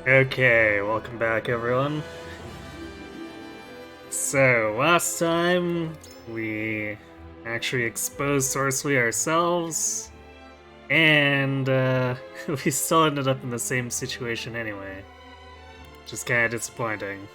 Okay, welcome back everyone. So, last time we actually exposed Sorcery ourselves, and we still ended up in the same situation anyway. Just kinda disappointing.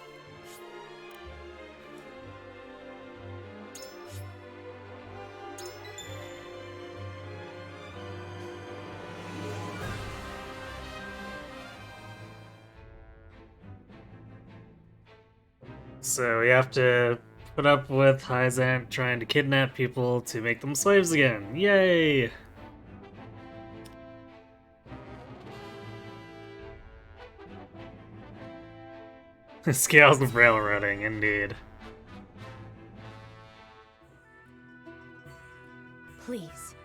So we have to put up with Hyzant trying to kidnap people to make them slaves again. Yay! Scales of railroading, indeed. Please,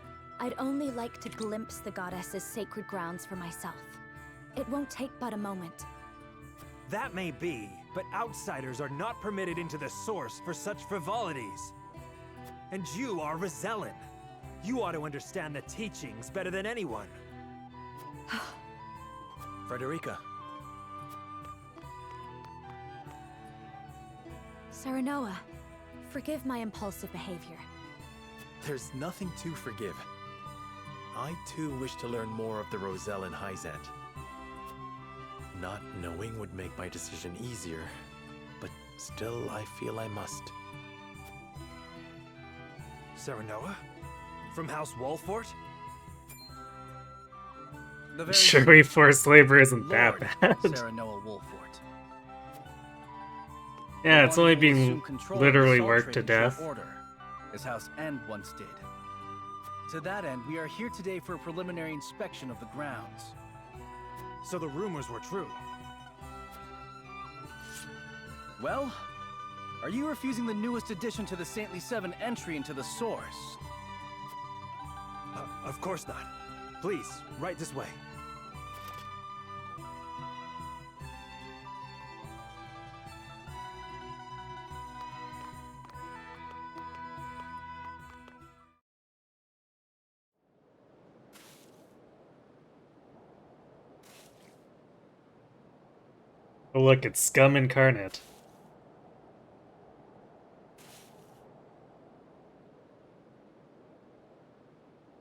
I'd only like to glimpse the goddess's sacred grounds for myself. It won't take but a moment. That may be, but outsiders are not permitted into the source for such frivolities. And you are Roselyn. You ought to understand the teachings better than anyone. Frederica. Serenoa, forgive my impulsive behavior. There's nothing to forgive. I too wish to learn more of the Roselyn Hyzant. Not knowing would make my decision easier, but still I feel I must. Serenoa? From House Walfort? Surely forced labor isn't that Lord bad. Serenoa Wolfort. Yeah, The it's one only who will being assume control of the literally salt worked to trading shop death. Order, as House End once did. To that end, we are here today for a preliminary inspection of the grounds. So the rumors were true. Well, are you refusing the newest addition to the Saintly Seven entry into the source? Of course not. Please, right this way. Oh look, it's Scum Incarnate.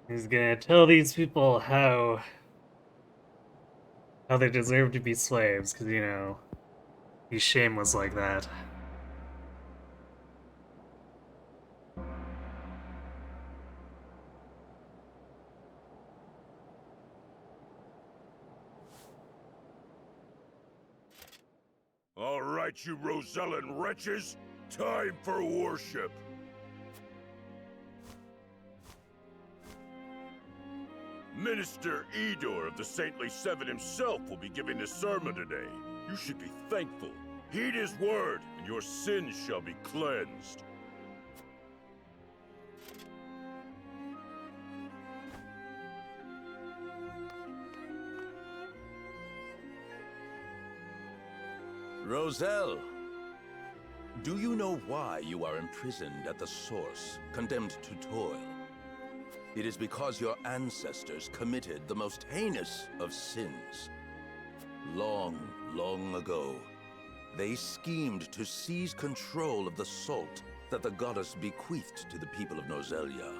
He's gonna tell these people how they deserve to be slaves, because, you know, he's shameless like that. All right, you Roselyn wretches, time for worship. Minister Edor of the Saintly Seven himself will be giving the sermon today. You should be thankful. Heed his word, and your sins shall be cleansed. Roselle, do you know why you are imprisoned at the source, condemned to toil? It is because your ancestors committed the most heinous of sins. Long, long ago, they schemed to seize control of the salt that the goddess bequeathed to the people of Nozelia.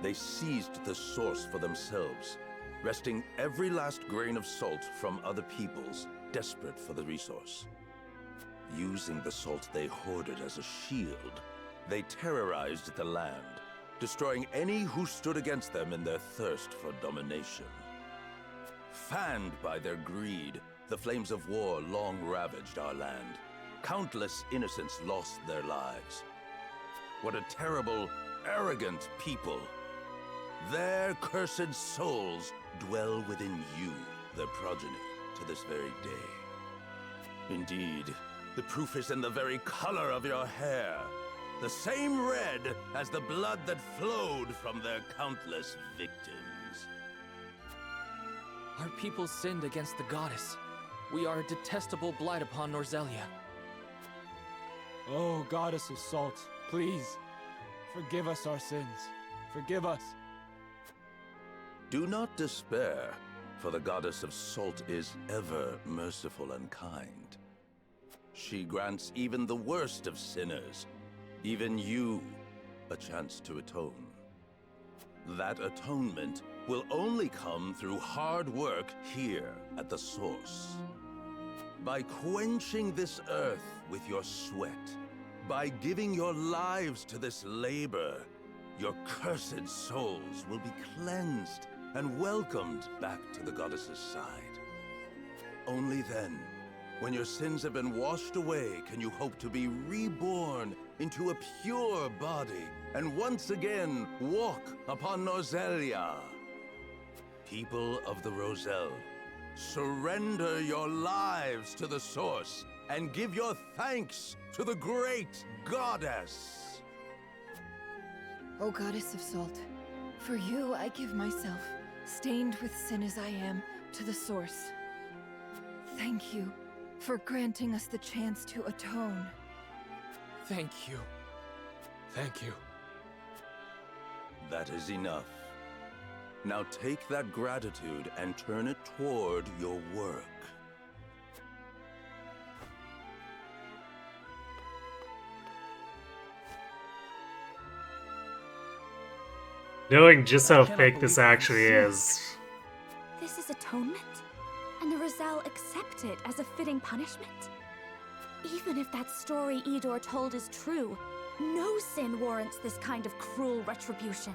They seized the source for themselves, wresting every last grain of salt from other peoples, desperate for the resource. Using the salt they hoarded as a shield, they terrorized the land, destroying any who stood against them in their thirst for domination. Fanned by their greed, the flames of war long ravaged our land. Countless innocents lost their lives. What a terrible, arrogant people! Their cursed souls dwell within you, their progeny, to this very day. Indeed, the proof is in the very color of your hair. The same red as the blood that flowed from their countless victims. Our people sinned against the goddess. We are a detestable blight upon Norzelia. Oh, Goddess of Salt, please, forgive us our sins. Forgive us. Do not despair, for the goddess of salt is ever merciful and kind. She grants even the worst of sinners, even you, a chance to atone. That atonement will only come through hard work here at the source. By quenching this earth with your sweat, by giving your lives to this labor, your cursed souls will be cleansed and welcomed back to the goddess's side. Only then, when your sins have been washed away, can you hope to be reborn into a pure body and once again walk upon Norzelia. People of the Roselle, surrender your lives to the source and give your thanks to the great goddess. O goddess of salt, for you I give myself, stained with sin as I am, to the source. Thank you for granting us the chance to atone. Thank you. Thank you. That is enough. Now take that gratitude and turn it toward your work. Knowing just how cannot fake this believe I'm actually is. This is atonement? And the Roselle accept it as a fitting punishment? Even if that story Idor told is true, no sin warrants this kind of cruel retribution.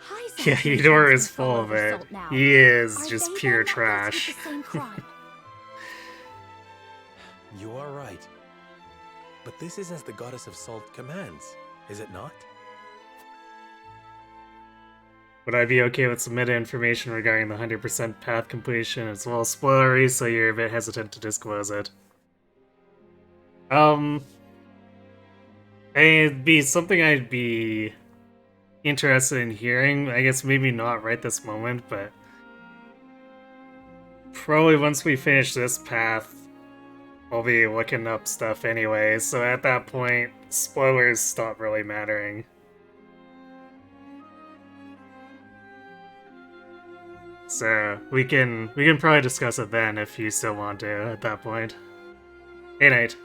Hyzant Yeah, maintains Idor is control full of over it. Salt now. He is Are just they pure then not guilty trash. of the same crime? You are right. But this is as the goddess of salt commands, is it not? Would I be okay with some meta information regarding the 100% path completion? It's a little spoilery, so you're a bit hesitant to disclose it. It'd be something I'd be interested in hearing. I guess maybe not right this moment, but probably once we finish this path, I'll be looking up stuff anyway, so at that point, spoilers stop really mattering. So we can probably discuss it then if you still want to at that point. Hey, Nate.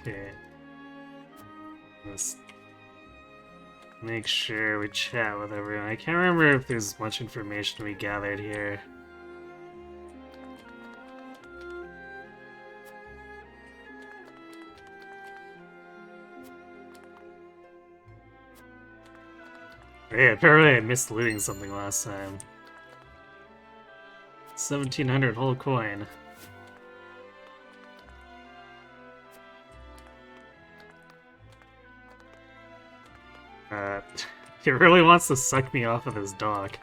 Okay. Let's make sure we chat with everyone. I can't remember if there's much information we gathered here. Hey, apparently I missed looting something last time. 1700 whole coin. He really wants to suck me off of his dock.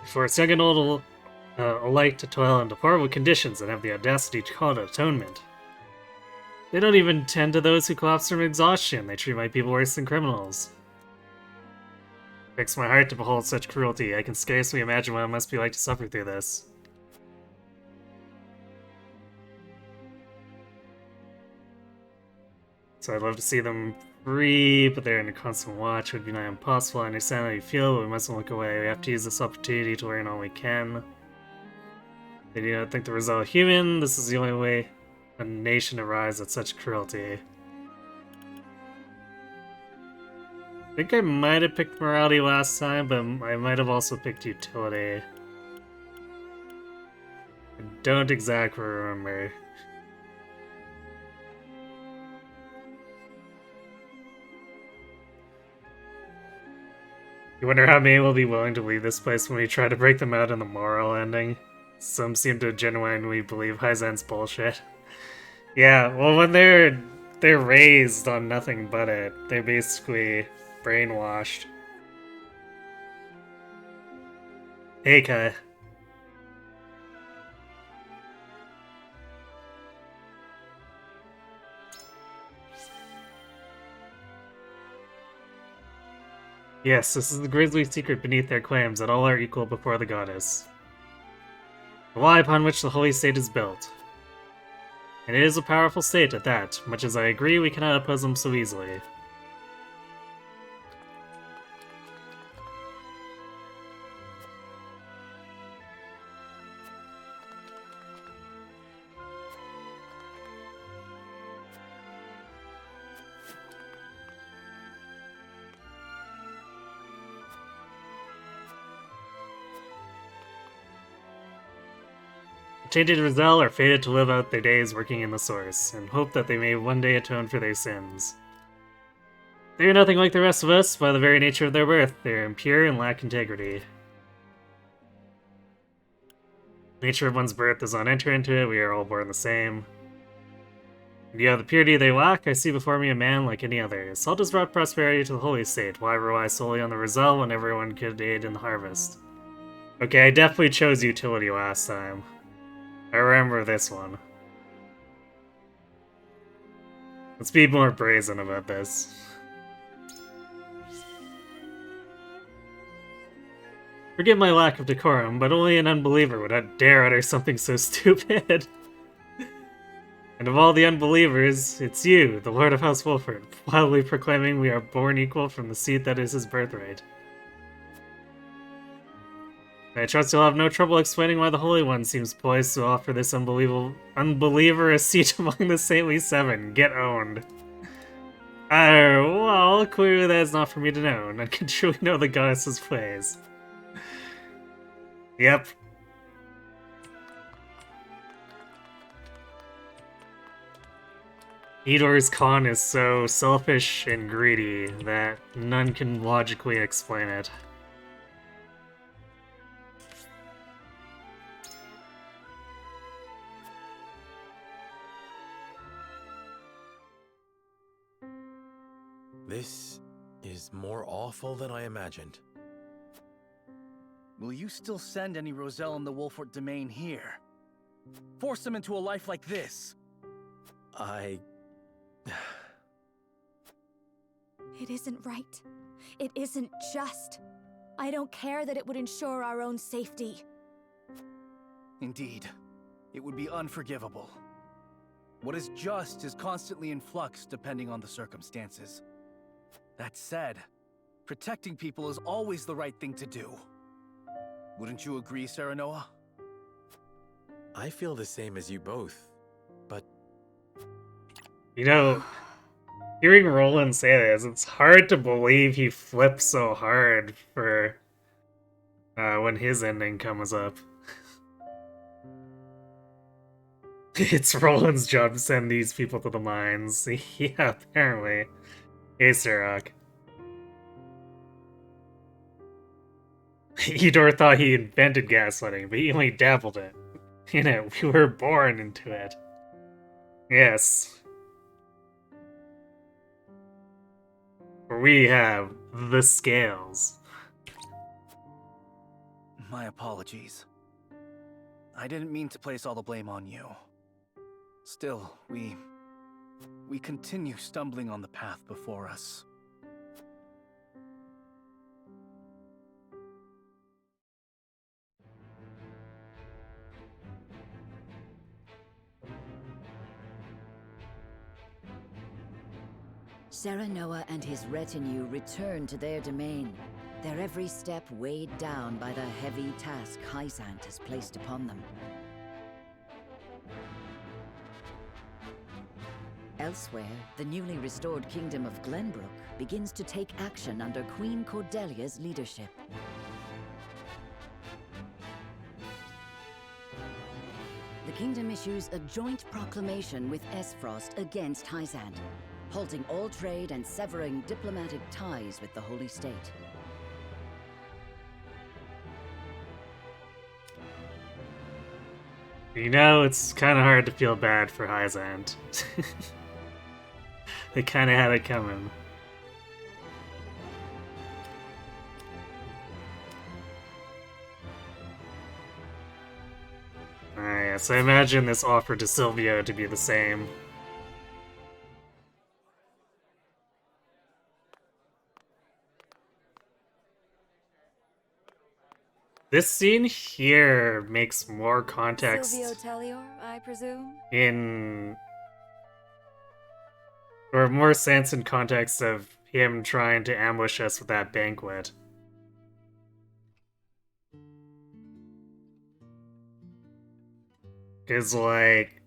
For its young and old alike to toil under horrible conditions and have the audacity to call it atonement. They don't even tend to those who collapse from exhaustion. They treat my people worse than criminals. It breaks my heart to behold such cruelty. I can scarcely imagine what it must be like to suffer through this. So I'd love to see them free, but they're under constant watch. It would be nigh impossible. I understand how you feel, but we mustn't look away. We have to use this opportunity to learn all we can. They do not think the Roselle human. This is the only way a nation arrives at such cruelty. I think I might have picked morality last time, but I might have also picked utility. I don't exactly remember. You wonder how many will be willing to leave this place when we try to break them out in the moral ending. Some seem to genuinely believe Hyzant's bullshit. Yeah, well, when they're raised on nothing but it, they basically brainwashed. Hey, Kai. Yes, this is the grisly secret beneath their claims that all are equal before the goddess. The lie upon which the holy state is built. And it is a powerful state at that, much as I agree we cannot oppose them so easily. Tainted Roselle are fated to live out their days working in the Source, and hope that they may one day atone for their sins. They are nothing like the rest of us by the very nature of their birth. They are impure and lack integrity. The nature of one's birth does not enter into it, we are all born the same. And you have the purity they lack, I see before me a man like any other. Salt has brought prosperity to the holy state. Why rely solely on the Roselle when everyone could aid in the harvest? Okay, I definitely chose utility last time. I remember this one. Let's be more brazen about this. Forgive my lack of decorum, but only an unbeliever would not dare utter something so stupid. And of all the unbelievers, it's you, the Lord of House Wolford, wildly proclaiming we are born equal from the seed that is his birthright. I trust you'll have no trouble explaining why the Holy One seems poised to offer this unbeliever a seat among the Saintly Seven. Get owned. Well, clearly that is not for me to know. None can truly know the goddess's ways. Yep. Edor's con is so selfish and greedy that none can logically explain it. This is more awful than I imagined. Will you still send any Roselle in the Wolfort domain here? Force them into a life like this? I... It isn't right. It isn't just. I don't care that it would ensure our own safety. Indeed. It would be unforgivable. What is just is constantly in flux depending on the circumstances. That said, protecting people is always the right thing to do. Wouldn't you agree, Serenoa? I feel the same as you both, but... You know, hearing Roland say this, it's hard to believe he flipped so hard for when his ending comes up. It's Roland's job to send these people to the mines. Yeah, apparently. Hey, Sirach. Edor thought he invented gaslighting, but he only dabbled in it. We were born into it. Yes. For we have the scales. My apologies. I didn't mean to place all the blame on you. Still, we continue stumbling on the path before us. Serenoa and his retinue return to their domain, their every step weighed down by the heavy task Hyzant has placed upon them. Elsewhere, the newly restored kingdom of Glenbrook begins to take action under Queen Cordelia's leadership. The kingdom issues a joint proclamation with Esfrost against Hyzant, halting all trade and severing diplomatic ties with the Holy State. You know, it's kind of hard to feel bad for Hyzant. They kind of had it coming. Yeah, so I imagine this offer to Silvio to be the same. This scene here makes more context Silvio Tellior, I presume? or more sense in context of him trying to ambush us with that banquet. Cause like,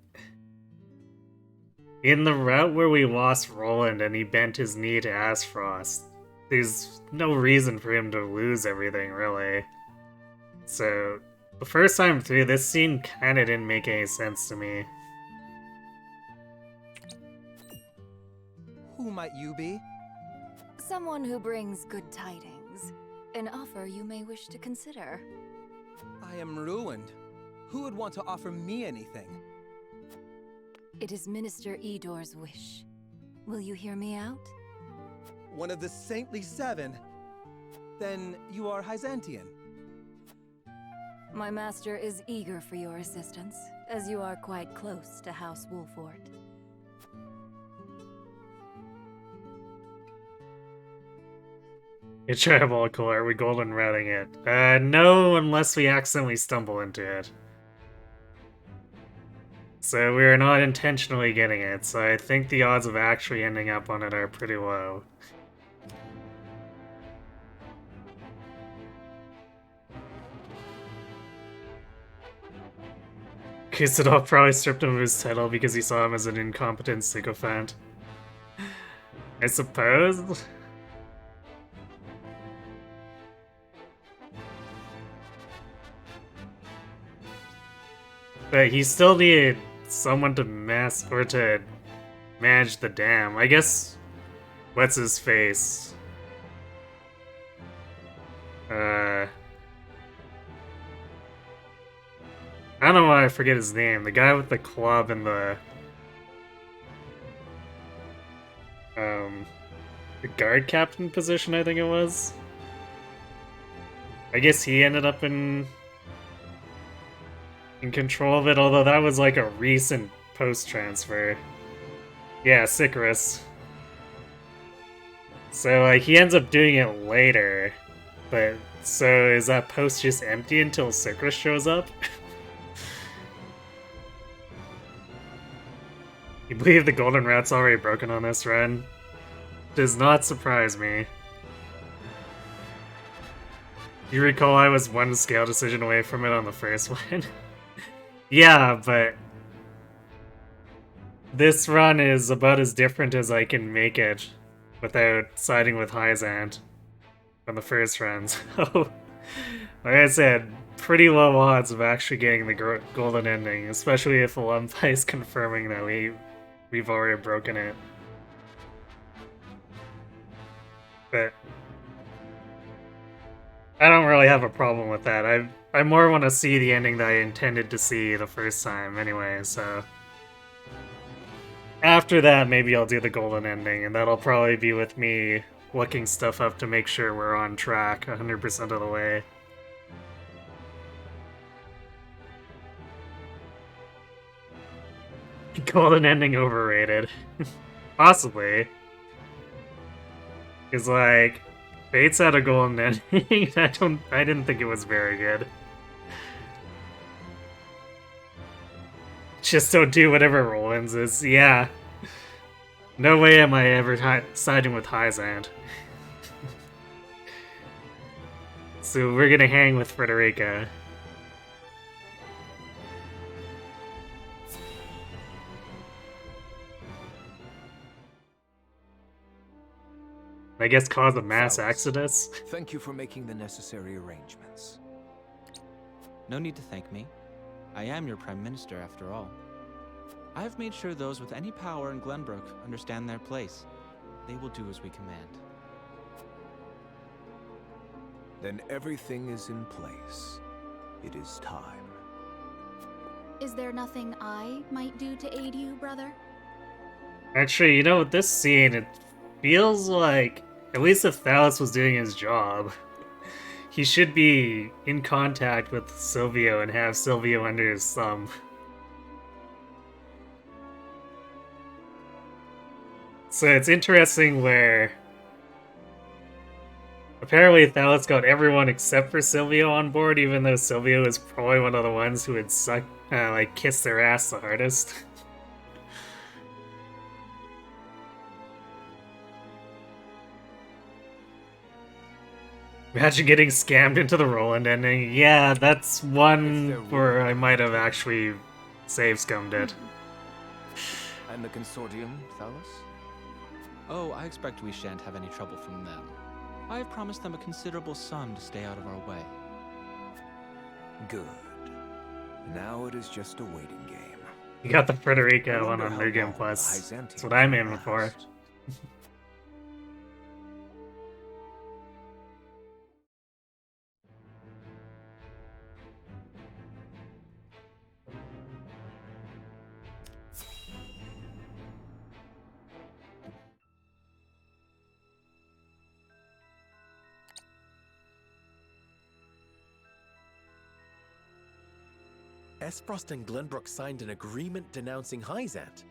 in the route where we lost Roland and he bent his knee to Aspfrost, there's no reason for him to lose everything, really. So, the first time through, this scene kinda didn't make any sense to me. Who might you be? Someone who brings good tidings. An offer you may wish to consider. I am ruined. Who would want to offer me anything? It is Minister Edor's wish. Will you hear me out? One of the Saintly Seven? Then you are Hyzantian. My master is eager for your assistance, as you are quite close to House Wolfort. It's diabolical. Are we golden routing it? No, unless we accidentally stumble into it. So we're not intentionally getting it, so I think the odds of actually ending up on it are pretty low. Kusadov probably stripped him of his title because he saw him as an incompetent sycophant. I suppose? But he still needed someone to to manage the dam. I guess, what's his face? I don't know why I forget his name. The guy with the club and the guard captain position, I think it was. I guess he ended up in control of it, although that was like a recent post-transfer. Yeah, Sicarus. So, like, he ends up doing it later, but so is that post just empty until Sicarus shows up? You believe the golden rout's already broken on this run? Does not surprise me. You recall I was one scale decision away from it on the first one? Yeah, but this run is about as different as I can make it without siding with Hyzant on the first run. So, like I said, pretty low odds of actually getting the golden ending, especially if Olympi is confirming that we've already broken it. But I don't really have a problem with that. I more want to see the ending that I intended to see the first time anyway, so after that, maybe I'll do the golden ending, and that'll probably be with me looking stuff up to make sure we're on track 100% of the way. Golden ending overrated. Possibly. Because, like, Fates had a golden ending. I didn't think it was very good. Just don't do whatever Roland's is. Yeah. No way am I ever siding with Hyzant. So we're gonna hang with Frederica. I guess cause a mass exodus. Thank you for making the necessary arrangements. No need to thank me. I am your Prime Minister, after all. I have made sure those with any power in Glenbrook understand their place. They will do as we command. Then everything is in place. It is time. Is there nothing I might do to aid you, brother? Actually, you know, with this scene, it feels like, at least if Thalos was doing his job, he should be in contact with Silvio and have Silvio under his thumb. So it's interesting where apparently Thales got everyone except for Silvio on board, even though Silvio is probably one of the ones who would kiss their ass the hardest. Imagine getting scammed into the Roland ending. Yeah, that's one where I might have actually save scummed it. And the consortium, Thalos? Oh, I expect we shan't have any trouble from them. I have promised them a considerable sum to stay out of our way. Good. Now it is just a waiting game. You got the Frederica I one wonder on how New Game long Plus. the Byzantium That's what I'm will aiming for. last. Esfrost and Glenbrook signed an agreement denouncing Hyzant.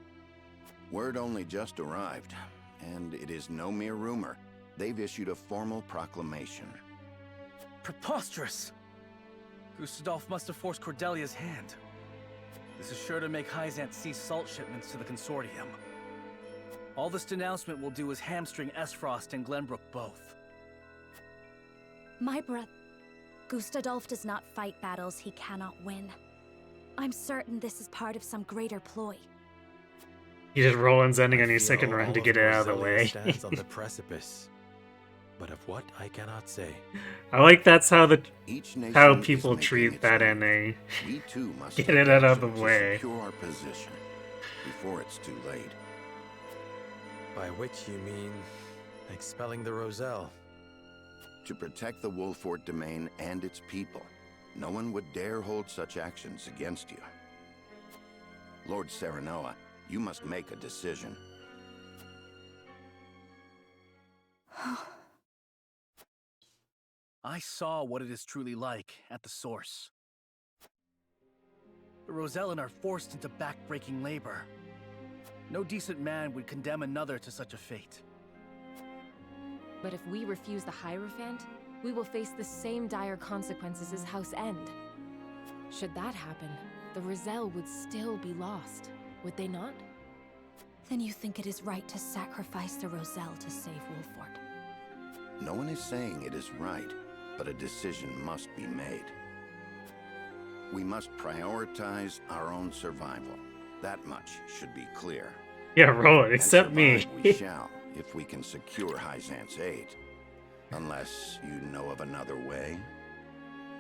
Word only just arrived, and it is no mere rumor. They've issued a formal proclamation. Preposterous! Gustadolf must have forced Cordelia's hand. This is sure to make Hyzant cease salt shipments to the consortium. All this denouncement will do is hamstring Esfrost and Glenbrook both. My brother... Gustadolf does not fight battles he cannot win. I'm certain this is part of some greater ploy. You did Roland's ending on your I second feel run to all get it out of the Roselia way. stands on the precipice, but of what I cannot say. I like that's how Each nation how is people making treat its that own. ending. We too must Get take it out of the action to way. secure our position before it's too late. By which you mean expelling the Roselle. To protect the Wolfort domain and its people, no one would dare hold such actions against you. Lord Serenoa, you must make a decision. I saw what it is truly like at the source. The Rosellan are forced into back-breaking labor. No decent man would condemn another to such a fate. But if we refuse the Hierophant, we will face the same dire consequences as House End. Should that happen, the Roselle would still be lost, would they not? Then you think it is right to sacrifice the Roselle to save Wolfort? No one is saying it is right, but a decision must be made. We must prioritize our own survival. That much should be clear. Yeah, Roland, except And me. survive we shall, if we can secure Hyzant's aid. Unless you know of another way.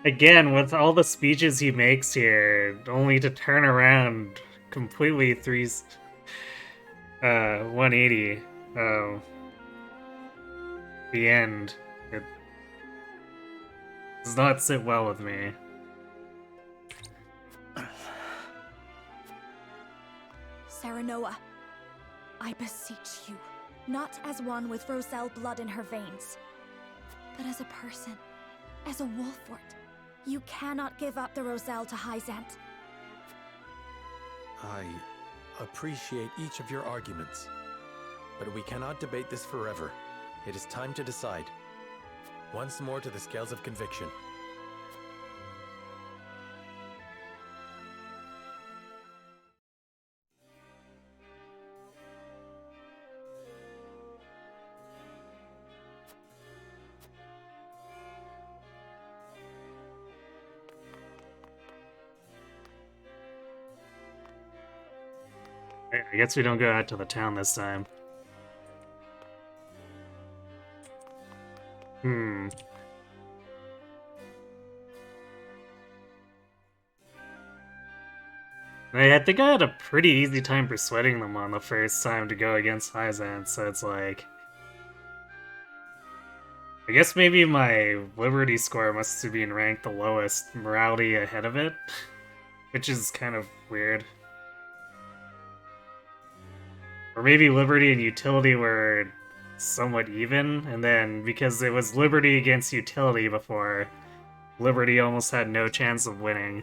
Again, with all the speeches he makes here, only to turn around completely 180. The end. It does not sit well with me. Serenoa, I beseech you, not as one with Roselle blood in her veins, but as a person, as a Wolfort. You cannot give up the Roselle to Hyzant. I appreciate each of your arguments, but we cannot debate this forever. It is time to decide. Once more to the scales of conviction. I guess we don't go out to the town this time. I think I had a pretty easy time persuading them on the first time to go against Hyzant, so it's like... I guess maybe my Liberty score must have been ranked the lowest, morality ahead of it, which is kind of weird. Or maybe Liberty and Utility were somewhat even, and then because it was Liberty against Utility before, Liberty almost had no chance of winning.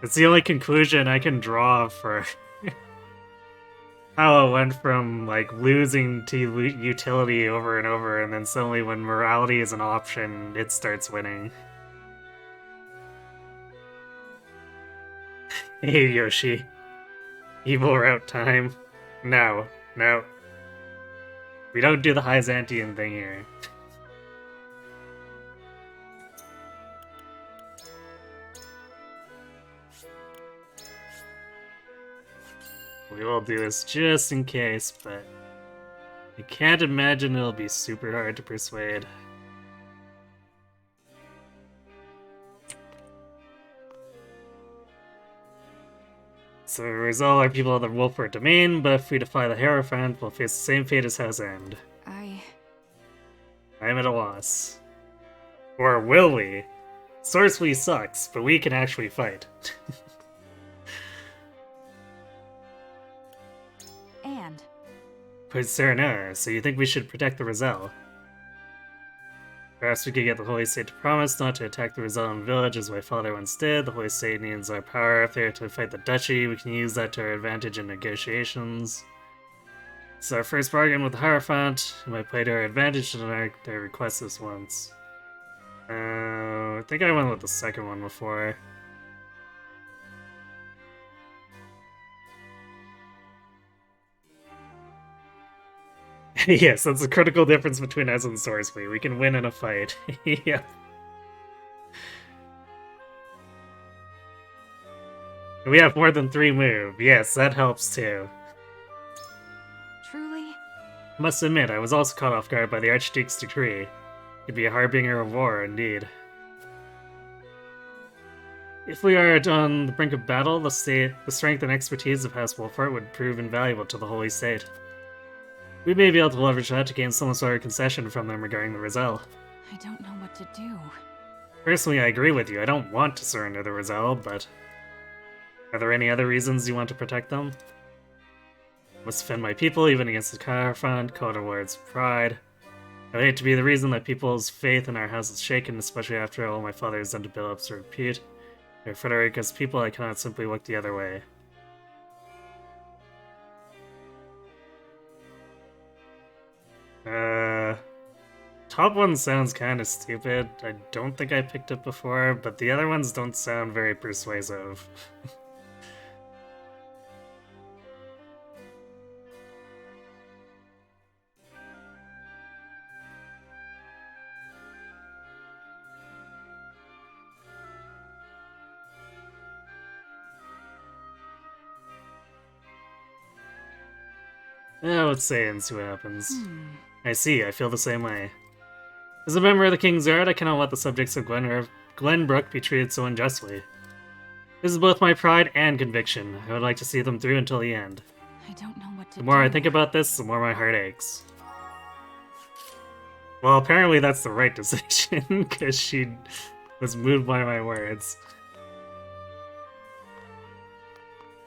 It's the only conclusion I can draw for how it went from, like, losing to utility over and over, and then suddenly when morality is an option, it starts winning. Hey, Yoshi. Evil route time. No. No. We don't do the Hyzantian thing here. We will do this just in case, but I can't imagine it'll be super hard to persuade. So Rizal are people of the Wolford domain, but if we defy the Hierophant, we'll face the same fate as House End. I'm at a loss. Or will we? Sorcery sucks, but we can actually fight. And? Put Serenera, so you think we should protect the Rizal? Perhaps we could get the Holy State to promise not to attack the Rosellan village as my father once did. The Holy State needs our power if they are to fight the Duchy. We can use that to our advantage in negotiations. This is our first bargain with the Hierophant. It might play to our advantage to deny their request this once. I think I went with the second one before. Yes, that's the critical difference between us and Sorcery. We can win in a fight. Yeah. We have more than 3 move. Yes, that helps too. Truly? I must admit, I was also caught off guard by the Archduke's decree. It'd be a harbinger of war, indeed. If we are on the brink of battle, the strength and expertise of House Wolfheart would prove invaluable to the Holy State. We may be able to leverage that to gain some sort of concession from them regarding the Rizal. I don't know what to do. Personally, I agree with you. I don't want to surrender the Rizal, but... Are there any other reasons you want to protect them? I must defend my people, even against the Hierophant, Code of Lord's pride. I would hate to be the reason that people's faith in our house is shaken, especially after all my father has done to build up their repute. For Frederica's people, I cannot simply look the other way. Top one sounds kind of stupid. I don't think I picked it before, but the other ones don't sound very persuasive. Let's say and see what happens. I see, I feel the same way. As a member of the King's Guard, I cannot let the subjects of Glenbrook be treated so unjustly. This is both my pride and conviction. I would like to see them through until the end. I don't know what to do. The more I think about this, the more my heart aches. Well, apparently that's the right decision, because she was moved by my words.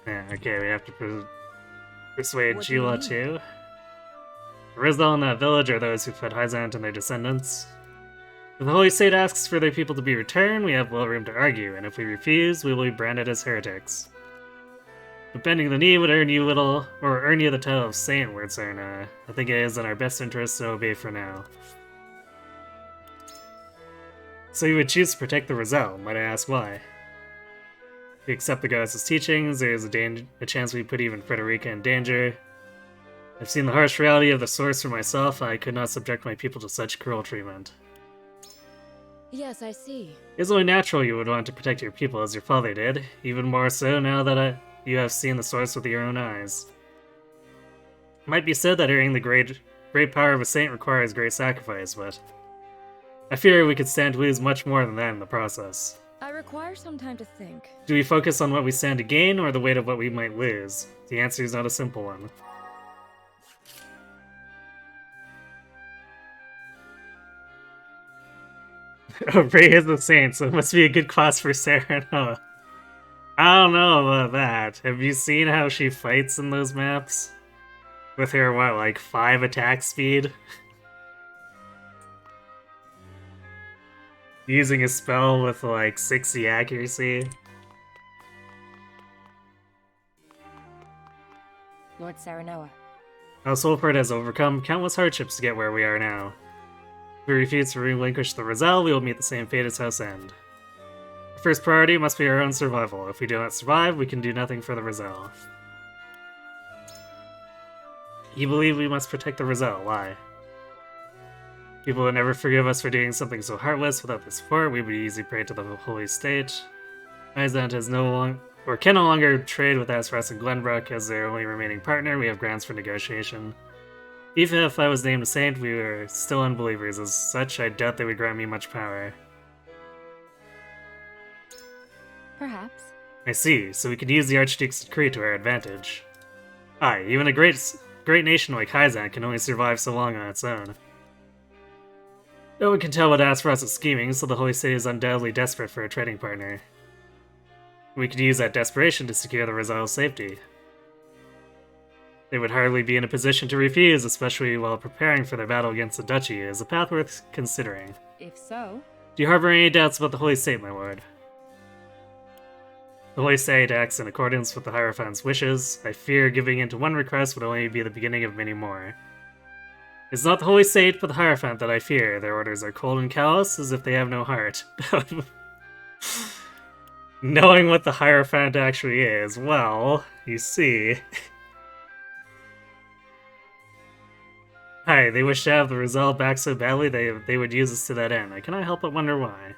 Yeah, okay, we have to persuade Gila too. The Rizal in that village are those who fed Hyzant and their descendants. If the Holy State asks for their people to be returned, we have little room to argue, and if we refuse, we will be branded as heretics. But bending the knee would earn you the title of Saint, Lord Serenera. I think it is in our best interest to obey for now. So you would choose to protect the Rizal, might I ask why? If we accept the goddess's teachings, there is a chance we put even Frederica in danger. I've seen the harsh reality of the source for myself, and I could not subject my people to such cruel treatment. Yes, I see. It's only natural you would want to protect your people as your father did, even more so now that you have seen the source with your own eyes. It might be said that hearing the great power of a saint requires great sacrifice, but I fear we could stand to lose much more than that in the process. I require some time to think. Do we focus on what we stand to gain, or the weight of what we might lose? The answer is not a simple one. Ray is the saint, so it must be a good class for Serenera. I don't know about that. Have you seen how she fights in those maps? With her, what, like 5 attack speed? Using a spell with like 60 accuracy. towards Serenoa. House Wolford has overcome countless hardships to get where we are now. If we refuse to relinquish the Roselle, we will meet the same fate as House End. Our first priority must be our own survival. If we do not survive, we can do nothing for the Roselle. You believe we must protect the Roselle. Why? People would never forgive us for doing something so heartless. Without the support, we would be easy prey to the Holy State. Hyzant can no longer trade with Azeroth and Glenbrook as their only remaining partner. We have grounds for negotiation. Even if I was named a saint, we were still unbelievers. As such, I doubt they would grant me much power. Perhaps. I see, so we could use the Archduke's decree to our advantage. Aye, even a great nation like Hyzant can only survive so long on its own. No one can tell what Azeroth is scheming, so the Holy State is undoubtedly desperate for a trading partner. We could use that desperation to secure the Roselle's safety. They would hardly be in a position to refuse, especially while preparing for their battle against the Duchy. It is a path worth considering. If so... Do you harbor any doubts about the Holy State, my lord? The Holy State acts in accordance with the Hierophant's wishes. I fear giving in to one request would only be the beginning of many more. It's not the Holy State, but the Hierophant that I fear. Their orders are cold and callous, as if they have no heart. Knowing what the Hierophant actually is, well, you see. Hi, they wish to have the Roselle back so badly they would use us to that end. I cannot help but wonder why.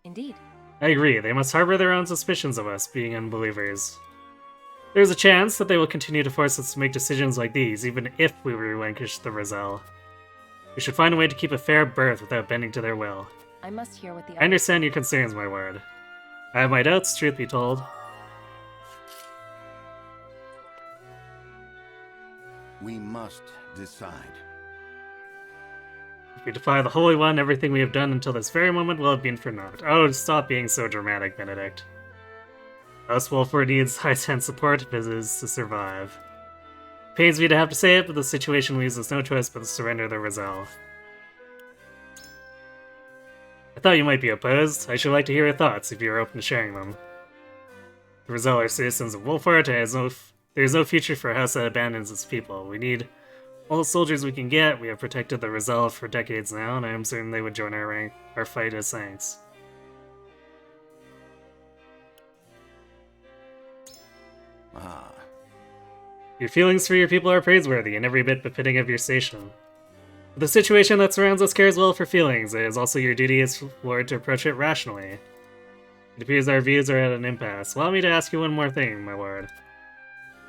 Indeed. I agree, they must harbor their own suspicions of us, being unbelievers. There's a chance that they will continue to force us to make decisions like these, even if we relinquish the Roselle. We should find a way to keep a fair birth without bending to their will. I must hear what the... I understand your concerns, my lord. I have my doubts, truth be told. We must decide. If we defy the Holy One, everything we have done until this very moment will have been for naught. Oh, stop being so dramatic, Benedict. House Wolford needs Hyzant support if it is to survive. Pains me to have to say it, but the situation leaves us no choice but to surrender the Roselle. I thought you might be opposed. I should like to hear your thoughts, if you are open to sharing them. The Roselle are citizens of Wolford, and there is no future for a house that abandons its people. We need all the soldiers we can get. We have protected the Roselle for decades now, and I am certain they would join our fight as saints. Ah. Your feelings for your people are praiseworthy and every bit befitting of your station. But the situation that surrounds us cares well for feelings. It is also your duty as Lord to approach it rationally. It appears our views are at an impasse. Allow me to ask you one more thing, my lord.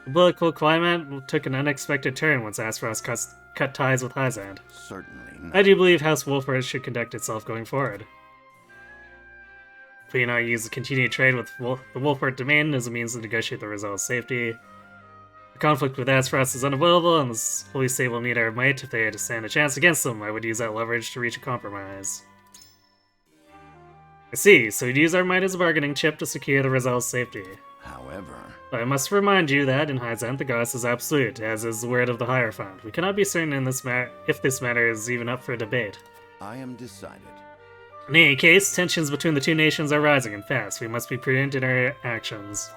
The political climate took an unexpected turn once Azeroth cut ties with Hyzant. Certainly not. How do you believe House Wolford should conduct itself going forward? If we not use the continued trade with the Wolford domain as a means to negotiate the Roselle's safety. The conflict with Azeroth is unavoidable, and the Holy State will need our might if they had to stand a chance against them. I would use that leverage to reach a compromise. I see, so we'd use our might as a bargaining chip to secure the Roselle's safety. However... I must remind you that in Hyzant the goddess is absolute, as is the word of the Hierophant. We cannot be certain in this if this matter is even up for debate. I am decided. In any case, tensions between the two nations are rising and fast. We must be prudent in our actions.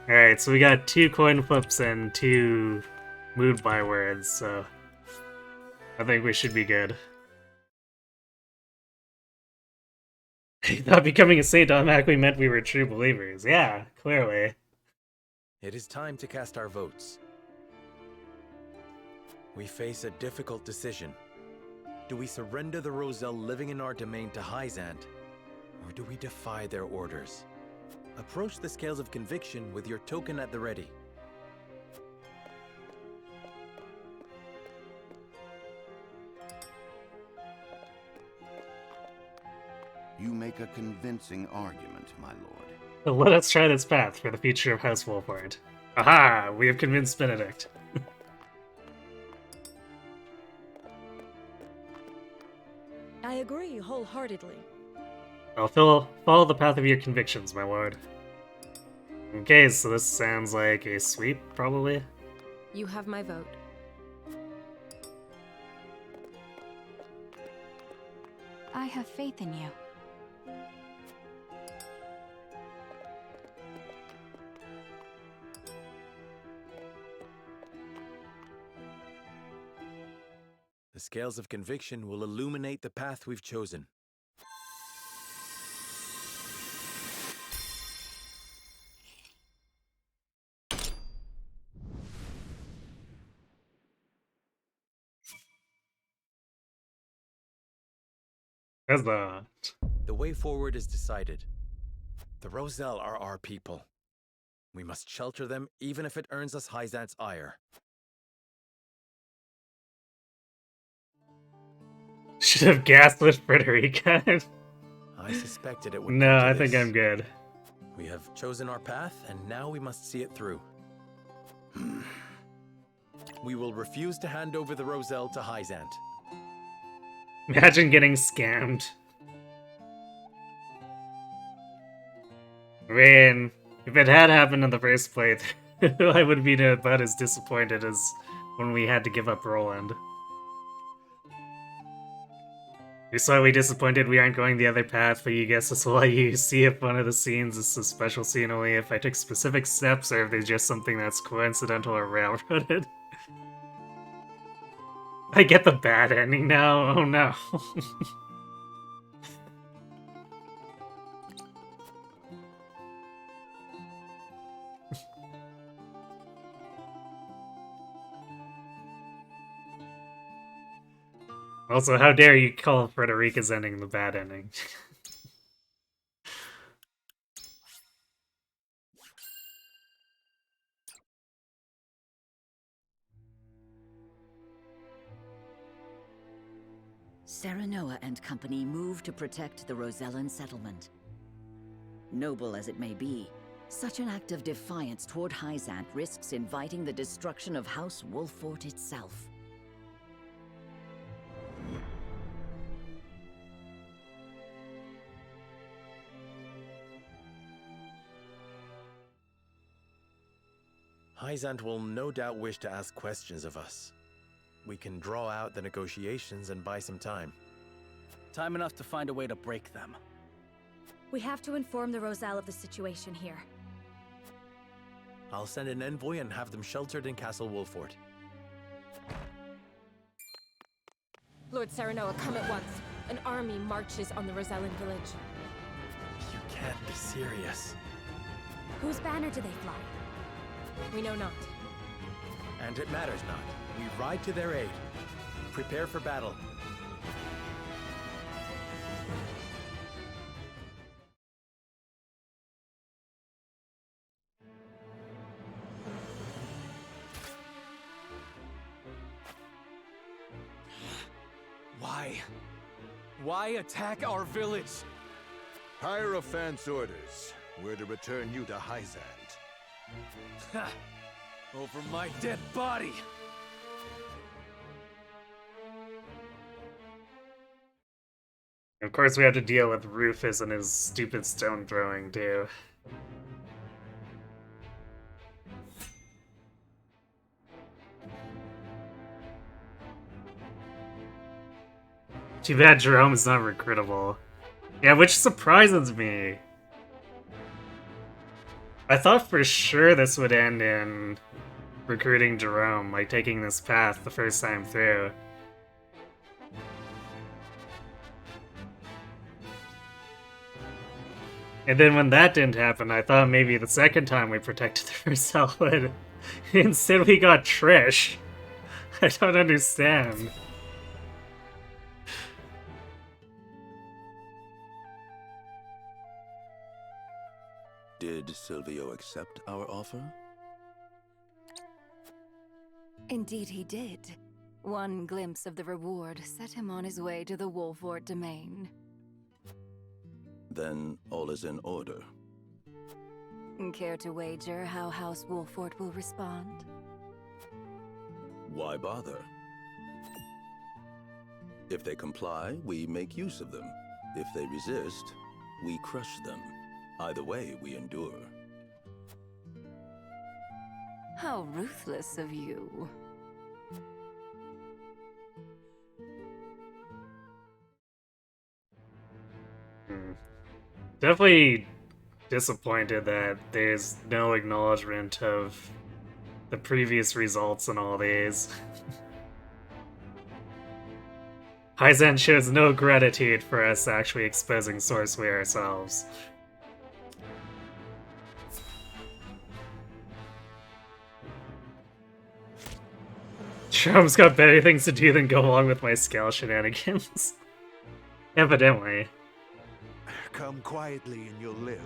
Alright, so we got 2 coin flips and 2 mood bywords, so I think we should be good. I thought becoming a saint automatically meant we were true believers. Yeah, clearly. It is time to cast our votes. We face a difficult decision. Do we surrender the Roselle living in our domain to Hyzant, or do we defy their orders? Approach the scales of conviction with your token at the ready. You make a convincing argument, my lord. Let us try this path for the future of House Wolford. Aha! We have convinced Benedict. I agree wholeheartedly. I'll follow the path of your convictions, my lord. Okay, so this sounds like a sweep, probably? You have my vote. I have faith in you. The scales of conviction will illuminate the path we've chosen. Huzzah. The way forward is decided. The Roselle are our people. We must shelter them, even if it earns us Hyzant's ire. Should have gaslit Frederica. I suspected it would. No, I think I'm good. We have chosen our path, and now we must see it through. We will refuse to hand over the Roselle to Hyzant. Imagine getting scammed. I mean, if it had happened in the first place, I would be about as disappointed as when we had to give up Roland. You're slightly disappointed we aren't going the other path, but you guess this will let you see if one of the scenes is a special scene only if I took specific steps or if there's just something that's coincidental or railroaded. I get the bad ending now? Oh no. Also, how dare you call Frederica's ending the bad ending? Serenoa and company move to protect the Rosellan settlement. Noble as it may be, such an act of defiance toward Hyzant risks inviting the destruction of House Wolffort itself. Hyzant will no doubt wish to ask questions of us. We can draw out the negotiations and buy some time. Time enough to find a way to break them. We have to inform the Roselle of the situation here. I'll send an envoy and have them sheltered in Castle Wolffort. Lord Serenoa, come at once. An army marches on the Rosellan village. You can't be serious. Whose banner do they fly? We know not. And it matters not. We ride to their aid. Prepare for battle. Why? Why attack our village? Hierophant's orders were to return you to Hyzant. Ha! Over my dead body! Of course, we have to deal with Rufus and his stupid stone throwing, too. Too bad Jerome is not recruitable. Yeah, which surprises me. I thought for sure this would end in recruiting Jerome, like taking this path the first time through. And then when that didn't happen, I thought maybe the second time we protected the Roselle would. Instead we got Trish. I don't understand. Did Silvio accept our offer? Indeed he did. One glimpse of the reward set him on his way to the Wolffort domain. Then all is in order. Care to wager how House Wolffort will respond? Why bother? If they comply, we make use of them. If they resist, we crush them. Either way, we endure. How ruthless of you. Definitely disappointed that there's no acknowledgement of the previous results in all these. Hyzan shows no gratitude for us actually exposing Sourceway ourselves. Chum's got better things to do than go along with my scale shenanigans. Evidently. Come quietly and you'll live.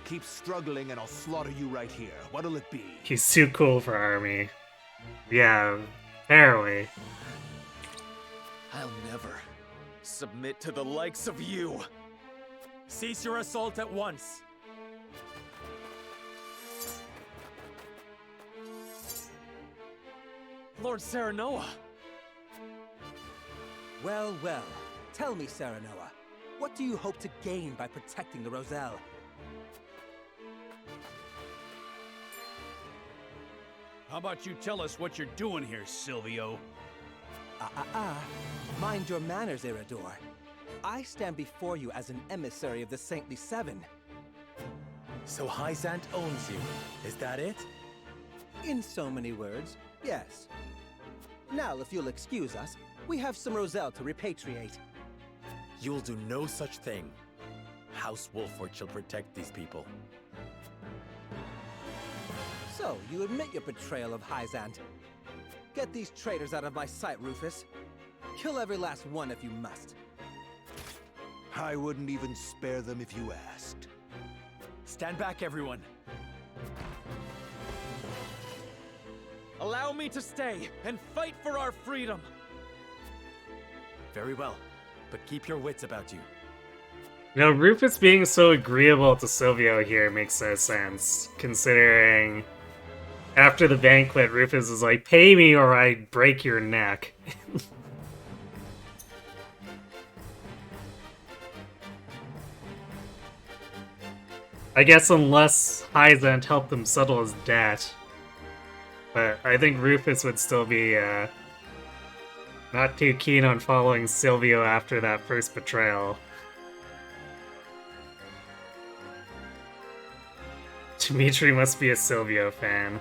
Keep struggling and I'll slaughter you right here. What'll it be? He's too cool for Army. Yeah, apparently. I'll never submit to the likes of you. Cease your assault at once. Lord Serenoa! Well, well. Tell me, Serenoa, what do you hope to gain by protecting the Roselle? How about you tell us what you're doing here, Silvio? Mind your manners, Erador. I stand before you as an emissary of the Saintly Seven. So Hyzant owns you, is that it? In so many words, yes. Now, if you'll excuse us, we have some Roselle to repatriate. You'll do no such thing. House Wolford shall protect these people. So, you admit your betrayal of Hyzant. Get these traitors out of my sight, Rufus. Kill every last one if you must. I wouldn't even spare them if you asked. Stand back, everyone. Allow me to stay and fight for our freedom. Very well, but keep your wits about you. You know, Rufus being so agreeable to Silvio here makes no sense, considering after the banquet, Rufus is like, pay me or I break your neck. I guess unless Hyzant helped them settle his debt. But I think Rufus would still be not too keen on following Silvio after that first betrayal. Dimitri must be a Silvio fan.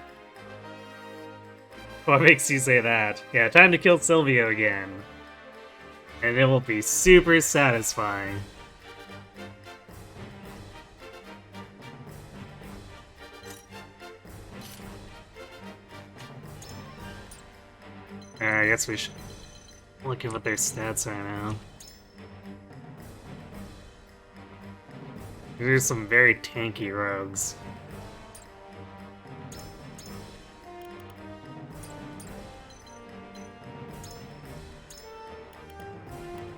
What makes you say that? Yeah, time to kill Silvio again. And it will be super satisfying. I guess we should look at what their stats are now. There's some very tanky rogues.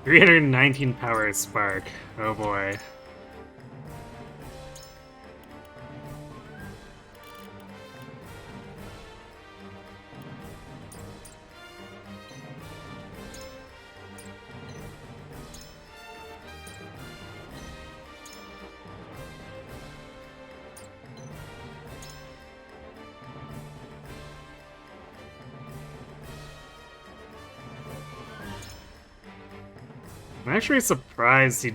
$319 power spark. Oh boy. I'm actually surprised he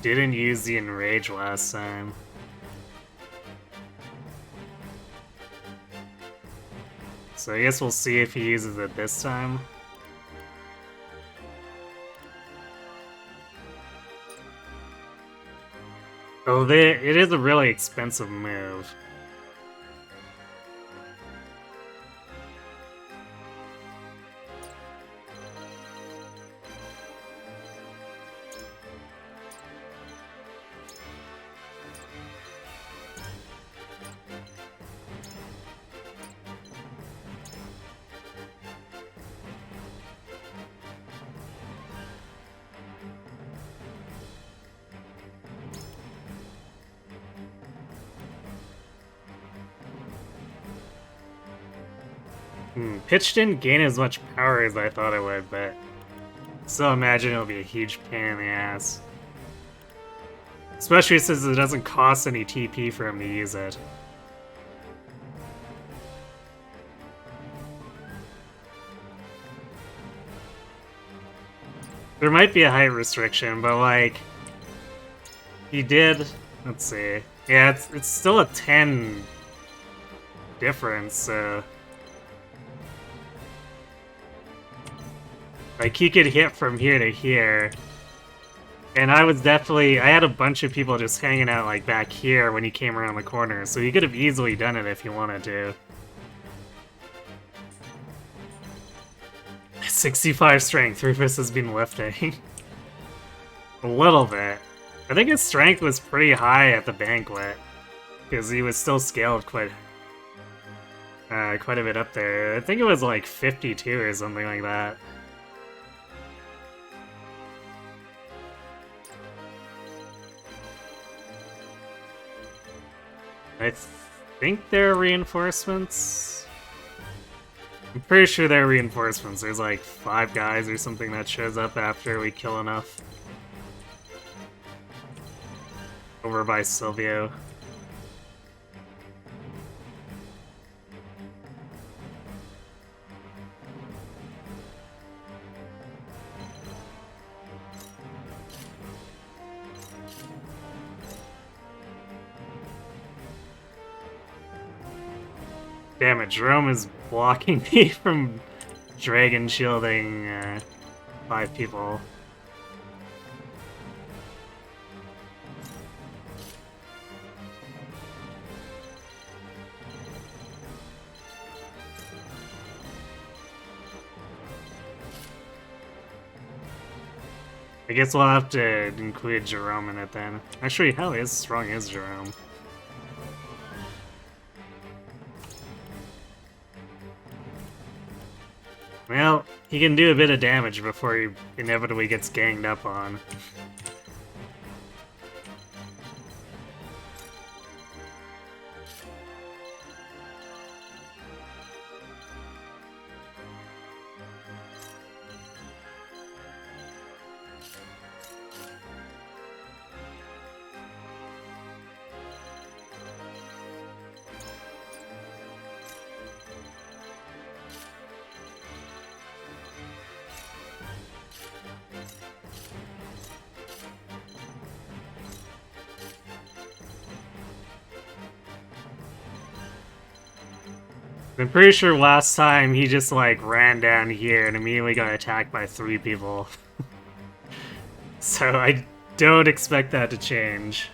didn't use the Enrage last time. So I guess we'll see if he uses it this time. Oh, it is a really expensive move. Pitch didn't gain as much power as I thought it would, but still imagine it'll be a huge pain in the ass. Especially since it doesn't cost any TP for him to use it. There might be a height restriction, but like, he did, let's see. Yeah, it's still a 10 difference, so Like, he could hit from here to here. And I had a bunch of people just hanging out, like, back here when he came around the corner, so he could have easily done it if he wanted to. 65 strength, Rufus has been lifting. A little bit. I think his strength was pretty high at the banquet, because he was still scaled quite a bit up there. I think it was like 52 or something like that. I think they're reinforcements. I'm pretty sure they're reinforcements. There's like 5 guys or something that shows up after we kill enough. Over by Silvio. Damn it, Jerome is blocking me from dragon shielding 5 people. I guess we'll have to include Jerome in it then. Actually, how strong is Jerome? Well, he can do a bit of damage before he inevitably gets ganged up on. I'm pretty sure last time he just like ran down here and immediately got attacked by 3 people. So I don't expect that to change.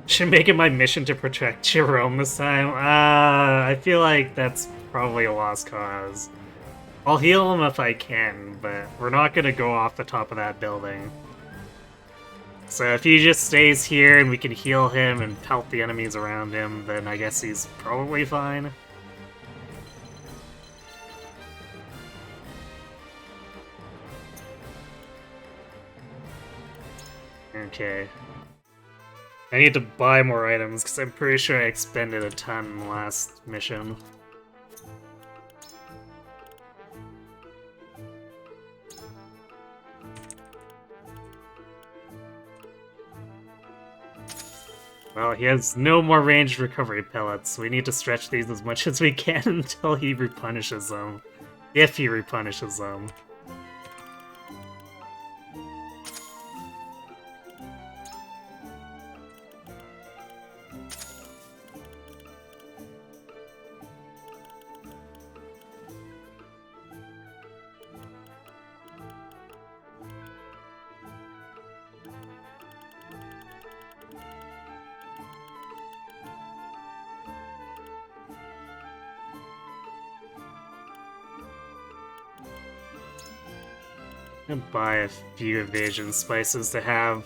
Should make it my mission to protect Jerome this time. I feel like that's probably a lost cause. I'll heal him if I can, but we're not gonna go off the top of that building. So if he just stays here and we can heal him and pelt the enemies around him, then I guess he's probably fine. Okay. I need to buy more items because I'm pretty sure I expended a ton last mission. Well, he has no more ranged recovery pellets, so we need to stretch these as much as we can until he replenishes them. If he replenishes them. And buy a few evasion spices to have.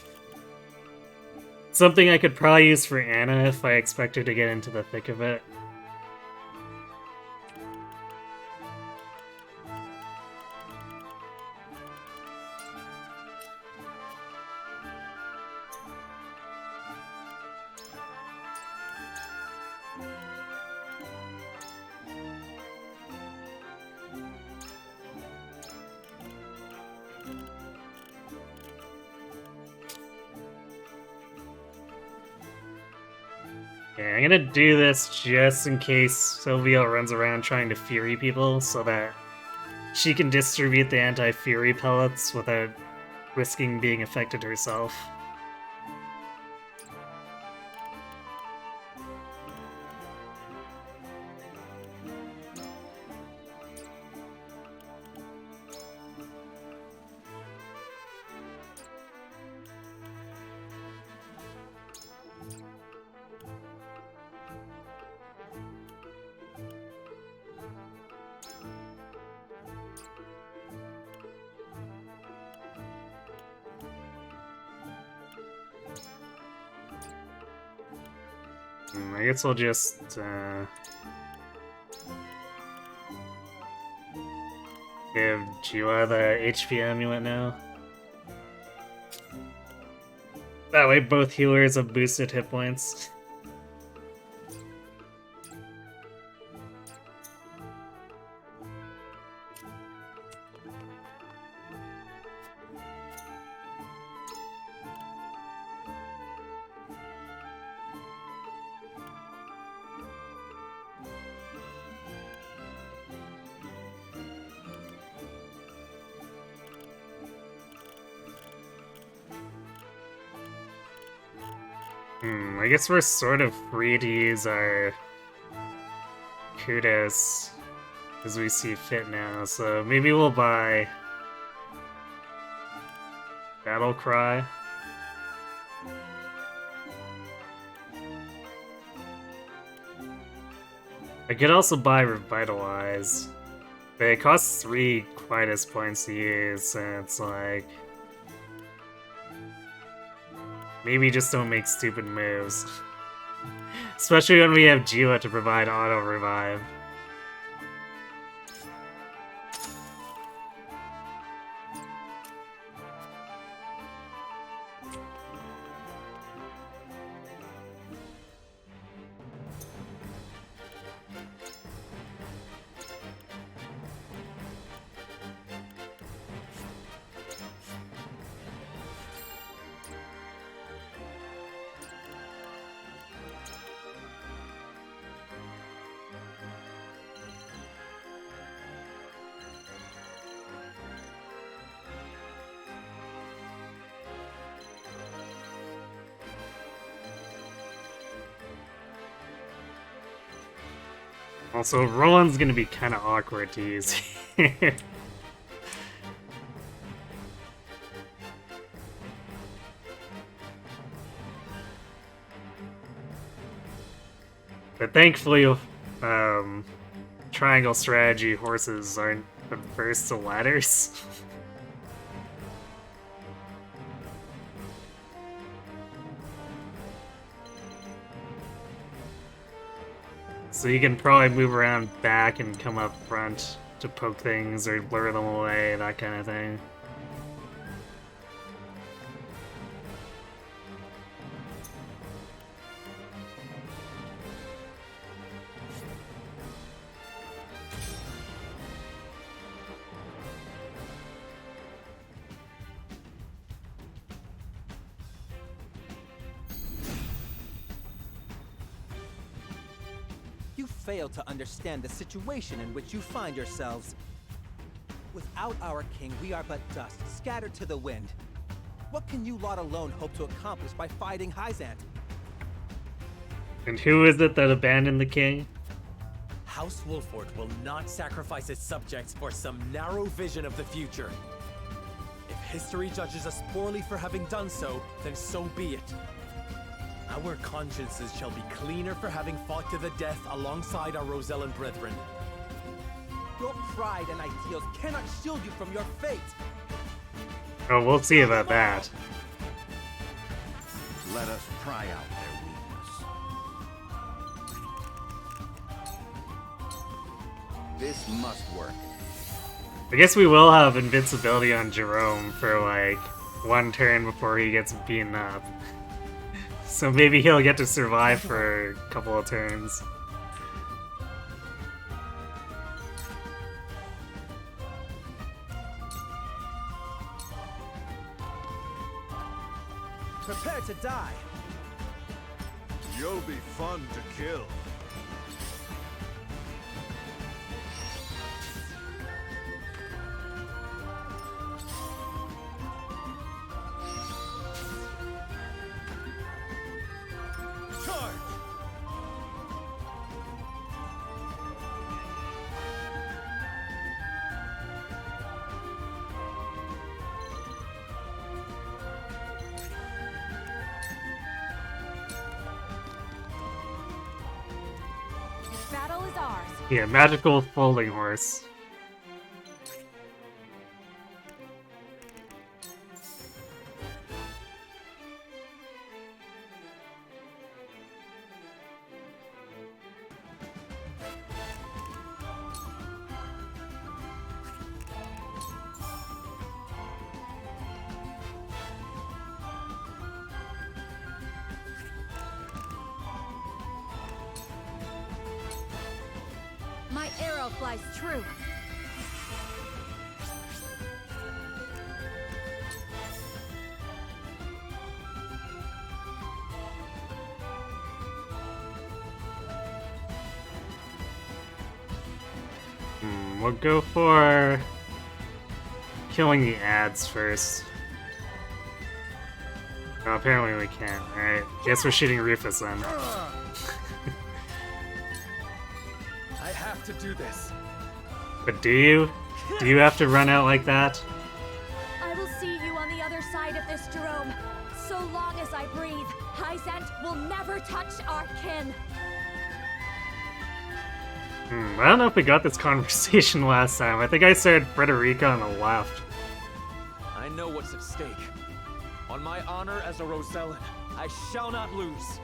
Something I could probably use for Anna if I expect her to get into the thick of it. Okay, I'm gonna do this just in case Sylvia runs around trying to Fury people so that she can distribute the anti-Fury pellets without risking being affected herself. I guess we'll just give Jiwa the HP amulet now. That way both healers have boosted hit points. I guess we're sort of free to use our kudos as we see fit now, so maybe we'll buy Battle Cry. I could also buy Revitalize, but it costs 3 Quietus points to use, so it's like... maybe just don't make stupid moves. Especially when we have Jiwa to provide auto-revive. Also, Roland's gonna be kind of awkward to use here. But thankfully, triangle strategy horses aren't averse to ladders. So you can probably move around back and come up front to poke things or lure them away, that kind of thing. You fail to understand the situation in which you find yourselves. Without our king, we are but dust, scattered to the wind. What can you lot alone hope to accomplish by fighting Hyzant? And who is it that abandoned the king? House Wolford will not sacrifice its subjects for some narrow vision of the future. If history judges us poorly for having done so, then so be it. Our consciences shall be cleaner for having fought to the death alongside our Rosellan brethren. Your pride and ideals cannot shield you from your fate. Oh, we'll see about that. Let us pry out their weakness. This must work. I guess we will have invincibility on Jerome for like 1 turn before he gets beaten up. So maybe he'll get to survive for a couple of turns. Prepare to die. You'll be fun to kill. Battle is ours. Yeah, magical folding horse. arrow flies true. We'll go for killing the ads first. Oh, apparently we can't. Alright, guess we're shooting Rufus then. I have to do this. But do you? Do you have to run out like that? I will see you on the other side of this, Jerome. So long as I breathe, Hyzant will never touch our kin. I don't know if we got this conversation last time. I think I said Frederica on the left. I know what's at stake. On my honor as a Rosellan, I shall not lose.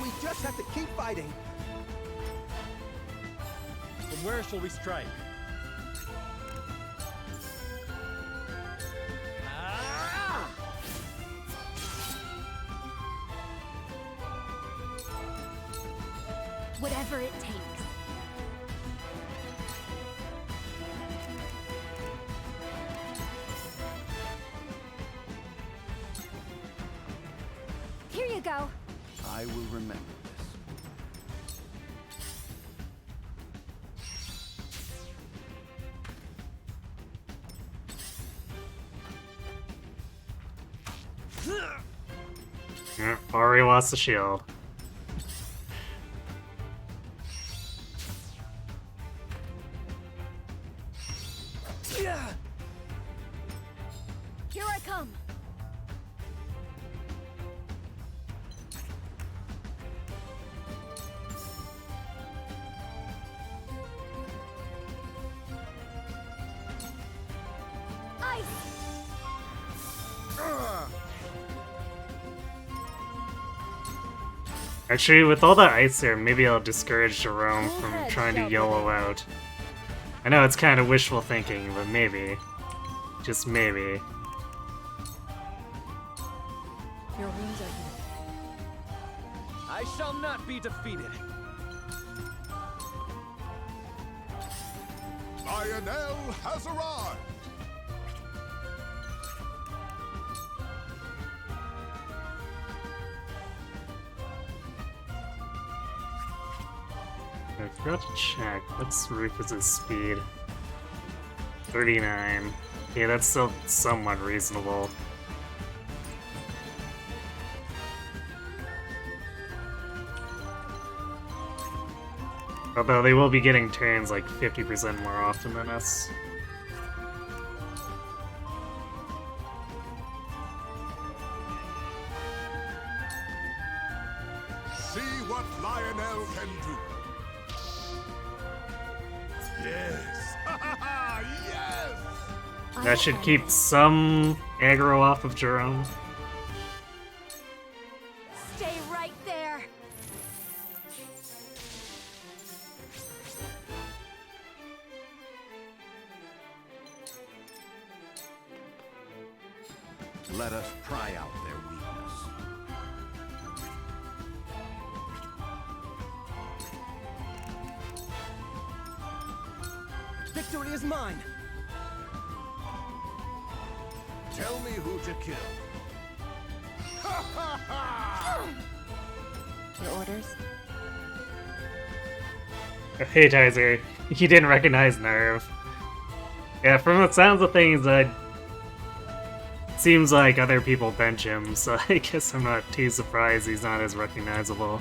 We just have to keep fighting. From where shall we strike? Whatever it takes. Here you go. I will remember this. Yeah, already lost the shield. Here I come. Ice. Actually, with all the ice there, maybe I'll discourage Jerome from trying to YOLO out. I know it's kind of wishful thinking, but maybe. Just maybe. Your wounds are healed. I shall not be defeated. Lionel has arrived! I forgot to check. What's Rufus's speed? 39. Yeah, that's still somewhat reasonable. Although they will be getting turns like 50% more often than us. See what Lionel can do. Yes! Yes! That should keep some aggro off of Jerome. Stay right there. Let us pry out their weakness. Victory is mine. Tell me who to kill. Your orders? Hey, Tizer. He didn't recognize Nerve. Yeah, from the sounds of things, seems like other people bench him, so I guess I'm not too surprised he's not as recognizable.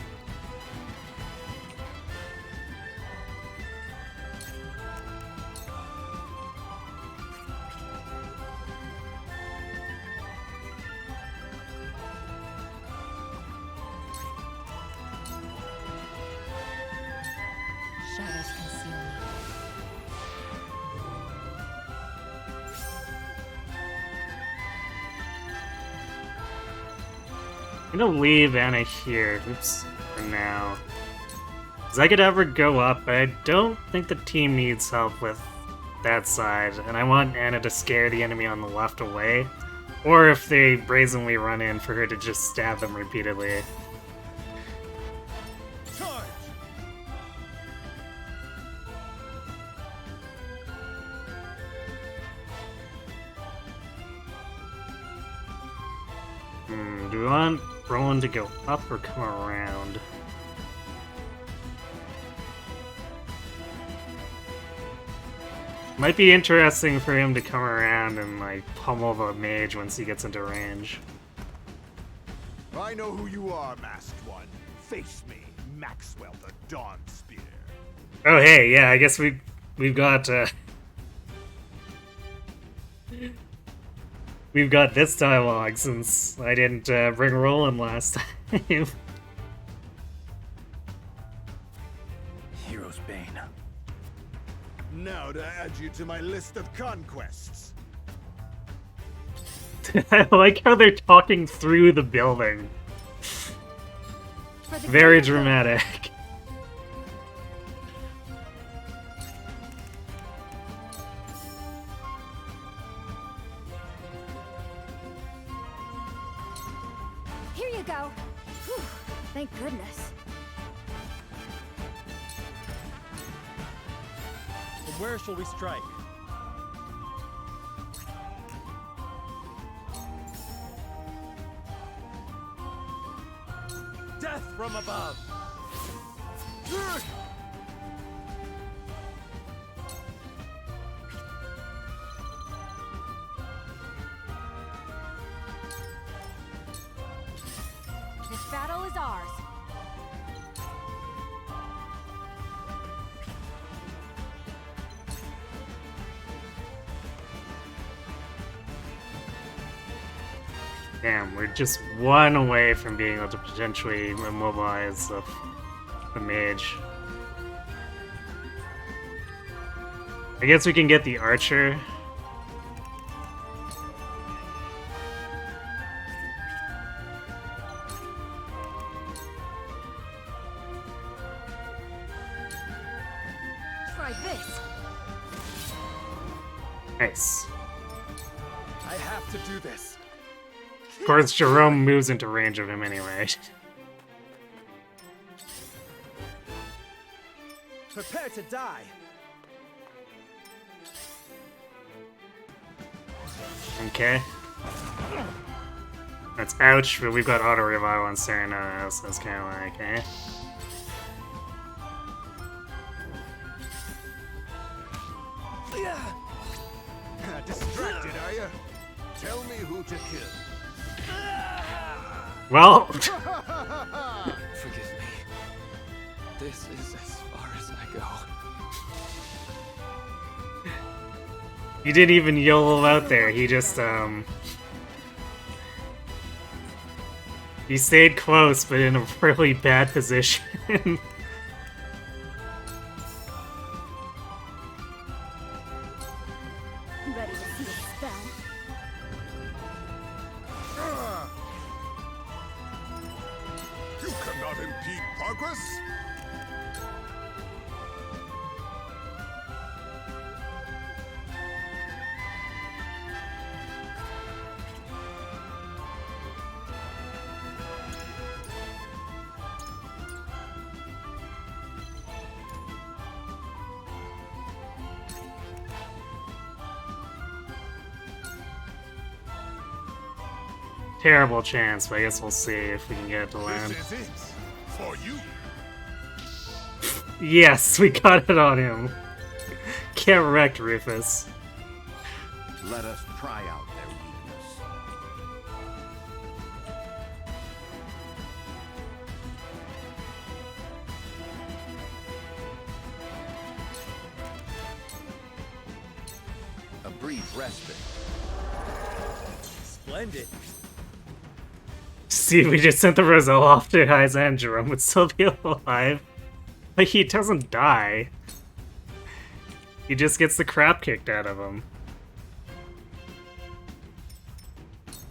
Shadows conceal me. I'm gonna leave Anna here, oops, for now. Because I could ever go up, but I don't think the team needs help with that side, and I want Anna to scare the enemy on the left away, or if they brazenly run in, for her to just stab them repeatedly. Do we want Roland to go up or come around? Might be interesting for him to come around and like pummel the mage once he gets into range. I know who you are, Masked One. Face me, Maxwell the Dawn Spear. Oh hey, yeah, I guess we've got we've got this dialogue since I didn't bring Roland last time. Hero's Bane. Now to add you to my list of conquests. I like how they're talking through the building. Very dramatic. Here you go. Whew, thank goodness. From where shall we strike? Death from above! This battle is ours. Damn, we're just one away from being able to potentially immobilize the mage. I guess we can get the archer. Try this. Nice. I have to do this. Of course, Jerome moves into range of him anyway. Prepare to die! Okay. That's ouch, but we've got auto revival on Serena, so it's kind of like, eh. Distracted, are you? Tell me who to kill. Well. Forgive me. This is as far as I go. He didn't even YOLO out there, he just, he stayed close, but in a really bad position. Ready to see a spell? You cannot impede progress. Terrible chance, but I guess we'll see if we can get it to land. This is it for you. Yes, we got it on him. Get wrecked, Rufus. Let us try out their weakness. A brief respite. Splendid. See, we just sent the Roselle off to Hyzan. Jerome would still be alive. Like, he doesn't die. He just gets the crap kicked out of him.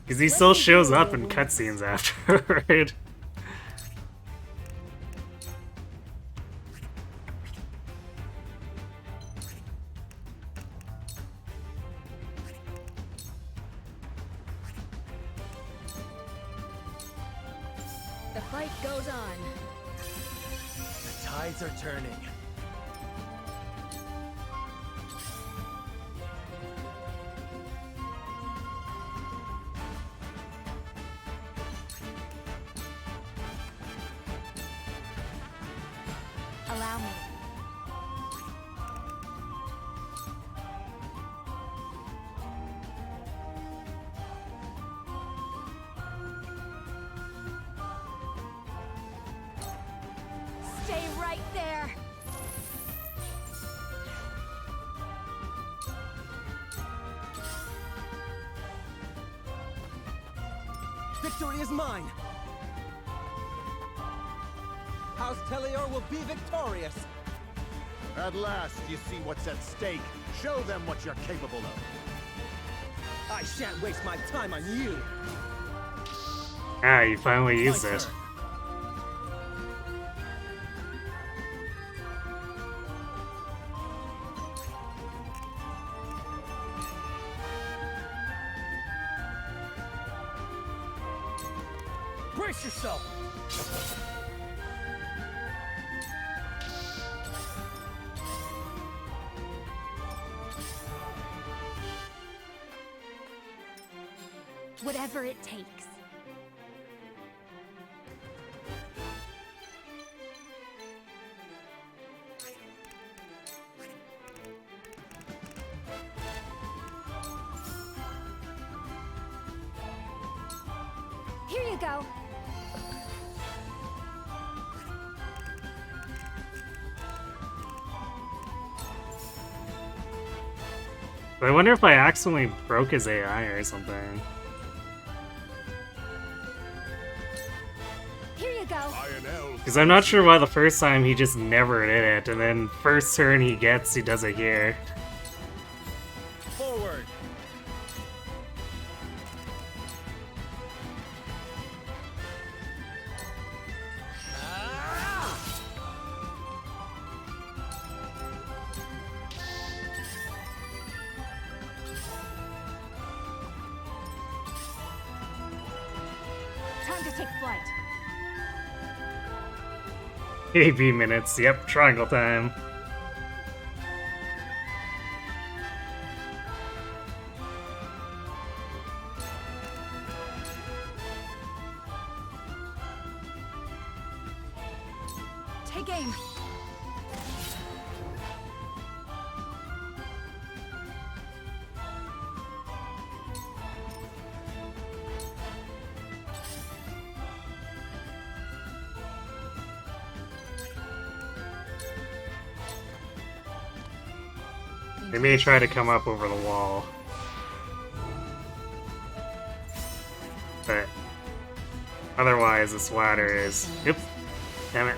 Because he still shows up in cutscenes afterward. The fight goes on. The tides are turning. Allow me. Stay right there. Victory is mine! House Teleor will be victorious! At last, you see what's at stake. Show them what you're capable of. I shan't waste my time on you! Ah, you finally used it. Brace yourself! Whatever it takes. Here you go. I wonder if I accidentally broke his AI or something. Here you go. Because I'm not sure why the first time he just never did it, and then first turn he gets, he does it here. Forward! Time to take flight. 8 minutes, yep, triangle time. Take aim. They may try to come up over the wall. But otherwise this ladder is... Oops. Damn it.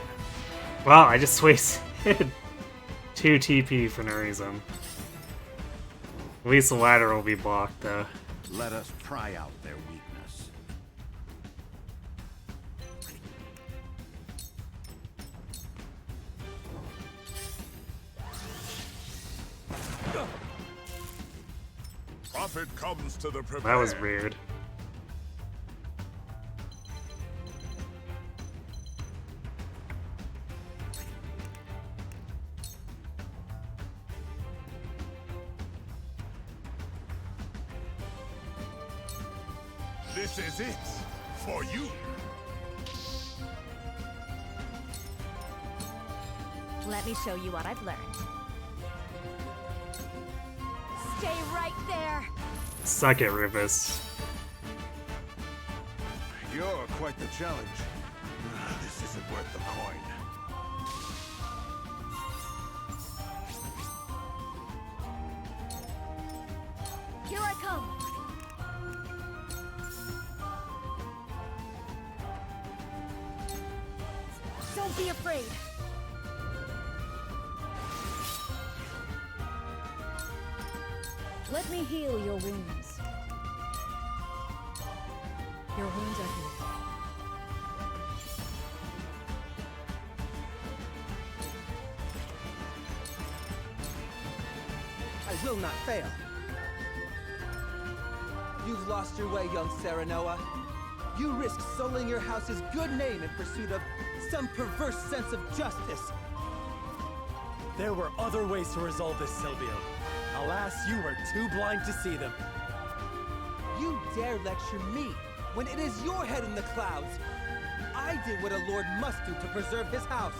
Wow, I just wasted 2 TP for no reason. At least the ladder will be blocked though. Let us pry out their weakness. Profit comes to the prepared. That was weird. This is it for you. Let me show you what I've learned. Stay right there. Suck it, Rufus. You're quite the challenge. This isn't worth the coin. Here I come. Don't be afraid. Let me heal your wounds. Your wounds are healed. I will not fail. You've lost your way, young Serenoa. You risk sullying your house's good name in pursuit of some perverse sense of justice. There were other ways to resolve this, Silvio. Alas, you were too blind to see them. You dare lecture me when it is your head in the clouds. I did what a lord must do to preserve his house.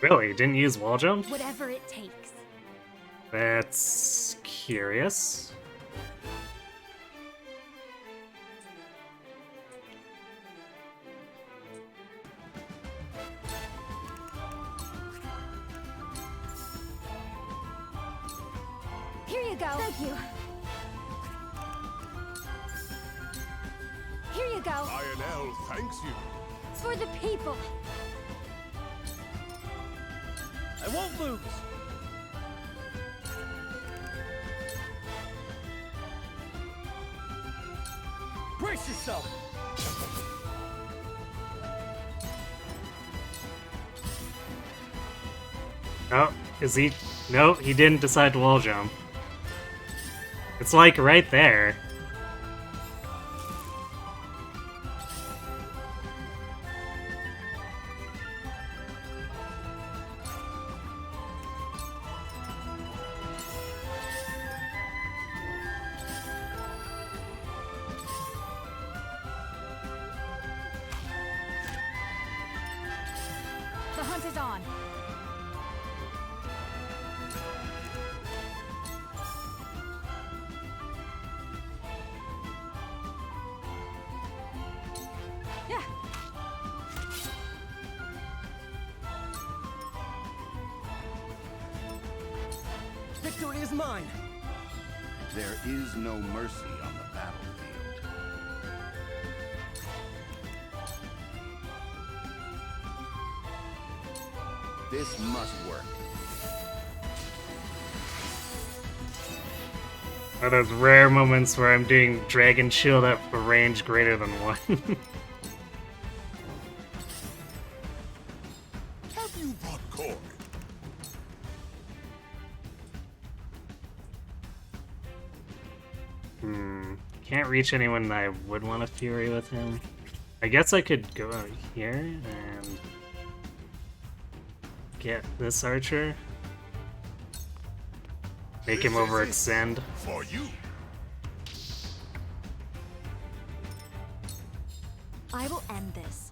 Really? Didn't use wall jump? Whatever it takes. That's curious. Here you go. Thank you. Here you go. Lionel thanks you. For the people. I won't lose! Brace yourself! Oh, is he? No, he didn't decide to wall jump. It's like right there. The hunt is on. Yeah. Victory is mine! There is no mercy on the battlefield. This must work. Are those rare moments where I'm doing Dragon Shield at a range greater than 1. Have you brought Corey? Can't reach anyone that I would want to Fury with him. I guess I could go out here and get this archer. Make him overextend. For you. I will end this.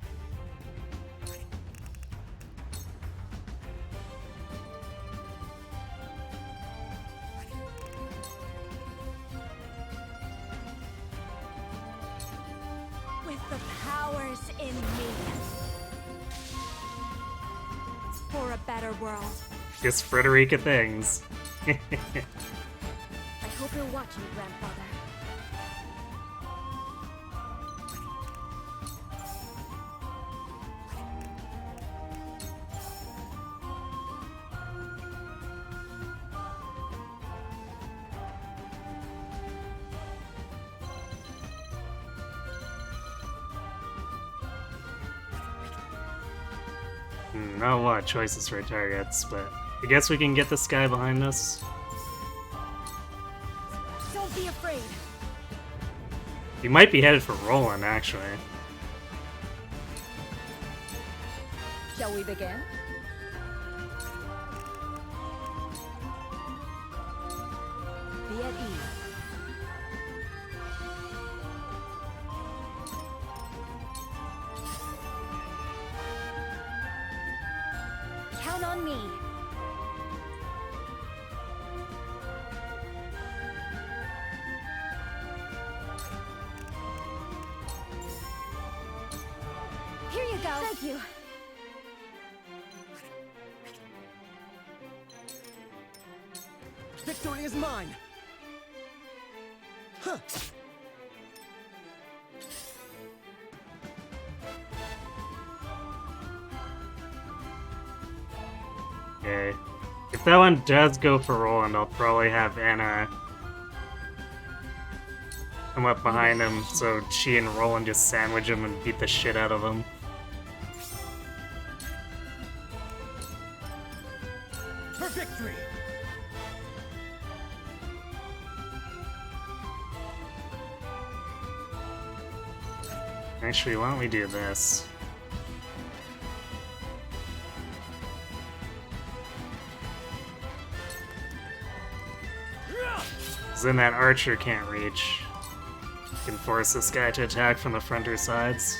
With the powers in me. For a better world. Just Frederica things. I hope you're watching, Grandfather. Not a lot of choices for targets, but I guess we can get this guy behind us. Don't be afraid. He might be headed for Roland, actually. Shall we begin? Be at ease. Count on me. Here you go. Thank you. Victory is mine! Huh. Okay. If that one does go for Roland, I'll probably have Anna come up behind him so she and Roland just sandwich him and beat the shit out of him. For victory! Actually, why don't we do this? Because then that archer can't reach. Can force this guy to attack from the front or sides.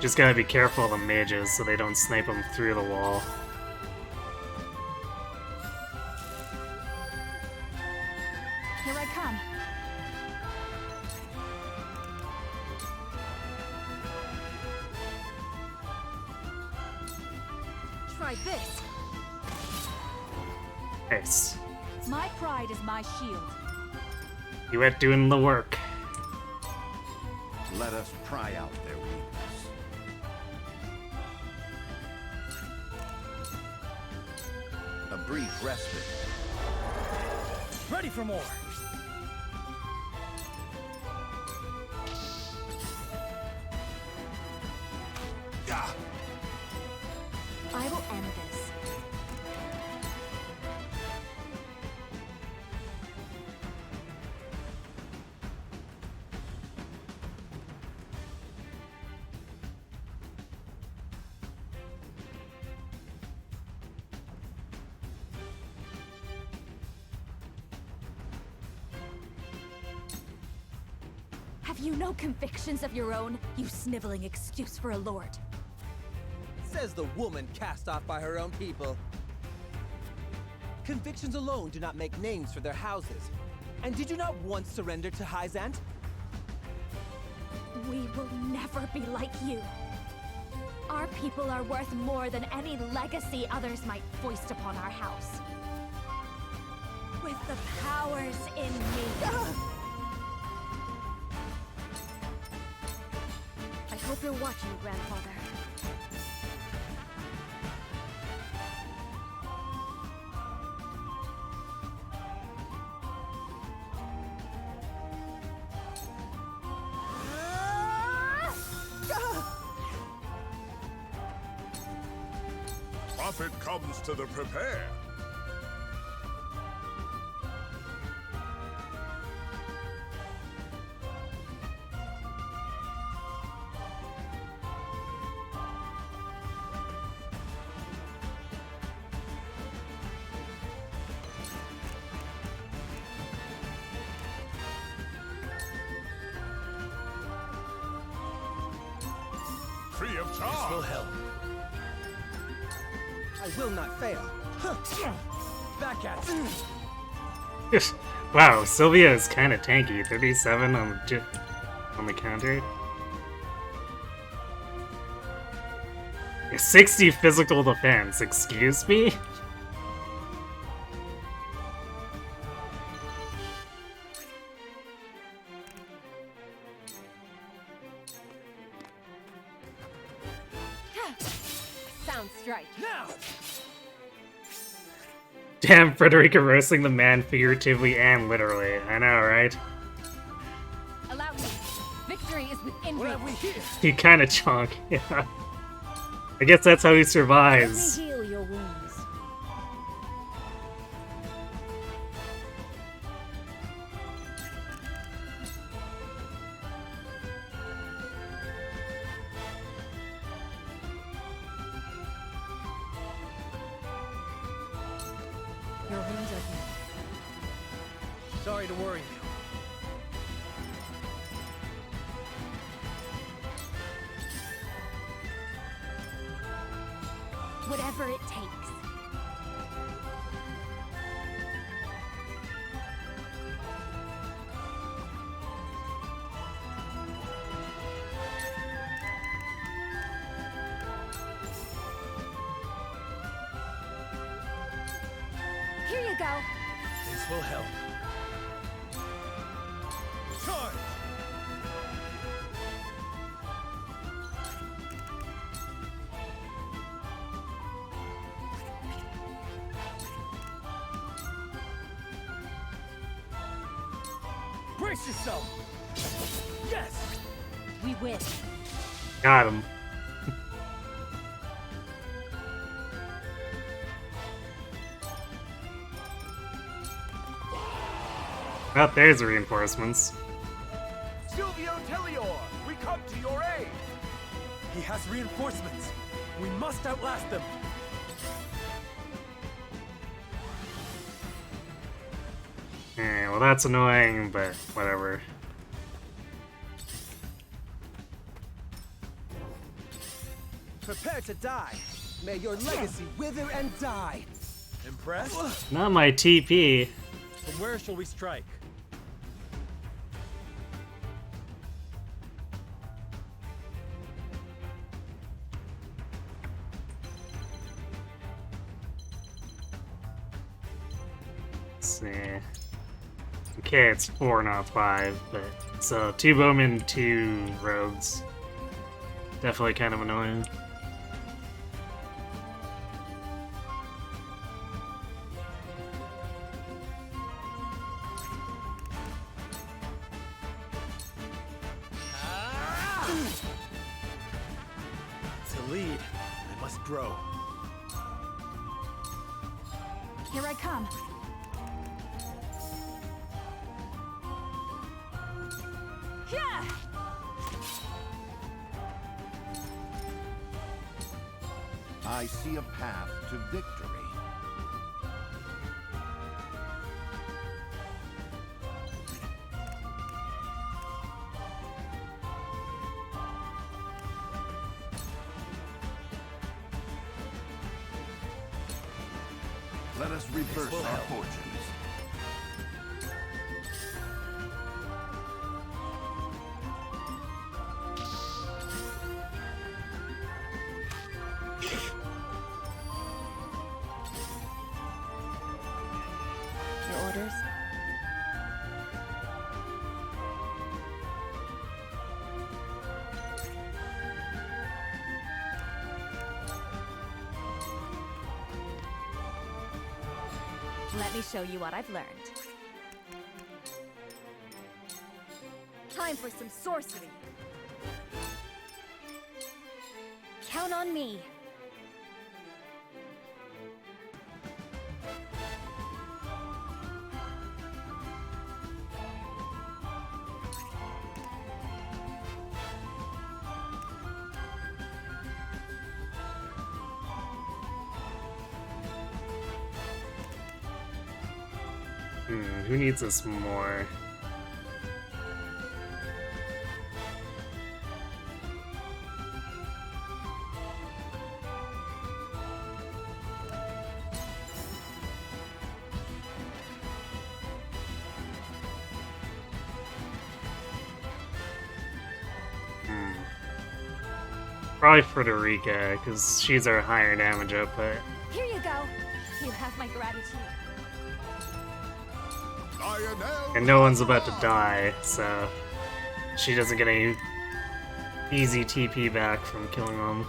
Just gotta be careful of the mages so they don't snipe them through the wall. Here I come. Try this. Nice. My pride is my shield. You went doing the work. Let us pry out their weakness. A brief respite. Ready for more. I will end this. Have you no convictions of your own, you sniveling excuse for a lord? Says the woman cast off by her own people. Convictions alone do not make names for their houses. And did you not once surrender to Hyzant? We will never be like you. Our people are worth more than any legacy others might foist upon our house. With the powers in me. I hope you're watching, Grandfather. Prophet comes to the prepare. Free of charge. This will help. I will not fail. Back at you. Wow, Sylvia is kind of tanky. 37 on the counter. 60 physical defense. Excuse me. Sound strike. Now. Damn, Frederica roasting the man figuratively and literally. I know, right? Allow me. Victory is within reach. What have we here? He kind of chonk. Yeah. I guess that's how he survives. Let me heal your wounds. Your wounds are healed. Sorry to worry you. Whatever it takes. Here you go. This will help. Charge! Brace yourself! Yes! We win. Got him. Oh, there's the reinforcements. Silvio Tellior, we come to your aid. He has reinforcements. We must outlast them. Well, that's annoying, but whatever. Prepare to die. May your legacy wither and die. Impressed? Not my TP. From where shall we strike? Let's see. Okay, it's 4, not 5, but so 2 bowmen, 2 rogues. Definitely kind of annoying. To lead, I must grow. Here I come. Yeah! I see a path to victory. Let us reverse our fortunes. Your orders? Let me show you what I've learned. Time for some sorcery. Count on me. Who needs this more? Probably Frederica, because she's our higher damage output. Here you go. You have my gratitude. And no one's about to die, so she doesn't get any easy TP back from killing them.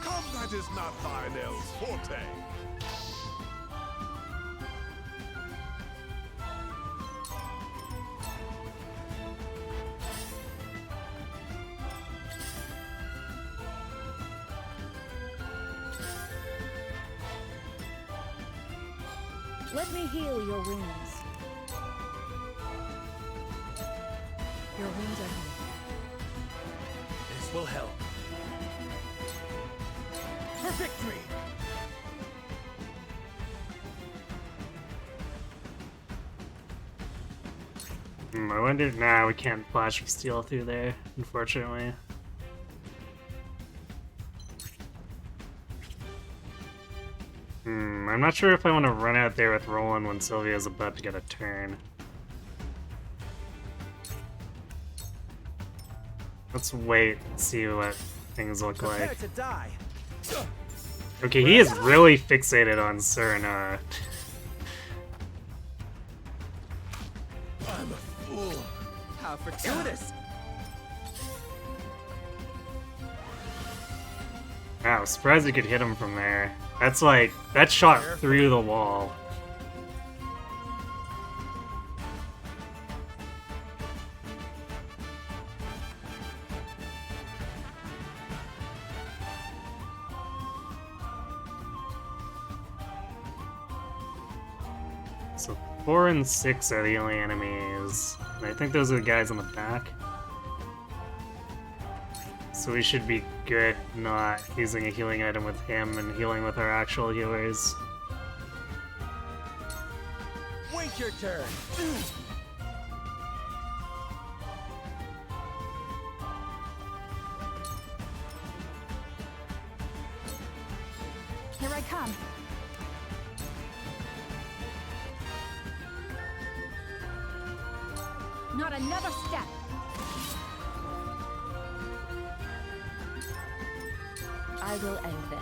Combat is not Lionel's forte. Let me heal your wounds. Your wounds are healed. This will help. For victory! I wonder. Nah, we can't flash of steel through there, unfortunately. I'm not sure if I want to run out there with Roland when Sylvia's about to get a turn. Let's wait and see what things look Prepare like. to die. Okay, he is really fixated on Serena. I'm a fool. How fortuitous! Wow, surprised you could hit him from there. That's like, that shot through the wall. So 4 and 6 are the only enemies. And I think those are the guys on the back. So we should be good not using a healing item with him and healing with our actual healers. Wait your turn. Here I come. Not another step. I will end this.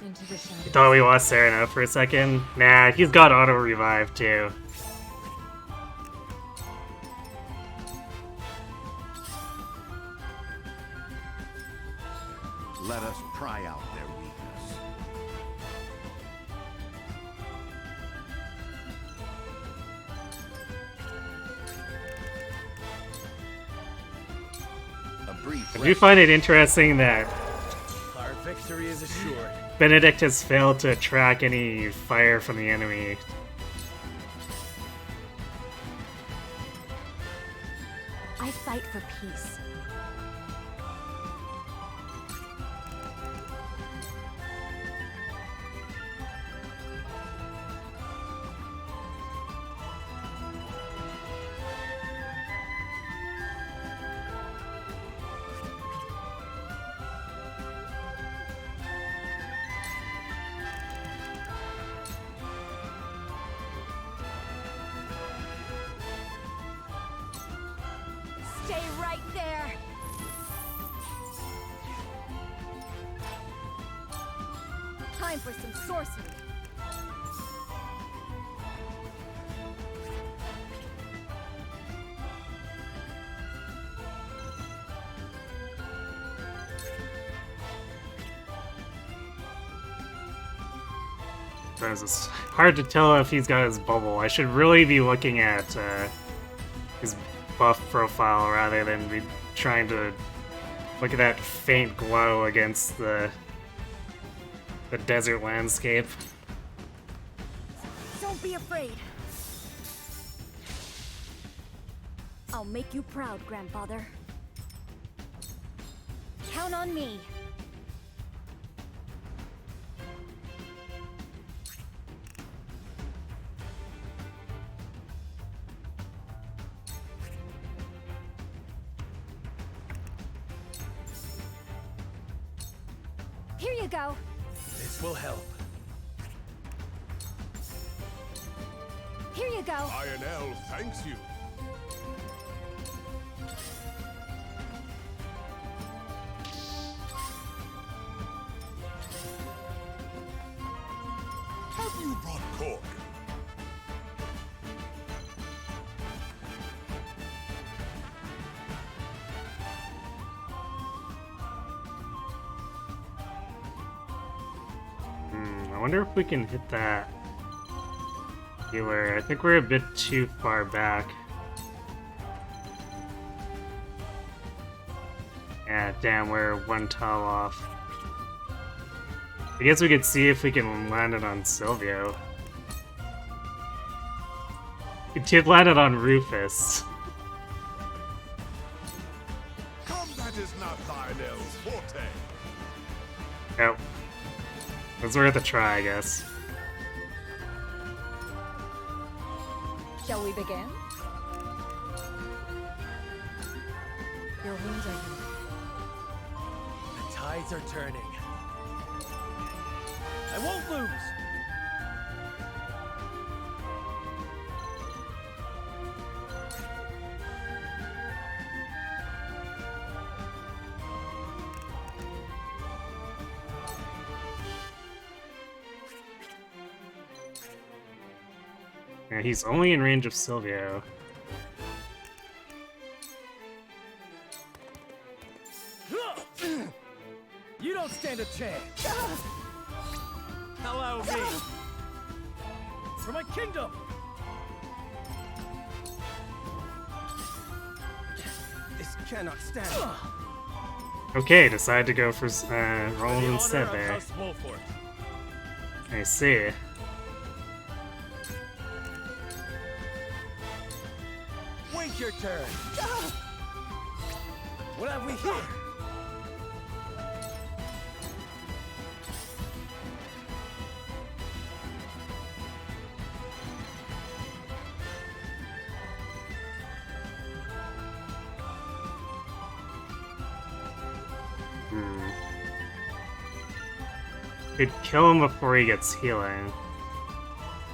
Into the shadows. You thought we lost Serena for a second? Nah, he's got auto revive too. Let us pry out their weakness. A brief. I do find it interesting that Our victory is assured. Benedict has failed to track any fire from the enemy. I fight for peace. Stay right there. Time for some sorcery. It's hard to tell if he's got his bubble. I should really be looking at his buff profile rather than be trying to look at that faint glow against the desert landscape. Don't be afraid. I'll make you proud, Grandfather. Count on me. Here you go. This will help. Here you go. Lionel thanks you. Have you brought cork? I wonder if we can hit that healer. I think we're a bit too far back. Yeah, damn, we're one tile off. I guess we could see if we can land it on Silvio. We did land it on Rufus. Combat is not Lionel's forte. Nope. It's worth a try, I guess. Shall we begin? Your wounds are healed. The tides are turning. I won't lose! Yeah, he's only in range of Silvio. stand a chance. Allow me. For my kingdom. This cannot stand. Okay, decide to go for Roland instead there. I see. Wait your turn. What have we here? Could kill him before he gets healing.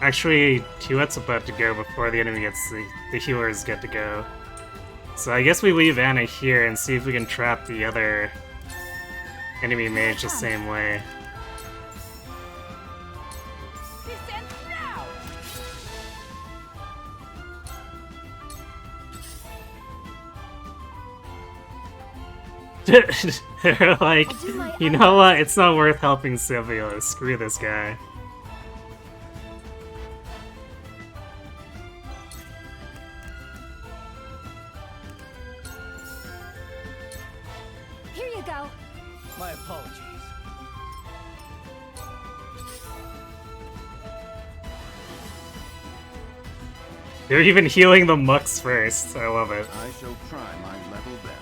Actually, Tuet's about to go before the enemy gets the healers get to go. So I guess we leave Anna here and see if we can trap the other enemy mage the same way. They're like, you know what? It's not worth helping Silvio. Screw this guy. Here you go. My apologies. They're even healing the Mux first. I love it. I shall try my level best.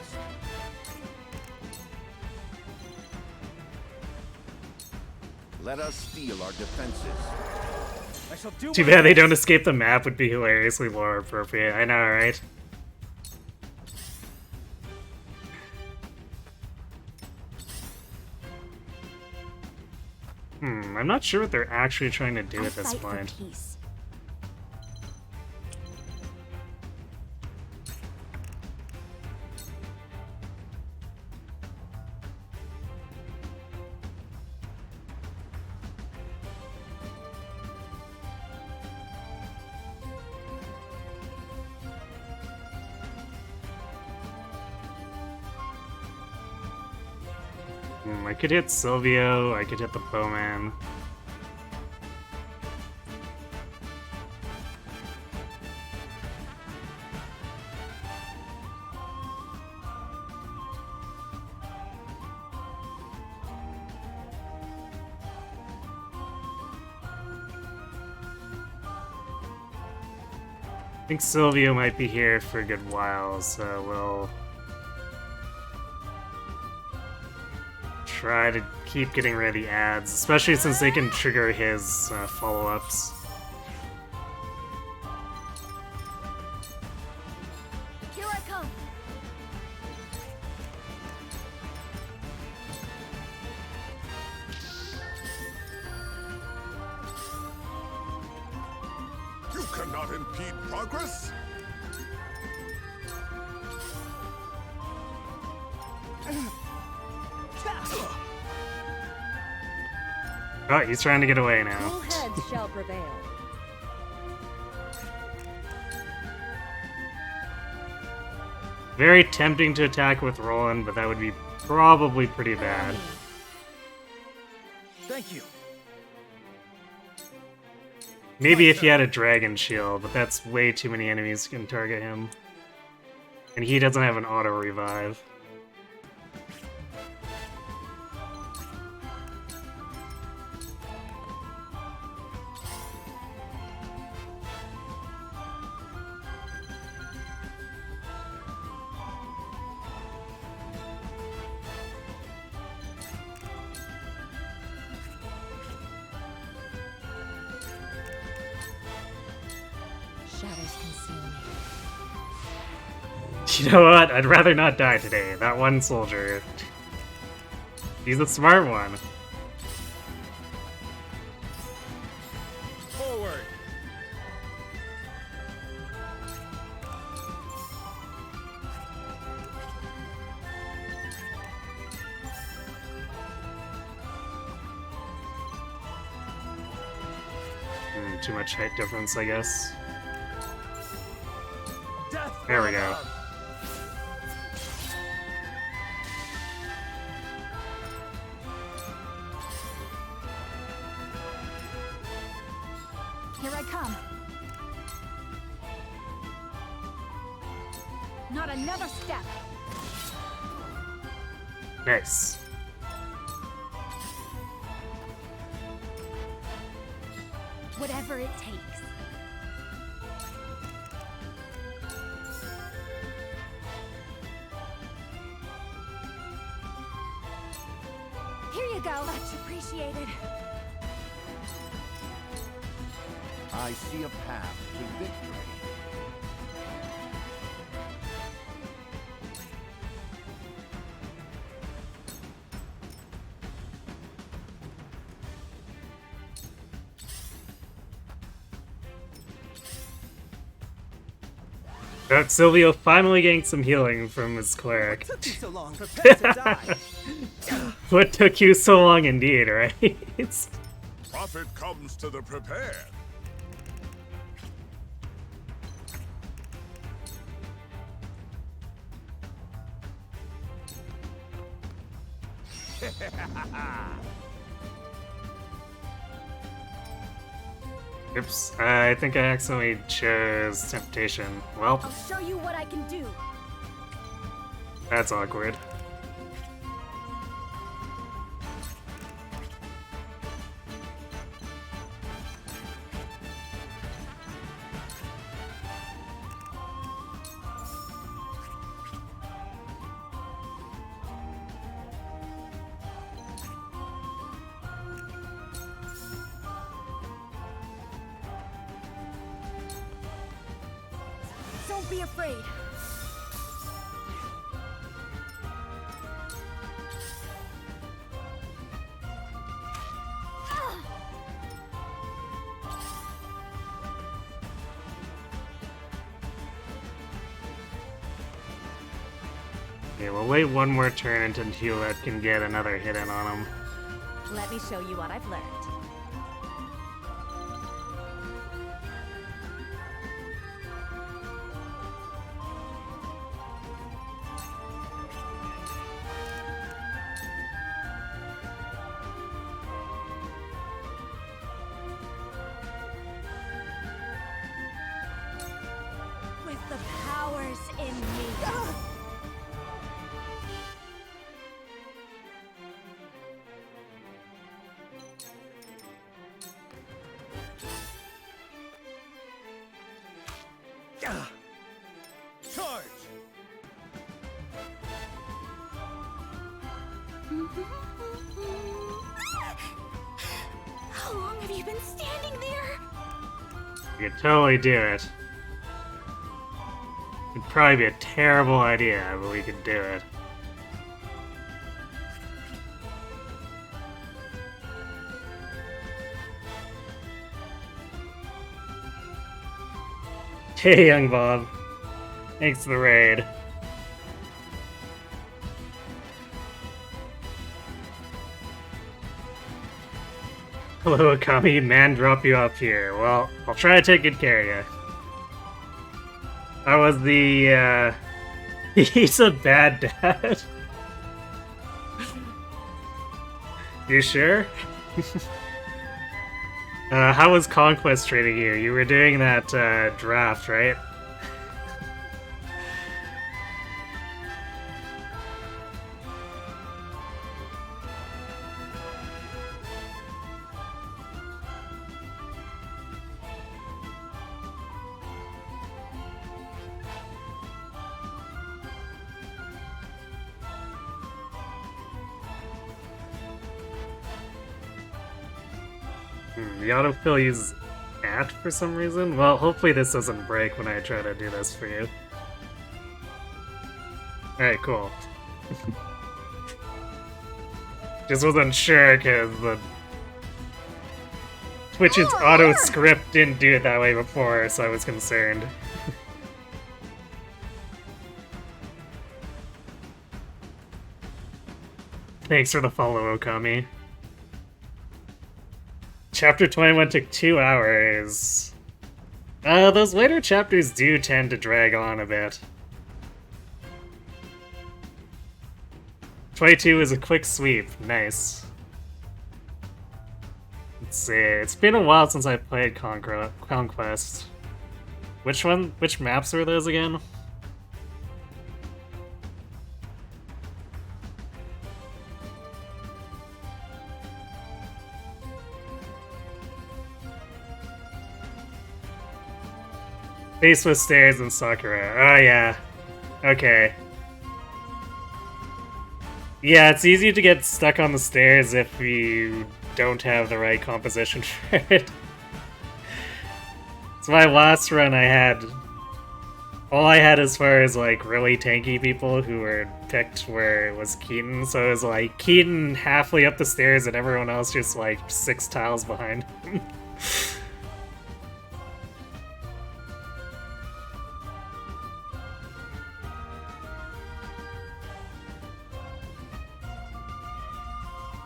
Let us steel our defenses. I shall do Too bad they don't escape the map would be hilariously more appropriate. I know, right? I'm not sure what they're actually trying to do at this point. I could hit Silvio, I could hit the Bowman. I think Silvio might be here for a good while, so we'll try to keep getting rid of the ads, especially since they can trigger his follow-ups. Here I come. You cannot impede progress. Oh, he's trying to get away now. Cool heads shall prevail. Very tempting to attack with Roland, but that would be probably pretty bad. Thank you. Maybe if he had a Dragon Shield, but that's way too many enemies can target him. And he doesn't have an auto-revive. Shadows conceal me. You know what? I'd rather not die today. That one soldier. He's a smart one. Forward. Too much height difference, I guess. Death There we go. Here I come. Not another step. Nice. Whatever it takes. Here you go. Much appreciated. I see a path to victory. Got Silvio finally getting some healing from his cleric. What took you so long? Prepare to die. What took you so long indeed, right? Prophet comes to the prepared. Oops, I think I accidentally chose Temptation. Well, I'll show you what I can do. that's awkward. Don't be afraid. Okay, we'll wait one more turn until Hewlett can get another hit in on him. Let me show you what I've learned. With the powers in me. Charge! How long have you been standing there? You could totally do it. It'd probably be a terrible idea, but we could do it. Hey, young Bob. Thanks for the raid. Hello, Akami. Man, drop you up here. Well, I'll try to take good care of you. I was the, he's a bad dad. You sure? How was Conquest treating you? You were doing that, draft, right? The autofill uses at for some reason? Well, hopefully this doesn't break when I try to do this for you. Alright, cool. Just wasn't sure because the Twitch's auto script didn't do it that way before, so I was concerned. Thanks for the follow, Okami. Chapter 21 took 2 hours. Those later chapters do tend to drag on a bit. 22 is a quick sweep. Nice. Let's see. It's been a while since I played Conquest. Which maps are those again? Faceless Stairs and Sakura. Oh yeah. Okay. Yeah, it's easy to get stuck on the stairs if you don't have the right composition for it. So my last run all I had as far as like really tanky people who were picked was Keaton, so it was like Keaton halfway up the stairs and everyone else just like 6 tiles behind him.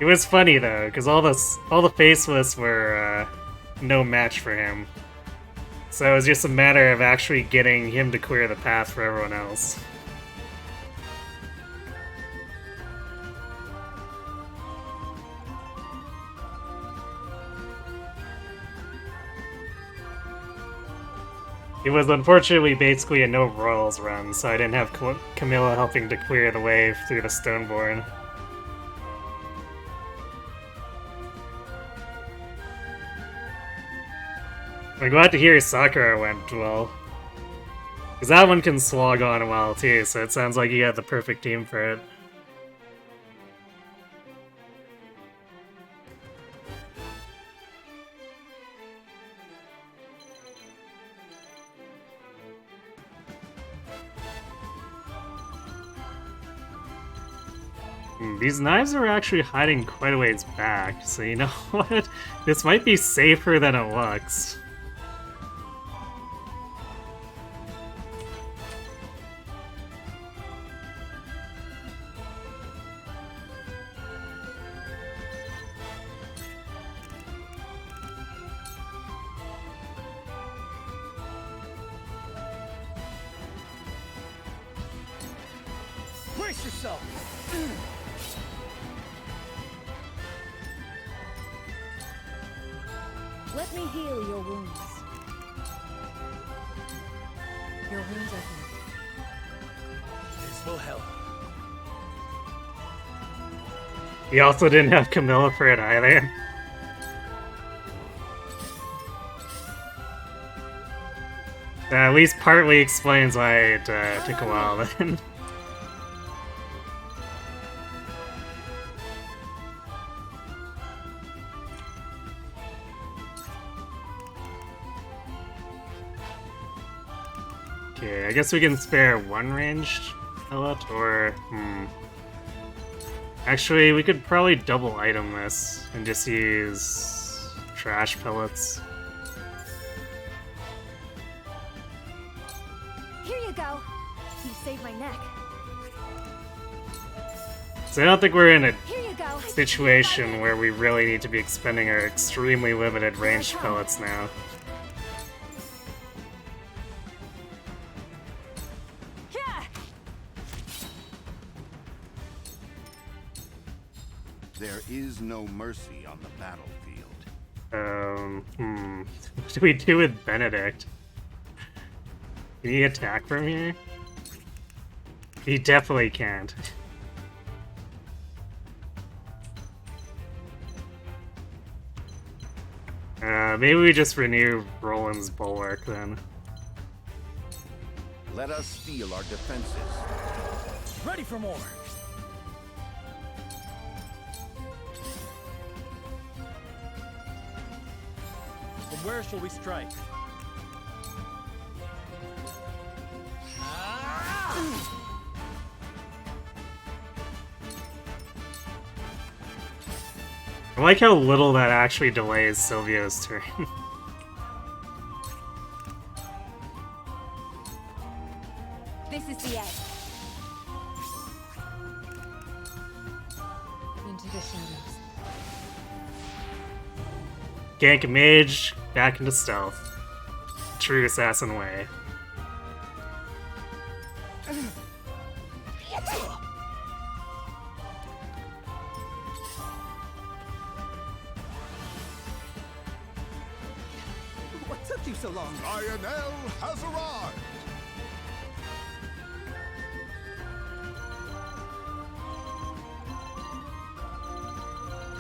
It was funny though, because all the faceless were no match for him. So it was just a matter of actually getting him to clear the path for everyone else. It was unfortunately basically a no royals run, so I didn't have Camilla helping to clear the way through the Stoneborn. I'm glad to hear Sakura went well. Because that one can slog on well too, so it sounds like you had the perfect team for it. These knives are actually hiding quite a ways back, so you know what? This might be safer than it looks. Brace yourself! Let me heal your wounds. Your wounds are healed. This will help. He also didn't have Camilla for it either. At least partly explains why it took a while then. Okay, I guess we can spare one ranged pellet, or actually, we could probably double item this and just use trash pellets. Here you go. You saved my neck. So I don't think we're in a Here you go. situation where we really need to be expending our extremely limited ranged pellets now. There is no mercy on the battlefield. What do we do with Benedict? Can he attack from here? He definitely can't. Maybe we just renew Roland's Bulwark then. Let us steel our defenses. Ready for more! From where shall we strike? I like how little that actually delays Silvio's turn. This is the end. Into the shadows. Gank a mage, back into stealth. True assassin way. took you so long? Lionel has arrived!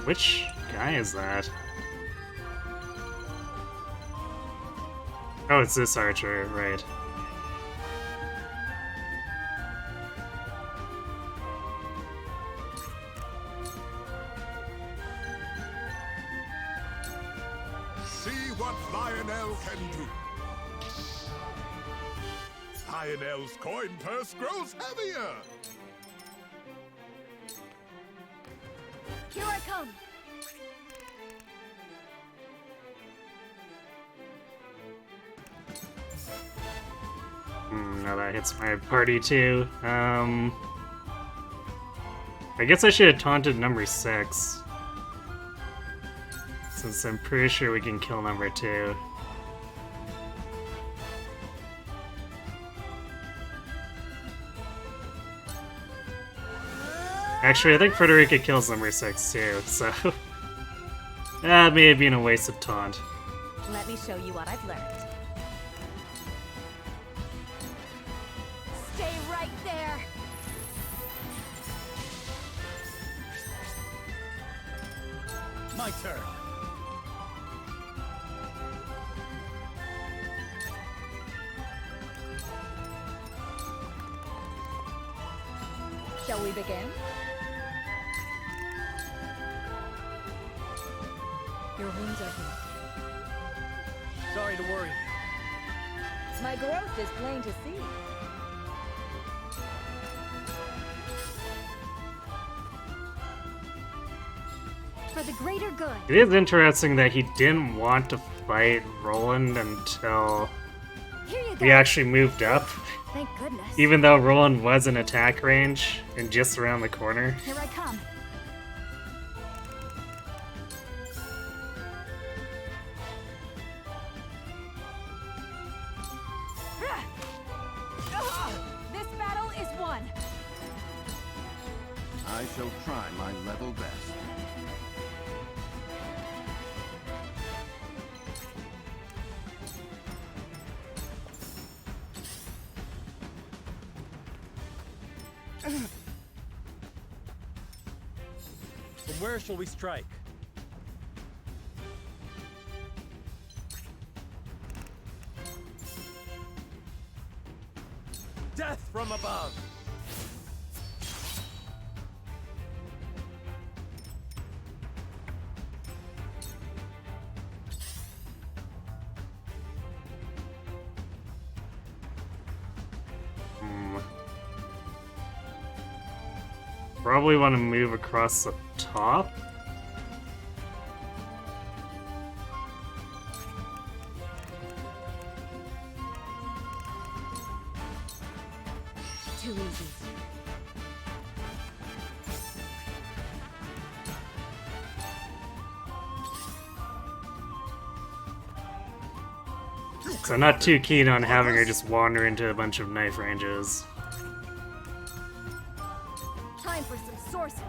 Which guy is that? Oh, it's this archer, right. See what Lionel can do. Lionel's coin purse grows heavier! Here I come! Now that hits my party too. I guess I should have taunted number 6. Since I'm pretty sure we can kill number 2. Actually, I think Frederica kills number 6 too, so... that may have been a waste of taunt. Let me show you what I've learned. Stay right there! My turn. Shall we begin? Your wounds are healed. Sorry to worry. My growth is plain to see. For the greater good. It is interesting that he didn't want to fight Roland until we actually moved up. Thank goodness. Even though Roland was in attack range and just around the corner. Here I come. This battle is won. I shall try my level best. From where shall we strike? Death from above! Probably want to move across the top. Too easy. So I'm not too keen on having her just wander into a bunch of knife ranges. Time for some sorcery.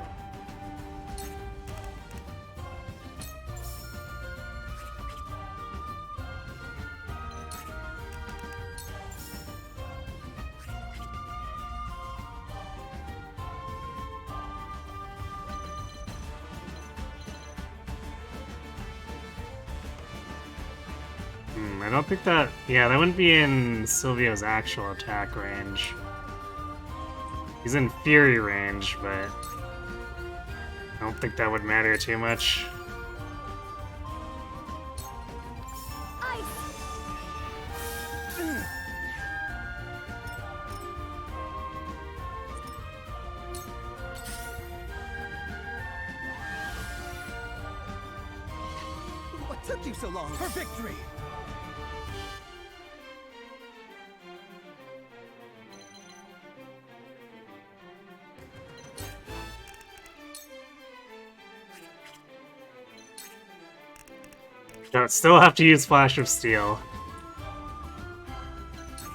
I don't think that... yeah, that wouldn't be in Silvio's actual attack range. He's in Fury range, but I don't think that would matter too much. What took you so long? For victory! Don't still have to use Flash of Steel.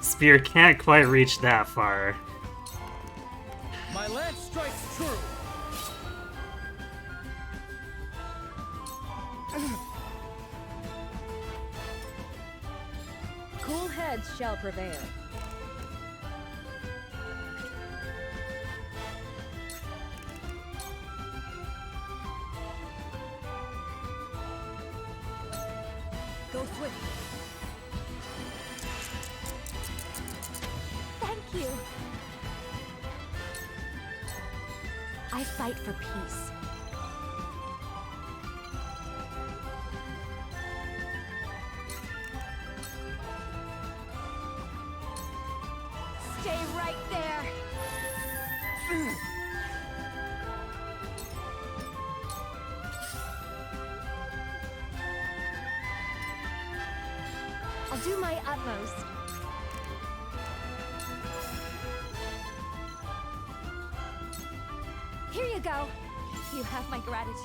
Spear can't quite reach that far. My lance strikes true. Cool heads shall prevail. Go swiftly. Thank you. I fight for peace. Stay right there. I'll do my utmost. Here you go. You have my gratitude.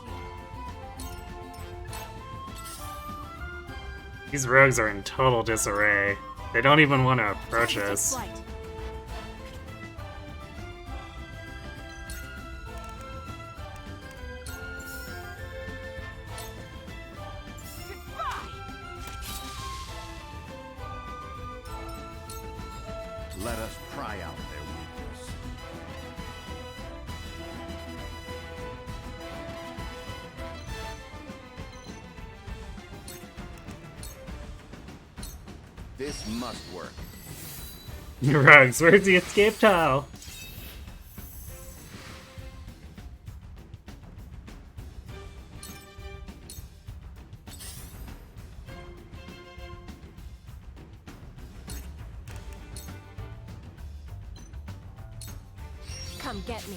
These rogues are in total disarray. They don't even want to approach Take us. flight. Let us pry out their weakness. This must work. Rogues, where's the escape tile? Come get me.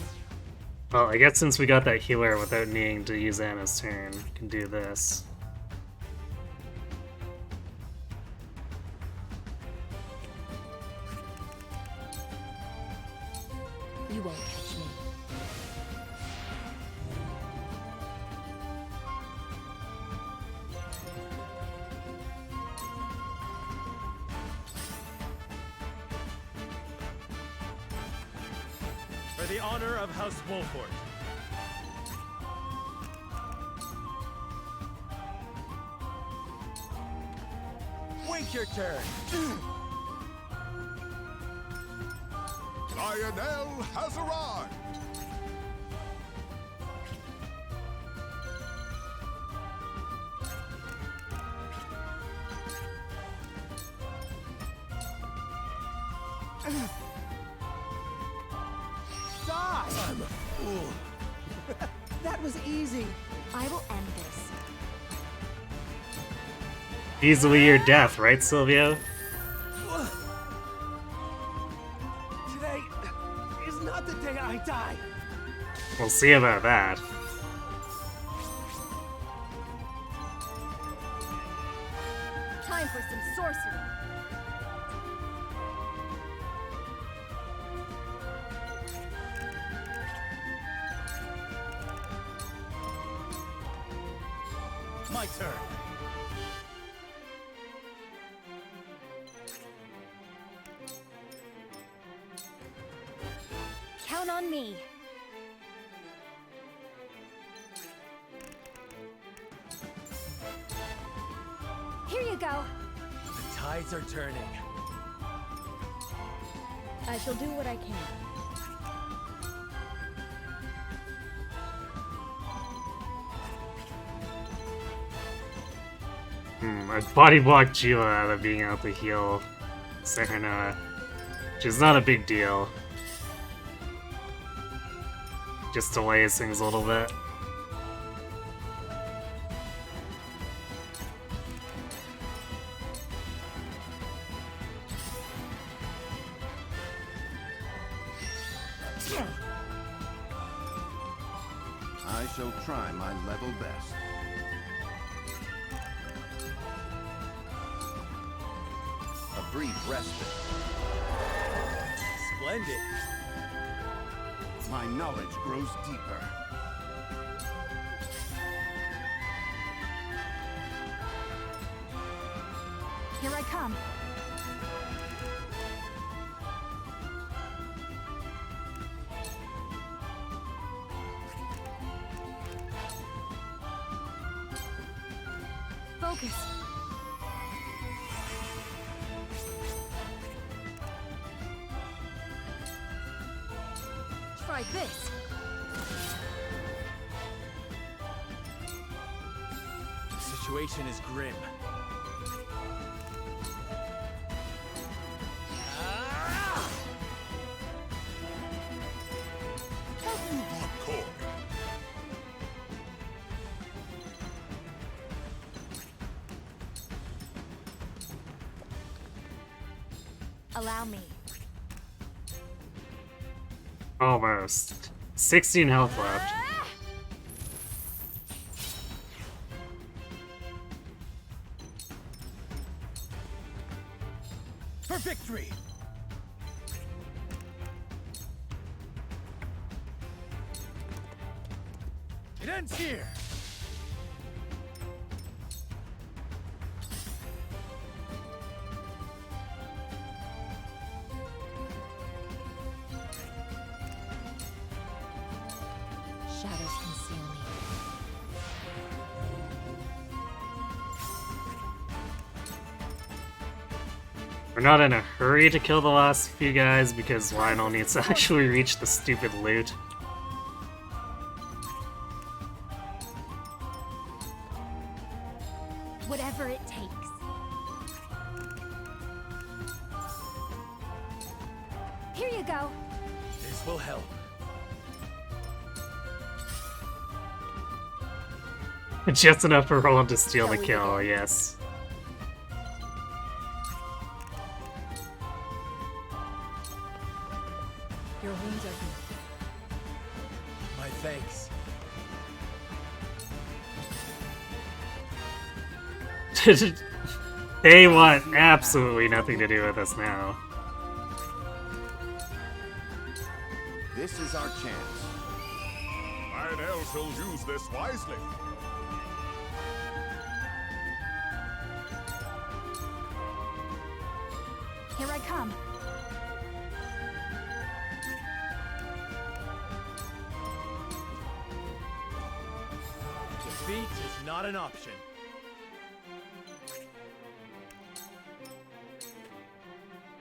Well, I guess since we got that healer without needing to use Anna's turn, we can do this. You won't catch me. For the honor of House Wolford. Wait your turn. Lionel has arrived! Die! I'm a fool. That was easy. I will end this. Easily your death, right, Silvio? Today is not the day I die. We'll see about that. Time for some sorcery. My turn. Count on me. Here you go. The tides are turning. I shall do what I can. I body blocked Gila out of being able to heal Serena, which is not a big deal. Just delays things a little bit. I shall try my level best. A brief respite. Splendid. My knowledge grows deeper. Here I come. Focus. try this. The situation is grim. Allow me. Almost. 16 health left. For victory! It ends here! Shadows conceal me. We're not in a hurry to kill the last few guys because Lionel needs to actually reach the stupid loot. Whatever it takes. Here you go. This will help. Just enough for Roland to steal the kill, yes. Your wounds are healed. My thanks. They want absolutely nothing to do with us now. This is our chance. Lionel shall use this wisely. Here I come. Defeat is not an option.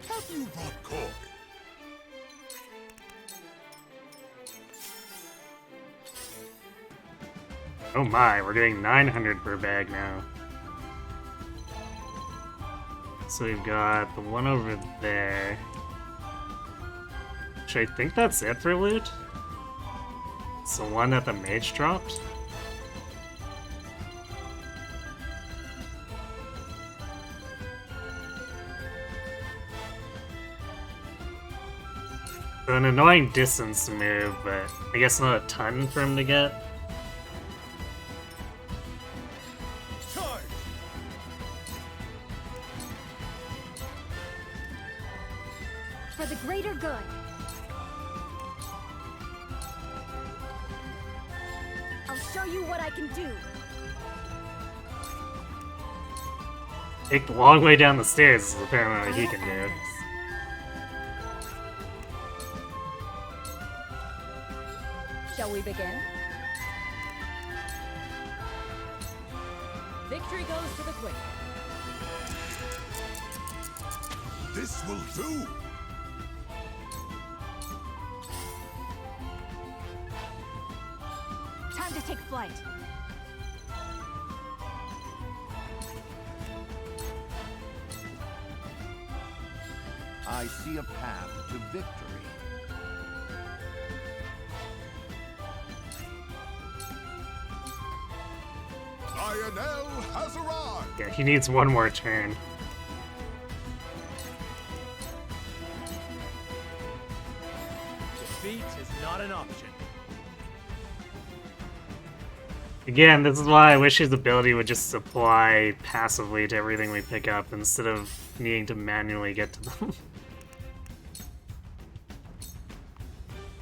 Have you brought Corby? Oh my, we're getting 900 per bag now. So we've got the one over there. Actually, I think that's it for loot. It's the one that the mage dropped. So an annoying distance move, but I guess not a ton for him to get. For the greater good. I'll show you what I can do. Take the long way down the stairs is apparently what he can do. Shall we begin? Victory goes to the quick. This will do! Time to take flight. I see a path to victory. Lionel has arrived! Yeah, he needs one more turn. Defeat is not an option. Again, this is why I wish his ability would just apply passively to everything we pick up instead of needing to manually get to them.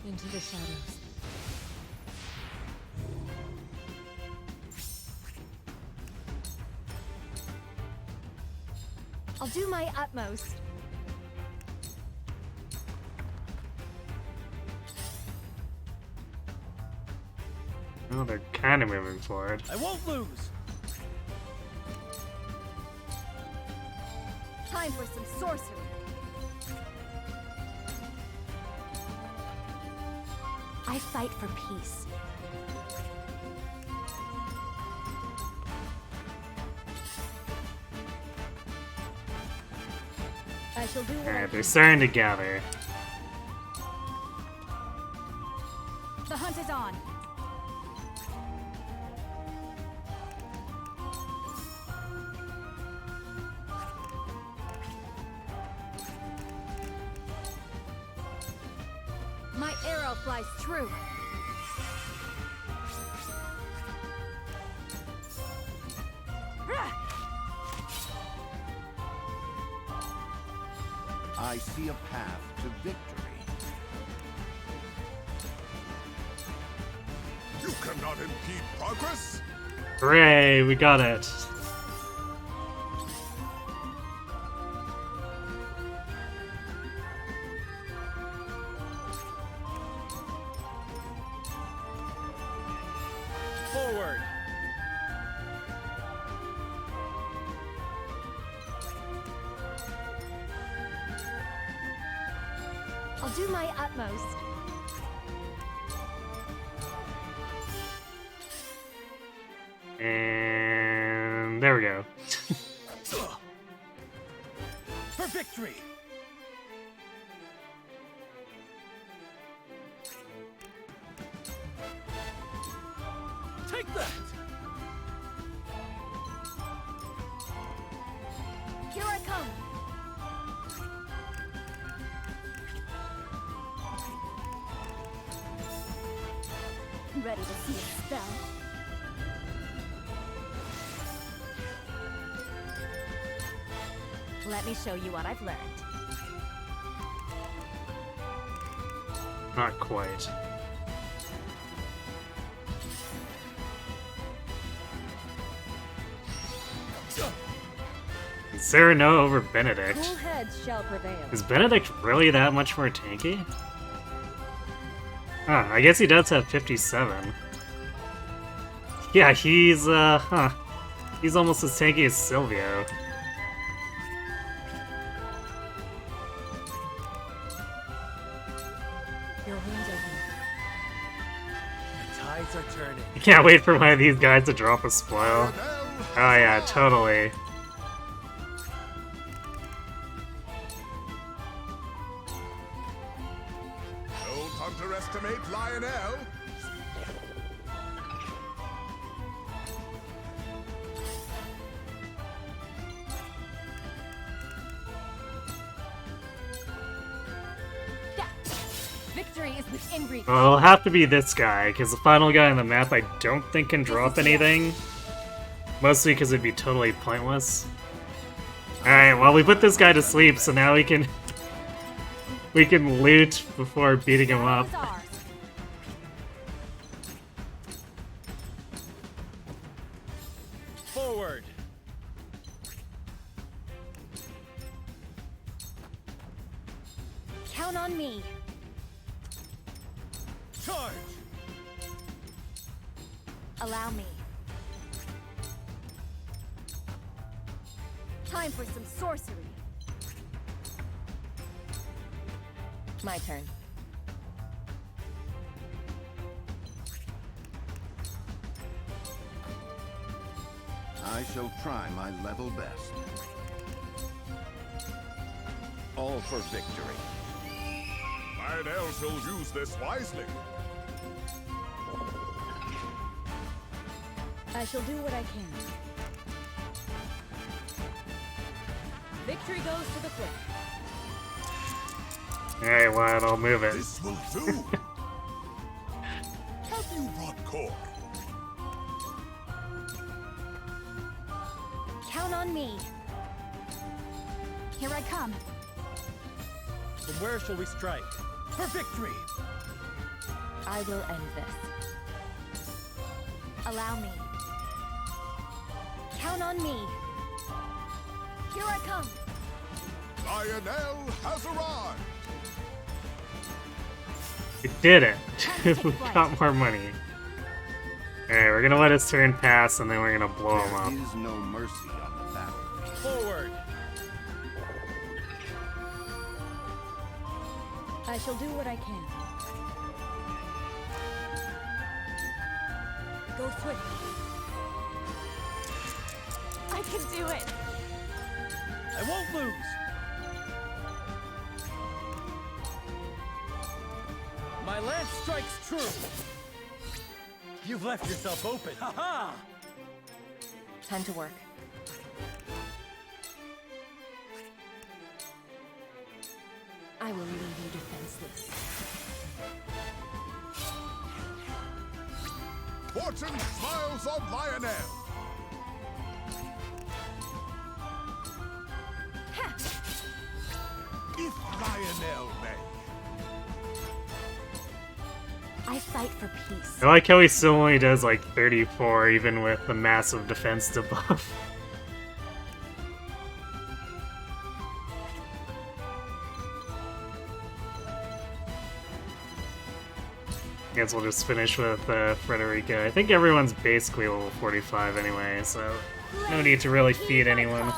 Into the shadows. I'll do my utmost. Oh, they're kind of moving forward. I won't lose. Time for some sorcery. I fight for peace. I shall do what I Alright, they're can. starting to gather. The hunt is on. My arrow flies true. I see a path to victory. You cannot impede progress! Hooray, we got it. Forward! I'll do my utmost. And there we go. For victory! Take that! Here I come. Ready to see a spell. Let me show you what I've learned. Not quite. Cyrano over Benedict. Cool heads shall prevail. Is Benedict really that much more tanky? Huh, I guess he does have 57. Yeah, he's, he's almost as tanky as Silvio. Your wounds are healed. The tides are turning. I can't wait for one of these guys to drop a spoil. Oh yeah, totally. Don't underestimate Lionel! Victory is within reach. Well, it'll have to be this guy, because the final guy on the map I don't think can drop anything. Mostly because it'd be totally pointless. Alright, well we put this guy to sleep, so now we can loot before beating him up. Forward! Count on me. Charge! Allow me. Time for some sorcery. My turn. I shall try my level best. All for victory. Lionel shall use this wisely. I shall do what I can. Victory goes to the quick. Alright, well, I'll move it. This will do! Have you brought cork? Count on me. Here I come. From where shall we strike? For victory! I will end this. Allow me. Count on me. Here I come. Lionel has arrived! We did it! We got more money. Alright, we're gonna let his turn pass and then we're gonna blow him up. There is no mercy on the battlefield. Forward! I shall do what I can. swiftly. I can do it. I won't lose. My lance strikes true. You've left yourself open. Ha ha! Time to work. I will leave you defenseless. Fortune smiles on Lionel. If Lionel may. I fight for peace. I like how he still only does like 34 even with the massive defense debuff. Guess we'll just finish with Frederica. I think everyone's basically level 45 anyway, so no need to really feed anyone.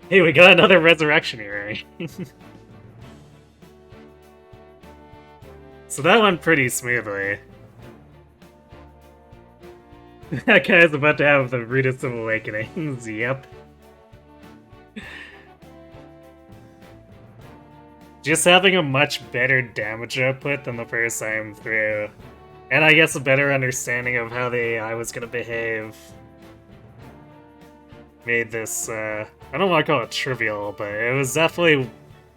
Hey, we got another resurrection here. So that went pretty smoothly. That guy's about to have the rudest of awakenings, yep. Just having a much better damage output than the first time through. And I guess a better understanding of how the AI was gonna behave. Made this, I don't want to call it trivial, but it was definitely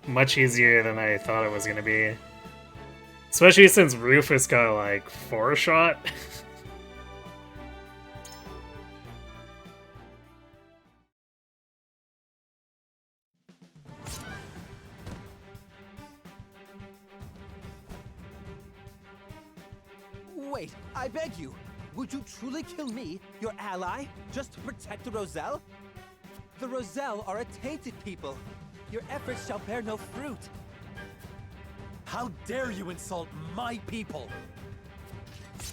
much easier than I thought it was gonna be. Especially since Rufus got, like, 4-shot. Wait, I beg you. Would you truly kill me, your ally, just to protect the Roselle? The Roselle are a tainted people. Your efforts shall bear no fruit. How dare you insult my people?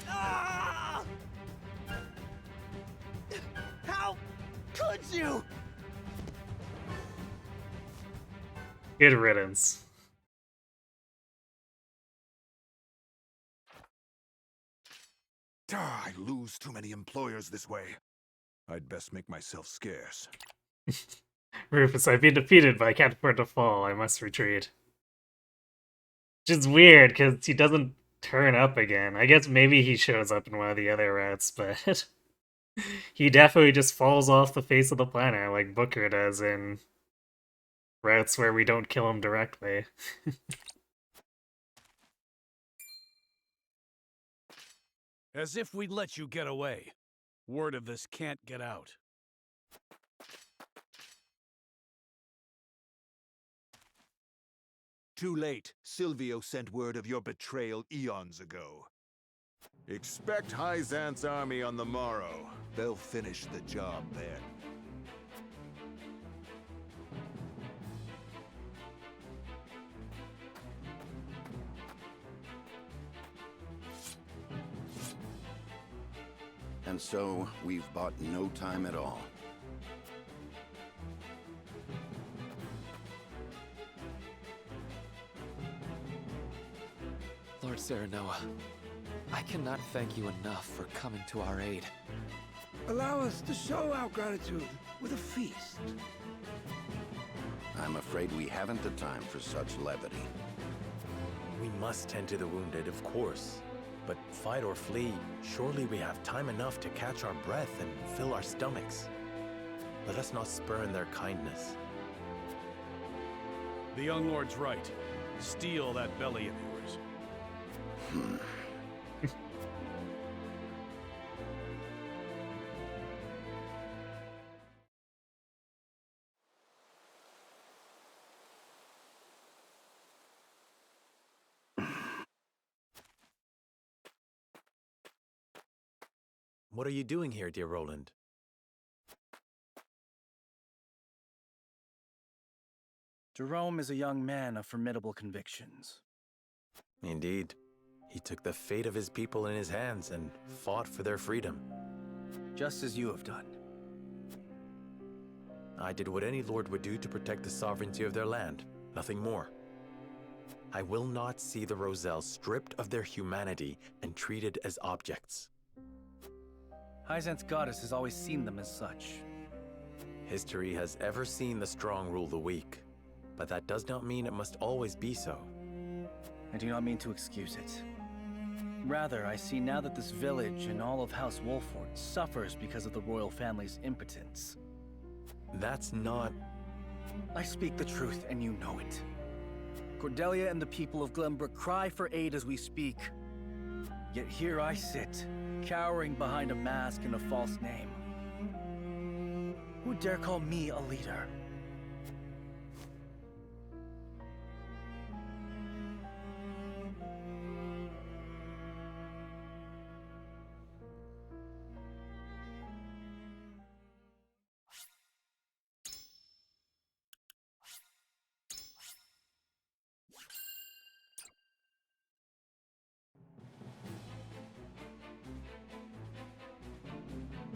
Ah! How could you? Good riddance. I lose too many employers this way. I'd best make myself scarce. Rufus, I've been defeated, but I can't afford to fall. I must retreat. Which is weird, because he doesn't turn up again. I guess maybe he shows up in one of the other routes, but he definitely just falls off the face of the planet like Booker does in routes where we don't kill him directly. As if we'd let you get away. Word of this can't get out. Too late. Silvio sent word of your betrayal eons ago. Expect Hyzant's army on the morrow. They'll finish the job then. And so, we've bought no time at all. Lord Serenoa, I cannot thank you enough for coming to our aid. Allow us to show our gratitude with a feast. I'm afraid we haven't the time for such levity. We must tend to the wounded, of course. But fight or flee, surely we have time enough to catch our breath and fill our stomachs. Let us not spurn their kindness. The young lord's right. Steal that belly of yours. What are you doing here, dear Roland? Jerome is a young man of formidable convictions. Indeed. He took the fate of his people in his hands and fought for their freedom. just as you have done. I did what any lord would do to protect the sovereignty of their land, nothing more. I will not see the Roselle stripped of their humanity and treated as objects. Hyzant's goddess has always seen them as such. History has ever seen the strong rule the weak, but that does not mean it must always be so. I do not mean to excuse it. Rather, I see now that this village and all of House Wolford suffers because of the royal family's impotence. That's not... I speak the truth, and you know it. Cordelia and the people of Glenbrook cry for aid as we speak. Yet here I sit, cowering behind a mask and a false name. Who dare call me a leader?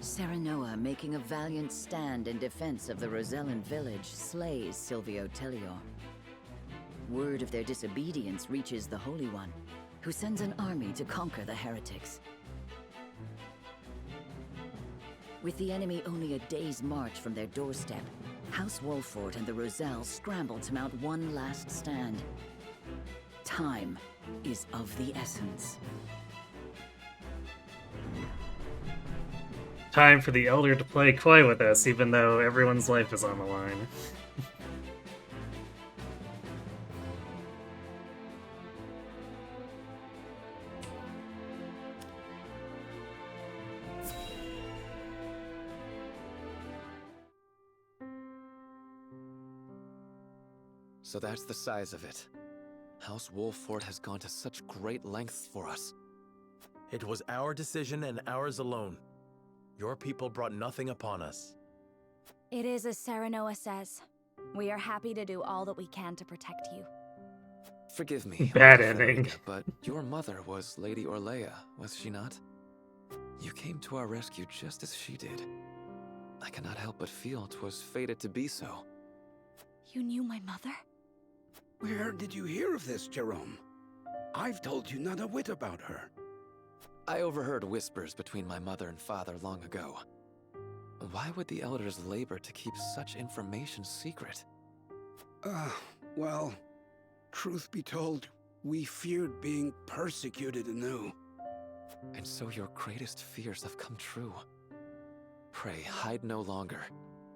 Serenoa, making a valiant stand in defense of the Rosellan village, slays Silvio Tellior. Word of their disobedience reaches the Holy One, who sends an army to conquer the heretics. With the enemy only a day's march from their doorstep, House Wolford and the Roselle scramble to mount one last stand. Time is of the essence. Time for the Elder to play coy with us, even though everyone's life is on the line. So that's the size of it. House Wolford has gone to such great lengths for us. It was our decision and ours alone. Your people brought nothing upon us. It is as Serenoa says. We are happy to do all that we can to protect you. Forgive me, Bad Lady ending. Frederica, but your mother was Lady Orlea, was she not? You came to our rescue just as she did. I cannot help but feel 'twas fated to be so. You knew my mother? Where did you hear of this, Jerome? I've told you not a whit about her. I overheard whispers between my mother and father long ago. Why would the elders labor to keep such information secret? Well, truth be told, we feared being persecuted anew. And so your greatest fears have come true. Pray, hide no longer,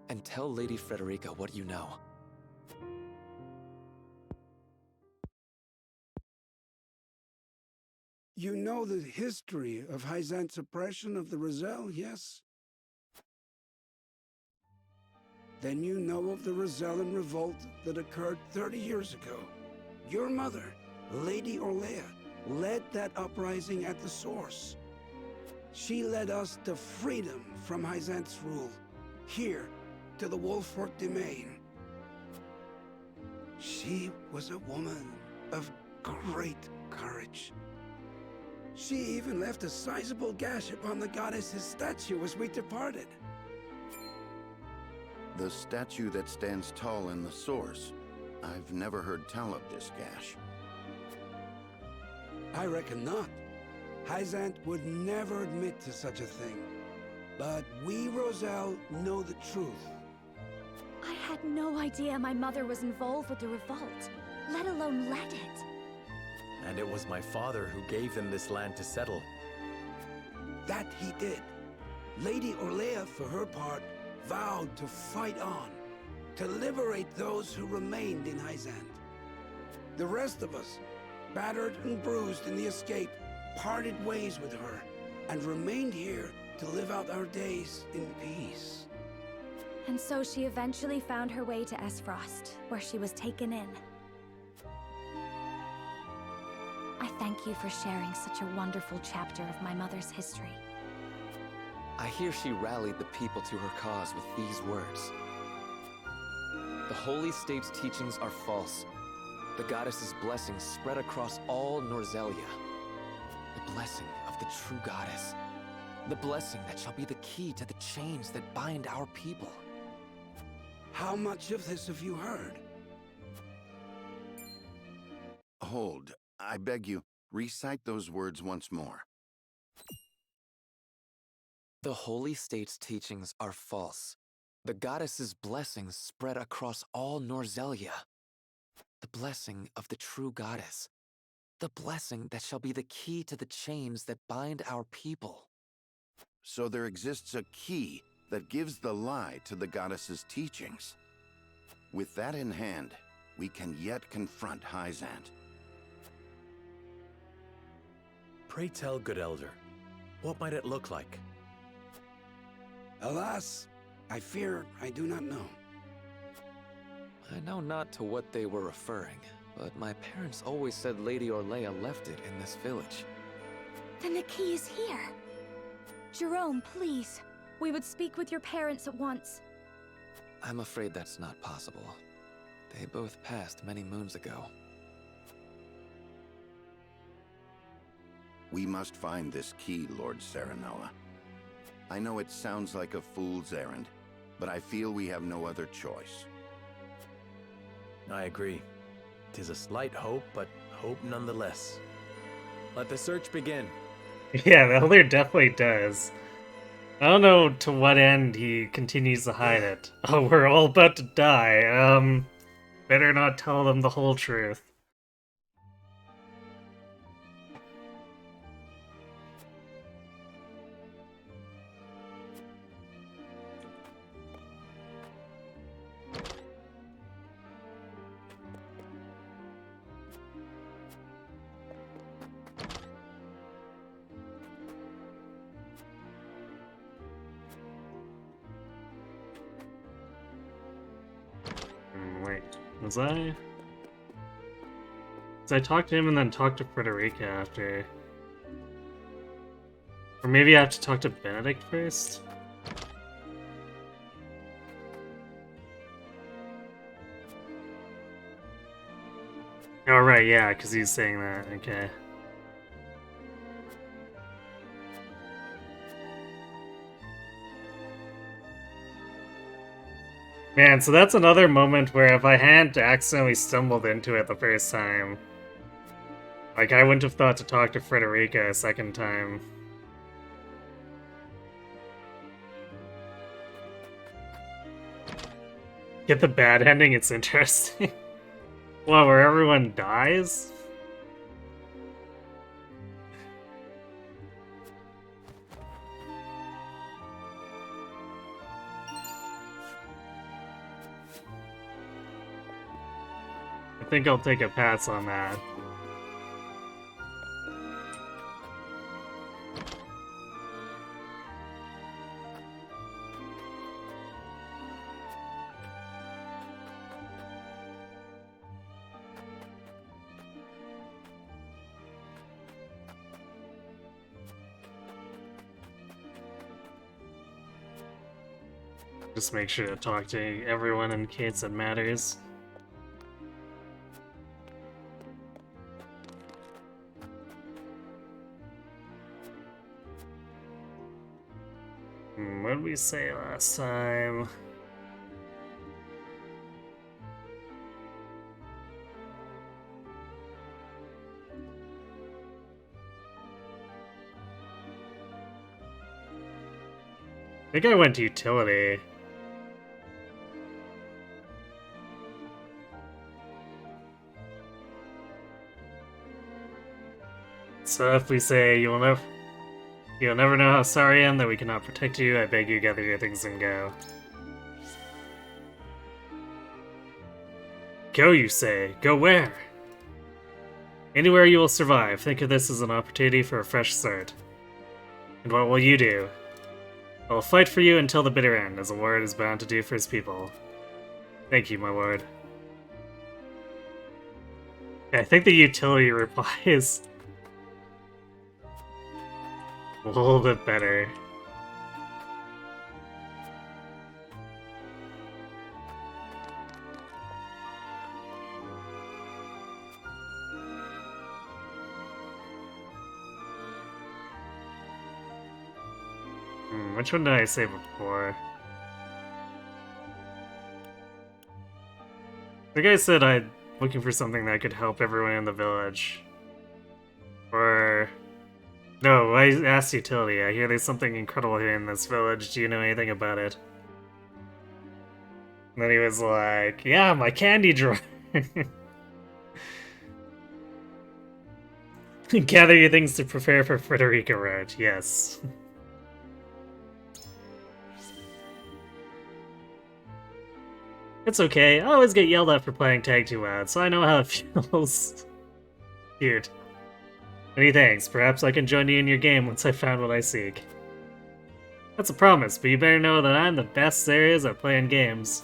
and tell Lady Frederica what you know. You know the history of Hyzant's oppression of the Roselle, yes? Then you know of the Rosellan revolt that occurred 30 years ago. Your mother, Lady Orlea, led that uprising at the source. She led us to freedom from Hyzant's rule, here to the Wolford domain. She was a woman of great courage. She even left a sizable gash upon the goddess's statue as we departed. The statue that stands tall in the source. I've never heard tell of this gash. I reckon not. Hyzant would never admit to such a thing. But we, Roselle, know the truth. I had no idea my mother was involved with the revolt, let alone led it. And it was my father who gave them this land to settle. That he did. Lady Orlea, for her part, vowed to fight on, to liberate those who remained in Hyzant. The rest of us, battered and bruised in the escape, parted ways with her, and remained here to live out our days in peace. And so she eventually found her way to Esfrost, where she was taken in. I thank you for sharing such a wonderful chapter of my mother's history. I hear she rallied the people to her cause with these words. The Holy State's teachings are false. The goddess's blessings spread across all Norzelia. The blessing of the true goddess. The blessing that shall be the key to the chains that bind our people. How much of this have you heard? Hold. I beg you, recite those words once more. The Holy State's teachings are false. The goddess's blessings spread across all Norzelia. The blessing of the true goddess. The blessing that shall be the key to the chains that bind our people. So there exists a key that gives the lie to the goddess's teachings. With that in hand, we can yet confront Hyzant. Pray tell, good elder, what might it look like? Alas, I fear I do not know. I know not to what they were referring, but my parents always said Lady Orlea left it in this village. Then the key is here. Jerome, please. We would speak with your parents at once. I'm afraid that's not possible. They both passed many moons ago. We must find this key, Lord Serenoa. I know it sounds like a fool's errand, but I feel we have no other choice. I agree. 'Tis a slight hope, but hope nonetheless. Let the search begin. Yeah, the Elder definitely does. I don't know to what end he continues to hide it. Oh, we're all about to die. Better not tell them the whole truth. Wait, was I? Did I talk to him and then talk to Frederica after? Or maybe I have to talk to Benedict first? Oh right, yeah, because he's saying that, okay. Man, so that's another moment where if I hadn't accidentally stumbled into it the first time, like, I wouldn't have thought to talk to Frederica a second time. Get the bad ending, it's interesting. Well, where everyone dies? I think I'll take a pass on that. Just make sure to talk to everyone in case it matters. What did we say last time? I think I went to utility. So if we say you'll never know how sorry I am that we cannot protect you, I beg you gather your things and go. Go, you say? Go where? Anywhere you will survive. Think of this as an opportunity for a fresh start. And what will you do? I will fight for you until the bitter end, as a lord is bound to do for his people. Thank you, my lord. Yeah, I think the utility reply is a little bit better. Which one did I say before? The guy said I'm looking for something that could help everyone in the village. Or... No, I asked Utility. I hear there's something incredible here in this village. Do you know anything about it? And then he was like, yeah, my candy drawer. Gather your things to prepare for Frederica Road. Yes. It's okay. I always get yelled at for playing tag too loud, so I know how it feels. Cute. Many thanks. Perhaps I can join you in your game once I've found what I seek. That's a promise, but you better know that I'm the best there is at playing games.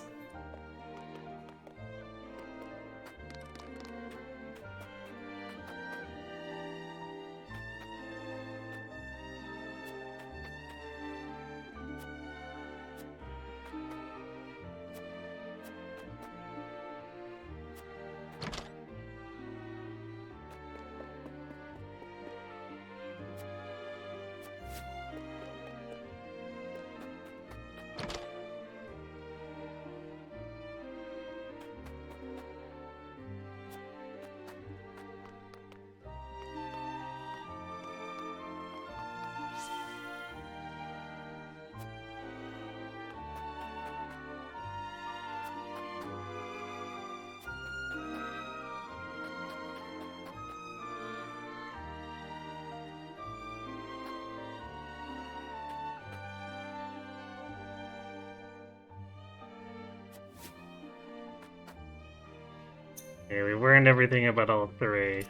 Okay, we learned everything about all three.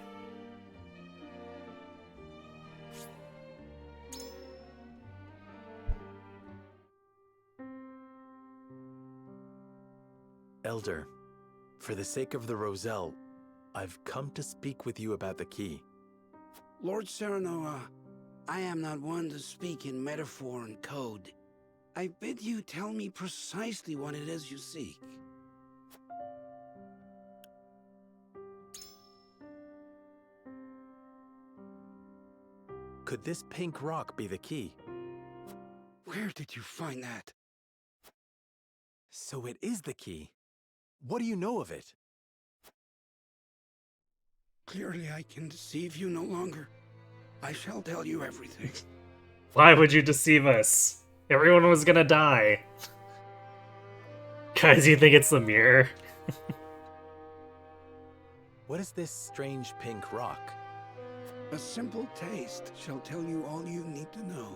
Elder, for the sake of the Roselle, I've come to speak with you about the key. Lord Serenoa, I am not one to speak in metaphor and code. I bid you tell me precisely what it is you seek. Could this pink rock be the key? Where did you find that? So it is the key. What do you know of it? Clearly I can deceive you no longer. I shall tell you everything. Why would you deceive us? Everyone was gonna die. Guys, you think it's the mirror? What is this strange pink rock? A simple taste shall tell you all you need to know.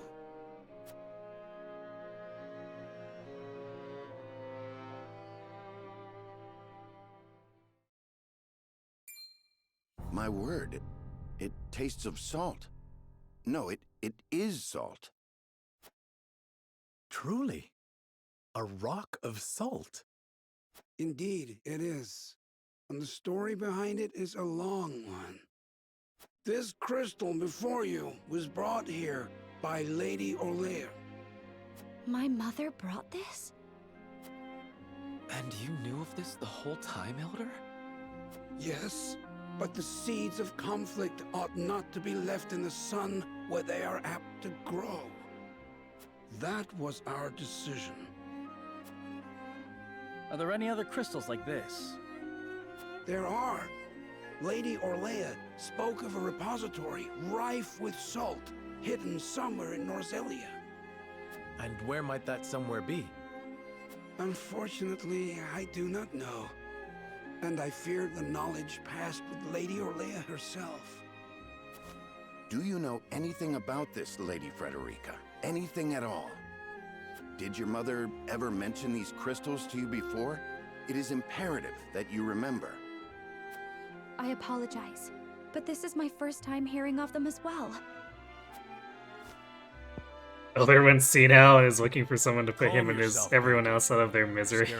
My word, it tastes of salt. No, it is salt. Truly, a rock of salt. Indeed, it is. And the story behind it is a long one. This crystal before you was brought here by Lady Orlear. My mother brought this? And you knew of this the whole time, Elder? Yes, but the seeds of conflict ought not to be left in the sun where they are apt to grow. That was our decision. Are there any other crystals like this? There are. Lady Orlear spoke of a repository rife with salt, hidden somewhere in Norzelia. And where might that somewhere be? Unfortunately, I do not know. And I fear the knowledge passed with Lady Orlear herself. Do you know anything about this, Lady Frederica? Anything at all? Did your mother ever mention these crystals to you before? It is imperative that you remember. I apologize, but this is my first time hearing of them as well. Elder went senile and is looking for someone to put him and everyone else out of their misery.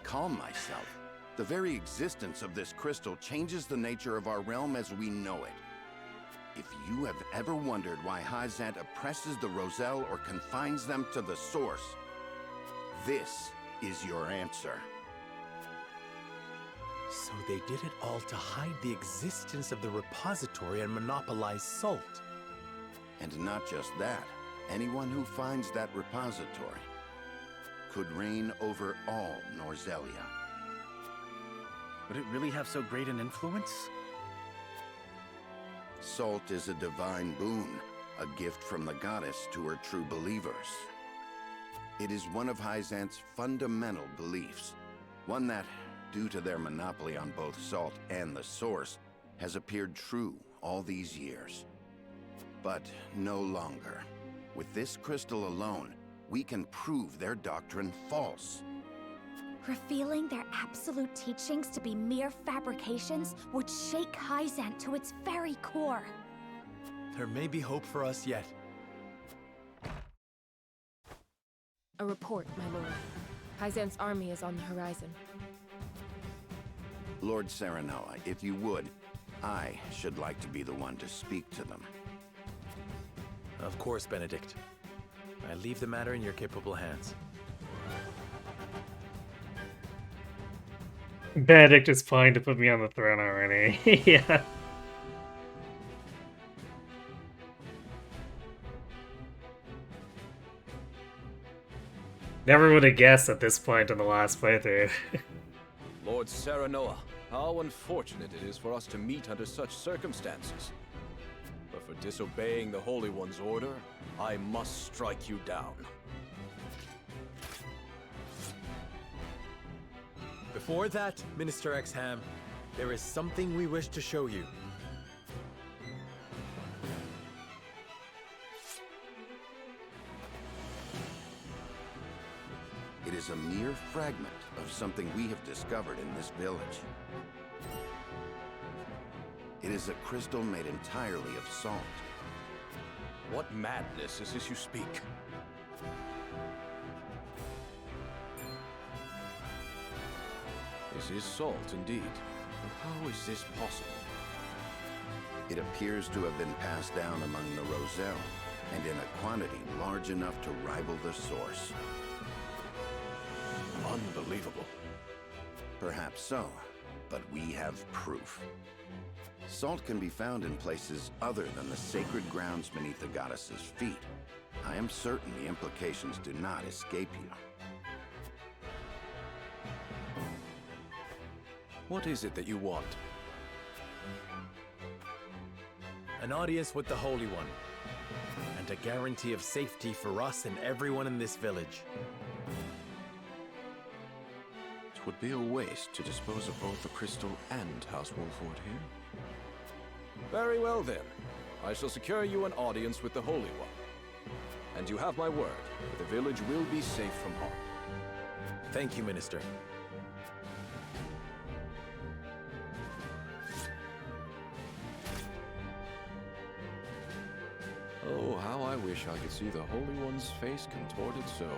Calm myself. The very existence of this crystal changes the nature of our realm as we know it. If you have ever wondered why Hyzant oppresses the Roselle or confines them to the source, this is your answer. So they did it all to hide the existence of the repository and monopolize salt. And not just that. Anyone who finds that repository could reign over all Norzelia. Would it really have so great an influence? Salt is a divine boon, a gift from the goddess to her true believers. It is one of Hyzant's fundamental beliefs, one that, due to their monopoly on both salt and the source, has appeared true all these years. But no longer. With this crystal alone, we can prove their doctrine false. Revealing their absolute teachings to be mere fabrications would shake Hyzant to its very core. There may be hope for us yet. A report, my lord. Hyzant's army is on the horizon. Lord Serenoa, if you would, I should like to be the one to speak to them. Of course, Benedict. I leave the matter in your capable hands. Benedict is fine to put me on the throne already. Yeah. Never would have guessed at this point in the last playthrough. Lord Serenoa, how unfortunate it is for us to meet under such circumstances. But for disobeying the Holy One's order, I must strike you down. Before that, Minister Exham, there is something we wish to show you. It is a mere fragment of something we have discovered in this village. It is a crystal made entirely of salt. What madness is this you speak? This is salt, indeed. But how is this possible? It appears to have been passed down among the Roselle, and in a quantity large enough to rival the source. Unbelievable. Perhaps so, but we have proof. Salt can be found in places other than the sacred grounds beneath the goddess's feet. I am certain the implications do not escape you. What is it that you want? An audience with the Holy One, and a guarantee of safety for us and everyone in this village. It would be a waste to dispose of both the crystal and House Wolford here. Very well then. I shall secure you an audience with the Holy One. And you have my word, the village will be safe from harm. Thank you, Minister. Oh, how I wish I could see the Holy One's face contorted so.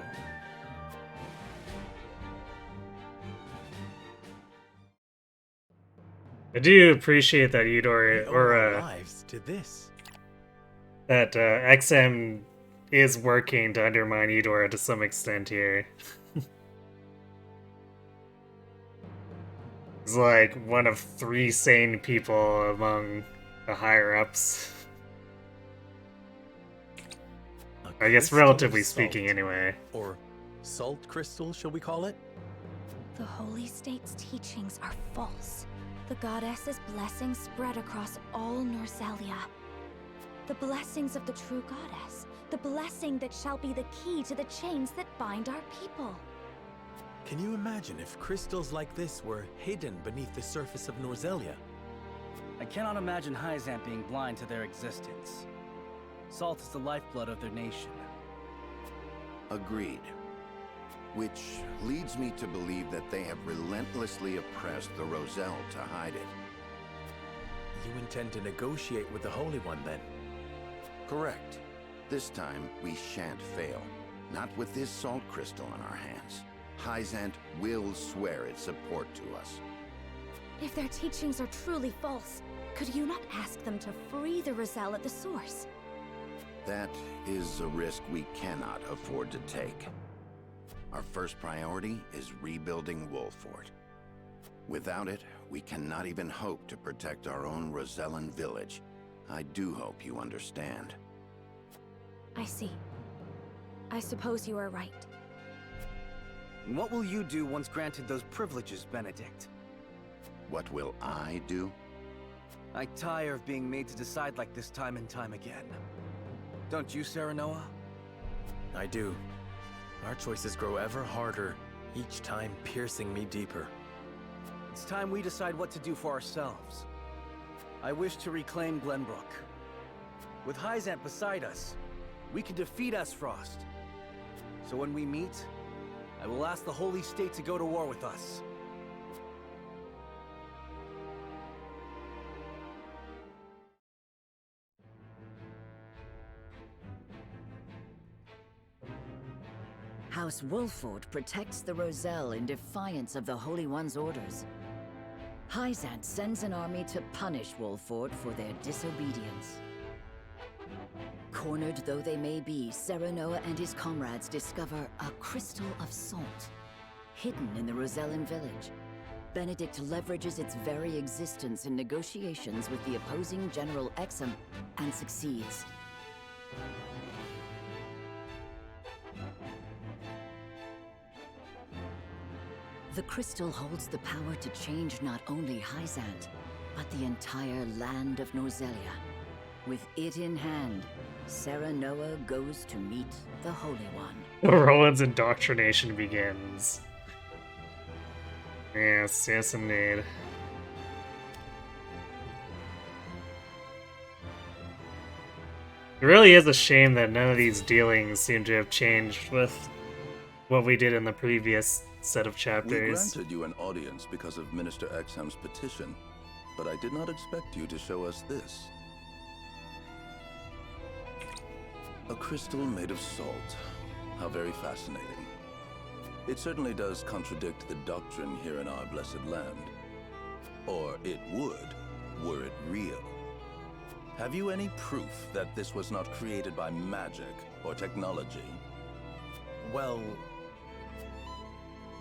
I do appreciate that Eudor, or lives to this. That XM is working to undermine Eudora to some extent here. He's like one of 3 sane people among the higher-ups. I guess relatively speaking, anyway. Or salt crystal, shall we call it? The Holy State's teachings are false. The goddess's blessings spread across all Norzelia. The blessings of the true goddess. The blessing that shall be the key to the chains that bind our people. Can you imagine if crystals like this were hidden beneath the surface of Norzelia? I cannot imagine Hyzant being blind to their existence. Salt is the lifeblood of their nation. Agreed. Which leads me to believe that they have relentlessly oppressed the Roselle to hide it. You intend to negotiate with the Holy One, then? Correct. This time, we shan't fail. Not with this salt crystal in our hands. Hyzant will swear its support to us. If their teachings are truly false, could you not ask them to free the Roselle at the source? That is a risk we cannot afford to take. Our first priority is rebuilding Wolford. Without it, we cannot even hope to protect our own Rosellan village. I do hope you understand. I see. I suppose you are right. And what will you do once granted those privileges, Benedict? What will I do? I tire of being made to decide like this time and time again. Don't you, Serenoa? I do. Our choices grow ever harder, each time piercing me deeper. It's time we decide what to do for ourselves. I wish to reclaim Glenbrook. With Hyzant beside us, we can defeat Esfrost. So when we meet, I will ask the Holy State to go to war with us. House Wolford protects the Roselle in defiance of the Holy One's orders. Hyzant sends an army to punish Wolford for their disobedience. Cornered though they may be, Serenoa and his comrades discover a crystal of salt, hidden in the Rosellan village. Benedict leverages its very existence in negotiations with the opposing General Exum and succeeds. The crystal holds the power to change not only Hyzant, but the entire land of Norzelia. With it in hand, Serenoa goes to meet the Holy One. Roland's indoctrination begins. Yes, yes indeed. It really is a shame that none of these dealings seem to have changed with what we did in the previous set of We chapters. granted you an audience because of Minister Exham's petition, but I did not expect you to show us this. A crystal made of salt. How very fascinating. It certainly does contradict the doctrine here in our blessed land. Or it would, were it real. Have you any proof that this was not created by magic or technology? Well,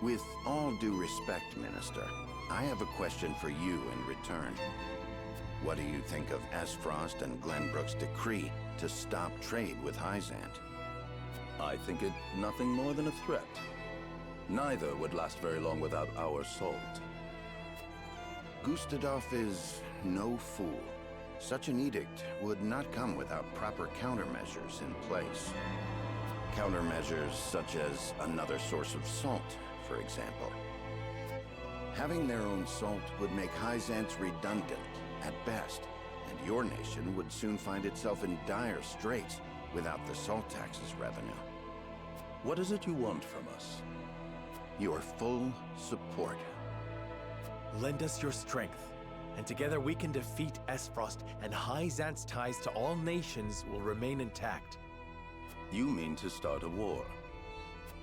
with all due respect, Minister, I have a question for you in return. What do you think of Esfrost and Glenbrook's decree to stop trade with Hyzant? I think it nothing more than a threat. Neither would last very long without our salt. Gustadolf is no fool. Such an edict would not come without proper countermeasures in place. Countermeasures such as another source of salt, for example. Having their own salt would make Hyzant redundant, at best, and your nation would soon find itself in dire straits without the salt tax's revenue. What is it you want from us? Your full support. Lend us your strength, and together we can defeat Esfrost, and Hyzant's ties to all nations will remain intact. You mean to start a war?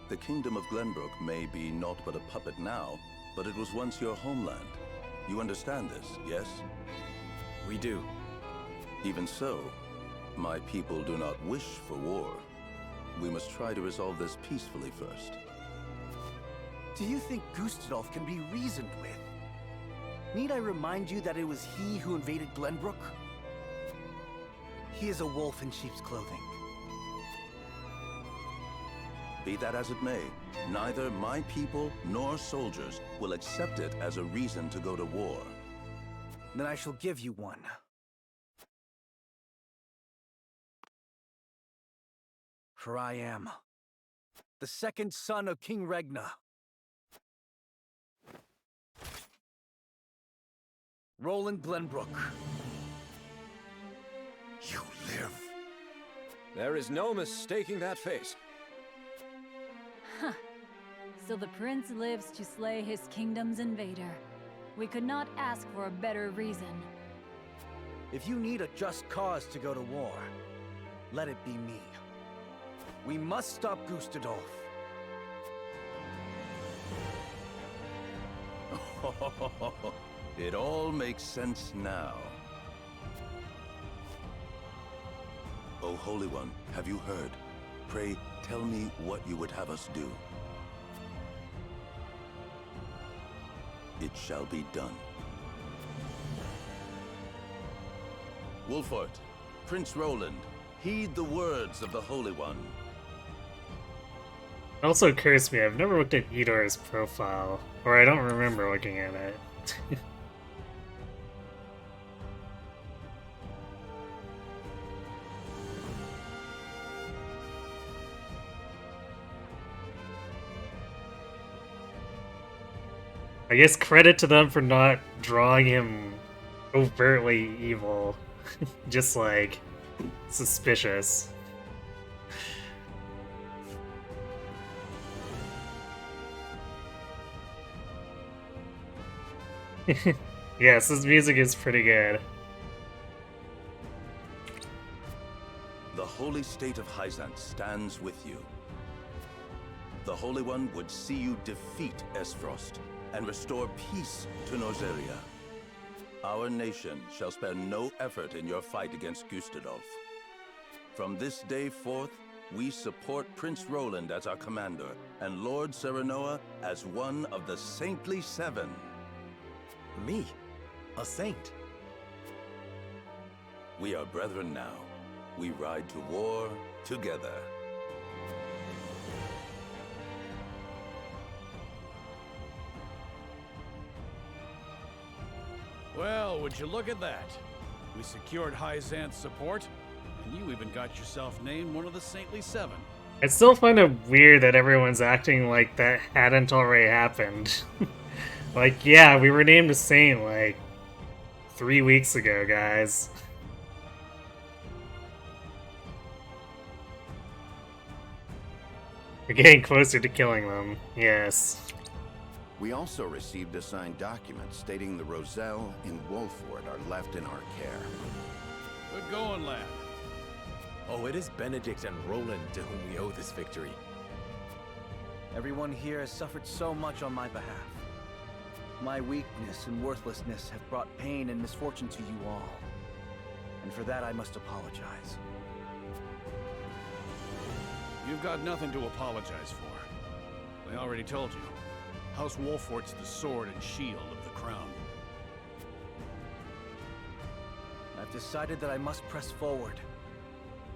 The Kingdom of Glenbrook may be naught but a puppet now, but it was once your homeland. You understand this, yes? We do. Even so, my people do not wish for war. We must try to resolve this peacefully first. Do you think Gustadolf can be reasoned with? Need I remind you that it was he who invaded Glenbrook? He is a wolf in sheep's clothing. Be that as it may, neither my people nor soldiers will accept it as a reason to go to war. Then I shall give you one. For I am the second son of King Regna. Roland Glenbrook. You live. There is no mistaking that face. Huh. So the prince lives to slay his kingdom's invader. We could not ask for a better reason. If you need a just cause to go to war, let it be me. We must stop Gustadolf. It all makes sense now. O Holy One, have you heard? Pray, tell me what you would have us do. It shall be done. Wolfort, Prince Roland, heed the words of the Holy One. It also occurs to me, I've never looked at Edor's profile, or I don't remember looking at it. I guess credit to them for not drawing him overtly evil. Just like suspicious. Yes, his music is pretty good. The holy state of Hyzant stands with you. The Holy One would see you defeat Esfrost and restore peace to Norzelia. Our nation shall spare no effort in your fight against Gustadolf. From this day forth, we support Prince Roland as our commander and Lord Serenoa as one of the Saintly Seven. Me? A saint? We are brethren now. We ride to war together. Well, would you look at that? We secured Hyzant's support, and you even got yourself named one of the Saintly Seven. I still find it weird that everyone's acting like that hadn't already happened. Like, yeah, we were named a saint, like, 3 weeks ago, guys. We're getting closer to killing them, yes. We also received a signed document stating the Roselle and Wolford are left in our care. Good going, lad. Oh, it is Benedict and Roland to whom we owe this victory. Everyone here has suffered so much on my behalf. My weakness and worthlessness have brought pain and misfortune to you all. And for that I must apologize. You've got nothing to apologize for. I already told you. House Wolfort's the sword and shield of the crown. I've decided that I must press forward,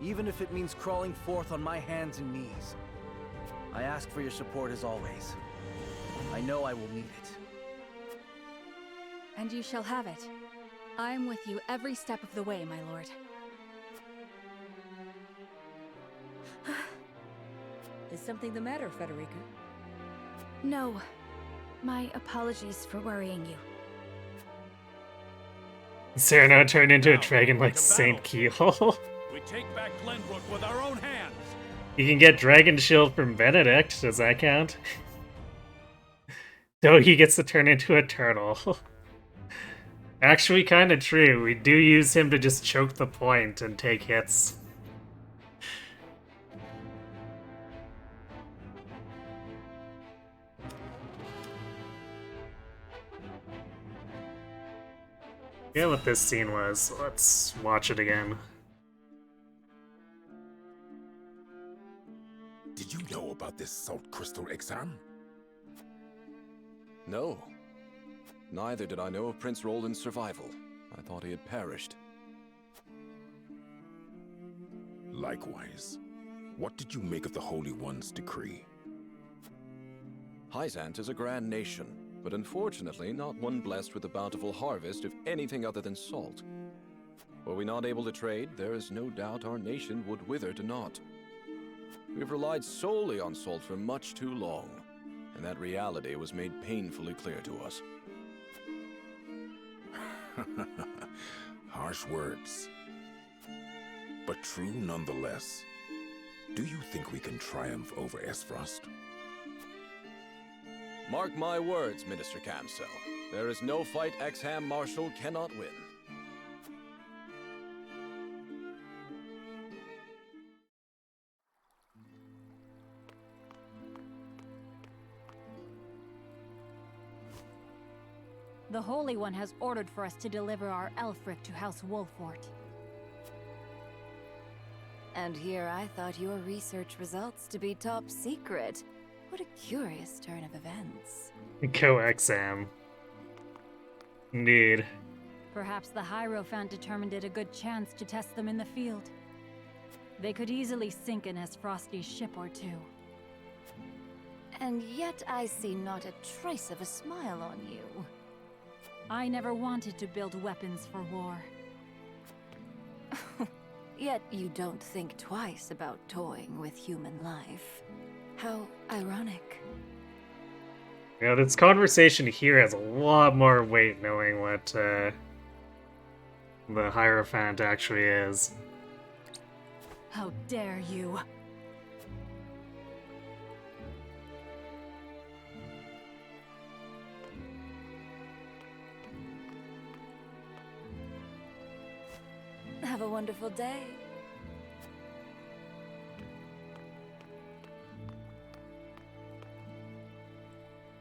even if it means crawling forth on my hands and knees. I ask for your support as always. I know I will need it. And you shall have it. I am with you every step of the way, my lord. Is something the matter, Federica? No. My apologies for worrying you. Sereno turned into a dragon like Saint Keel. We take back Glenbrook with our own hands. You can get Dragon Shield from Benedict, does that count? No, he gets to turn into a turtle. Actually, kinda true. We do use him to just choke the point and take hits. Yeah, what this scene was. Let's watch it again. Did you know about this Salt Crystal exam? No. Neither did I know of Prince Roland's survival. I thought he had perished. Likewise. What did you make of the Holy One's decree? Hyzant is a grand nation, but unfortunately not one blessed with a bountiful harvest of anything other than salt. Were we not able to trade, there is no doubt our nation would wither to naught. We've relied solely on salt for much too long, and that reality was made painfully clear to us. Harsh words, but true nonetheless. Do you think we can triumph over Esfrost? Mark my words, Minister Camsell. There is no fight Exham Marshal cannot win. The Holy One has ordered for us to deliver our Elfric to House Wolfort. And here I thought your research results to be top secret. What a curious turn of events. Co-exam. Indeed. Perhaps the Hierophant determined it a good chance to test them in the field. They could easily sink an Esfrosti ship or two. And yet I see not a trace of a smile on you. I never wanted to build weapons for war. Yet you don't think twice about toying with human life. How ironic. You know, this conversation here has a lot more weight knowing what the Hierophant actually is. How dare you! Have a wonderful day.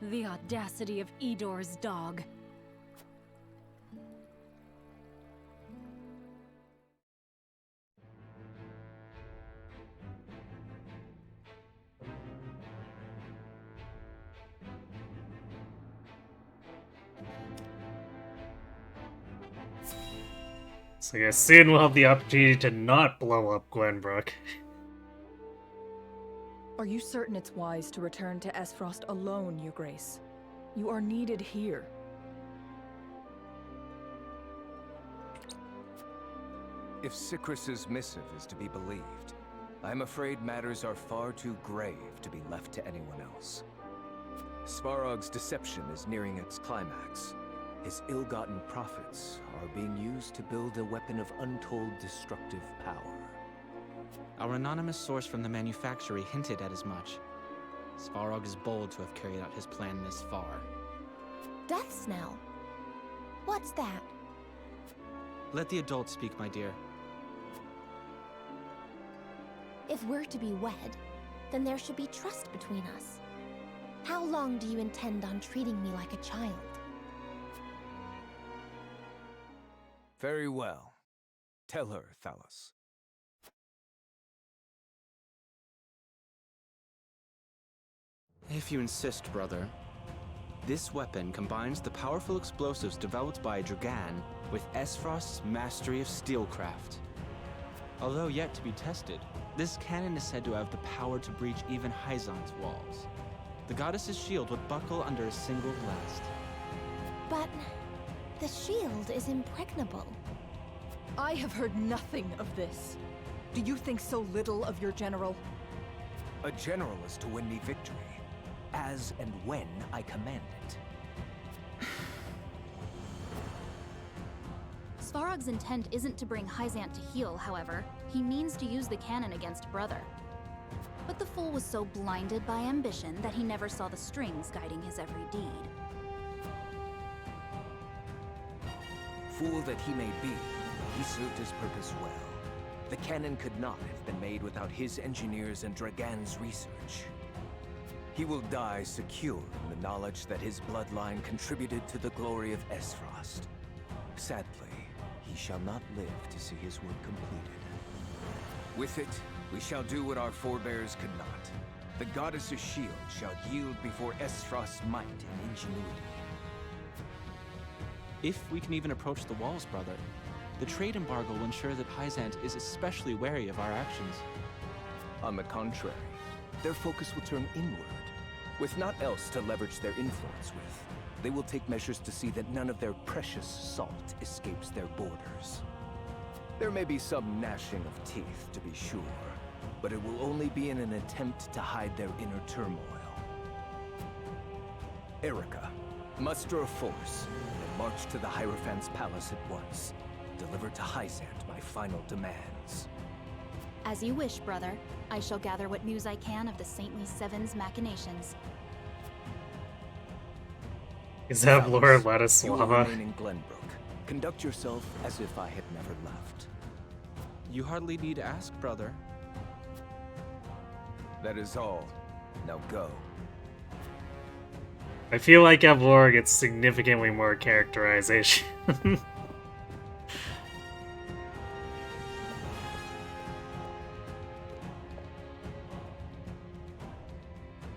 The audacity of Edor's dog. So I guess soon we'll have the opportunity to not blow up Glenbrook. Are you certain it's wise to return to Esfrost alone, Your Grace? You are needed here. If Sikrus's missive is to be believed, I'm afraid matters are far too grave to be left to anyone else. Svarog's deception is nearing its climax. His ill-gotten profits are being used to build a weapon of untold destructive power. Our anonymous source from the manufactory hinted at as much. Svarog is bold to have carried out his plan this far. Death Snell? What's that? Let the adults speak, my dear. If we're to be wed, then there should be trust between us. How long do you intend on treating me like a child? Very well. Tell her, Thalos. If you insist, brother. This weapon combines the powerful explosives developed by Dragan with Esfrost's mastery of steelcraft. Although yet to be tested, this cannon is said to have the power to breach even Hyzant's walls. The goddess's shield would buckle under a single blast. But the shield is impregnable. I have heard nothing of this. Do you think so little of your general? A general is to win me victory, as and when I command it. Svarog's intent isn't to bring Hyzant to heel, however. He means to use the cannon against Brother. But the fool was so blinded by ambition that he never saw the strings guiding his every deed. Fool that he may be, he served his purpose well. The cannon could not have been made without his engineers and Dragan's research. He will die secure in the knowledge that his bloodline contributed to the glory of Esfrost. Sadly, he shall not live to see his work completed. With it, we shall do what our forebears could not. The goddess's shield shall yield before Esfrost's might and ingenuity. If we can even approach the walls, brother, the trade embargo will ensure that Hyzant is especially wary of our actions. On the contrary, their focus will turn inward. With naught else to leverage their influence with, they will take measures to see that none of their precious salt escapes their borders. There may be some gnashing of teeth, to be sure, but it will only be in an attempt to hide their inner turmoil. Erica, muster a force, and march to the Hierophant's palace at once. Deliver to Hyzant my final demands. As you wish, brother. I shall gather what news I can of the Saintly Seven's machinations. Is that Lord You will Ladislava? remain in Glenbrook. Conduct yourself as if I had never left. You hardly need ask, brother. That is all. Now go. I feel like Avlora gets significantly more characterization.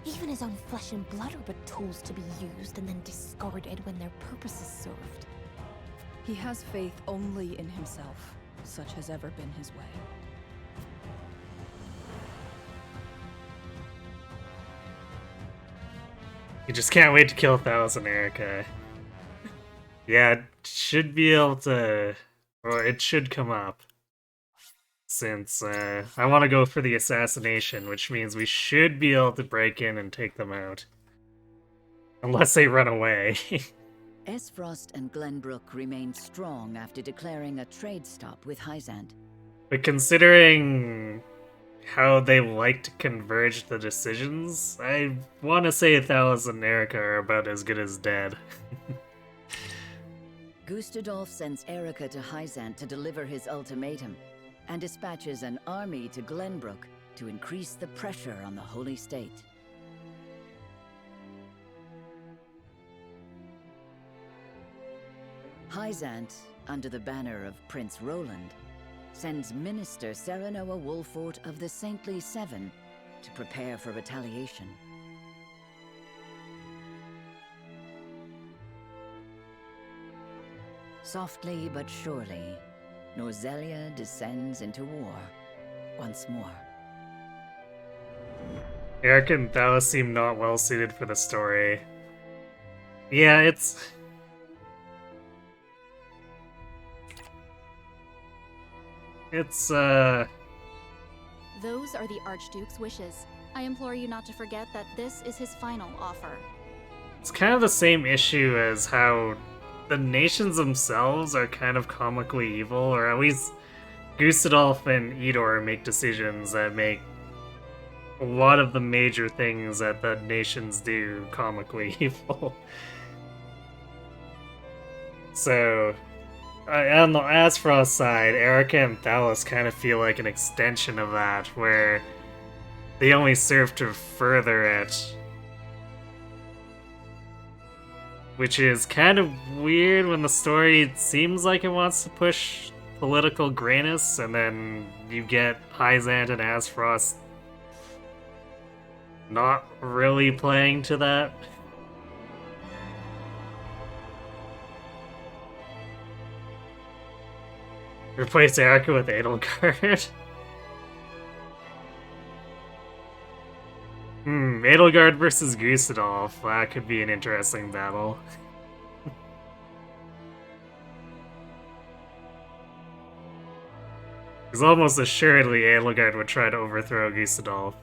Even his own flesh and blood are but tools to be used and then discarded when their purpose is served. He has faith only in himself. Such has ever been his way. You just can't wait to kill Thalos and Erica. Yeah, it should be able to... Or it should come up. Since I want to go for the assassination, which means we should be able to break in and take them out. Unless they run away. Esfrost and Glenbrook remained strong after declaring a trade stop with Hyzant. But considering how they like to converge the decisions, I want to say Thalos and Erica are about as good as dead. Gustadolf sends Erica to Hyzant to deliver his ultimatum, and dispatches an army to Glenbrook to increase the pressure on the Holy State. Hyzant, under the banner of Prince Roland, sends Minister Serenoa Wolfort of the Saintly Seven to prepare for retaliation. Softly but surely, Norzelia descends into war once more. Erica and Thalos seem not well suited for the story. Yeah, it's... Those are the Archduke's wishes. I implore you not to forget that this is his final offer. It's kind of the same issue as how the nations themselves are kind of comically evil, or at least Gustadolf and Idor make decisions that make a lot of the major things that the nations do comically evil. So, on the Asfrost side, Erica and Thalos kind of feel like an extension of that, where they only serve to further it. Which is kind of weird when the story seems like it wants to push political grayness, and then you get Hyzant and Asfrost not really playing to that. Replace Erica with Edelgard. Edelgard versus Gustadolf. That could be an interesting battle. Because almost assuredly Edelgard would try to overthrow Gustadolf.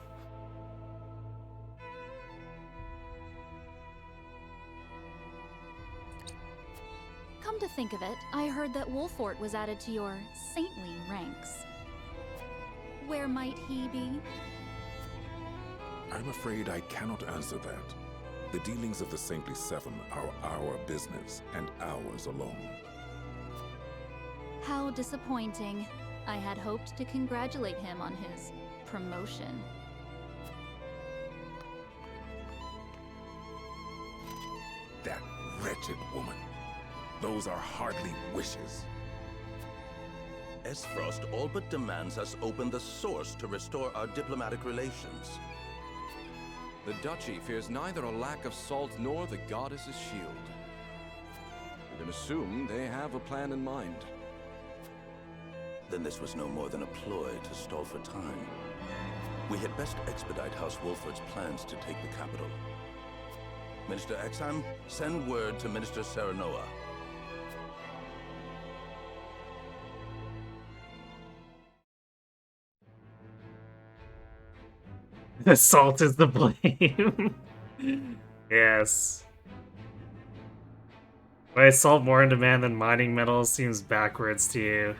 Come to think of it, I heard that Wolfort was added to your saintly ranks. Where might he be? I'm afraid I cannot answer that. The dealings of the Saintly Seven are our business, and ours alone. How disappointing. I had hoped to congratulate him on his promotion. That wretched woman. Those are hardly wishes. Esfrost all but demands us open the source to restore our diplomatic relations. The Duchy fears neither a lack of salt nor the goddess's shield. We can assume they have a plan in mind. Then this was no more than a ploy to stall for time. We had best expedite House Wolfort's plans to take the capital. Minister Exham, send word to Minister Serenoa. The salt is the blame. Yes. Why is salt more in demand than mining metals seems backwards to you?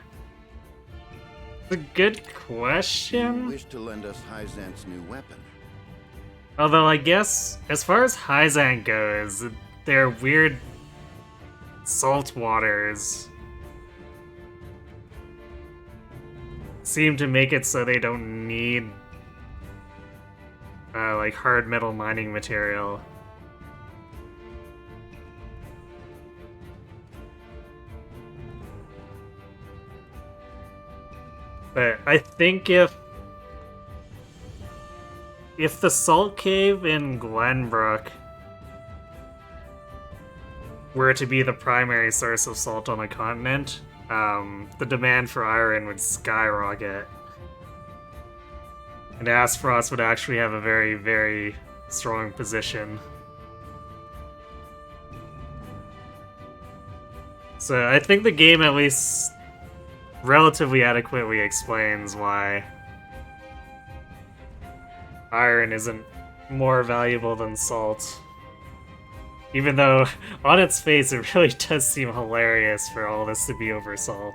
It's a good question. You wish to lend us Hyzant's new weapon? Although I guess, as far as Hyzant goes, their weird salt waters seem to make it so they don't need like hard metal mining material. But I think if the Salt Cave in Glenbrook were to be the primary source of salt on the continent, the demand for iron would skyrocket. And Asfrost would actually have a very, very strong position. So I think the game at least relatively adequately explains why iron isn't more valuable than salt. Even though, on its face, it really does seem hilarious for all this to be over salt.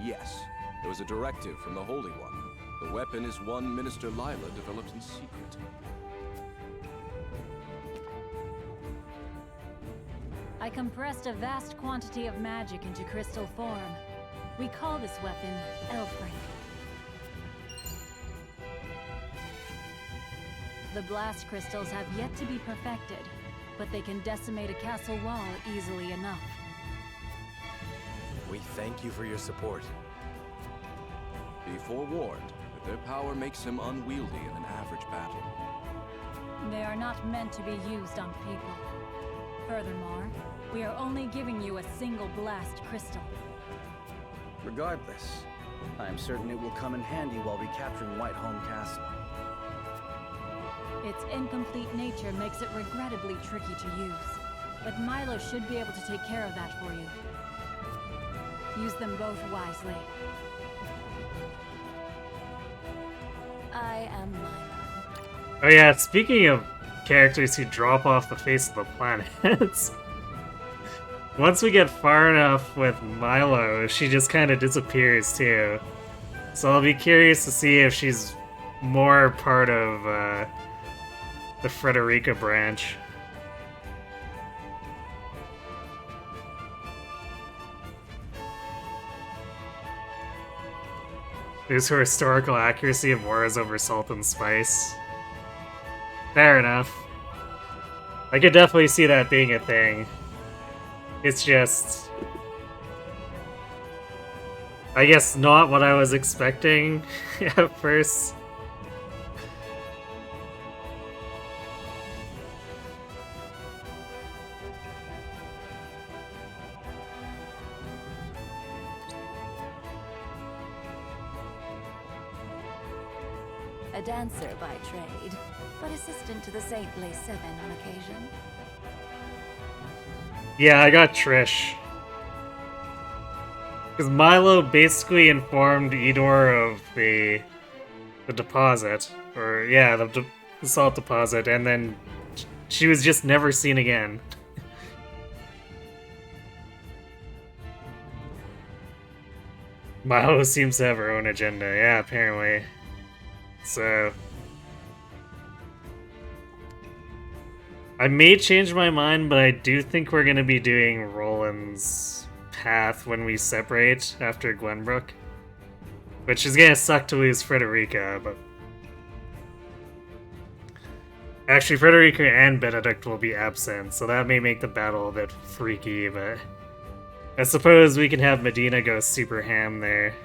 Yes, there was a directive from the Holy One. The weapon is one Minister Lila developed in secret. I compressed a vast quantity of magic into crystal form. We call this weapon Elfrink. The blast crystals have yet to be perfected, but they can decimate a castle wall easily enough. We thank you for your support. Be forewarned that their power makes him unwieldy in an average battle. They are not meant to be used on people. Furthermore, we are only giving you a single blast crystal. Regardless, I am certain it will come in handy while recapturing Whiteholm Castle. Its incomplete nature makes it regrettably tricky to use, but Milo should be able to take care of that for you. Use them both wisely. I am Milo. Oh yeah, speaking of characters who drop off the face of the planets, once we get far enough with Milo, she just kind of disappears too. So I'll be curious to see if she's more part of the Frederica branch. There's her historical accuracy of wars over salt and spice. Fair enough. I could definitely see that being a thing. It's just, I guess, not what I was expecting at first. A dancer by trade, but assistant to the Saintly Seven on occasion. Yeah, I got Trish. Because Milo basically informed Idor of the deposit. Or, yeah, the salt deposit, and then she was just never seen again. Milo seems to have her own agenda, yeah, apparently. So I may change my mind, but I do think we're going to be doing Roland's path when we separate after Glenbrook. Which is going to suck to lose Frederica, but... Actually, Frederica and Benedict will be absent, so that may make the battle a bit freaky, but... I suppose we can have Medina go super ham there.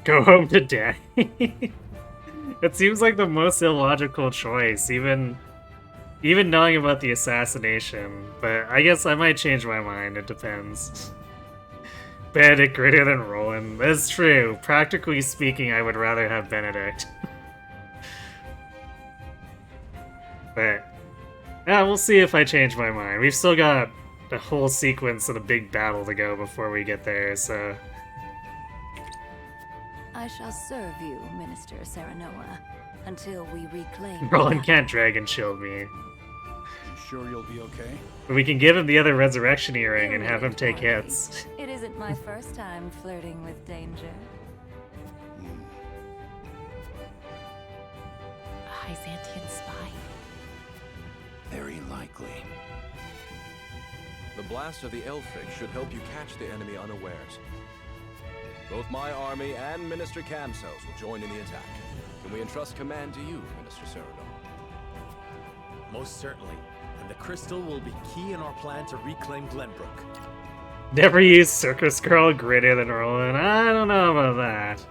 Go home to Daddy. It seems like the most illogical choice, even knowing about the assassination. But I guess I might change my mind, it depends. Benedict greater than Roland. That's true. Practically speaking, I would rather have Benedict. But, yeah, we'll see if I change my mind. We've still got a whole sequence of a big battle to go before we get there, so... I shall serve you, Minister Serenoa, until we reclaim... Roland can't Dragon Shield me. You sure you'll be okay? But we can give him the other Resurrection Earring and have him take hits. It isn't my first time flirting with danger. A Hyzantian spy? Very likely. The blast of the Elfrink should help you catch the enemy unawares. Both my army and Minister Camsel's will join in the attack. Can we entrust command to you, Minister Serenoa? Most certainly. And the crystal will be key in our plan to reclaim Glenbrook. Never use Circus Girl greater than Roland. I don't know about that.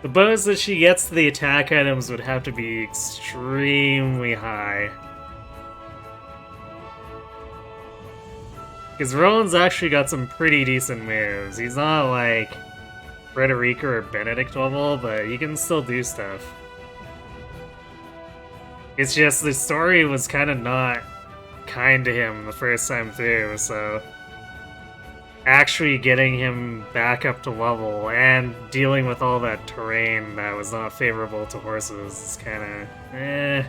The bonus that she gets to the attack items would have to be extremely high. Because Roland's actually got some pretty decent moves. He's not like Frederica or Benedict level, but he can still do stuff. It's just the story was kind of not kind to him the first time through, so actually getting him back up to level and dealing with all that terrain that was not favorable to horses is kind of eh.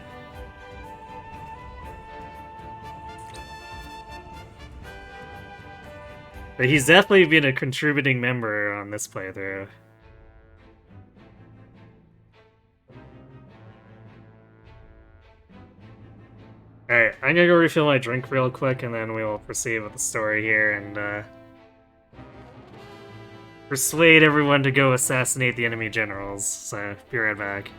But he's definitely been a contributing member on this playthrough. Alright, I'm gonna go refill my drink real quick and then we'll proceed with the story here and persuade everyone to go assassinate the enemy generals. So, be right back.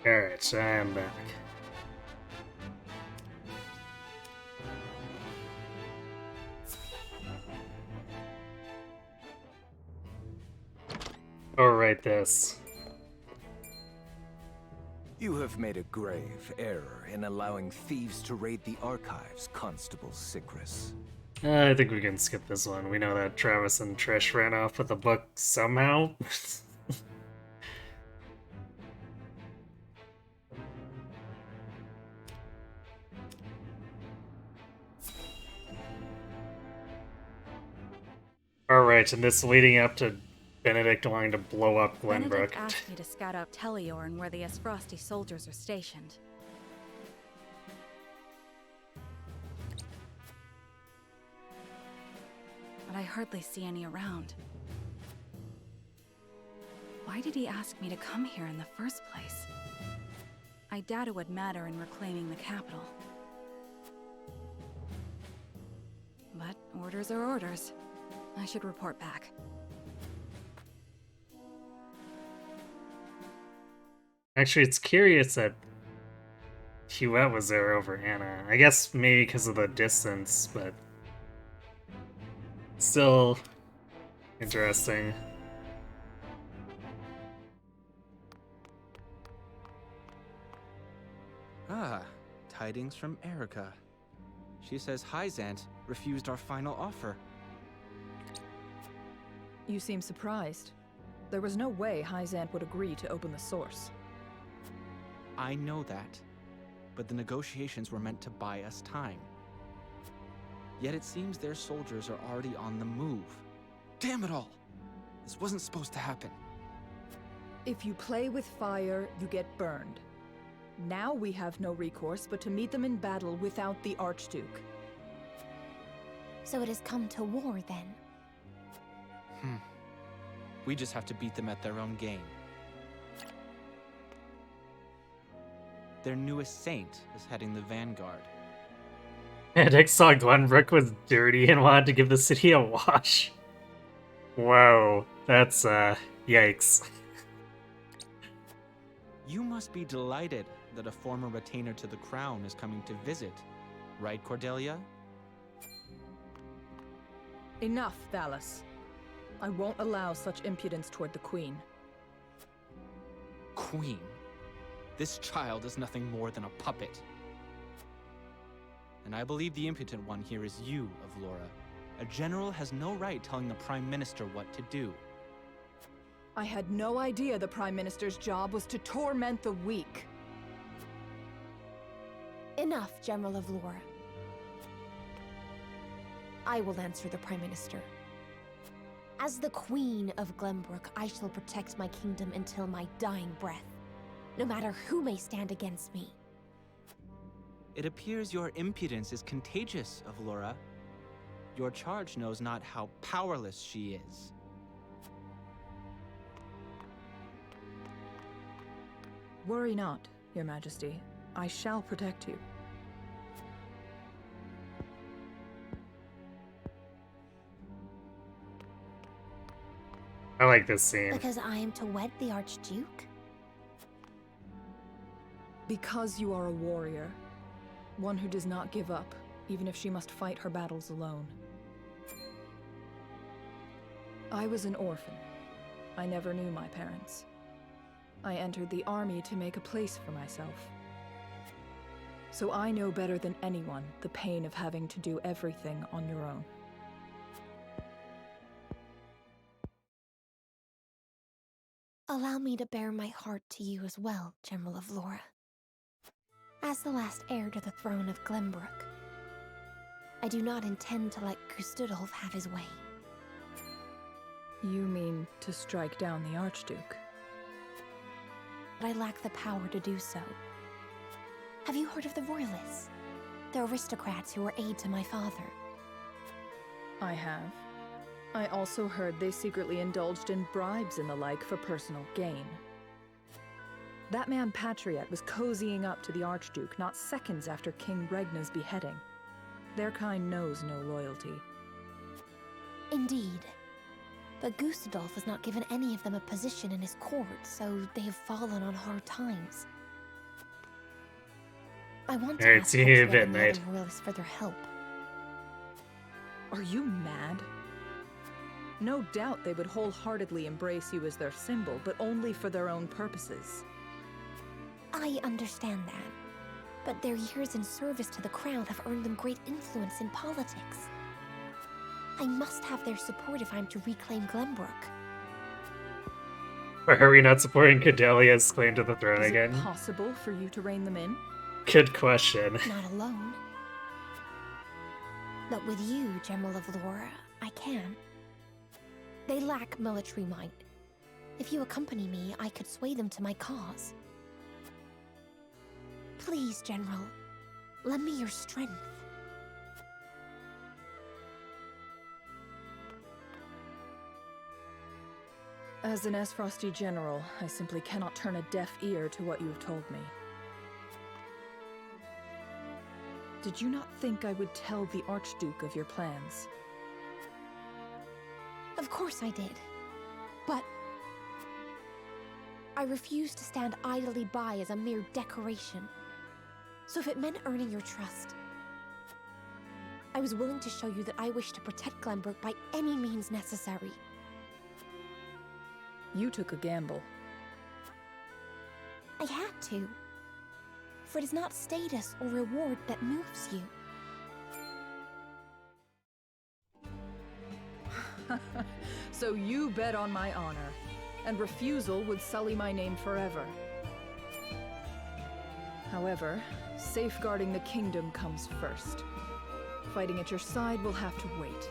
Alright, so I am back. Alright, this. You have made a grave error in allowing thieves to raid the archives, Constable Sigris. I think we can skip this one. We know that Travis and Trish ran off with the book somehow. Alright, and this leading up to Benedict wanting to blow up Glenbrook. Benedict asked me to scout out Teleorn where the Esfrosti soldiers are stationed. But I hardly see any around. Why did he ask me to come here in the first place? I doubt it would matter in reclaiming the capital. But orders are orders. I should report back. Actually, it's curious that Huette was there over Anna. I guess maybe because of the distance, but still interesting. Ah, tidings from Erica. She says Hyzant refused our final offer. You seem surprised. There was no way Hyzant would agree to open the source. I know that, but the negotiations were meant to buy us time. Yet it seems their soldiers are already on the move. Damn it all! This wasn't supposed to happen. If you play with fire, you get burned. Now we have no recourse but to meet them in battle without the Archduke. So it has come to war then? We just have to beat them at their own game. Their newest saint is heading the vanguard. Edix saw Glenbrook was dirty and wanted to give the city a wash. Whoa, that's, yikes. You must be delighted that a former retainer to the crown is coming to visit, right, Cordelia? Enough, Valis. I won't allow such impudence toward the Queen. Queen? This child is nothing more than a puppet. And I believe the impotent one here is you, Avlora. A general has no right telling the Prime Minister what to do. I had no idea the Prime Minister's job was to torment the weak. Enough, General of Lore. I will answer the Prime Minister. As the Queen of Glenbrook, I shall protect my kingdom until my dying breath, no matter who may stand against me. It appears your impudence is contagious, Avlora. Your charge knows not how powerless she is. Worry not, Your Majesty. I shall protect you. I like this scene. Because I am to wed the Archduke? Because you are a warrior. One who does not give up, even if she must fight her battles alone. I was an orphan. I never knew my parents. I entered the army to make a place for myself. So I know better than anyone the pain of having to do everything on your own. Allow me to bare my heart to you as well, General of Lore. As the last heir to the throne of Glenbrook, I do not intend to let Gustudolf have his way. You mean to strike down the Archduke? But I lack the power to do so. Have you heard of the Royalists? The aristocrats who were aid to my father. I have. I also heard they secretly indulged in bribes and the like for personal gain. That man Patriot was cozying up to the Archduke not seconds after King Regna's beheading. Their kind knows no loyalty. Indeed. But Gustudolf has not given any of them a position in his court, so they have fallen on hard times. I want to ask Patriot and the other Royalists for their help. Are you mad? No doubt they would wholeheartedly embrace you as their symbol, but only for their own purposes. I understand that. But their years in service to the crown have earned them great influence in politics. I must have their support if I'm to reclaim Glenbrook. Why are we not supporting Cordelia's claim to the throne again? Is it possible for you to rein them in? Good question. Not alone. But with you, General of Lore, I can. They lack military might. If you accompany me, I could sway them to my cause. Please, General, lend me your strength. As an Esfrosti general, I simply cannot turn a deaf ear to what you have told me. Did you not think I would tell the Archduke of your plans? Of course I did. But I refused to stand idly by as a mere decoration. So if it meant earning your trust, I was willing to show you that I wish to protect Glenbrook by any means necessary. You took a gamble. I had to. For it is not status or reward that moves you. So you bet on my honor, and refusal would sully my name forever. However, safeguarding the kingdom comes first. Fighting at your side will have to wait.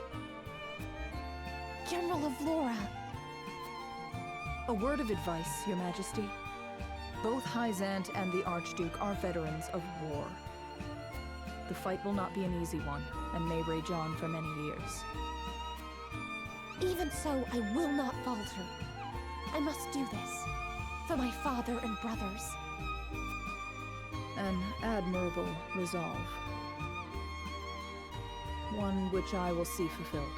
General of Laura! A word of advice, Your Majesty. Both Hyzant and the Archduke are veterans of war. The fight will not be an easy one, and may rage on for many years. Even so, I will not falter. I must do this. For my father and brothers. An admirable resolve. One which I will see fulfilled.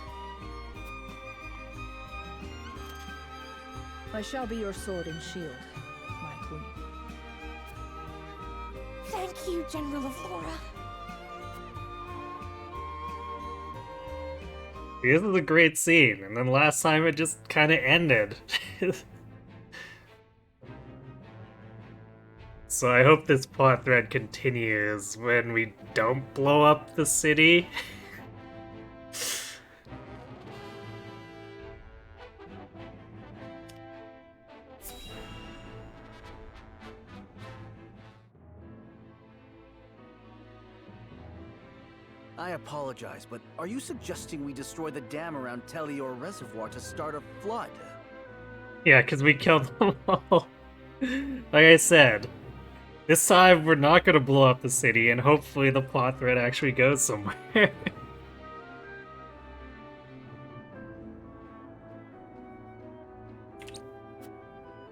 I shall be your sword and shield, my queen. Thank you, General of Laura. This is a great scene, and then last time it just kind of ended. So I hope this plot thread continues when we don't blow up the city. I apologize, but are you suggesting we destroy the dam around Telior Reservoir to start a flood? Yeah, because we killed them all. Like I said, this time we're not going to blow up the city, and hopefully the plot thread actually goes somewhere.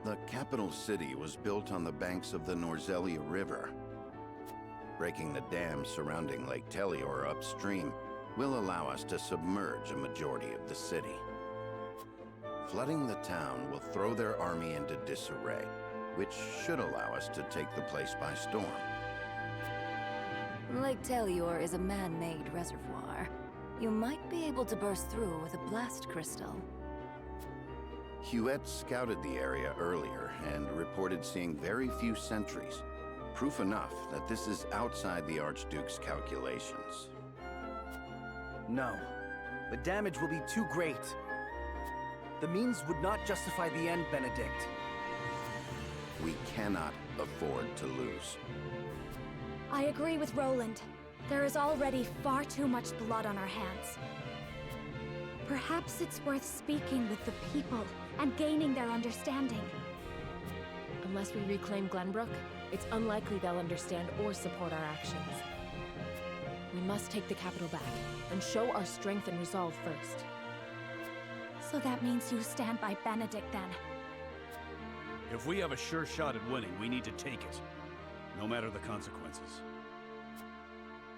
The capital city was built on the banks of the Norzelia River. Breaking the dam surrounding Lake Telior upstream will allow us to submerge a majority of the city. Flooding the town will throw their army into disarray, which should allow us to take the place by storm. Lake Telior is a man-made reservoir. You might be able to burst through with a blast crystal. Huet scouted the area earlier and reported seeing very few sentries. Proof enough that this is outside the Archduke's calculations. No. The damage will be too great. The means would not justify the end, Benedict. We cannot afford to lose. I agree with Roland. There is already far too much blood on our hands. Perhaps it's worth speaking with the people and gaining their understanding. Unless we reclaim Glenbrook, it's unlikely they'll understand or support our actions. We must take the capital back, and show our strength and resolve first. So that means you stand by Benedict, then? If we have a sure shot at winning, we need to take it. No matter the consequences.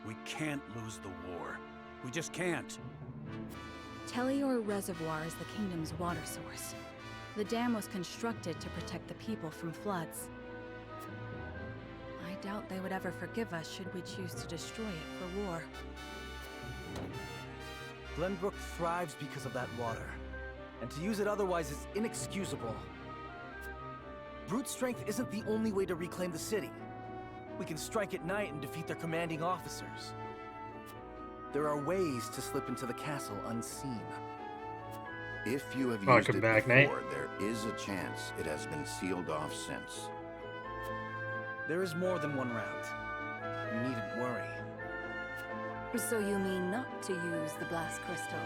We can't lose the war. We just can't. Telior Reservoir is the kingdom's water source. The dam was constructed to protect the people from floods. I doubt they would ever forgive us should we choose to destroy it for war. Glenbrook thrives because of that water, and to use it otherwise is inexcusable. Brute strength isn't the only way to reclaim the city. We can strike at night and defeat their commanding officers. There are ways to slip into the castle unseen. If you have used Welcome it back, before, there is a chance it has been sealed off since. There is more than one route. You needn't worry. So you mean not to use the blast crystal?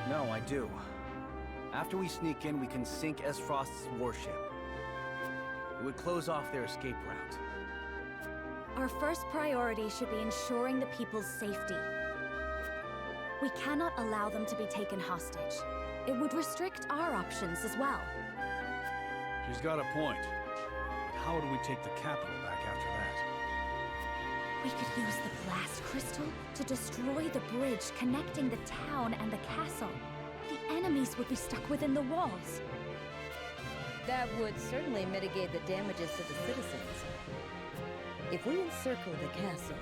No, I do. After we sneak in, we can sink Esfrost's warship. It would close off their escape route. Our first priority should be ensuring the people's safety. We cannot allow them to be taken hostage. it would restrict our options as well. She's got a point. But how do we take the capital back after that? We could use the blast crystal to destroy the bridge connecting the town and the castle. The enemies would be stuck within the walls. That would certainly mitigate the damages to the citizens. If we encircle the castle,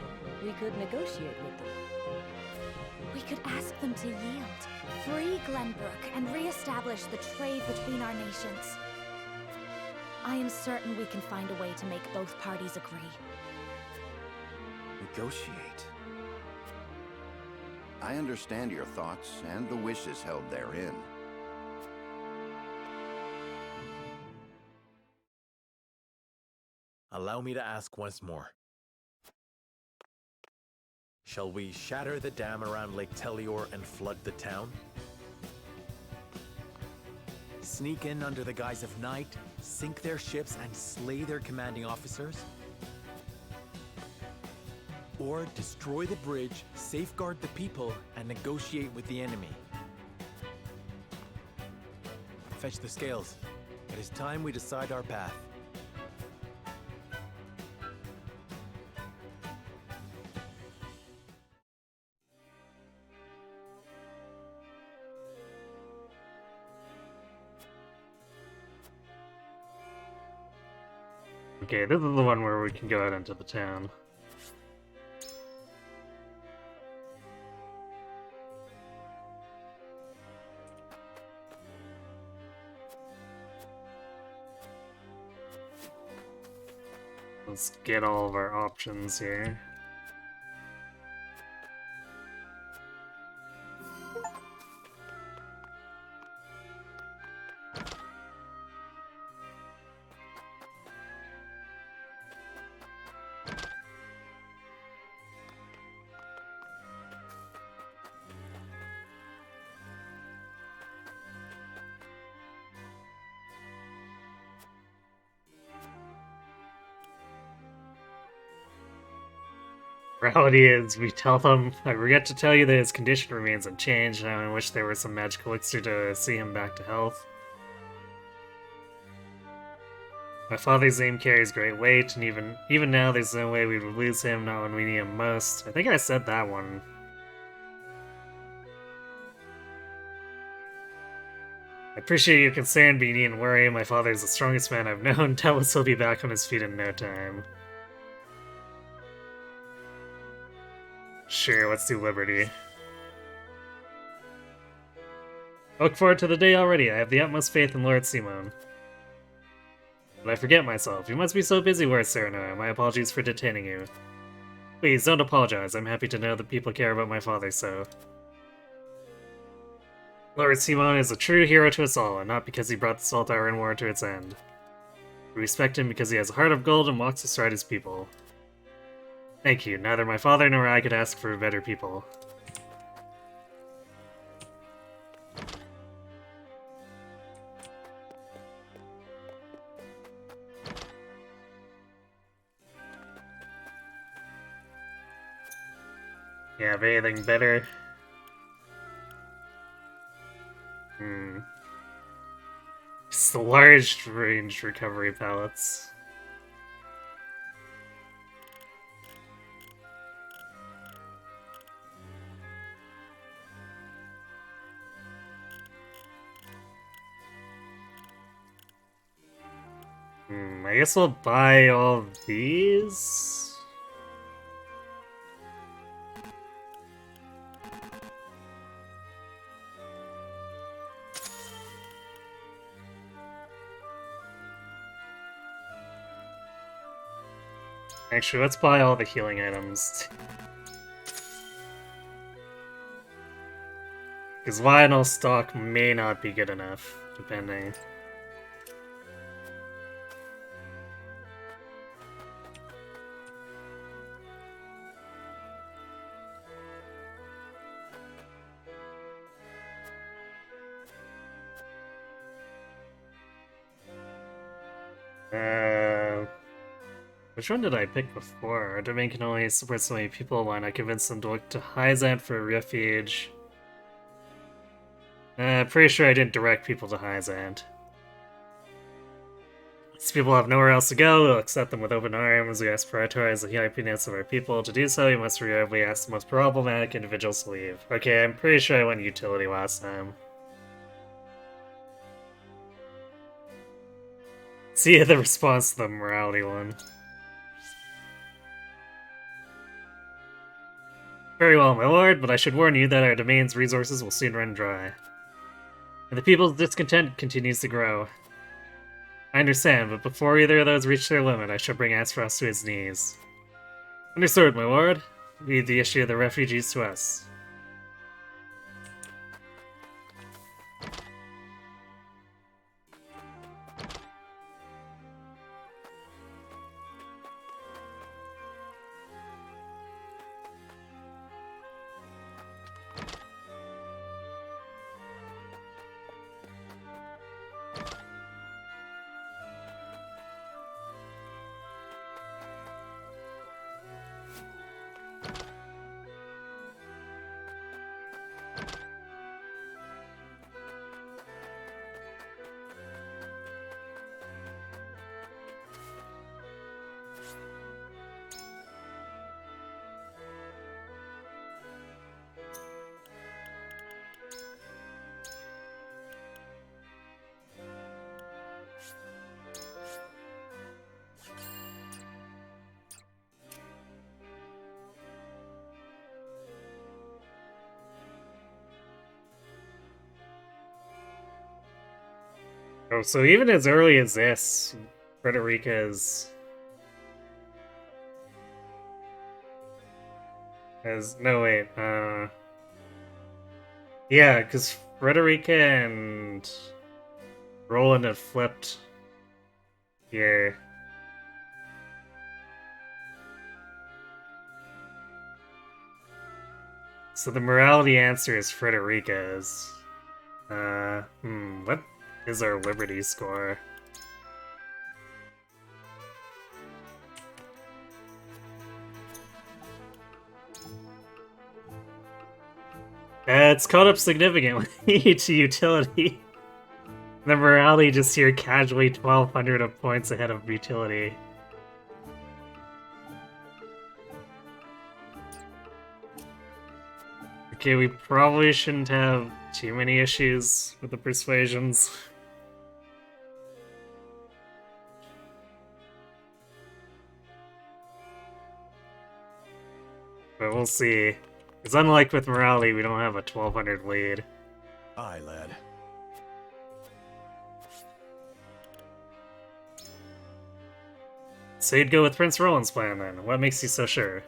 we could negotiate with them. We could ask them to yield, free Glenbrook, and re-establish the trade between our nations. I am certain we can find a way to make both parties agree. Negotiate? I understand your thoughts and the wishes held therein. Allow me to ask once more. Shall we shatter the dam around Lake Telior and flood the town? Sneak in under the guise of night, sink their ships, and slay their commanding officers? Or destroy the bridge, safeguard the people, and negotiate with the enemy? Fetch the scales. It is time we decide our path. Okay, this is the one where we can go out into the town. Let's get all of our options here. Reality is, we tell them, I regret to tell you that his condition remains unchanged, and I wish there were some magic elixir to see him back to health. My father's name carries great weight, and even now there's no way we would lose him, not when we need him most. I think I said that one. I appreciate your concern, but you needn't worry. My father is the strongest man I've known. Doubtless he'll be back on his feet in no time. Sure, let's do Liberty. I look forward to the day already. I have the utmost faith in Lord Simon. But I forget myself. You must be so busy, Lord Serenoa. My apologies for detaining you. Please, don't apologize. I'm happy to know that people care about my father so. Lord Simon is a true hero to us all, and not because he brought the Salt Iron War to its end. We respect him because he has a heart of gold and walks astride his people. Thank you. Neither my father nor I could ask for better people. Yeah, have anything better? It's the large range recovery pallets. I guess I'll buy all of these. Actually, let's buy all the healing items. Because vinyl stock may not be good enough, depending. Which one did I pick before? Our domain can only support so many people. Why not convince them to look to Hyzant for a refuge? Pretty sure I didn't direct people to Hyzant. These people have nowhere else to go. We'll accept them with open arms. We must prioritize the happiness of our people. To do so, we must reliably ask the most problematic individuals to leave. Okay, I'm pretty sure I went utility last time. See the response to the morality one. Very well, my lord, but I should warn you that our domain's resources will soon run dry. And the people's discontent continues to grow. I understand, but before either of those reach their limit, I shall bring Aspharos to his knees. Understood, my lord. Leave the issue of the refugees to us. Oh, so even as early as this, Frederica's no wait, yeah, because Frederica and Roland had flipped here. So the morality answer is Frederica's. What is our liberty score? It's caught up significantly to utility. The morality just here casually 1,200 of points ahead of utility. Okay, we probably shouldn't have too many issues with the persuasions. But we'll see. It's unlike with morality, we don't have a 1,200 lead. Aye, lad. So you'd go with Prince Roland's plan then. What makes you so sure?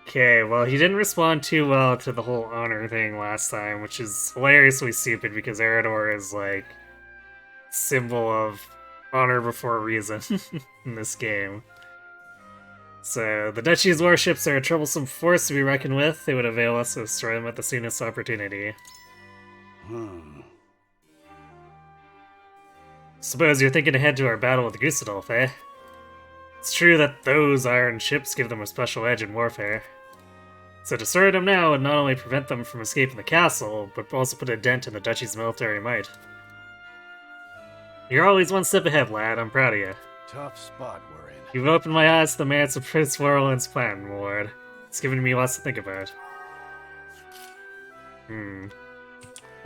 Okay, well, he didn't respond too well to the whole honor thing last time, which is hilariously stupid because Eredor is, like, symbol of honor before reason in this game. So, the Duchy's warships are a troublesome force to be reckoned with. They would avail us to destroy them at the soonest opportunity. Suppose you're thinking ahead to our battle with Gustadolf, eh? It's true that those iron ships give them a special edge in warfare. So destroy them now would not only prevent them from escaping the castle, but also put a dent in the Duchy's military might. You're always one step ahead, lad. I'm proud of you. Tough spot we're in. You've opened my eyes to the merits of Prince Roland's plan, lord. It's given me lots to think about.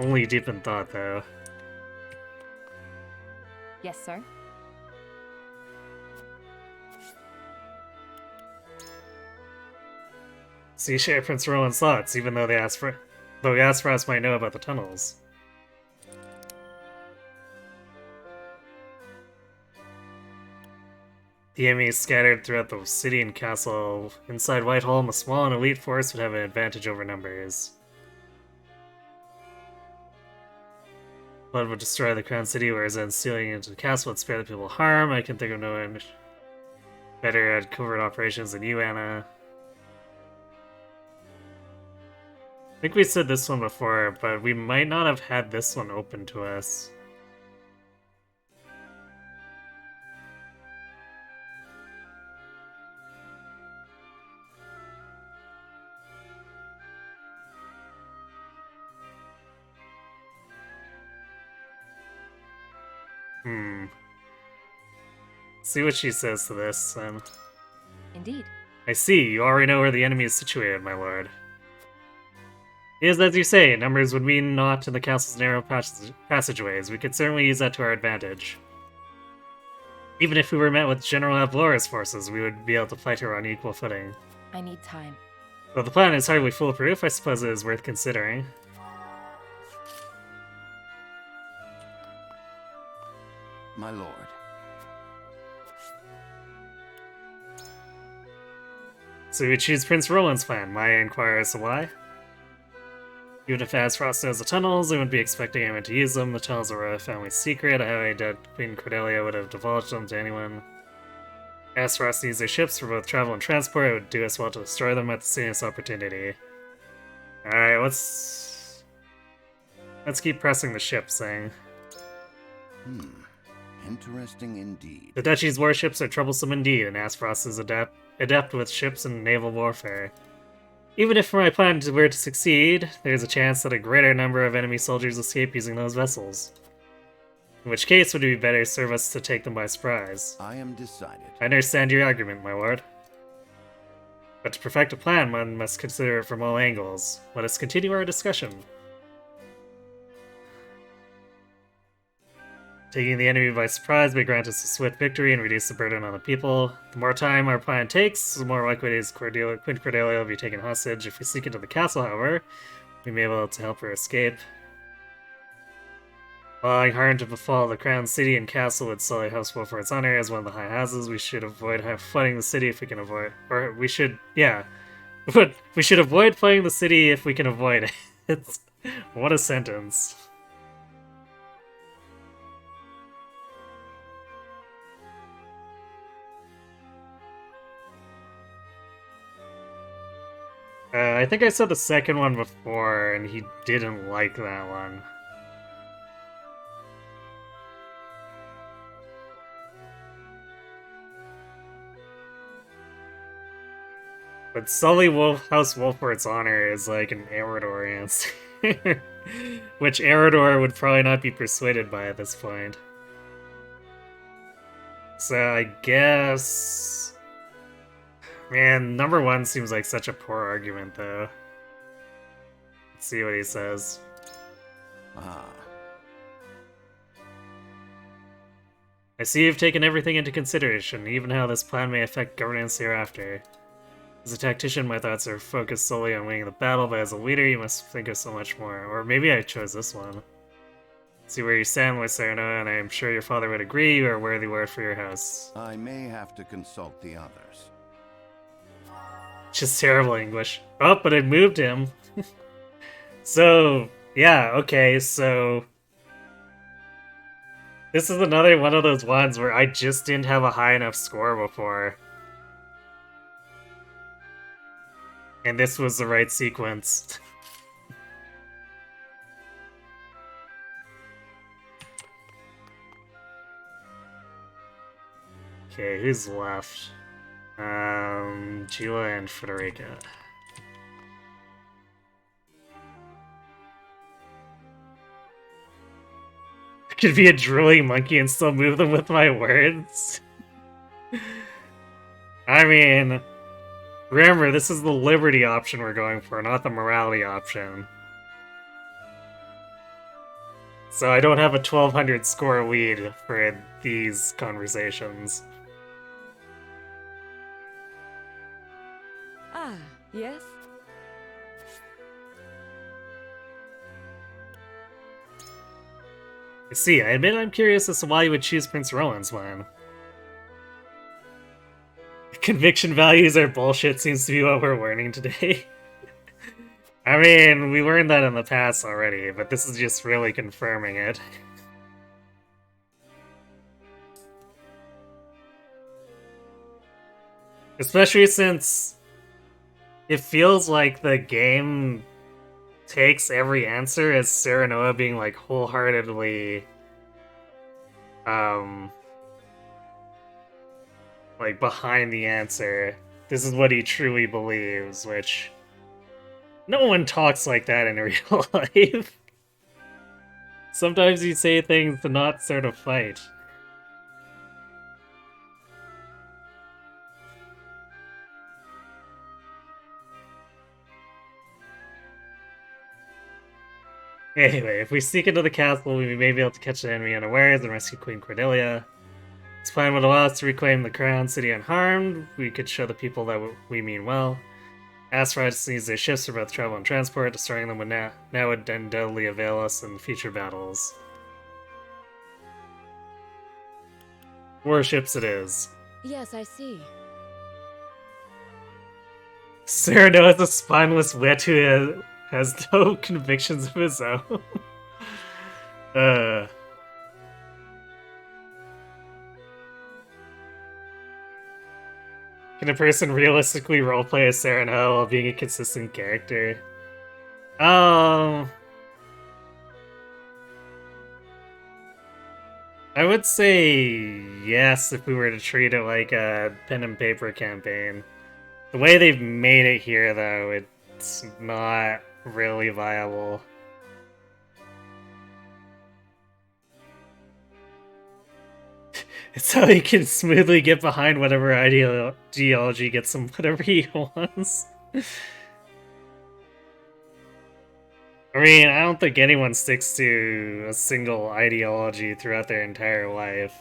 Only deep in thought, though. Yes, sir. So you share Prince Roland's thoughts, even though Aspharos might know about the tunnels. The enemy is scattered throughout the city and castle. Inside Whitehall, a small and elite force would have an advantage over numbers. Blood would destroy the Crown City, whereas then stealing into the castle would spare the people harm. I can think of no one better at covert operations than you, Anna. I think we said this one before, but we might not have had this one open to us. See what she says to this, then. Indeed. I see, you already know where the enemy is situated, my lord. It is as you say, numbers would mean naught in the castle's narrow passageways. We could certainly use that to our advantage. Even if we were met with General Avlora's forces, we would be able to fight her on equal footing. I need time. Though the plan is hardly foolproof, I suppose it is worth considering. My lord. So we choose Prince Roland's plan. Maya inquires as to why. Even if Azfrost knows the tunnels, I wouldn't be expecting anyone to use them. The tunnels are a family secret. I highly doubt Queen Cordelia would have divulged them to anyone. Azfrost needs their ships for both travel and transport. It would do us well to destroy them at the soonest opportunity. Alright, let's keep pressing the ships thing. Interesting indeed. The Duchy's warships are troublesome indeed, and Azfrost is adept with ships and naval warfare. Even if my plan were to succeed, there's a chance that a greater number of enemy soldiers escape using those vessels. In which case, would it be better serve us to take them by surprise? I am decided. I understand your argument, my lord. But to perfect a plan, one must consider it from all angles. Let us continue our discussion. Taking the enemy by surprise may grant us a swift victory and reduce the burden on the people. The more time our plan takes, the more likely it is Queen Cordelia will be taken hostage. If we sneak into the castle, however, we may be able to help her escape. Allowing harm to befall the crown city and castle would sully House Wolford's honor as one of the high houses. We should avoid flooding the city if we can avoid, or we should, yeah, but we should avoid flooding the city if we can avoid it. What a sentence. I think I said the second one before, and he didn't like that one. But sully House Wolford's honor is like an Eredor answer. Which Eredor would probably not be persuaded by at this point. So I guess... Man, number one seems like such a poor argument, though. Let's see what he says. I see you've taken everything into consideration, even how this plan may affect governance hereafter. As a tactician, my thoughts are focused solely on winning the battle, but as a leader, you must think of so much more. Or maybe I chose this one. See where you stand with Serenoa, and I am sure your father would agree you are a worthy lord for your house. I may have to consult the others. Just terrible English. Oh, but it moved him. So, yeah, okay, so... This is another one of those ones where I just didn't have a high enough score before. And this was the right sequence. Okay, who's left? Gila and Frederica. I could be a drooling monkey and still move them with my words. I mean, remember, this is the liberty option we're going for, not the morality option. So I don't have a 1200 score lead for these conversations. Ah, yes? I see, I admit I'm curious as to why you would choose Prince Roland's plan. Conviction values are bullshit seems to be what we're learning today. I mean, we learned that in the past already, but this is just really confirming it. Especially since it feels like the game takes every answer as Serenoa being like wholeheartedly like behind the answer. This is what he truly believes, which no one talks like that in real life. Sometimes you say things to not sort of fight. Anyway, if we sneak into the castle, we may be able to catch the enemy unawares and rescue Queen Cordelia. This plan would allow us to reclaim the crown city unharmed. We could show the people that we mean well. Asteroids needs their ships for both travel and transport. Destroying them would now would undoubtedly avail us in future battles. Warships it is. Yes, I see. Cyrano is a spineless wit who has no convictions of his own. Can a person realistically roleplay as Cyrano while being a consistent character? I would say yes if we were to treat it like a pen and paper campaign. The way they've made it here, though, it's not really viable. It's how he can smoothly get behind whatever ideology gets him whatever he wants. I mean, I don't think anyone sticks to a single ideology throughout their entire life.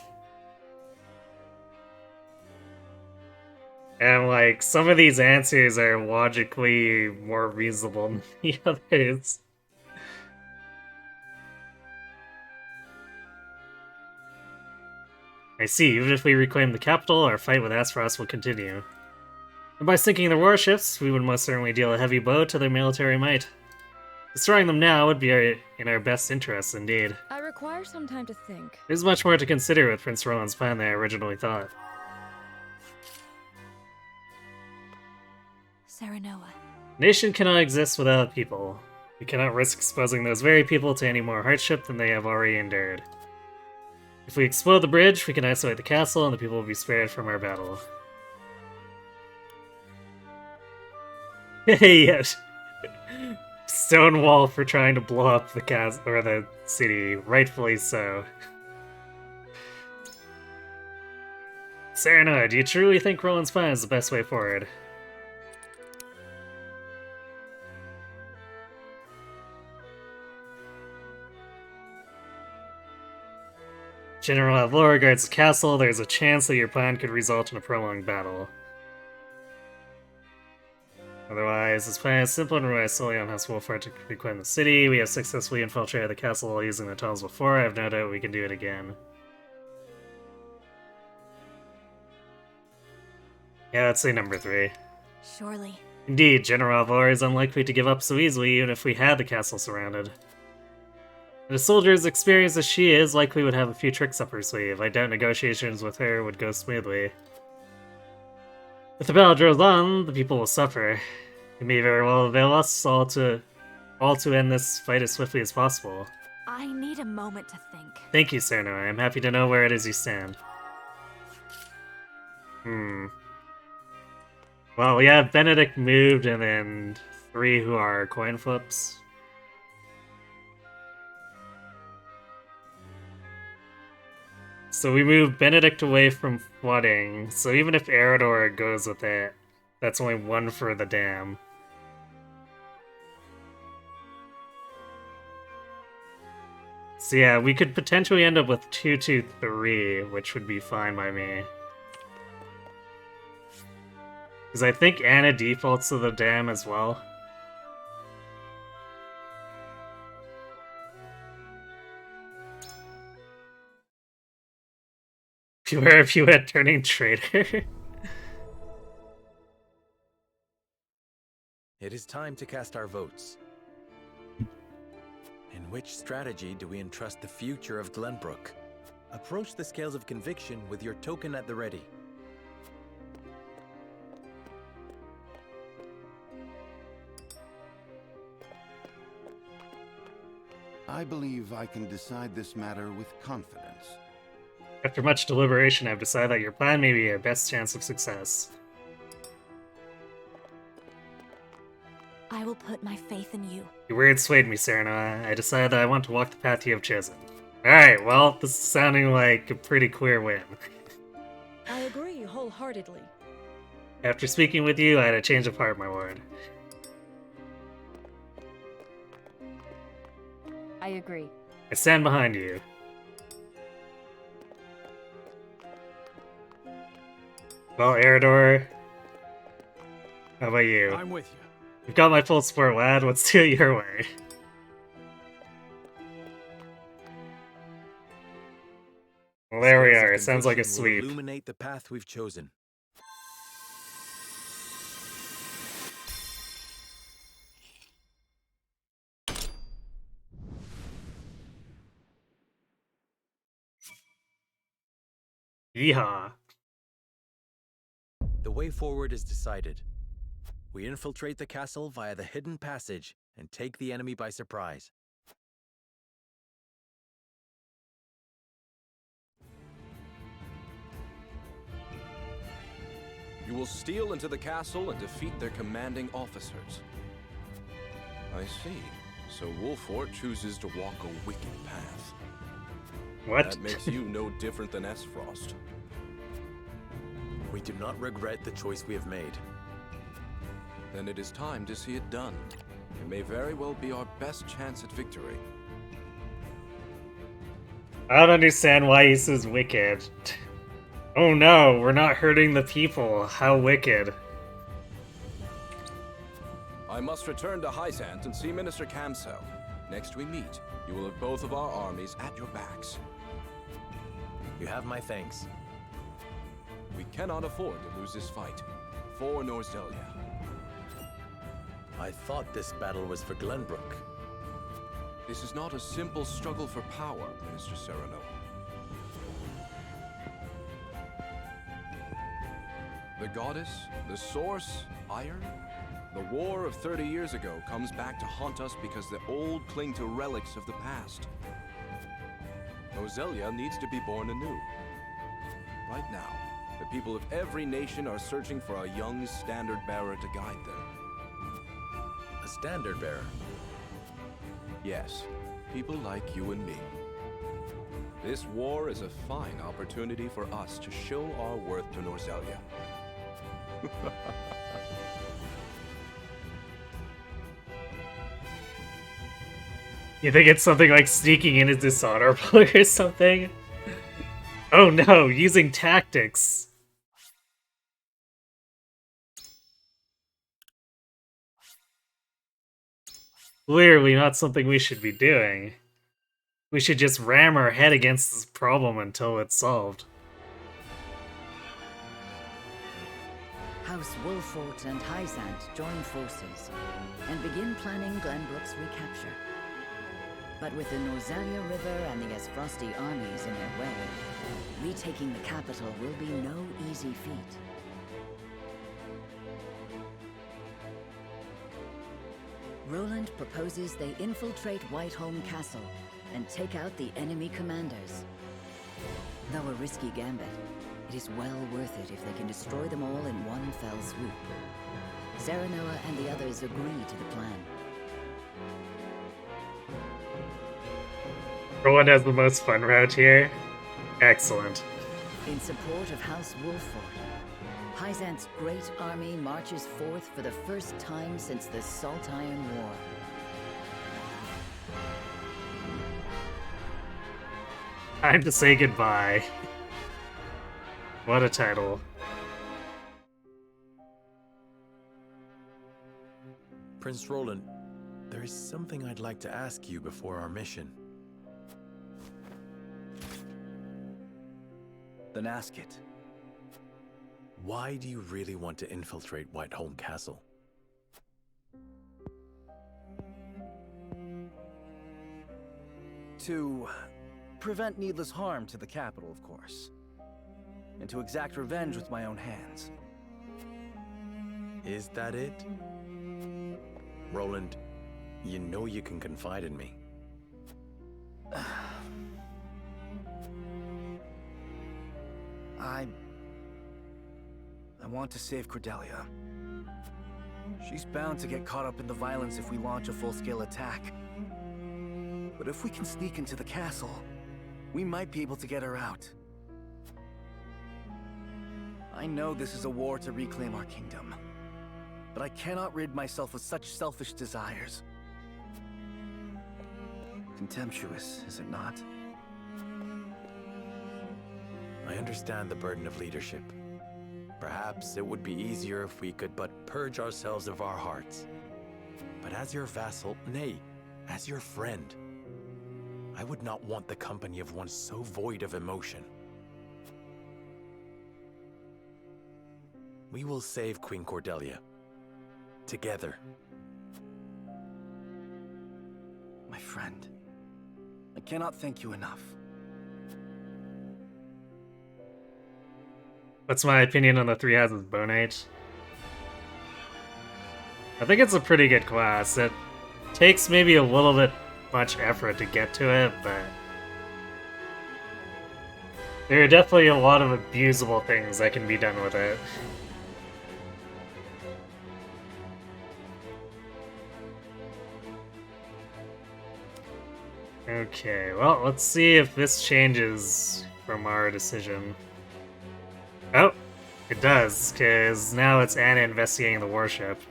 And, like, some of these answers are logically more reasonable than the others. I see, even if we reclaim the capital, our fight with Aspharos will continue. And by sinking their warships, we would most certainly deal a heavy blow to their military might. Destroying them now would be in our best interests, indeed. I require some time to think. There's much more to consider with Prince Roland's plan than I originally thought. Serenoa. Nation cannot exist without people. We cannot risk exposing those very people to any more hardship than they have already endured. If we explode the bridge, we can isolate the castle and the people will be spared from our battle. Yes. Stonewall for trying to blow up the castle or the city, rightfully so. Serenoa, do you truly think Roland's plan is the best way forward? General Avlora guards the castle. There's a chance that your plan could result in a prolonged battle. Otherwise, this plan is simple and relies solely on House Wolfheart to reclaim the city. We have successfully infiltrated the castle using the tunnels before. I have no doubt we can do it again. Yeah, let's say number 3. Surely. Indeed, General Avlora is unlikely to give up so easily, even if we had the castle surrounded. And a soldier as experienced as she is likely would have a few tricks up her sleeve. I doubt negotiations with her would go smoothly. If the battle draws on, the people will suffer. It may very well avail us all to end this fight as swiftly as possible. I need a moment to think. Thank you, Sereno. I am happy to know where it is you stand. Well, we have Benedict moved and then 3 who are coin flips. So we move Benedict away from flooding, so even if Eridor goes with it, that's only 1 for the dam. So yeah, we could potentially end up with 2-3, which would be fine by me. Because I think Anna defaults to the dam as well. Beware if you had turning traitor. It is time to cast our votes. In which strategy do we entrust the future of Glenbrook? Approach the scales of conviction with your token at the ready. I believe I can decide this matter with confidence. After much deliberation, I've decided that your plan may be our best chance of success. I will put my faith in you. Your words swayed me, Serena. I decided that I want to walk the path you have chosen. Alright, well, this is sounding like a pretty clear win. I agree wholeheartedly. After speaking with you, I had a change of heart, my lord. I agree. I stand behind you. Well, Eridor, how about you? I'm with you. You've got my full support, lad. Let's do it your way. Well, there we are. It sounds like a sweep. Illuminate the path we've chosen. Yeehaw. The way forward is decided. We infiltrate the castle via the hidden passage and take the enemy by surprise. You will steal into the castle and defeat their commanding officers. I see. So Wolfort chooses to walk a wicked path. What? That makes you no different than Esfrost. We do not regret the choice we have made. Then it is time to see it done. It may very well be our best chance at victory. I don't understand why he says wicked. Oh no, we're not hurting the people. How wicked. I must return to Hyzant and see Minister Kamsel. Next we meet, you will have both of our armies at your backs. You have my thanks. We cannot afford to lose this fight. For Norzelia. I thought this battle was for Glenbrook. This is not a simple struggle for power, Minister Sereno. The goddess, the source, iron? The war of 30 years ago comes back to haunt us because the old cling to relics of the past. Norzelia needs to be born anew. Right now, the people of every nation are searching for a young standard bearer to guide them. A standard bearer? Yes, people like you and me. This war is a fine opportunity for us to show our worth to Norzelia. You think it's something like sneaking in as dishonorable or something? Oh no, using tactics. Clearly not something we should be doing. We should just ram our head against this problem until it's solved. House Wolfort and Hyzant join forces and begin planning Glenbrook's recapture. But with the Norzelia River and the Esfrosti armies in their way, retaking the capital will be no easy feat. Roland proposes they infiltrate Whiteholm Castle and take out the enemy commanders. Though a risky gambit, it is well worth it if they can destroy them all in one fell swoop. Serenoa and the others agree to the plan. Roland has the most fun route here. Excellent. In support of House Wolfort, Hyzant's great army marches forth for the first time since the Salt Iron War. Time to say goodbye. What a title. Prince Roland, there is something I'd like to ask you before our mission. Then ask it. Why do you really want to infiltrate Whiteholm Castle? To prevent needless harm to the capital, of course. And to exact revenge with my own hands. Is that it? Roland, you know you can confide in me. I want to save Cordelia. She's bound to get caught up in the violence if we launch a full-scale attack. But if we can sneak into the castle, we might be able to get her out. I know this is a war to reclaim our kingdom, but I cannot rid myself of such selfish desires. contemptuous, is it not? I understand the burden of leadership. Perhaps it would be easier if we could but purge ourselves of our hearts. But as your vassal, nay, as your friend, I would not want the company of one so void of emotion. We will save Queen Cordelia. Together. My friend, I cannot thank you enough. What's my opinion on the Three Houses Bone Age? I think it's a pretty good class. It takes maybe a little bit much effort to get to it, but there are definitely a lot of abusable things that can be done with it. Okay, well, let's see if this changes from our decision. Oh, it does, because now it's Anna investigating the warship.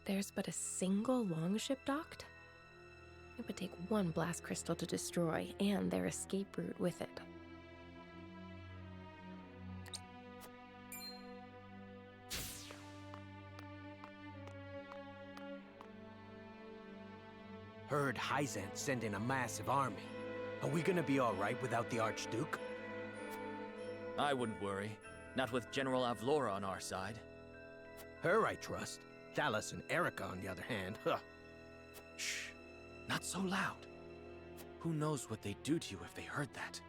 There's but a single longship docked? It would take one blast crystal to destroy, and their escape route with it. Heard Hyzant send in a massive army. Are we gonna be alright without the Archduke? I wouldn't worry. Not with General Avlora on our side. Her I trust. Thalos and Erica, on the other hand, huh. Shh. Not so loud. Who knows what they'd do to you if they heard that?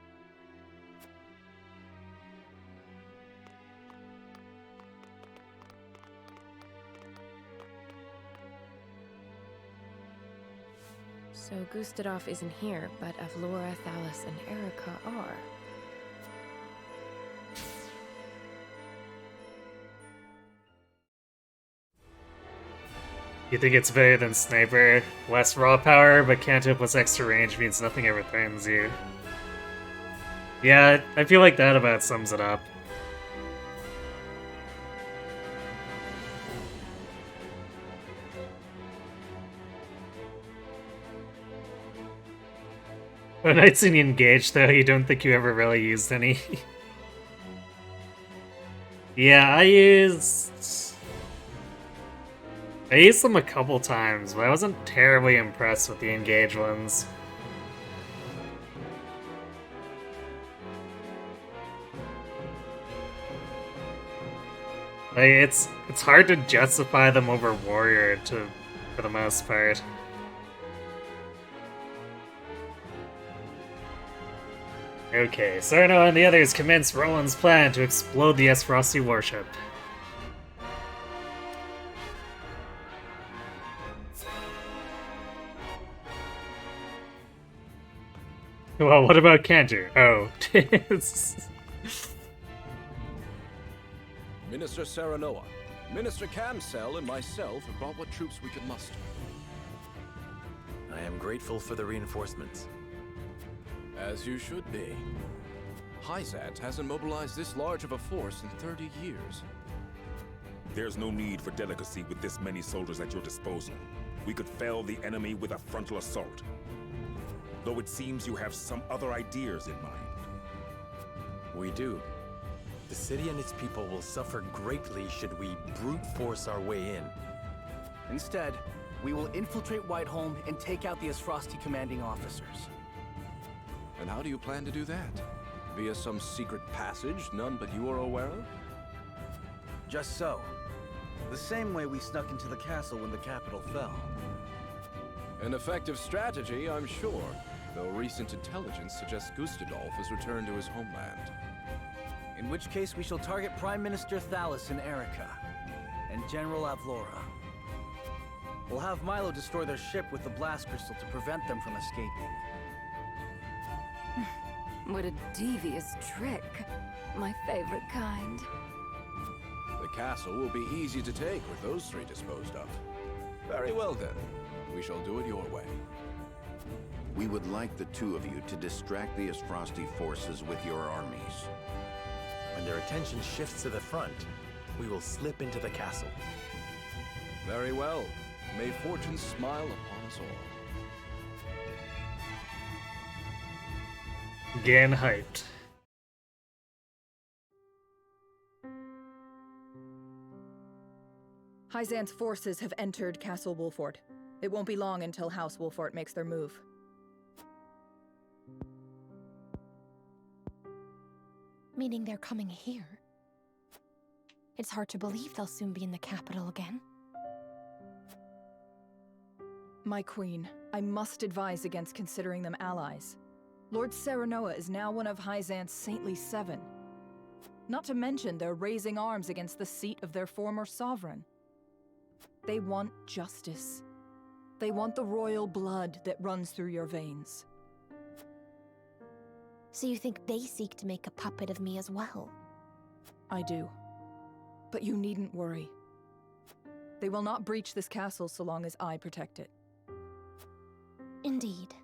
So Gustadov isn't here, but Avlora, Thalos, and Erica are. You think it's better than Sniper? Less raw power, but Canto plus extra range means nothing ever threatens you. Yeah, I feel like that about sums it up. When I'd seen you engaged, though, you don't think you ever really used any? Yeah, I used them a couple times, but I wasn't terribly impressed with the engaged ones. Like, it's hard to justify them over Warrior for the most part. Okay, Sarno and the others commence Roland's plan to explode the Esfrosti warship. Well, what about Cantor? Oh. Minister Saranoa, Minister Camsell, and myself have brought what troops we could muster. I am grateful for the reinforcements. As you should be. Hyzant hasn't mobilized this large of a force in 30 years. There's no need for delicacy with this many soldiers at your disposal. We could fell the enemy with a frontal assault. Though it seems you have some other ideas in mind. We do. The city and its people will suffer greatly should we brute force our way in. Instead, we will infiltrate Whiteholm and take out the Esfrosti commanding officers. And how do you plan to do that? Via some secret passage none but you are aware of? Just so. The same way we snuck into the castle when the capital fell. An effective strategy, I'm sure, though recent intelligence suggests Gustadolf has returned to his homeland. In which case we shall target Prime Minister Thalos and Erica, and General Avlora. We'll have Milo destroy their ship with the blast crystal to prevent them from escaping. What a devious trick. My favorite kind. The castle will be easy to take with those three disposed of. Very well then. We shall do it your way. We would like the two of you to distract the Esfrosti forces with your armies. A their attention shifts to the front, we will slip into the castle. Very well. May fortune smile upon us all. Getting hyped. Hyzan's forces have entered Castle Wolfort. It won't be long until House Wolfort makes their move. Meaning they're coming here? It's hard to believe they'll soon be in the capital again. My queen, I must advise against considering them allies. Lord Serenoa is now one of Hyzan's saintly 7. Not to mention they're raising arms against the seat of their former sovereign. They want justice. They want the royal blood that runs through your veins. So you think they seek to make a puppet of me as well? I do. But you needn't worry. They will not breach this castle so long as I protect it. Indeed.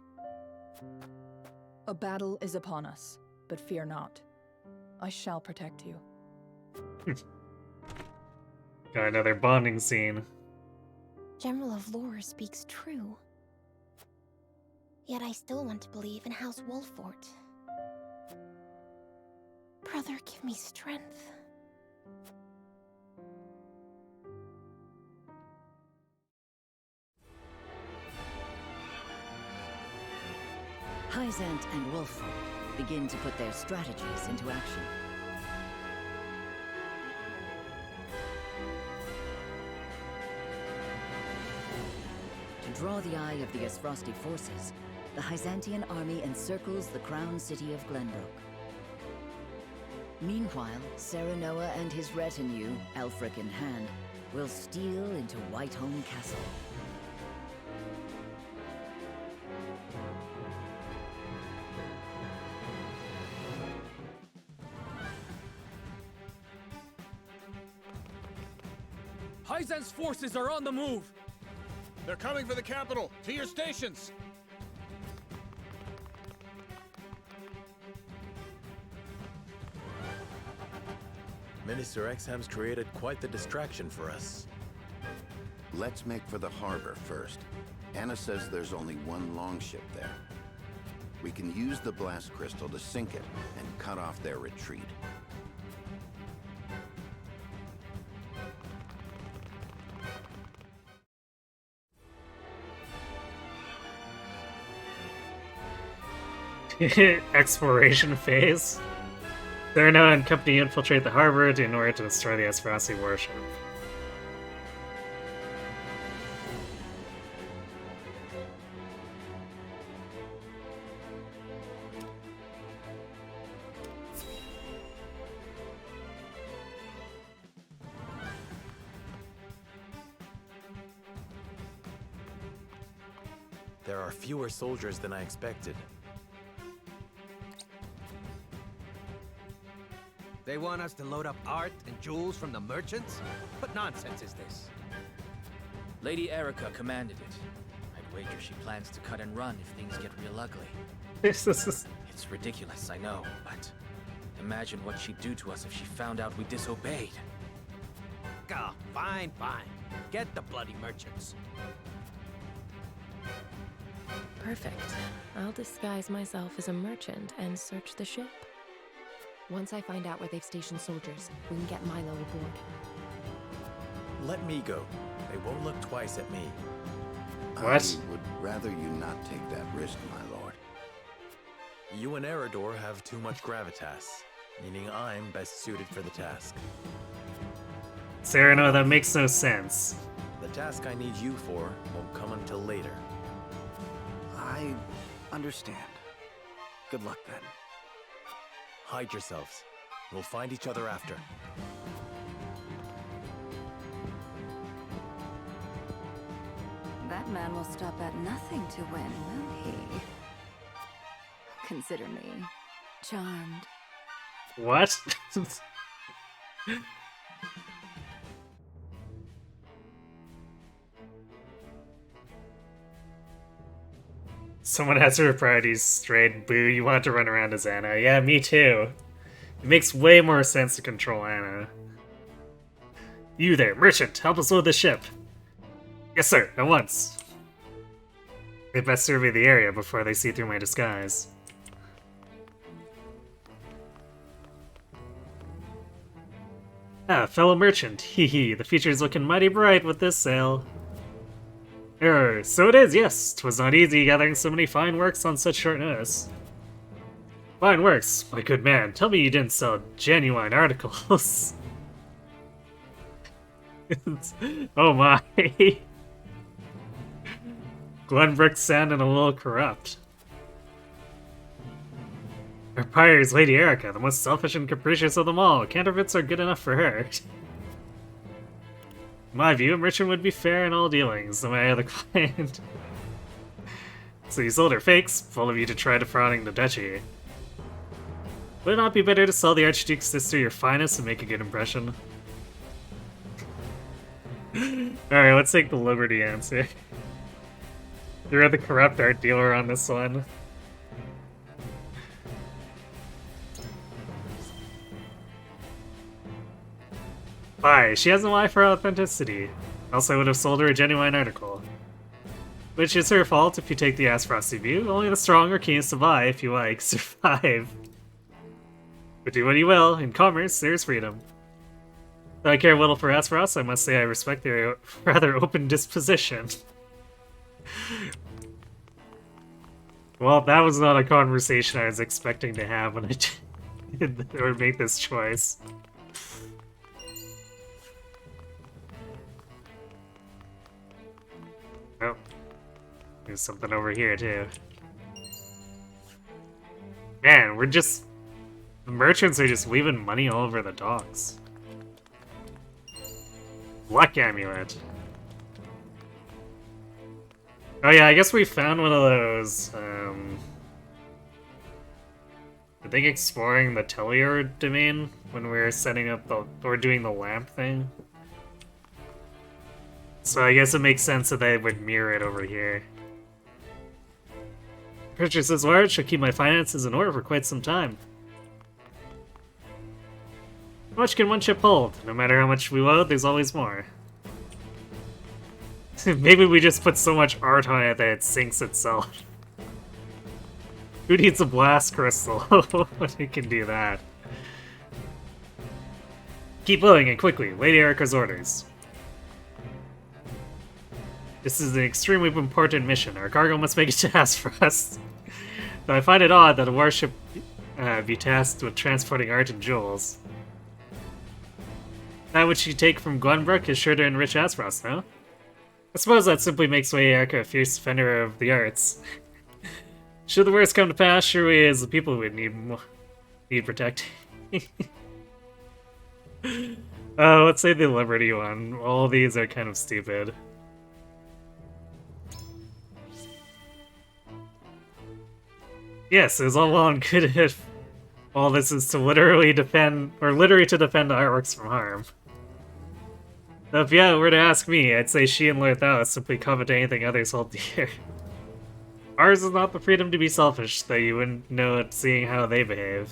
A battle is upon us, but fear not. I shall protect you. Got another bonding scene. General of Lore speaks true. Yet I still want to believe in House Wolfort. Brother, give me strength. Hyzant and Wolfort begin to put their strategies into action. To draw the eye of the Esfrosti forces, the Hyzantian army encircles the crown city of Glenbrook. Meanwhile, Serenoa and his retinue, Elfric in hand, will steal into Whiteholm Castle. Hyzan's forces are on the move! They're coming for the capital! To your stations! Minister Exham's created quite the distraction for us. Let's make for the harbor first. Anna says there's only one longship there. We can use the blast crystal to sink it and cut off their retreat. Exploration phase. Serenoa and company infiltrate the harbor in order to destroy the Esfrosti warship. There are fewer soldiers than I expected. They want us to load up art and jewels from the merchants? What nonsense is this? Lady Erica commanded it. I'd wager she plans to cut and run if things get real ugly. It's ridiculous, I know, but imagine what she'd do to us if she found out we disobeyed. Oh, fine, fine. Get the bloody merchants. Perfect. I'll disguise myself as a merchant and search the ship. Once I find out where they've stationed soldiers, we can get Milo aboard. Let me go. They won't look twice at me. What? I would rather you not take that risk, my lord. You and Eridor have too much gravitas, meaning I'm best suited for the task. Serenoa, that makes no sense. The task I need you for won't come until later. I understand. Good luck then. Hide yourselves. We'll find each other after. That man will stop at nothing to win, will he? Consider me charmed. What? Someone has her priorities straight. Boo, you want to run around as Anna. Yeah, me too. It makes way more sense to control Anna. You there, merchant, help us load the ship. Yes, sir, at once. They best survey the area before they see through my disguise. Ah, fellow merchant, hee hee, the future's looking mighty bright with this sail. So it is, yes. 'Twas not easy gathering so many fine works on such short notice. Fine works? My good man, tell me you didn't sell genuine articles. Oh my. Glenbrook's sounding a little corrupt. Our buyer is Lady Erica, the most selfish and capricious of them all. Counterfeits are good enough for her. In my view, a merchant would be fair in all dealings, no matter the client. So you sold her fakes, full of you to try defrauding the duchy. Would it not be better to sell the Archduke's sister your finest and make a good impression? Alright, let's take the Liberty answer. You're the corrupt art dealer on this one. Why, she has an eye for authenticity. Else I would have sold her a genuine article. Which is her fault if you take the Asphrosty view. Only the strong or keenest of eye, if you like, survive. But do what you will, in commerce, there's freedom. Though I care little for Aspharos, I must say I respect their rather open disposition. Well, that was not a conversation I was expecting to have when I did or make this choice. Oh, there's something over here too. Man, the merchants are just leaving money all over the docks. Luck amulet. Oh yeah, I guess we found one of those, I think exploring the Tellior domain when we were setting up or doing the lamp thing. So I guess it makes sense that they would mirror it over here. Purchase this large should keep my finances in order for quite some time. How much can one ship hold? No matter how much we load, there's always more. Maybe we just put so much art on it that it sinks itself. Who needs a blast crystal when it can do that? Keep loading and quickly. Lady Erica's orders. This is an extremely important mission. Our cargo must make it to Aspharos. Though I find it odd that a warship be tasked with transporting art and jewels. That which you take from Glenbrook is sure to enrich Aspharos, no? I suppose that simply makes Lady Erica a fierce defender of the arts. Should the worst come to pass, sure we as the people would need protecting. Let's say the Liberty one. All these are kind of stupid. Yes, it's all well and good if all this is to literally defend the artworks from harm. Though if you were to ask me, I'd say she and Lord Thales simply covet anything others hold dear. Ours is not the freedom to be selfish, though you wouldn't know it seeing how they behave.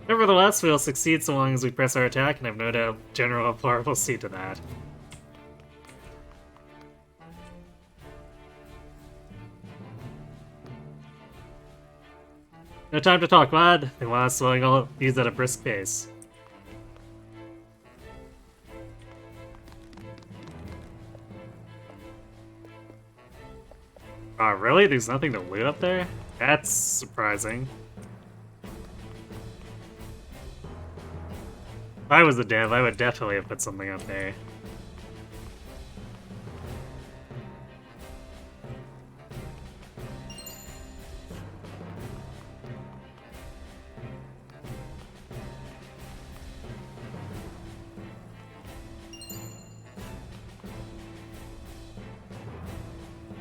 Nevertheless, we'll succeed so long as we press our attack, and I've no doubt General Aplar will see to that. No time to talk, lad. They want us slowing all these at a brisk pace. Oh, really? There's nothing to loot up there? That's surprising. If I was a dev, I would definitely have put something up there.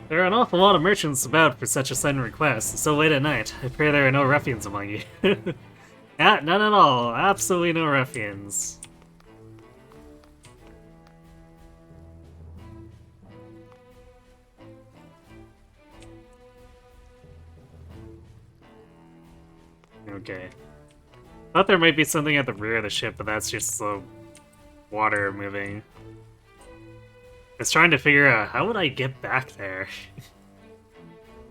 There are an awful lot of merchants about for such a sudden request, so late at night. I pray there are no ruffians among you. None at all. Absolutely no ruffians. Okay. Thought there might be something at the rear of the ship, but that's just the water moving. I was trying to figure out, how would I get back there?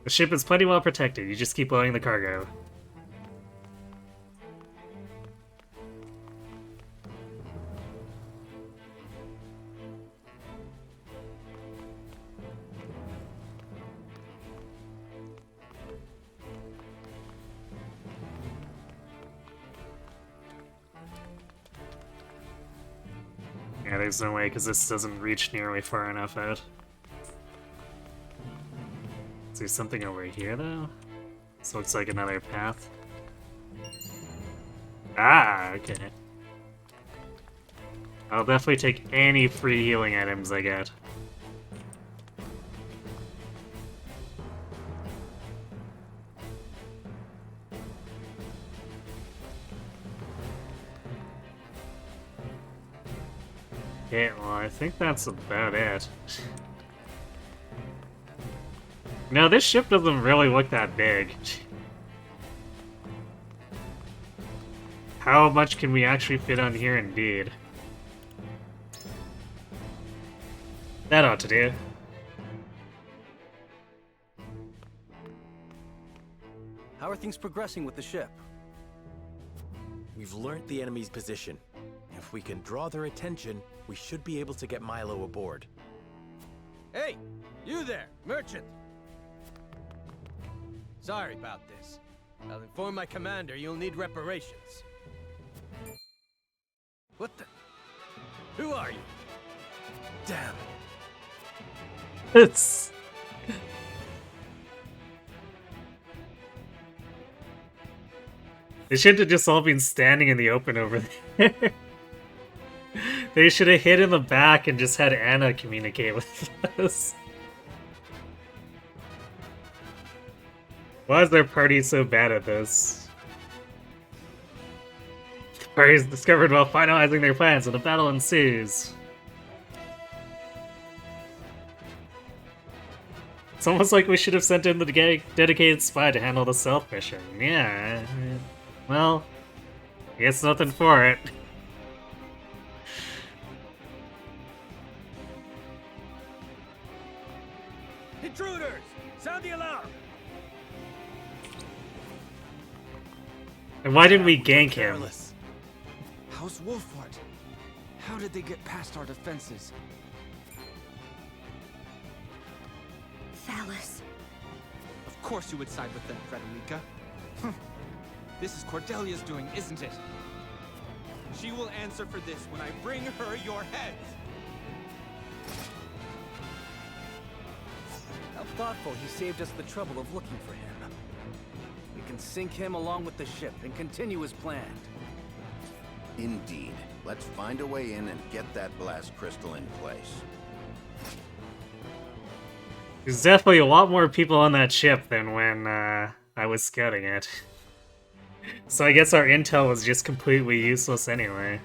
The ship is plenty well protected, you just keep loading the cargo. Yeah, there's no way, because this doesn't reach nearly far enough out. Is there something over here, though? This looks like another path. Ah, okay. I'll definitely take any free healing items I get. Okay, well, I think that's about it. No, this ship doesn't really look that big. How much can we actually fit on here, indeed? That ought to do. How are things progressing with the ship? We've learnt the enemy's position. If we can draw their attention, we should be able to get Milo aboard. Hey, you there, merchant! Sorry about this. I'll inform my commander you'll need reparations. What the? Who are you? Damn. It's... They should have just all been standing in the open over there. They should have hid in the back and just had Anna communicate with us. Why is their party so bad at this? The party is discovered while finalizing their plans and a battle ensues. It's almost like we should have sent in the dedicated spy to handle the stealth mission. Yeah, well, I guess nothing for it. Intruders! Sound the alarm! And why didn't we gank him? How's Wolfort? How did they get past our defenses? Thalos. Of course you would side with them, Frederica. This is Cordelia's doing, isn't it? She will answer for this when I bring her your heads. How thoughtful he saved us the trouble of looking for him. We can sink him along with the ship and continue as planned. Indeed. Let's find a way in and get that blast crystal in place. There's definitely a lot more people on that ship than when I was scouting it. So I guess our intel was just completely useless anyway.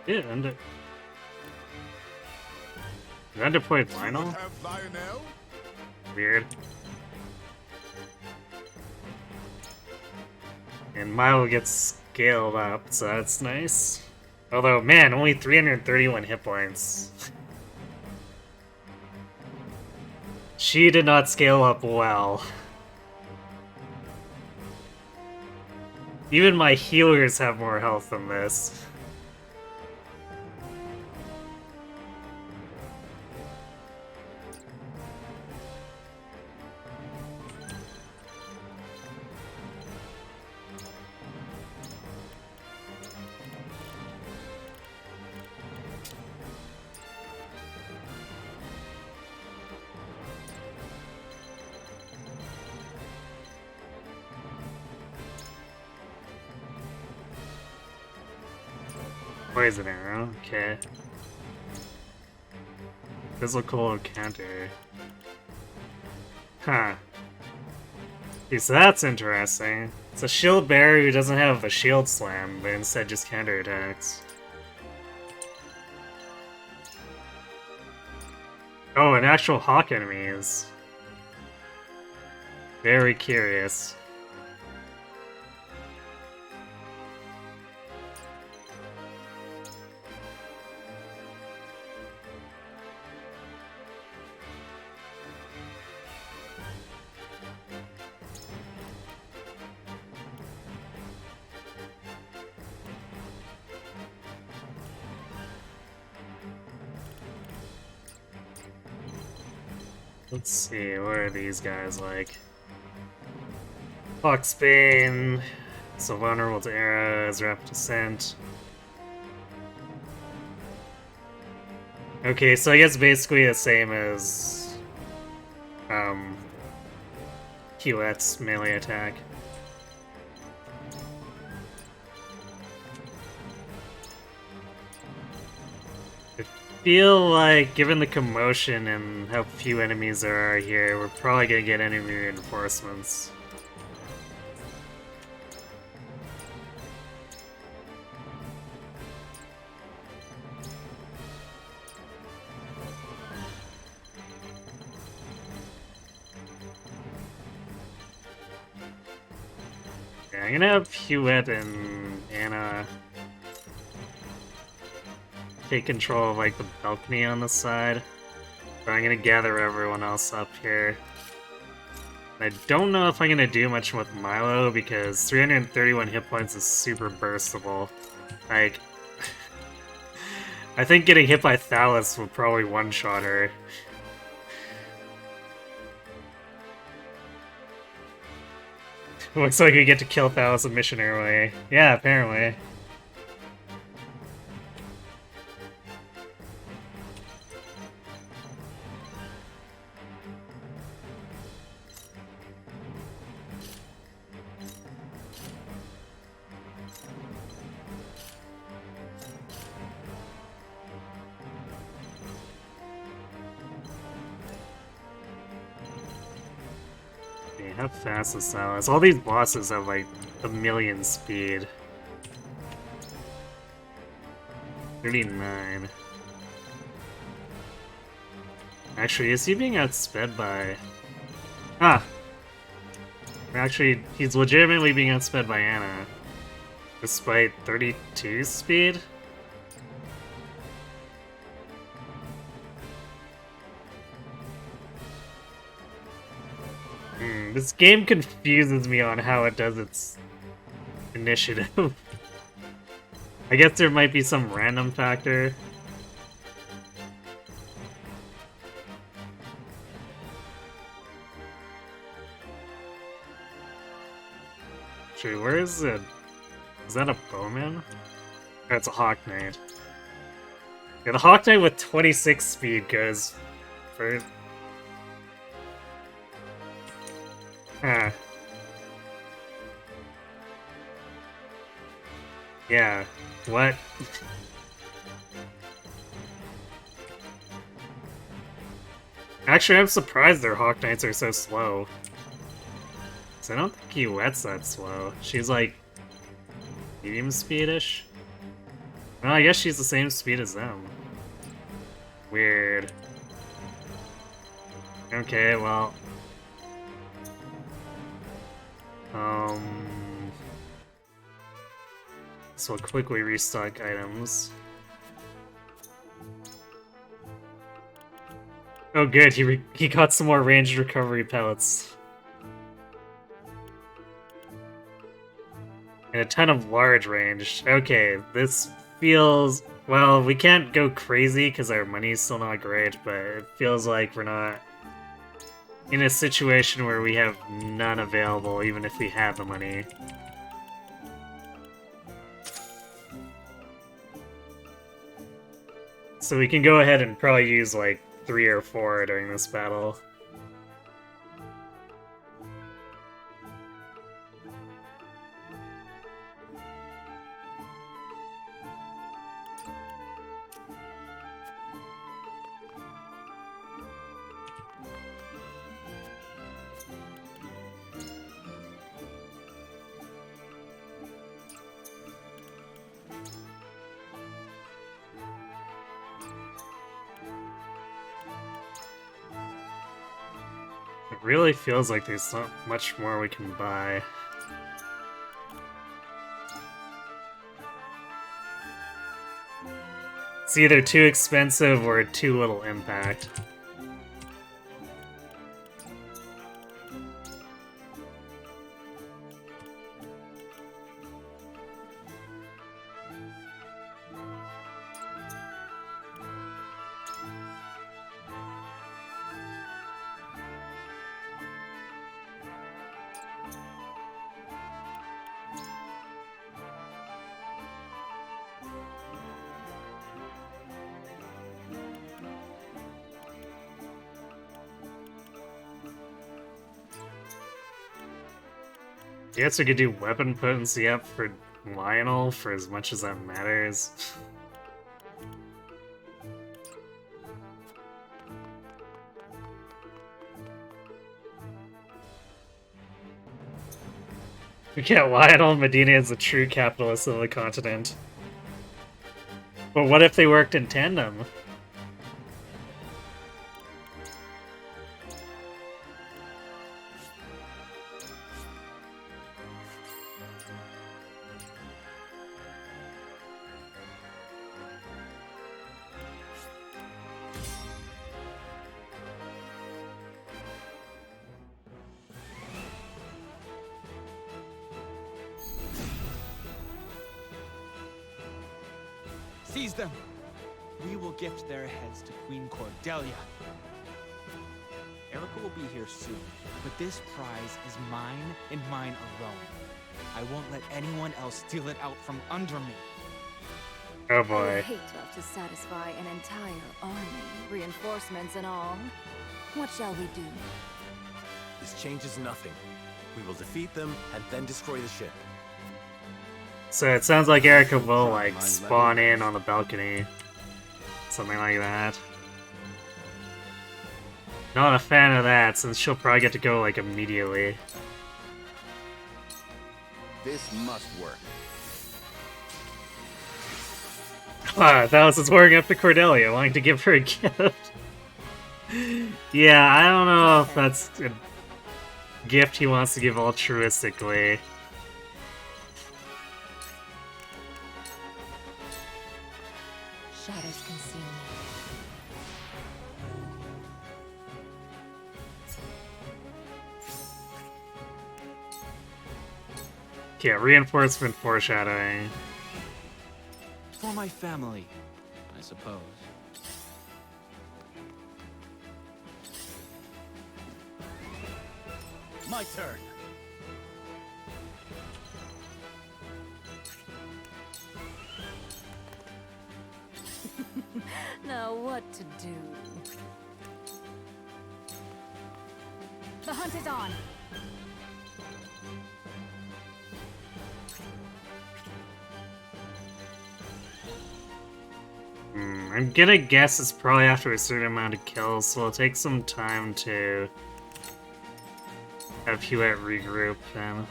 Yeah, underplayed Lionel? Weird. And Milo gets scaled up, so that's nice. Although, man, only 331 hit points. She did not scale up well. Even my healers have more health than this. Poison arrow, okay. Physical counter. Huh. Okay, so that's interesting. It's a shield bearer who doesn't have a shield slam, but instead just counterattacks. Oh, an actual hawk enemies. Very curious. Let's see, what are these guys like? Foxbane, so vulnerable to arrows, rapid descent. Okay, so I guess basically the same as Hewitt's melee attack. I feel like, given the commotion and how few enemies there are here, we're probably gonna get enemy reinforcements. Yeah, I'm gonna have Hewitt and Anna take control of like the balcony on the side. But I'm gonna gather everyone else up here. I don't know if I'm gonna do much with Milo because 331 hit points is super burstable. Like, I think getting hit by Thalos would probably one-shot her. Looks like we get to kill Thalos a mission early. Yeah, apparently. How fast is Silas? All these bosses have like 1,000,000 speed. 39. Actually, is he being outsped by... Ah! Actually, he's legitimately being outsped by Anna. Despite 32 speed? This game confuses me on how it does its initiative. I guess there might be some random factor. Actually, where is it? Is that a bowman? Oh, it's a Hawk Knight. Yeah, the Hawk Knight with 26 speed goes for... Huh. Yeah, what? Actually, I'm surprised their Hawk Knights are so slow. So I don't think Hewitt's that slow. She's like medium speedish. Well, I guess she's the same speed as them. Weird. Okay, well. So we'll quickly restock items. Oh good, he got some more ranged recovery pellets. And a ton of large range. Okay, this feels... Well, we can't go crazy because our money's still not great, but it feels like we're not in a situation where we have none available, even if we have the money. So we can go ahead and probably use like 3 or 4 during this battle. It really feels like there's not much more we can buy. It's either too expensive or too little impact. I guess we could do weapon potency up for Lionel for as much as that matters. We get Lionel and Medina as the true capitalists of the continent. But what if they worked in tandem? Seize them! We will gift their heads to Queen Cordelia. Erica will be here soon, but this prize is mine and mine alone. I won't let anyone else steal it out from under me. Oh I boy. would hate to have to satisfy an entire army, reinforcements and all. What shall we do? This changes nothing. We will defeat them and then destroy the ship. So it sounds like Erica will, like, spawn in on the balcony. Something like that. Not a fan of that, since she'll probably get to go, like, immediately. This must work. Ah, that was his working up to Cordelia, wanting to give her a gift. Yeah, I don't know if that's a gift he wants to give altruistically. Shadows consume me. Yeah, reinforcement foreshadowing. For my family, I suppose. My turn. Now what to do? The hunt is on. I'm gonna guess it's probably after a certain amount of kills, so it'll take some time to have Hewitt regroup then.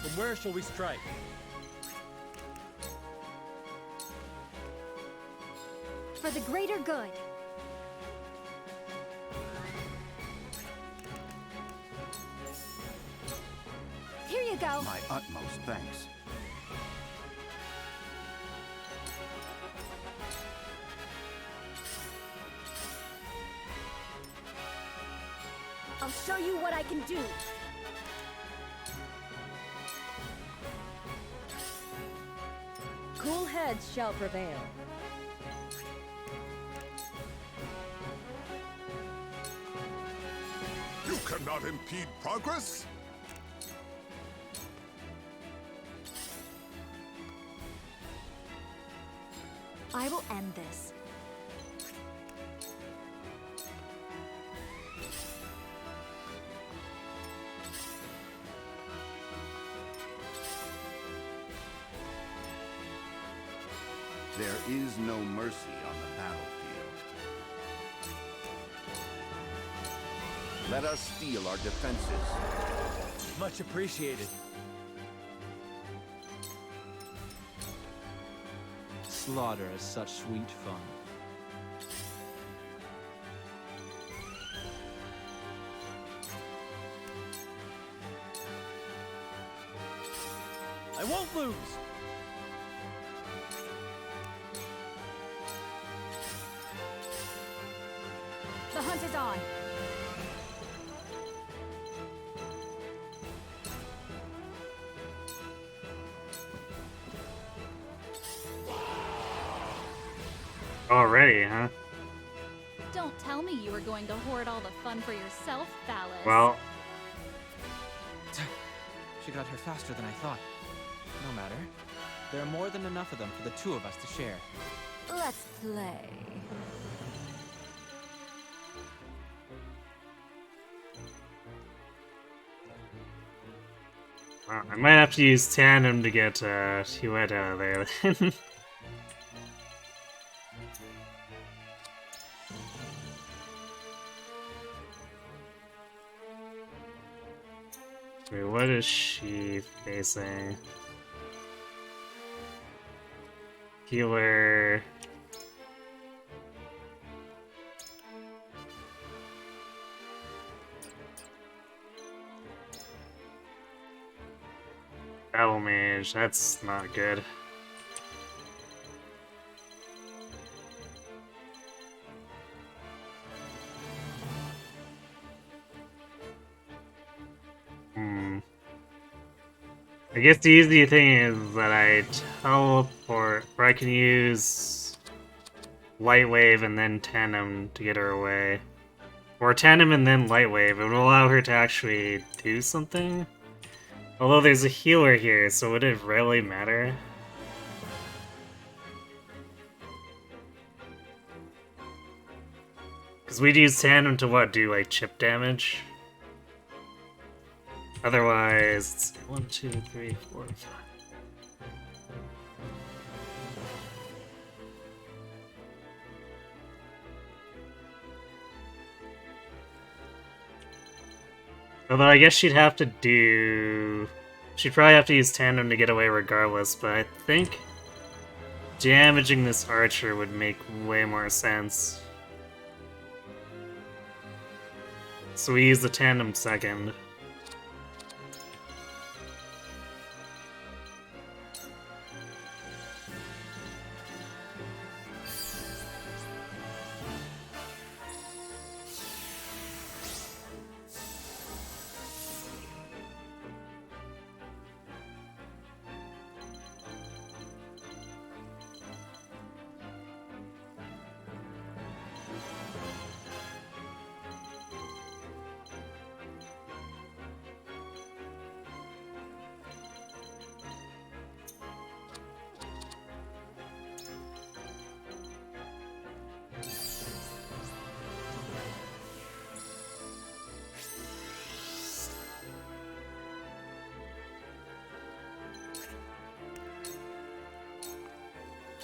From where shall we strike? For the greater good. Here you go. My utmost thanks. I'll show you what I can do. Cool heads shall prevail. You cannot impede progress? I will end this. There is no mercy on the battlefield. Let us steel our defenses. Much appreciated. Slaughter is such sweet fun. lose! The hunt is on. Already, huh? Don't tell me you were going to hoard all the fun for yourself, Phallus. Well, She got here faster than I thought. No matter. There are more than enough of them for the two of us to share. Let's play. I might have to use Tandem to get Huet out of there then. Wait, what is she facing? Healer. Battle Mage, that's not good. I guess the easy thing is that I teleport, or I can use Light Wave and then Tandem to get her away. Or Tandem and then Light Wave. It would allow her to actually do something. Although there's a healer here, so would it really matter? Because we'd use Tandem to what, do like chip damage? Otherwise, it's 1, 2, 3, 4, 5. Although I guess she'd have to do... She'd probably have to use Tandem to get away regardless, but I think damaging this archer would make way more sense. So we use the Tandem second.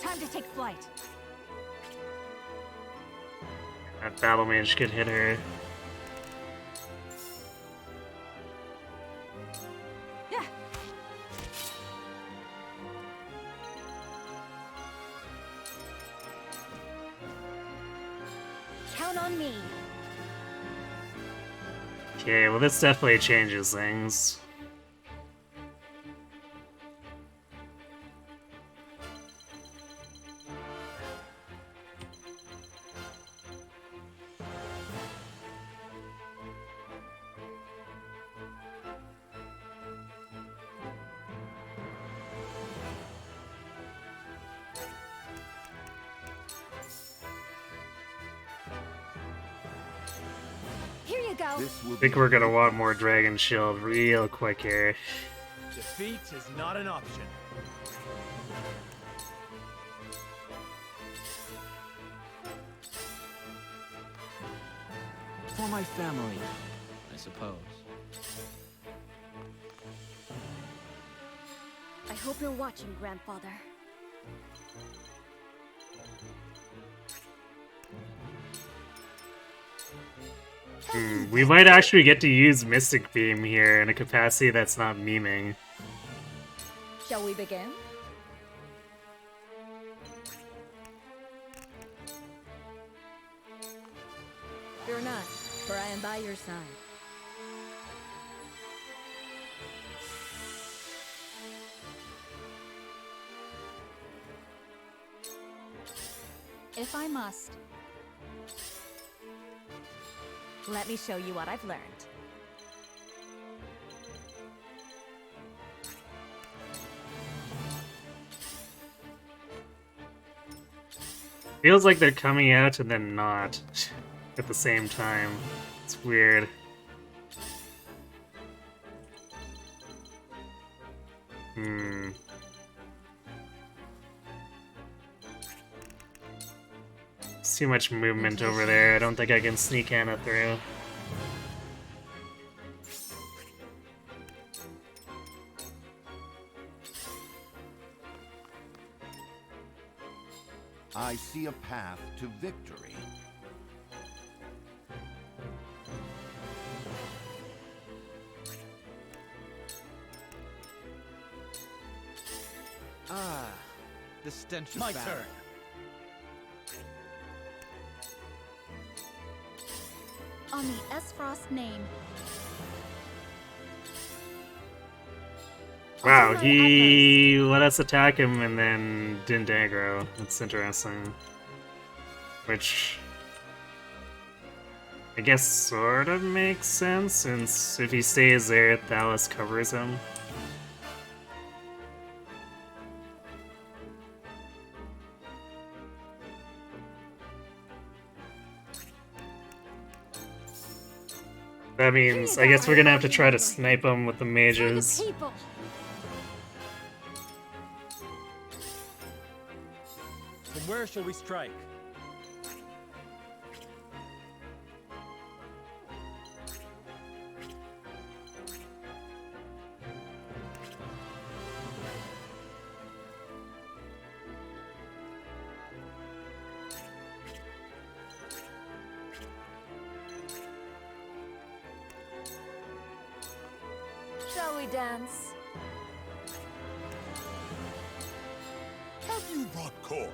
Time to take flight. That Battle Mage could hit her. Yeah. Count on me. Okay, well this definitely changes things. Here you go. I think we're gonna want more Dragon Shield real quick here. Defeat is not an option. For my family, I suppose. I hope you're watching, Grandfather. We might actually get to use Mystic Beam here in a capacity that's not memeing. Shall we begin? Fear not, for I am by your side. if I must. Let me show you what I've learned. Feels like they're coming out and then not at the same time. It's weird. It's too much movement over there. I don't think I can sneak Anna through. I see a path to victory. Ah, the stench of My battle. turn. On the Esfrost name. Wow, he let us attack him and then didn't aggro. That's interesting. Which I guess sort of makes sense, since if he stays there, Thalos covers him. That means, I guess we're gonna have to try to snipe him with the mages. From where shall we strike? Shall we dance? Have you brought Koi?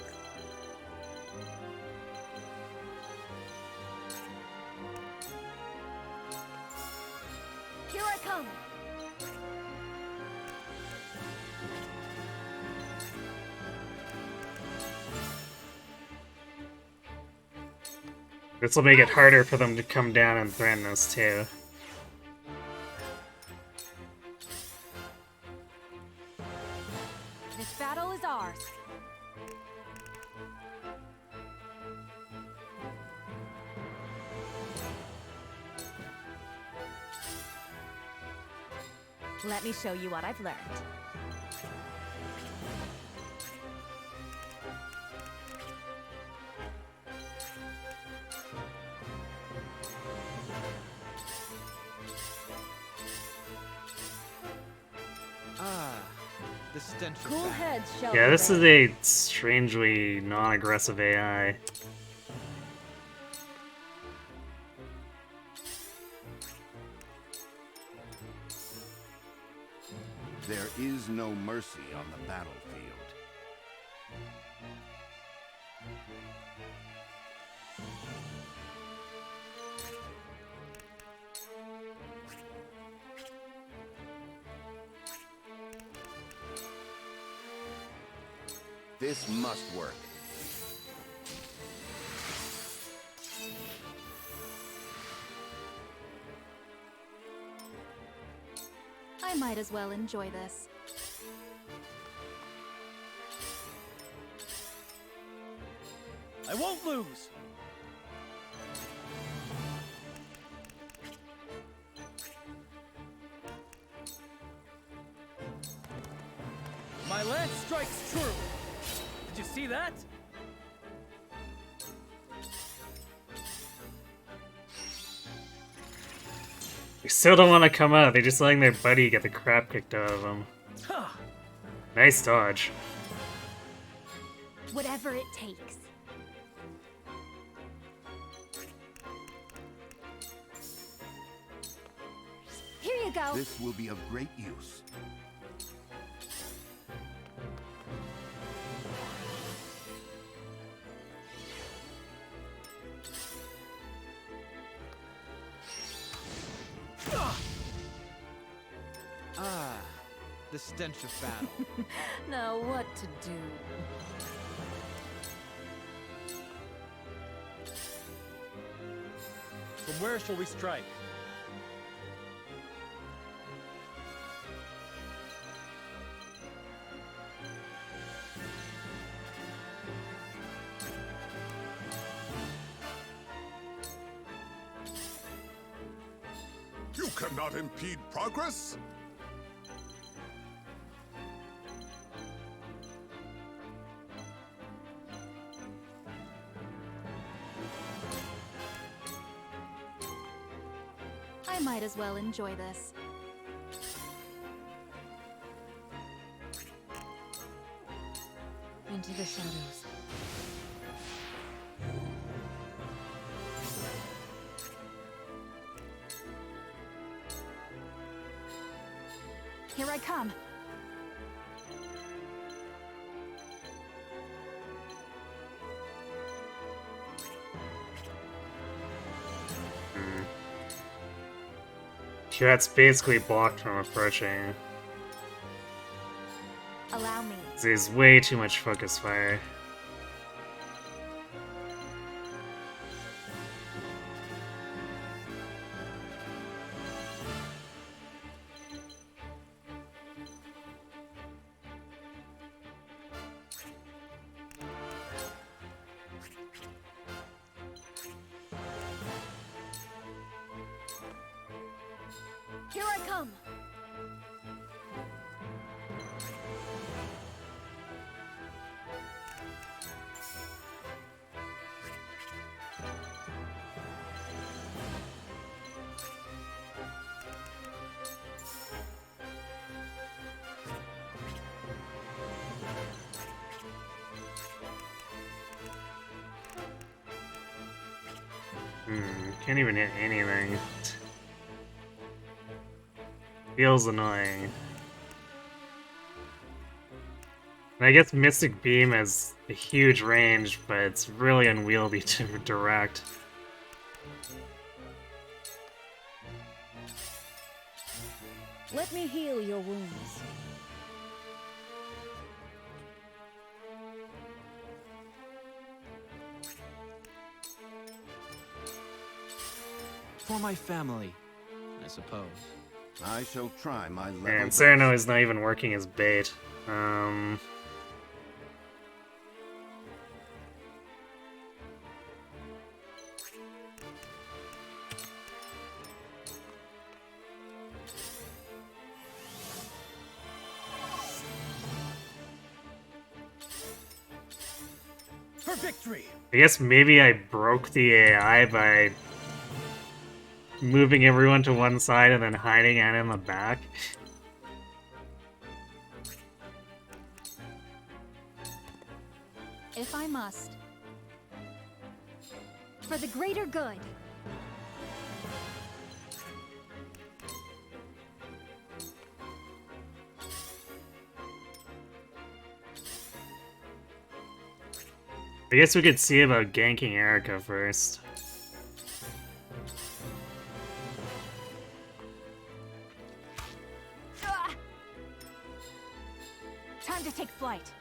Here I come. This will make it harder for them to come down and threaten us too. This battle is ours. Let me show you what I've learned. Ah, the stench of Cool battle. heads shall Yeah, this is prevail. a strangely non-aggressive AI. There is no mercy on the battlefield. This must work. I might as well enjoy this. I won't lose! My lance strikes true! Did you see that? They still don't want to come out. They're just letting their buddy get the crap kicked out of them. Nice dodge. Whatever it takes. Here you go. This will be of great use. Ah, the stench of battle. Now what to do? From where shall we strike? You cannot impede progress? I might as well enjoy this. Into the shadows. Here I come. Yeah, that's basically blocked from approaching. Allow me. There's way too much focus fire. Here I come. Can't even hit anything. Feels annoying. And I guess Mystic Beam has a huge range, but it's really unwieldy to direct. Let me heal your wounds. For my family, I suppose. I shall try my level And best. Cyrano is not even working as bait. For victory! I guess maybe I broke the AI by moving everyone to one side and then hiding Anna in the back. If I must. For the greater good. I guess we could see about ganking Erica first. Time to take flight.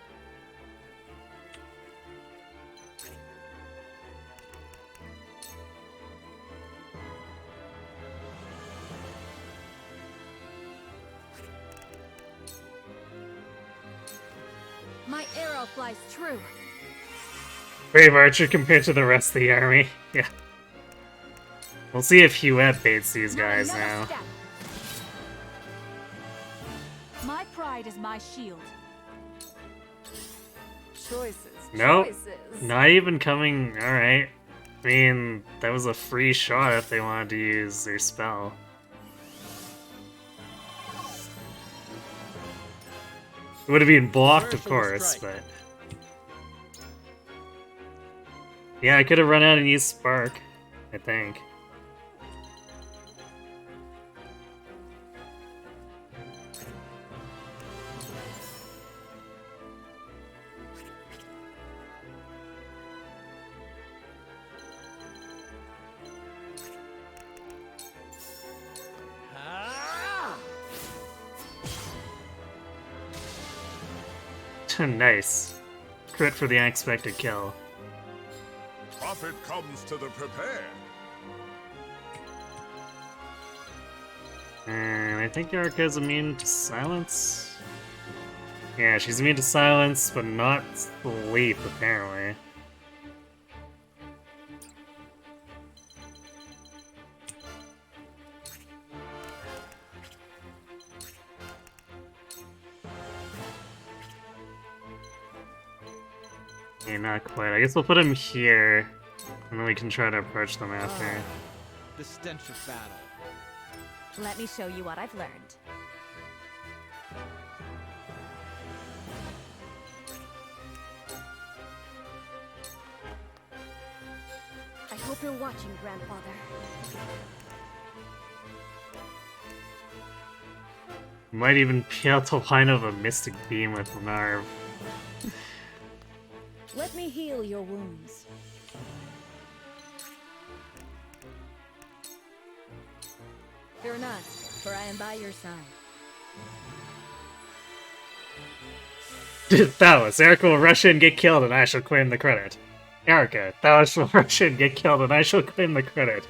My arrow flies true. Brave Archer compared to the rest of the army. Yeah. We'll see if Huette baits these guys now. Step. My pride is my shield. Choices. Nope. Choices. Not even coming. Alright. I mean, that was a free shot if they wanted to use their spell. It would have been blocked, of course, but... Yeah, I could have run out and used Spark, I think. Nice. Crit for the unexpected kill. Profit comes to the prepared. And I think Erica's immune to silence. Yeah, she's immune to silence, but not sleep, apparently. Okay, not quite. I guess we'll put him here, and then we can try to approach them after. The stench of battle. Let me show you what I've learned. I hope you're watching, Grandfather. Might even be able to line up a Mystic Beam with Lenarv. Let me heal your wounds. Fear not, for I am by your side. Thalos, Erica will rush in, get killed, and I shall claim the credit. Erica, Thalos will rush in, get killed, and I shall claim the credit.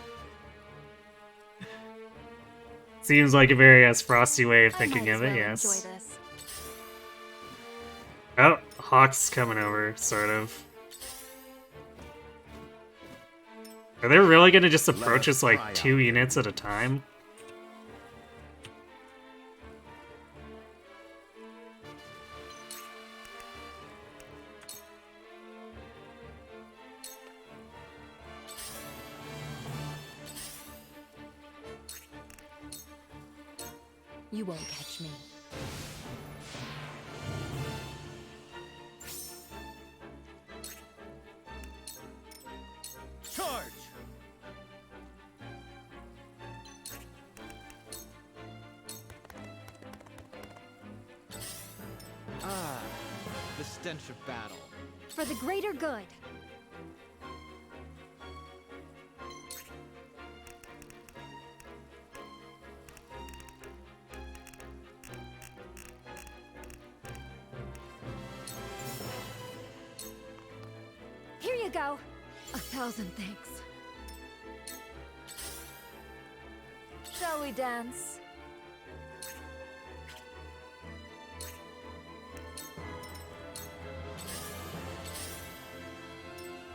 Seems like a very frosty way of thinking of it, yes. Oh, Hawk's coming over, sort of. Are they really gonna just approach us like 2 units at a time? You won't catch me. Charge! Ah, the stench of battle. For the greater good. Here you go. 1,000 thanks. Shall we dance?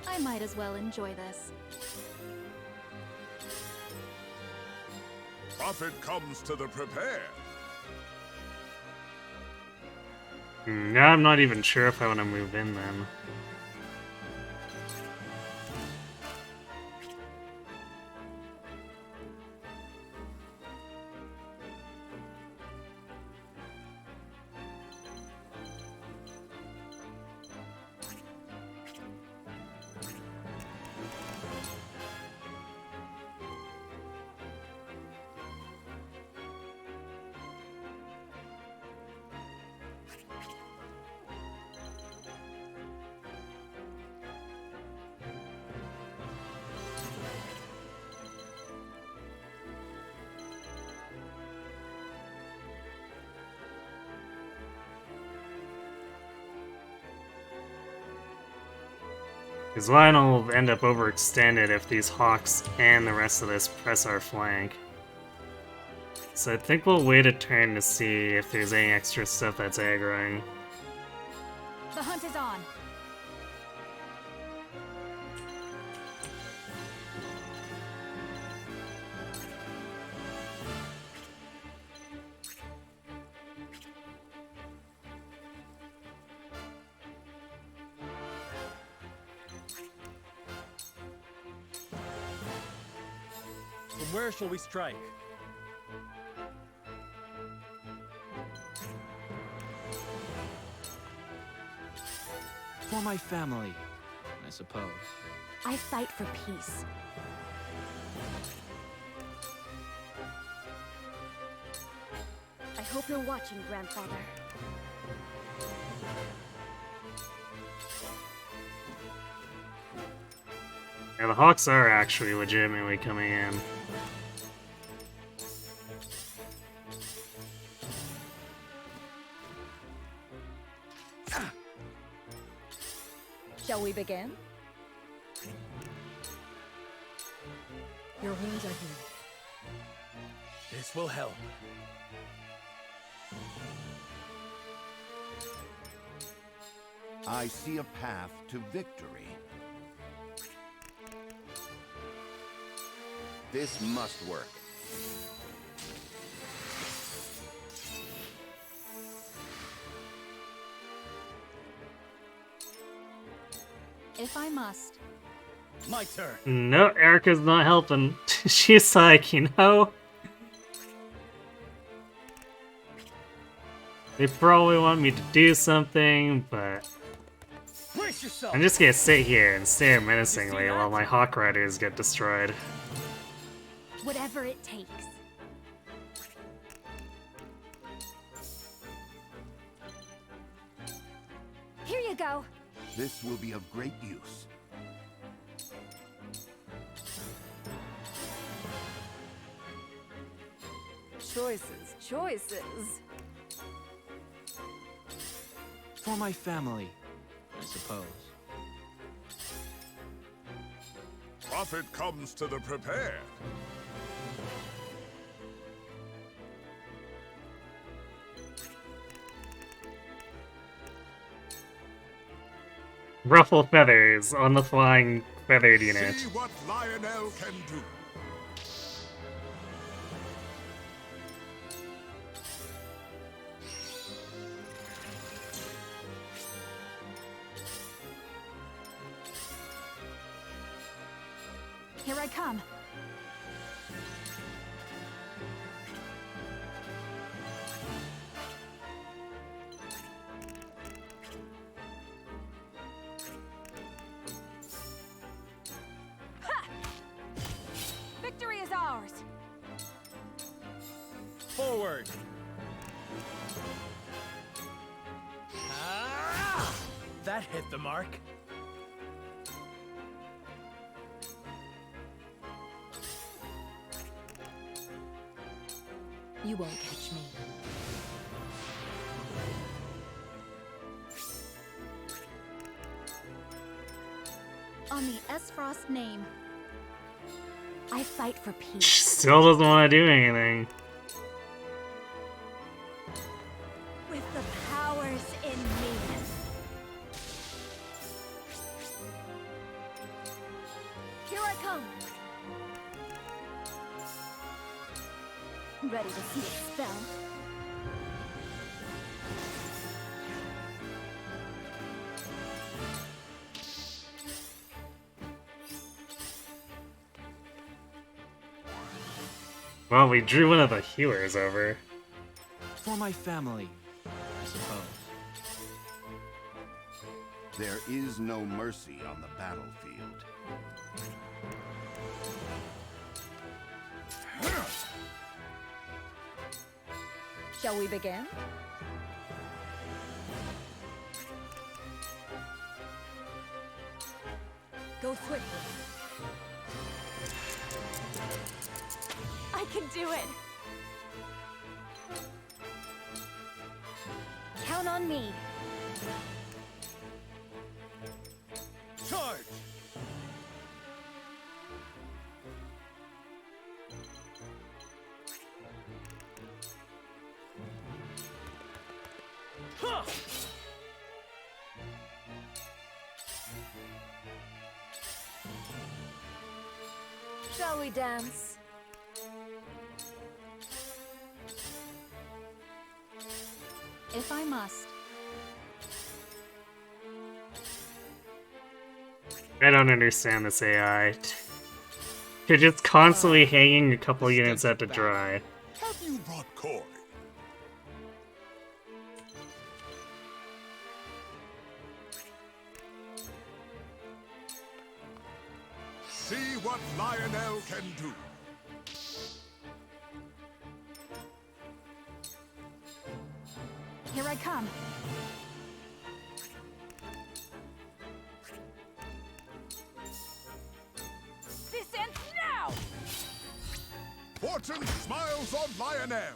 I might as well enjoy this. Profit comes to the prepared. Now I'm not even sure if I want to move in then. Because Lionel will end up overextended if these Hawks and the rest of this press our flank. So I think we'll wait a turn to see if there's any extra stuff that's aggroing. The hunt is on. From where shall we strike? For my family, I suppose. I fight for peace. I hope you're watching, Grandfather. Yeah, the Hawks are actually legitimately coming in. Shall we begin? Your wounds are healed. This will help. I see a path to victory. This must work. If I must. My turn. No, Erica's not helping. She's like, you know, they probably want me to do something, but Brace yourself. I'm just gonna sit here and stare menacingly while my Hawk Riders get destroyed. Whatever it takes. Here you go. This will be of great use. Choices, choices. For my family, I suppose. Profit comes to the prepared. Ruffle feathers on the flying feathered unit. See what Lionel can do. Here I come. Ha! Victory is ours. Forward. Ah! That hit the mark. You won't catch me. On the Esfrost name. I fight for peace. She still doesn't want to do anything. With the powers in me. Here I come. Ready to see it spell. Well, we drew one of the healers over. For my family, I suppose. There is no mercy on the battlefield. Shall we begin? Go swiftly. I can do it. Count on me. Charge! Huh! Shall we dance? If I must. I don't understand this AI. You're just constantly hanging a couple units out to dry. Have you brought Corey? See what Lionel can do. Here I come. This ends now! Fortune smiles on Lionel.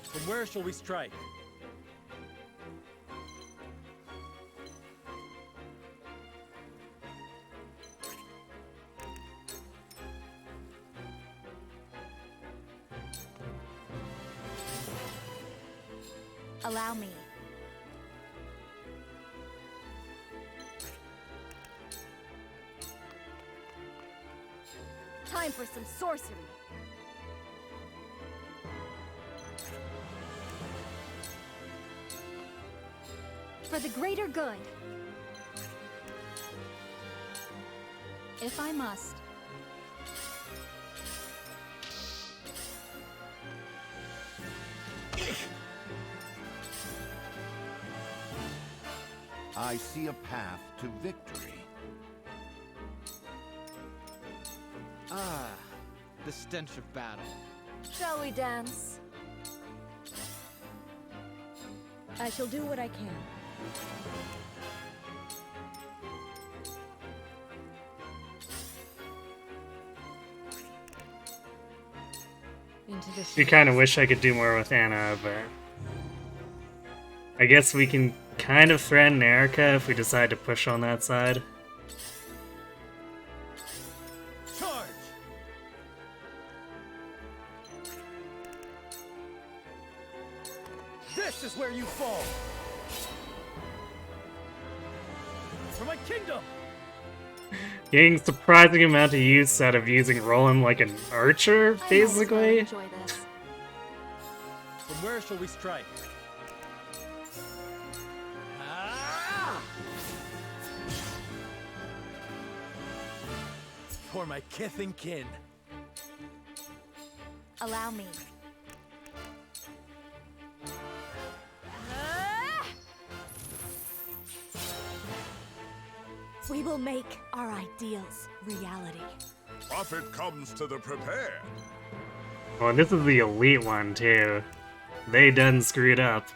From where shall we strike? Allow me. Time for some sorcery. For the greater good. If I must. I see a path to victory. Ah, the stench of battle. Shall we dance? I shall do what I can. Into the You kind of wish I could do more with Anna, but I guess we can kind of threaten Erica if we decide to push on that side. Charge! This is where you fall! For my kingdom! Getting surprising amount of use out of using Roland like an archer, basically. Enjoy this. From where shall we strike? Ah! For my kith and kin. Allow me. We will make our ideals reality. Profit comes to the prepared. Oh, and this is the elite one, too. They done screwed up.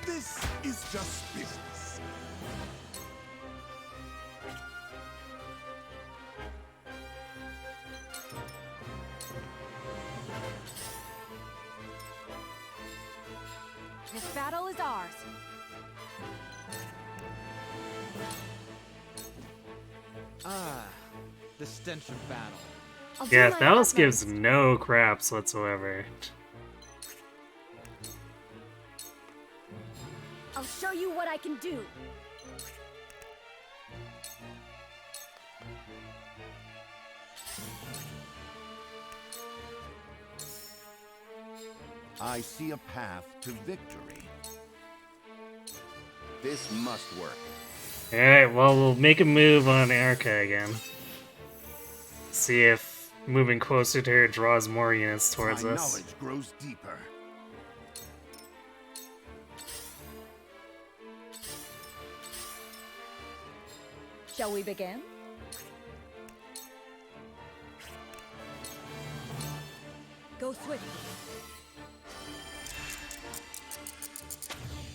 This is just business. This battle is ours. Ah, the stench of battle. Yeah, Thalos gives no craps whatsoever. I'll show you what I can do. I see a path to victory. This must work. Alright, well, we'll make a move on Erica again. See if moving closer to her draws more units towards My us. knowledge grows deeper. Shall we begin? Go swift.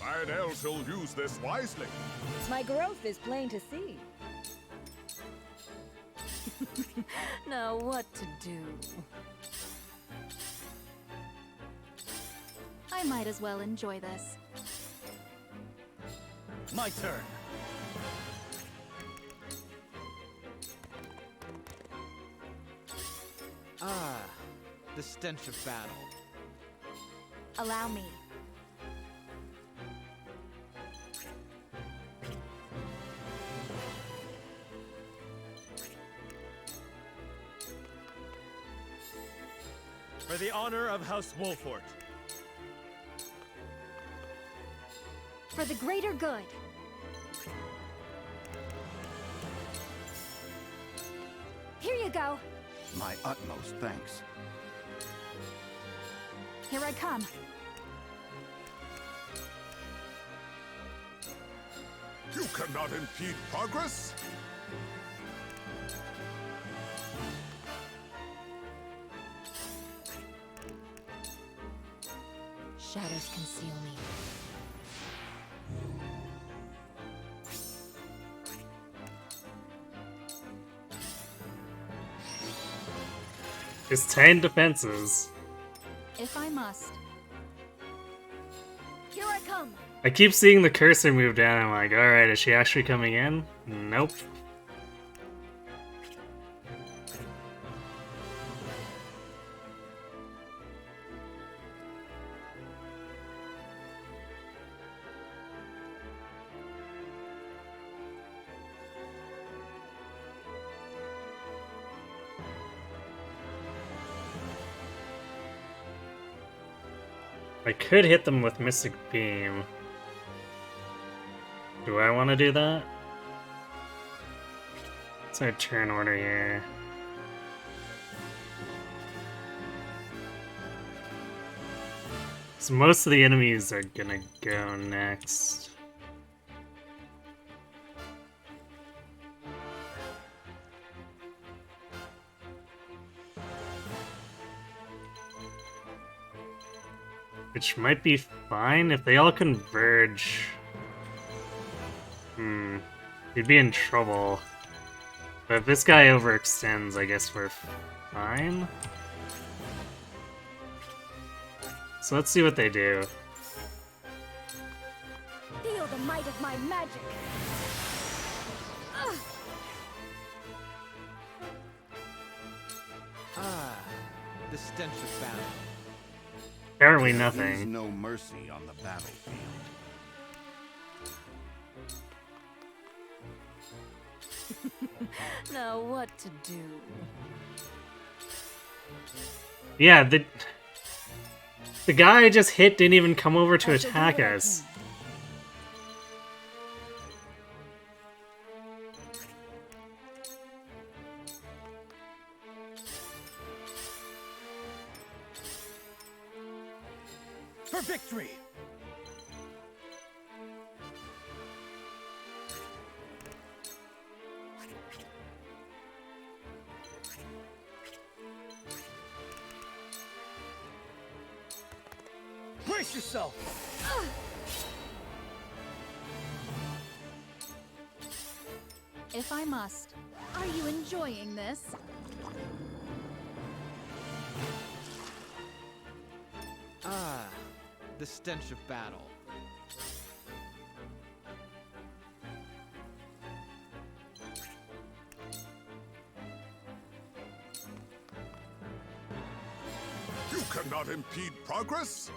Lionel shall use this wisely. My growth is plain to see. Now what to do? I might as well enjoy this. My turn. Ah, the stench of battle. Allow me. For the honor of House Wolfort. For the greater good. Here you go. My utmost thanks. Here I come. You cannot impede progress. Shadows conceal me. Just 10 defenses. If I must. Here I come. I keep seeing the cursor move down. I'm like, alright, is she actually coming in? Nope. I could hit them with Mystic Beam. Do I want to do that? It's our turn order here. So most of the enemies are gonna go next. Which might be fine if they all converge. You'd be in trouble. But if this guy overextends, I guess we're fine. So let's see what they do. Feel the might of my magic. Ah, the stench of battle. Apparently There is nothing. no mercy on the battlefield. Now what to do? Yeah, the guy I just hit didn't even come over to I shall do attack what I us. For victory! Brace yourself! If I must. Are you enjoying this? Ah, the stench of battle. You cannot impede progress?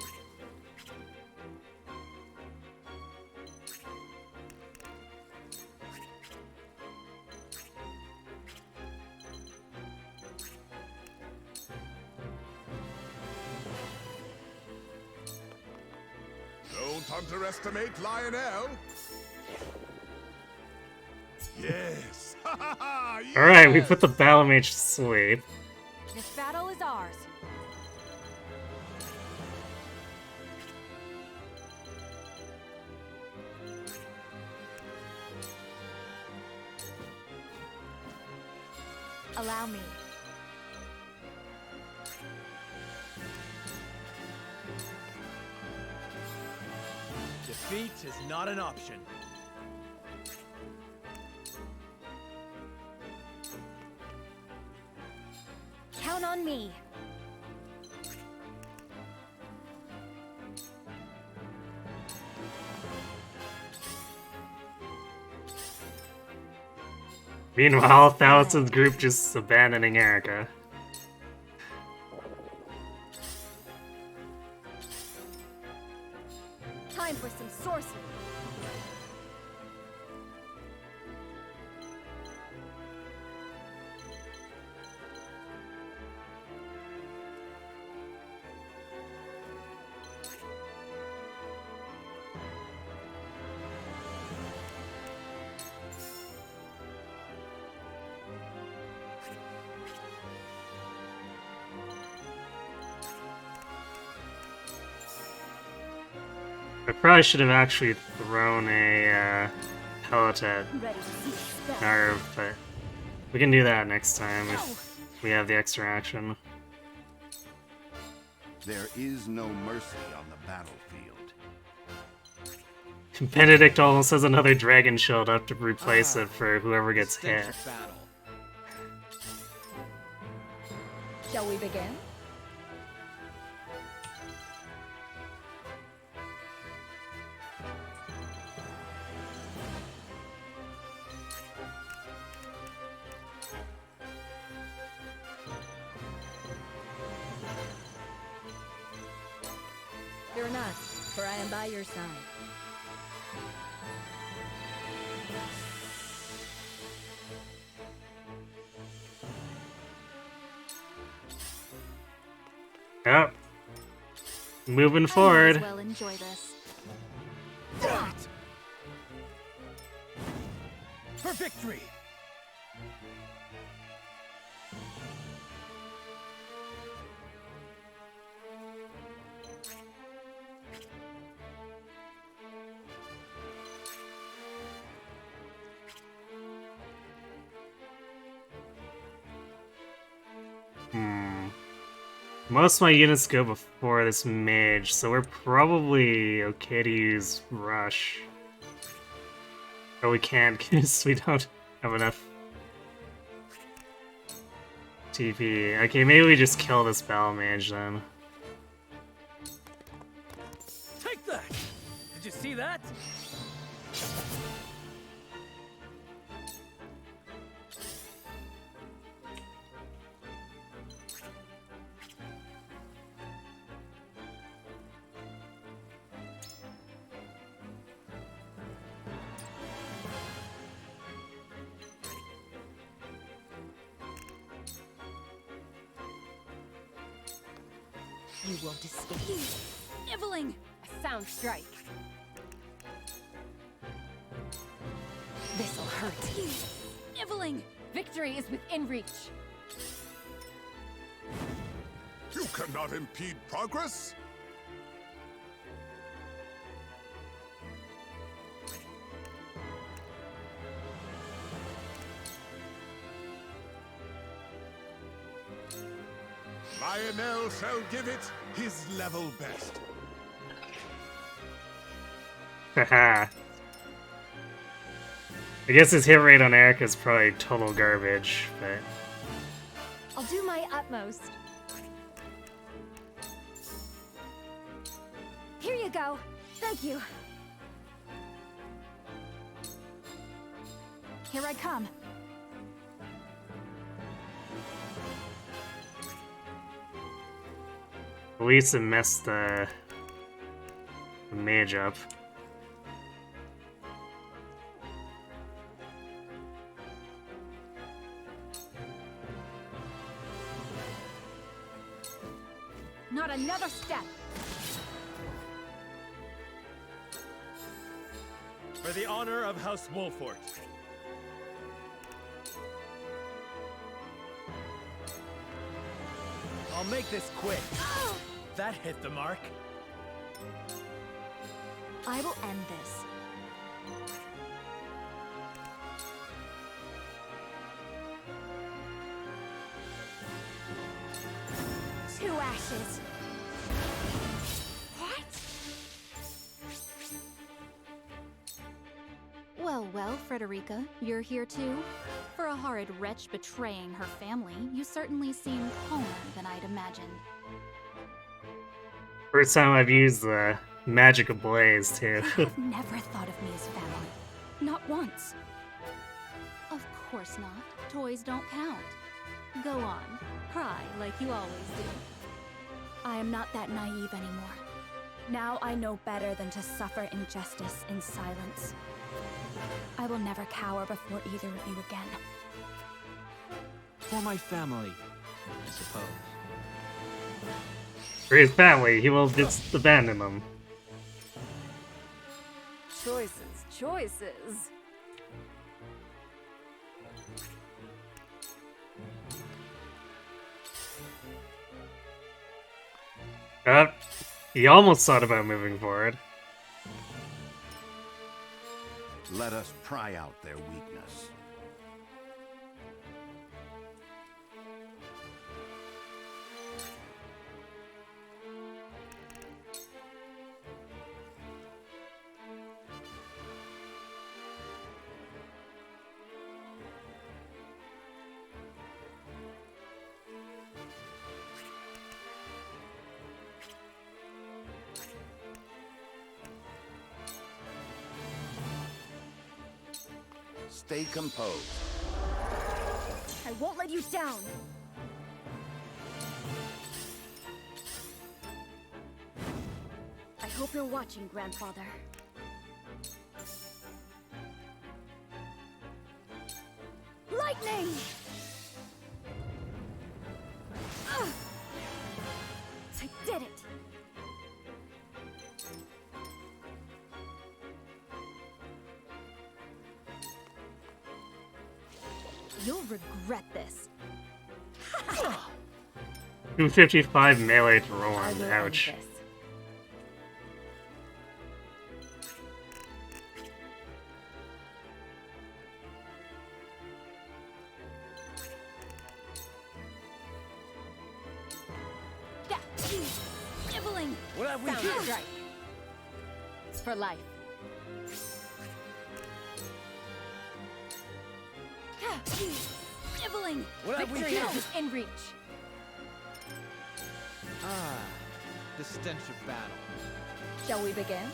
Don't underestimate Lionel. Yes. Alright, we put the Battle Mage to sleep. This battle is ours. Allow me. Defeat is not an option. Count on me. Meanwhile, Thousands group just abandoning Erica. Time for some sorcery. I probably should have actually thrown a pellet at Narv, but we can do that next time if we have the extra action. There is no mercy on the battlefield. Benedict almost has another dragon shield up to replace it for whoever gets hit. Shall we begin? Fear not, for I am by your side. Yep. moving I might forward. as well enjoy this. For victory! Most of my units go before this mage, so we're probably okay to use rush. But we can't because we don't have enough TP. Okay, maybe we just kill this battle mage then. Take that! Did you see that? You won't escape. Nibbling! A sound strike. This'll hurt. Nibbling! Victory is within reach. You cannot impede progress? Lionel shall give it his level best. Haha. I guess his hit rate on Erica is probably total garbage, but... I'll do my utmost. Here you go. Thank you. Here I come. Lisa messed the mage up. Not another step. For the honor of House Wolfort. I'll make this quick. That hit the mark. I will end this. Two ashes. What? Well, well, Frederica, you're here too? For a horrid wretch betraying her family, you certainly seem calmer than I'd imagined. First time I've used the magic ablaze too. You've never thought of me as family. Not once. Of course not. Toys don't count. Go on. Cry like you always do. I am not that naive anymore. Now I know better than to suffer injustice in silence. I will never cower before either of you again. For my family, I suppose. For his family, he will just abandon them. Choices, choices. He almost thought about moving forward. Let us pry out their weakness. Stay composed. I won't let you down. I hope you're watching, Grandfather. Lightning! I did it! You'll regret this. 255 melee to I Roland. will end Ouch. this. Nibbling. What have we Sounds here? right. It's for life. Nibbling. What have we Victory here? is in reach. Ah, the stench of battle. Shall we begin?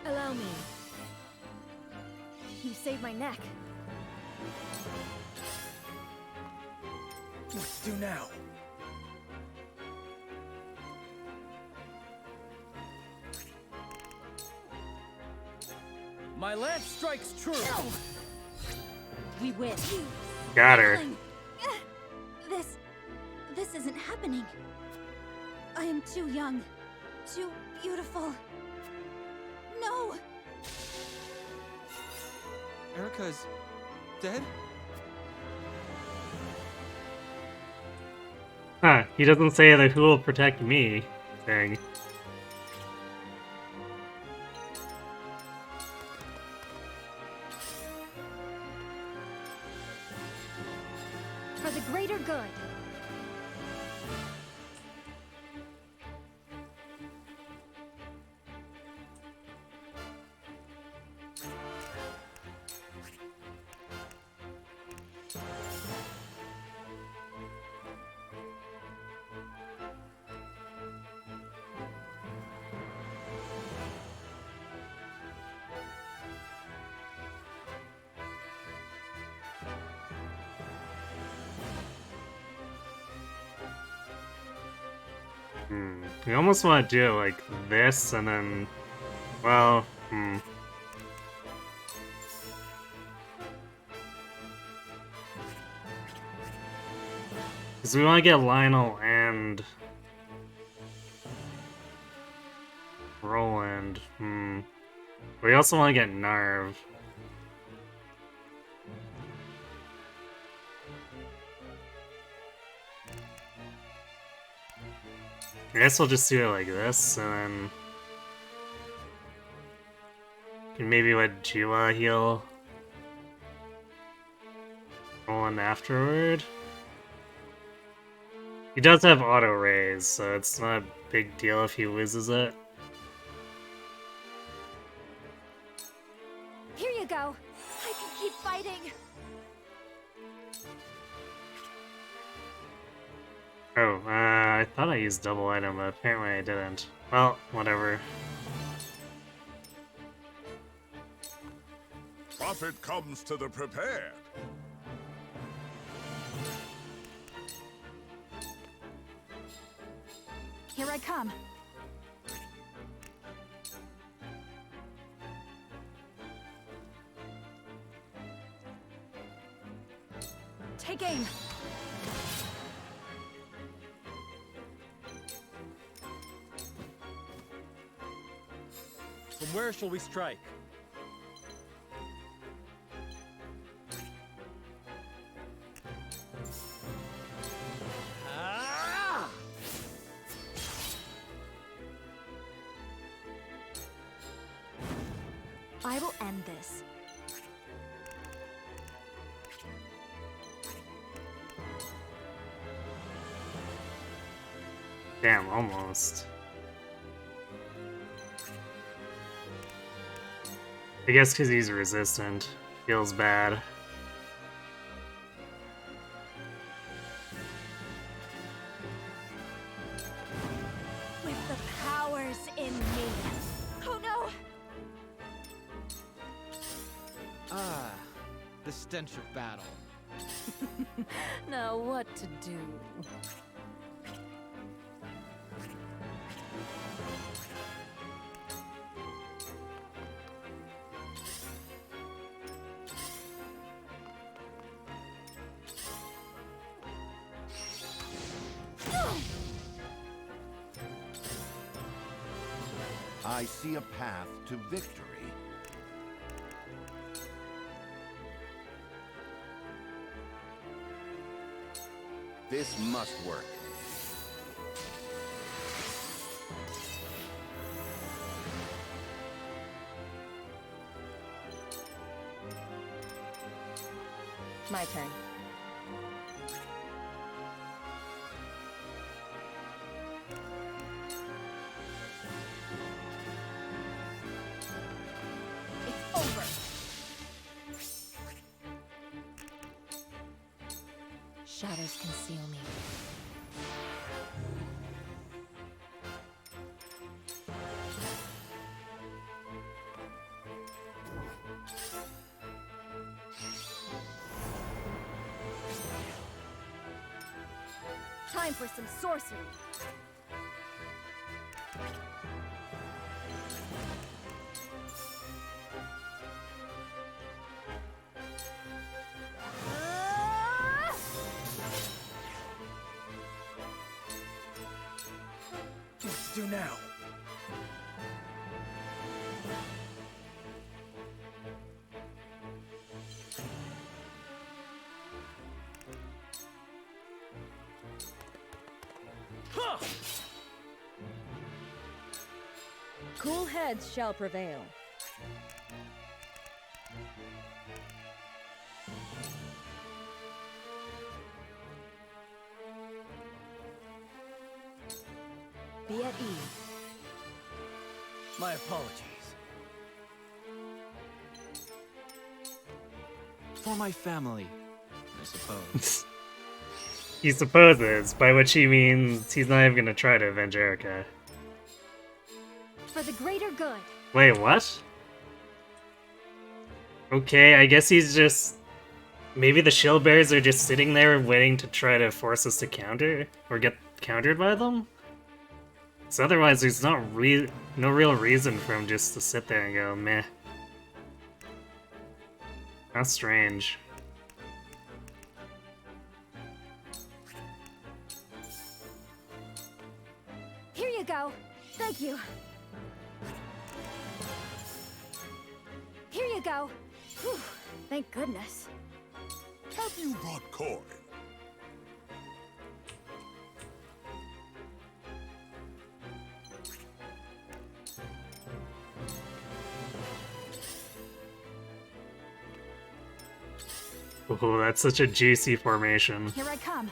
Allow me. You saved my neck. Let's do now. My lance strikes true. We win. Got her. This isn't happening. I am too young, too beautiful. No! Erica's dead? Huh, he doesn't say the who will protect me thing. For the greater good. We almost want to do it like this, and then, well, because we want to get Lionel and Roland. We also want to get Narv. I guess we'll just do it like this, and then can maybe let Jiwa heal Roland afterward. He does have auto raise, so it's not a big deal if he loses it. Here you go. I can keep fighting. Oh, I thought I used double item, but apparently I didn't. Well, whatever. Profit comes to the prepared. Here I come. Take aim. From where shall we strike? I will end this. Damn, almost. I guess because he's resistant. Feels bad. With the powers in me. Oh no! Ah, the stench of battle. Now what to do? I see a path to victory. This must work. My turn. It's over. Shadows conceal me. Time for some sorcery. What to do now? Cool heads shall prevail. Be at ease. My apologies. For my family, I suppose. He supposes, by which he means he's not even gonna try to avenge Erica. For the greater good. Wait, what? Okay, I guess he's just... Maybe the shield bearers are just sitting there waiting to try to force us to counter? Or get countered by them? So otherwise there's no real reason for him just to sit there and go, meh. How strange. Here you go. Thank you. Here you go. Whew, thank goodness. Have you brought coin? Oh, that's such a juicy formation. Here I come.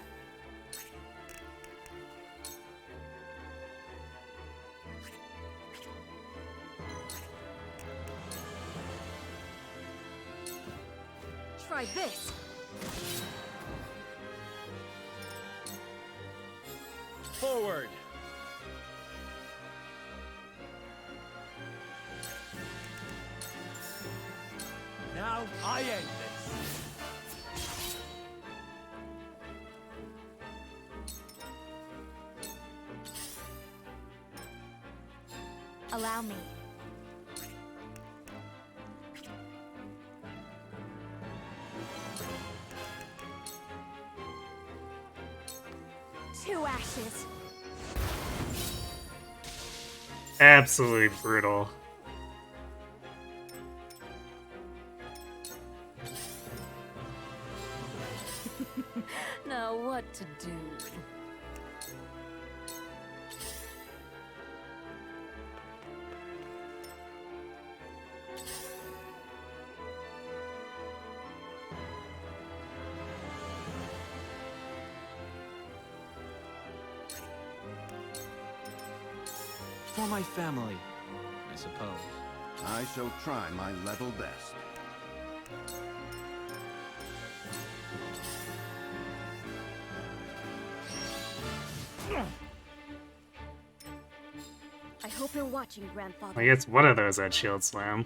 Try this. Forward. Now I end this. Allow me. Two ashes. Absolutely brutal. Now what to do? For my family, I suppose. I shall try my level best. I hope you're watching, Grandfather. I guess one of those had Shield Slam.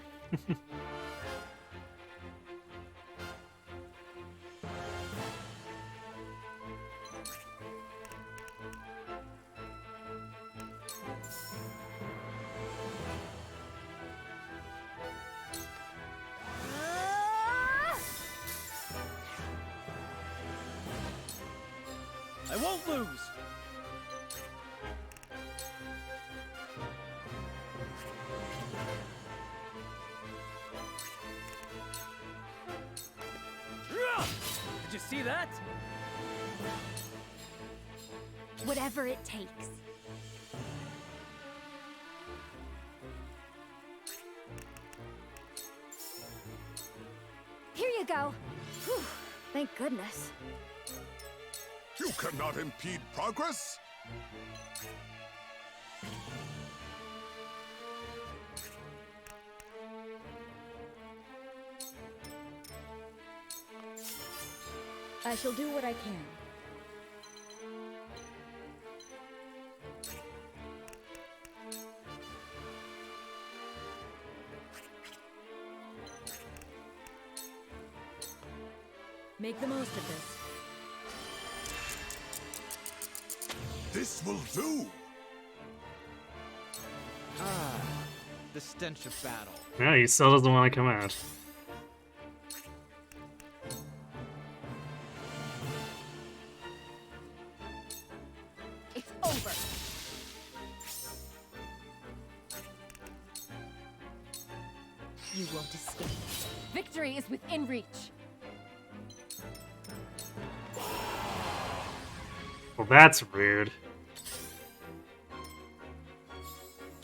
I won't lose. Did you see that? Whatever it takes. Here you go. Whew, thank goodness. You cannot impede progress! I shall do what I can. Make the most of this. This will do! Ah, the stench of battle. No, he still doesn't want to come out. It's over. You won't escape. Victory is within reach. Well, that's rude.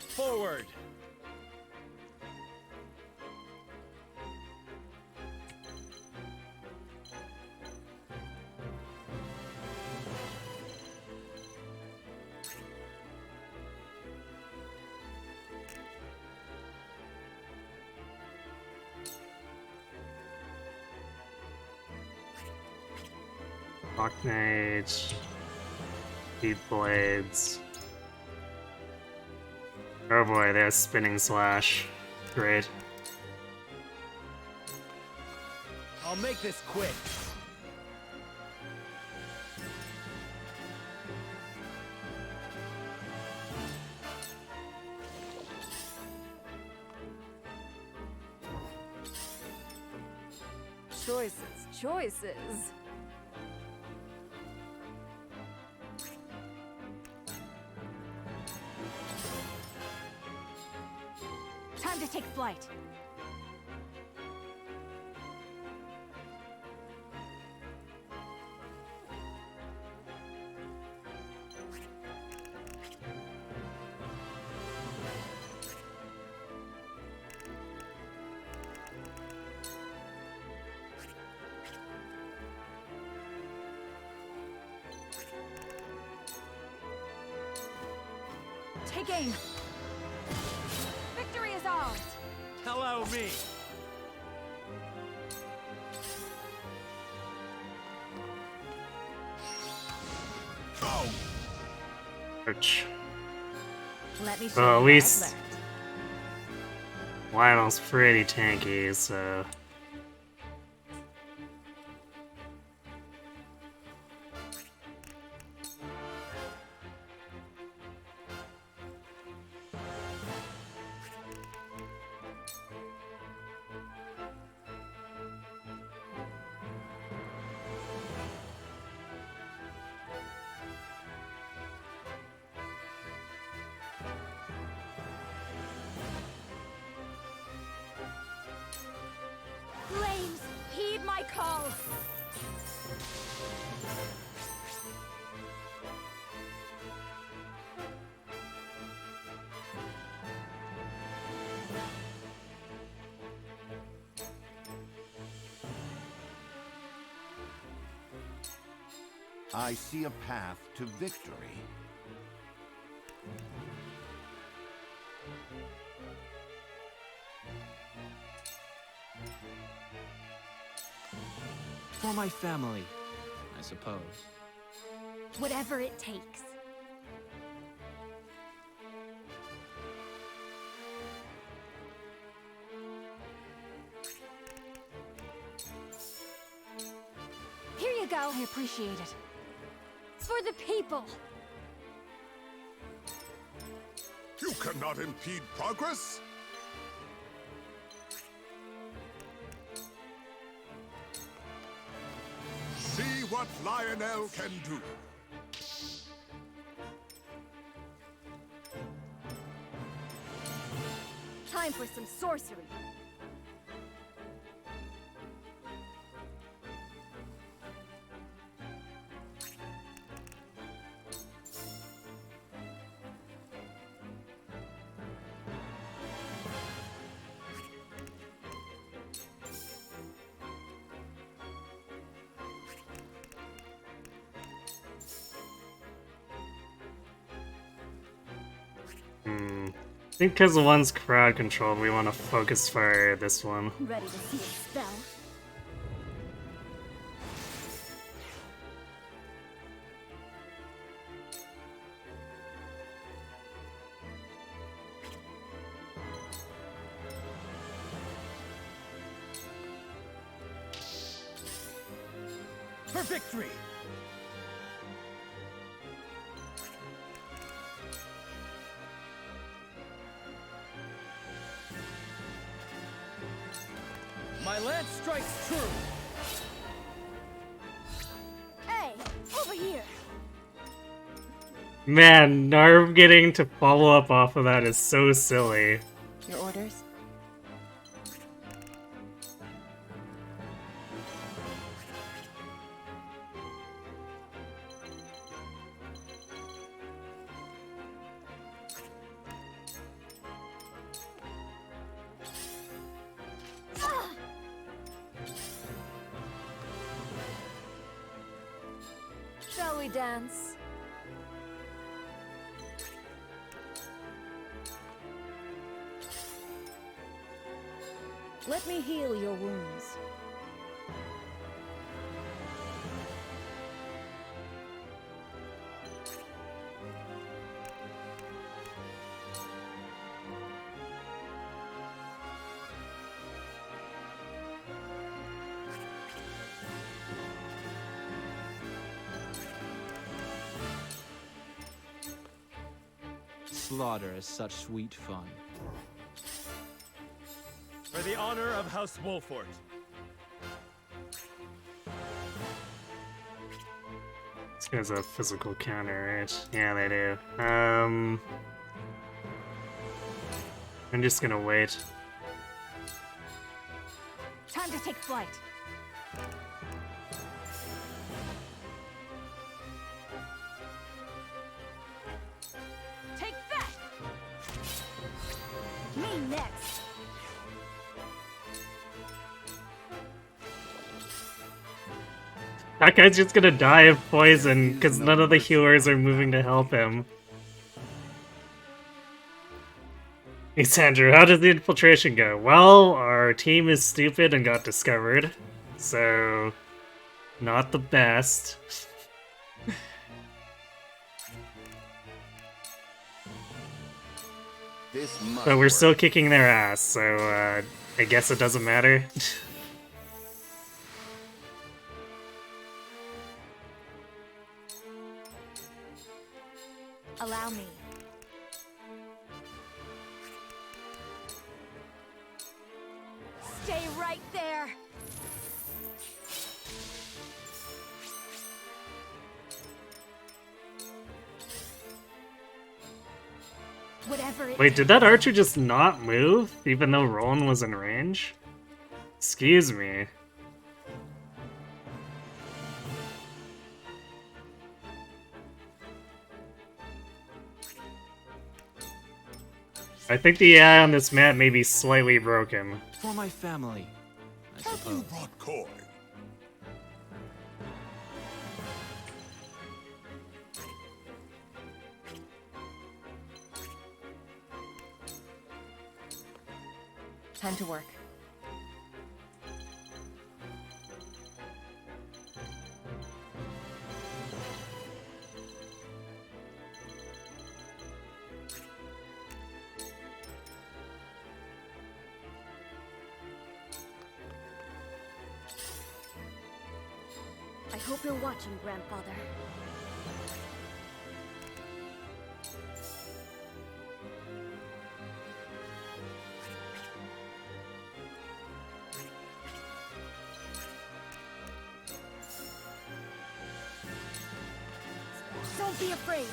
Forward! Lockmate. Deep blades. Oh boy, there's spinning slash. Great. I'll make this quick. Choices. Time to take flight. Take aim. Victory is ours. Hello, me. Go! Ouch. Let me Well, show at you least what I've learned. Lionel's pretty tanky, so... Flames, heed my call. I see a path to victory. For my family, I suppose. Whatever it takes. Here you go. I appreciate it. For the people. You cannot impede progress! See what Lionel can do. Time for some sorcery. I think because the one's crowd controlled, we want to focus fire this one. Ready to see a spell? For victory! My lance strikes true! Hey, over here! Man, Narv getting to follow up off of that is so silly. Your orders? Shall we dance? Let me heal your wounds. Slaughter is such sweet fun. For the honor of House Wolfort. This guy's a physical counter, right? Yeah, they do. I'm just gonna wait. Time to take flight. Take that! Me next! That guy's just gonna die of poison because none of the healers are moving to help him. Hey Sandra, how did the infiltration go? Well, our team is stupid and got discovered, so not the best. But we're still kicking their ass, so I guess it doesn't matter. Allow me. Stay right there! Whatever it Wait, did that archer just not move, even though Roland was in range? Excuse me. I think the AI on this map may be slightly broken. For my family, I suppose. Brought Koi. Time to work. I hope you're watching, Grandfather. Don't be afraid.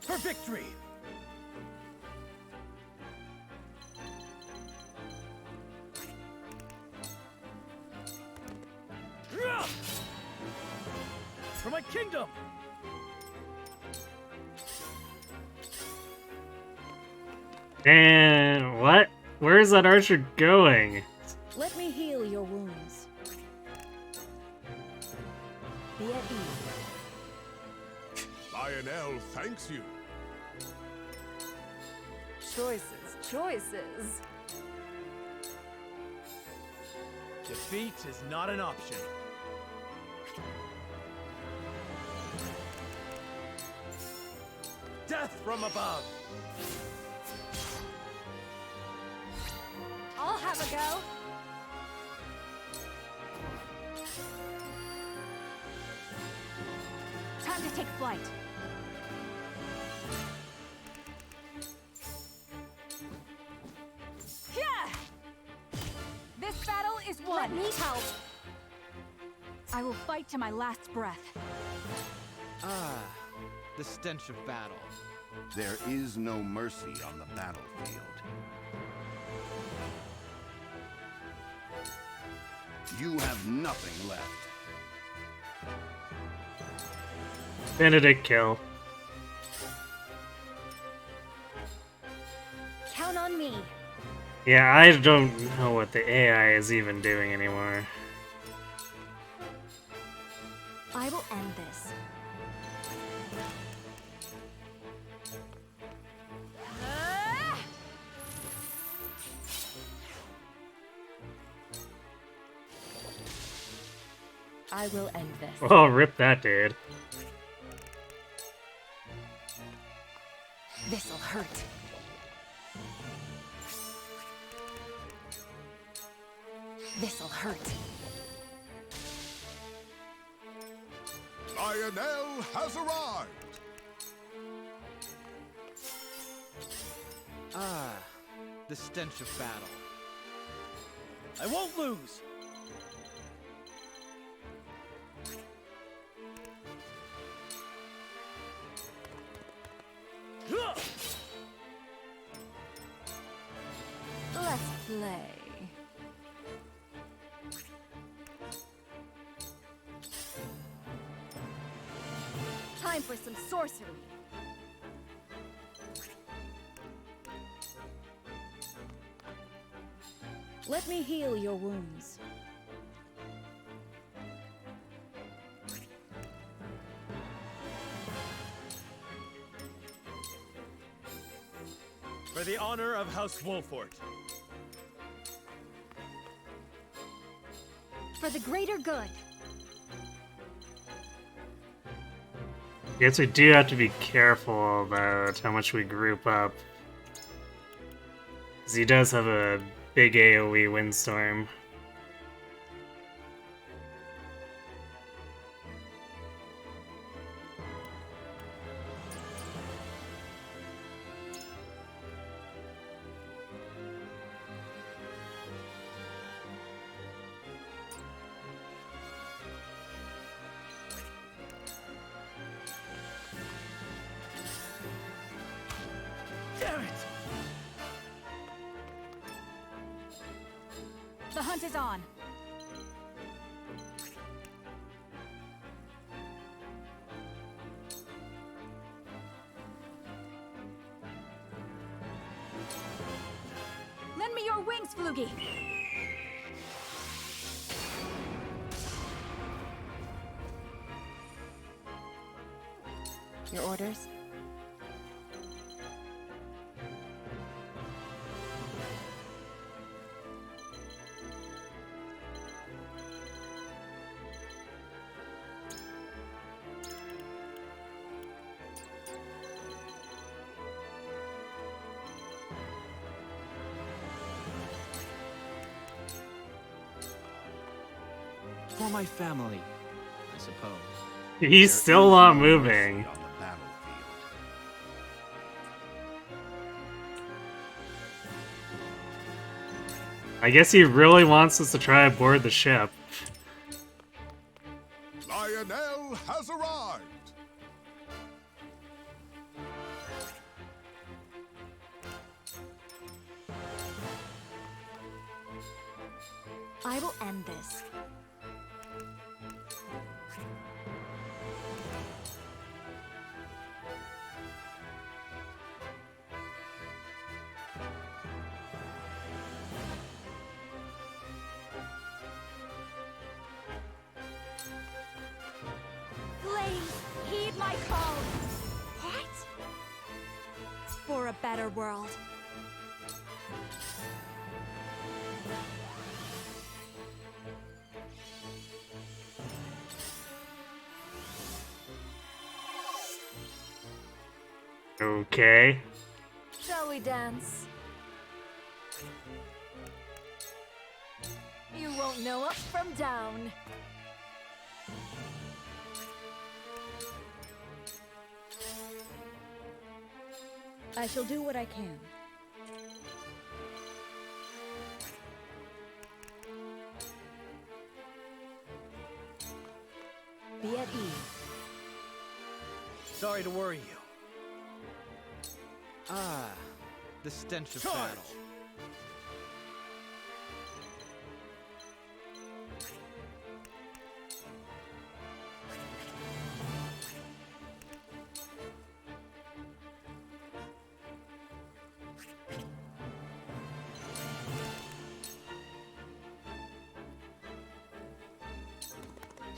For victory! For my kingdom! And what? Where is that archer going? Let me heal your wounds. Be at ease. Lionel thanks you. Choices. Defeat is not an option. Death from above! I'll have a go. Time to take flight. This battle is won. Let me help. I will fight to my last breath. Ah, the stench of battle. There is no mercy on the battlefield. You have nothing left. Benedict kill. Count on me. Yeah, I don't know what the AI is even doing anymore. I will end this. I will end this. Oh, rip that dude. This'll hurt. This'll hurt. Lionel has arrived. Ah, the stench of battle. I won't lose! Let's play. Time for some sorcery. Let me heal your wounds. For the honor of House Wolfort. For the greater good. Guess we do have to be careful about how much we group up. Because he does have a big AoE windstorm. Damn it! The hunt is on. Lend me your wings, Flugy. Your orders? For my family, I suppose. He's still not moving. On the battlefield. I guess he really wants us to try aboard the ship. Lionel has arrived. I will end this. my call! What? For a better world. Okay. Shall we dance? You won't know up from down. I shall do what I can. Be at ease. Sorry to worry you. Ah, the stench of Charge! battle.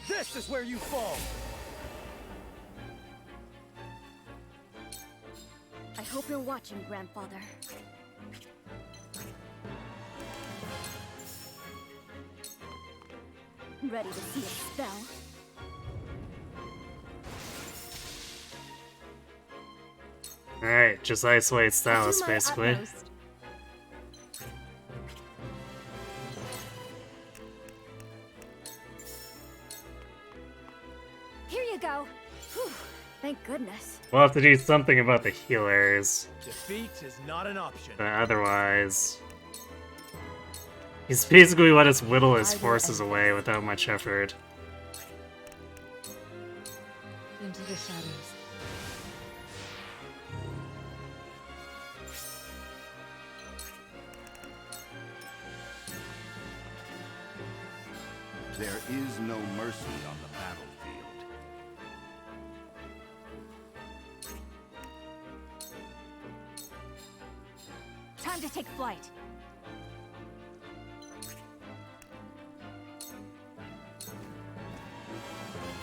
This is where you fall! I hope you're watching, Grandfather. Ready to see a spell? Alright, just isolate Stylus, Do my basically. utmost. Here you go. Whew, thank goodness. We'll have to do something about the healers. Defeat is not an option. Otherwise... He's basically let us whittle his forces away without much effort. Into the shadows. There is no mercy on the battlefield. Time to take flight.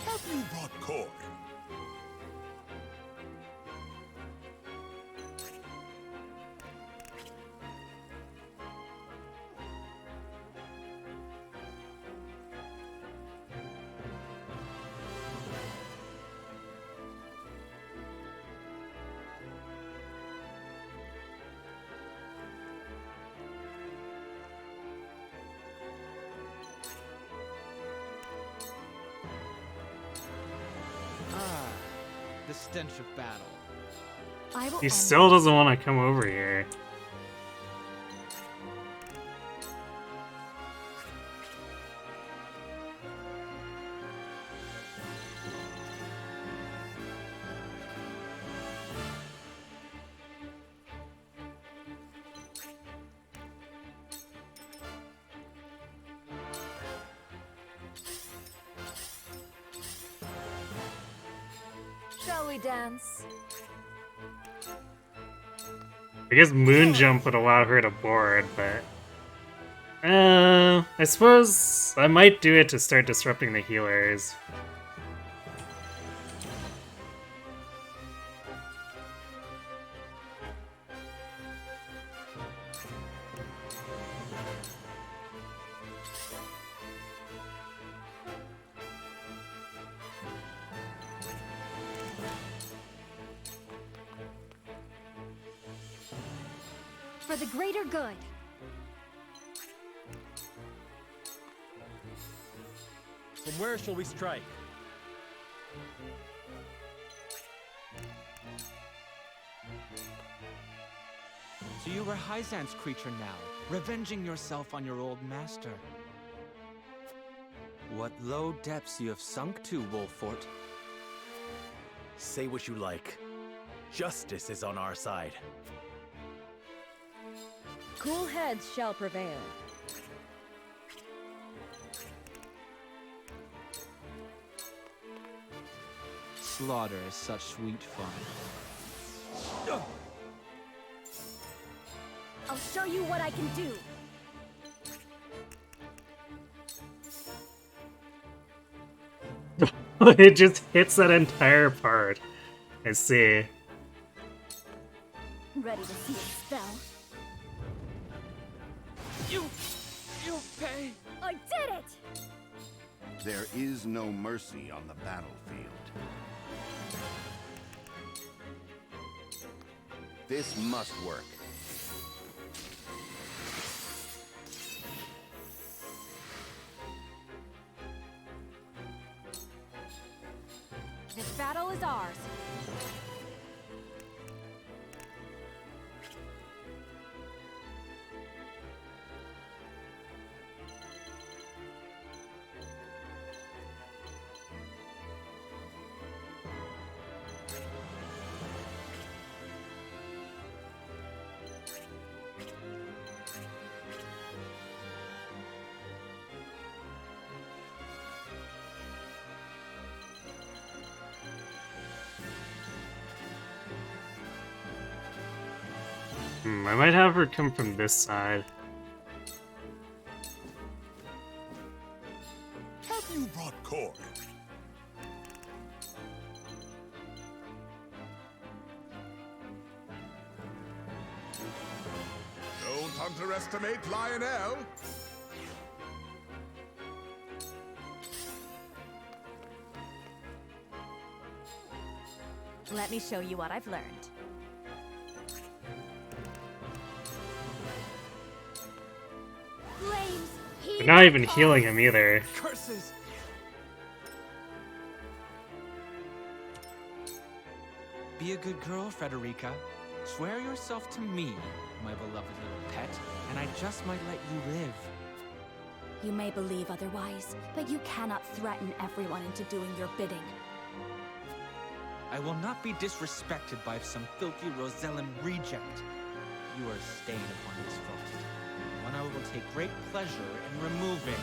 Have you brought Corey? Ah, the stench of battle. I will He end still this. doesn't want to come over here. Shall we dance? I guess Moon Jump would allow her to board, but... I suppose I might do it to start disrupting the healers. For the greater good. From where shall we strike? So you were Hyzant's creature now, revenging yourself on your old master. What low depths you have sunk to, Wolfort. Say what you like. Justice is on our side. Cool heads shall prevail. Slaughter is such sweet fun. I'll show you what I can do. It just hits that entire part. I see. Ready to see it spell? You pay. I did it! There is no mercy on the battlefield. This must work. This battle is ours. I might have her come from this side. Have you brought corn? Don't underestimate Lionel. Let me show you what I've learned. Flames, They're not even healing him either. Curses! Be a good girl, Frederica. Swear yourself to me, my beloved little pet, and I just might let you live. You may believe otherwise, but you cannot threaten everyone into doing your bidding. I will not be disrespected by some filthy Rosellan reject. You are a stain upon this forest, one I will take great pleasure in removing.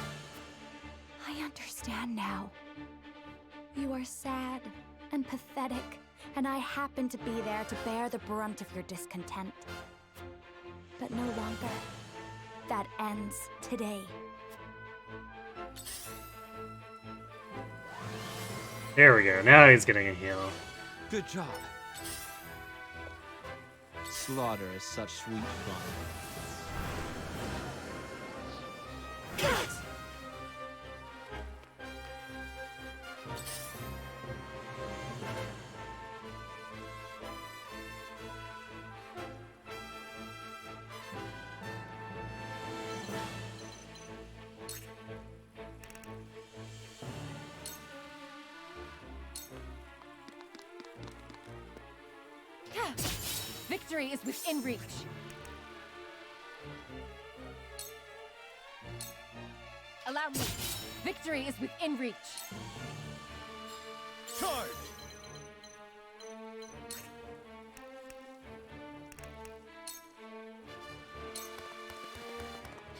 I understand now. You are sad and pathetic, and I happen to be there to bear the brunt of your discontent. But no longer. That ends today. There we go. Now he's getting a heal. Good job. Slaughter is such sweet fun. Victory is within reach. Allow me. Victory is within reach. Charge!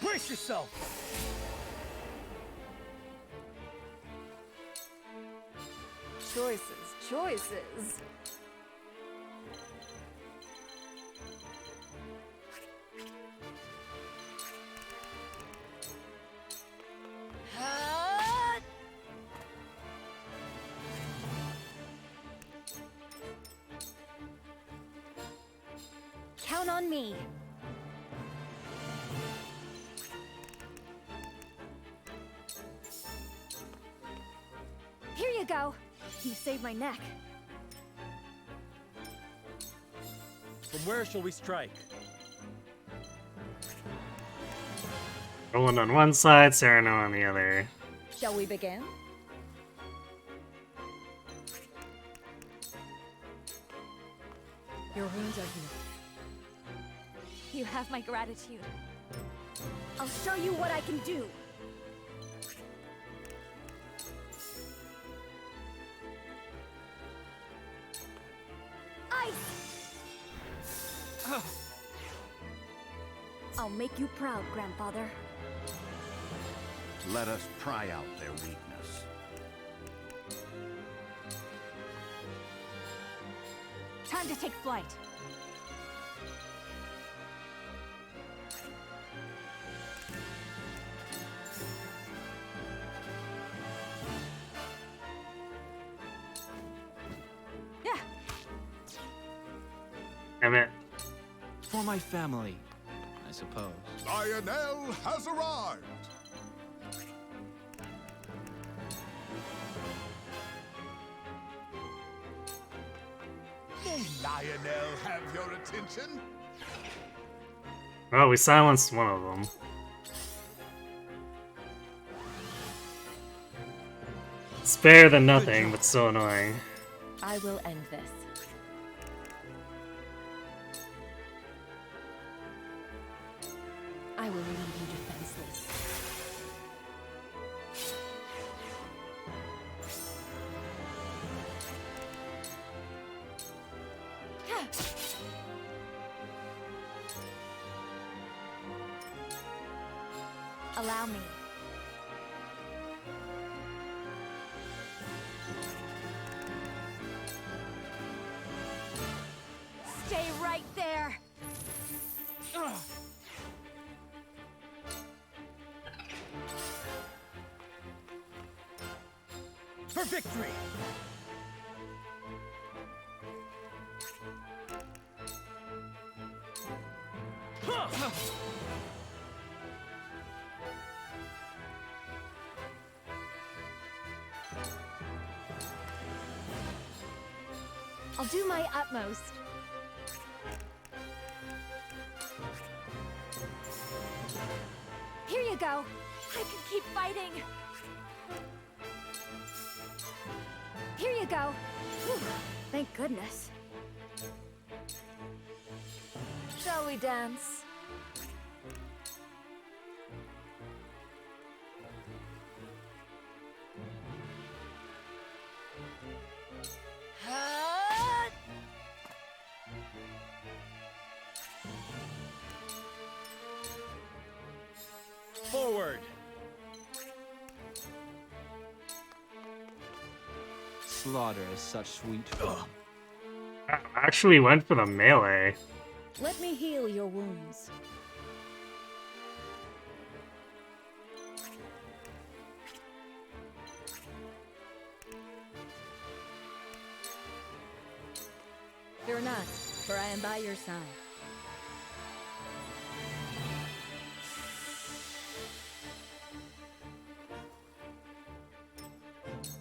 Brace yourself! Choices. Count on me. Here you go. You saved my neck. From where shall we strike? Roland on one side, Cyrano on the other. Shall we begin? Your wounds are healed. You have my gratitude. I'll show you what I can do. I'll make you proud, Grandfather. Let us pry out their weakness. Time to take flight. Damn it. For my family, I suppose. Lionel has arrived! May Lionel have your attention? Well, we silenced one of them. Spare than nothing, but still annoying. I will end this. I will leave you defenseless. Allow me. Stay right there. For victory! I'll do my utmost. Here you go. I can keep fighting. Here you go. Whew, thank goodness. Shall we dance? Forward! Slaughter is such sweet fun. I actually went for the melee. Let me heal your wounds. Fear not, for I am by your side.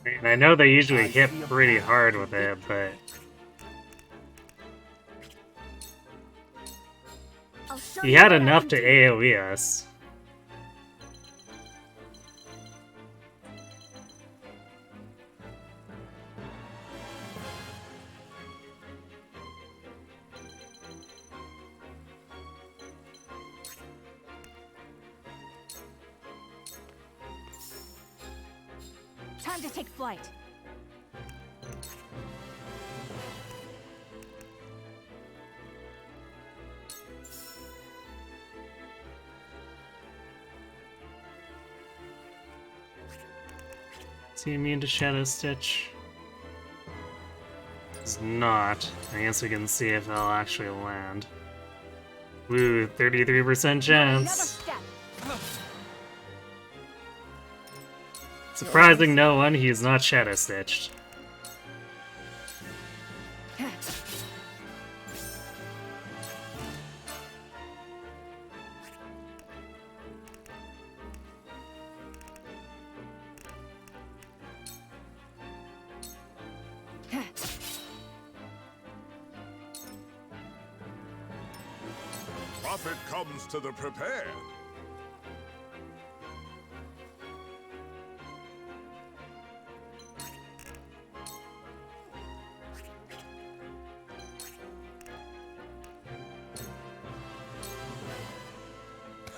And I know they usually hit pretty hard with it, but he had enough to AoE us. Time to take flight. Is he immune to Shadow Stitch? He's not. I guess we can see if it'll actually land. Woo, 33% chance. Surprising no one, he is not Shadow Stitched. Profit comes to the prepared.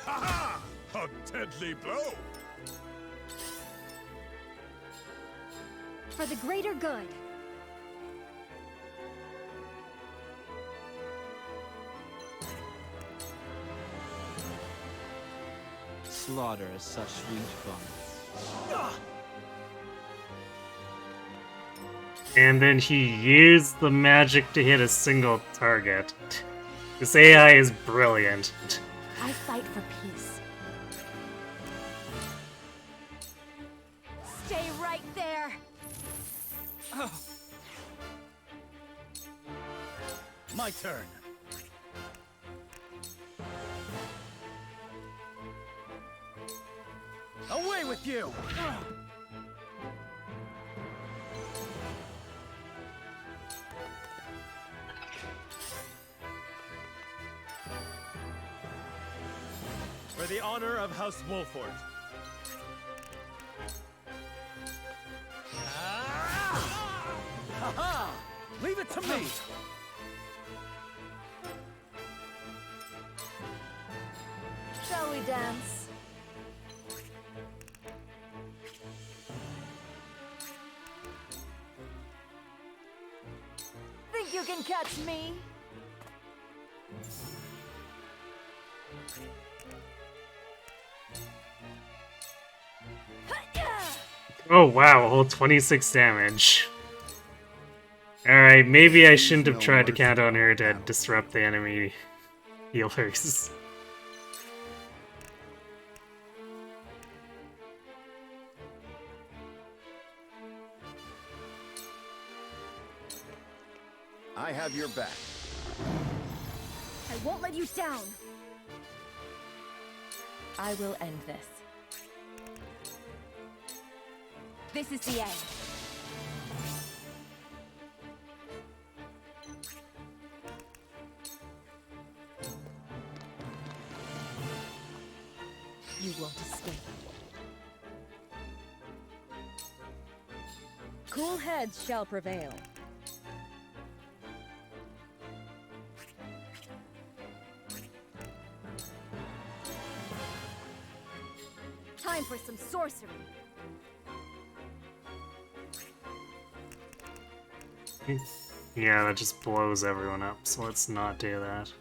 Ha-ha! A deadly blow! For the greater good. Slaughter is such sweet fun. And then he used the magic to hit a single target. This AI is brilliant. I fight for peace. Stay right there. My turn. Away with you! For the honor of House Wolford. Ha-ha! Leave it to me! Shall we dance? Think you can catch me? Oh wow, a whole 26 damage. Alright, maybe I shouldn't have tried to count on her to disrupt the enemy healers. I have your back. I won't let you down. I will end this. This is the end. You won't escape. Cool heads shall prevail. Time for some sorcery. Yeah, that just blows everyone up, so let's not do that.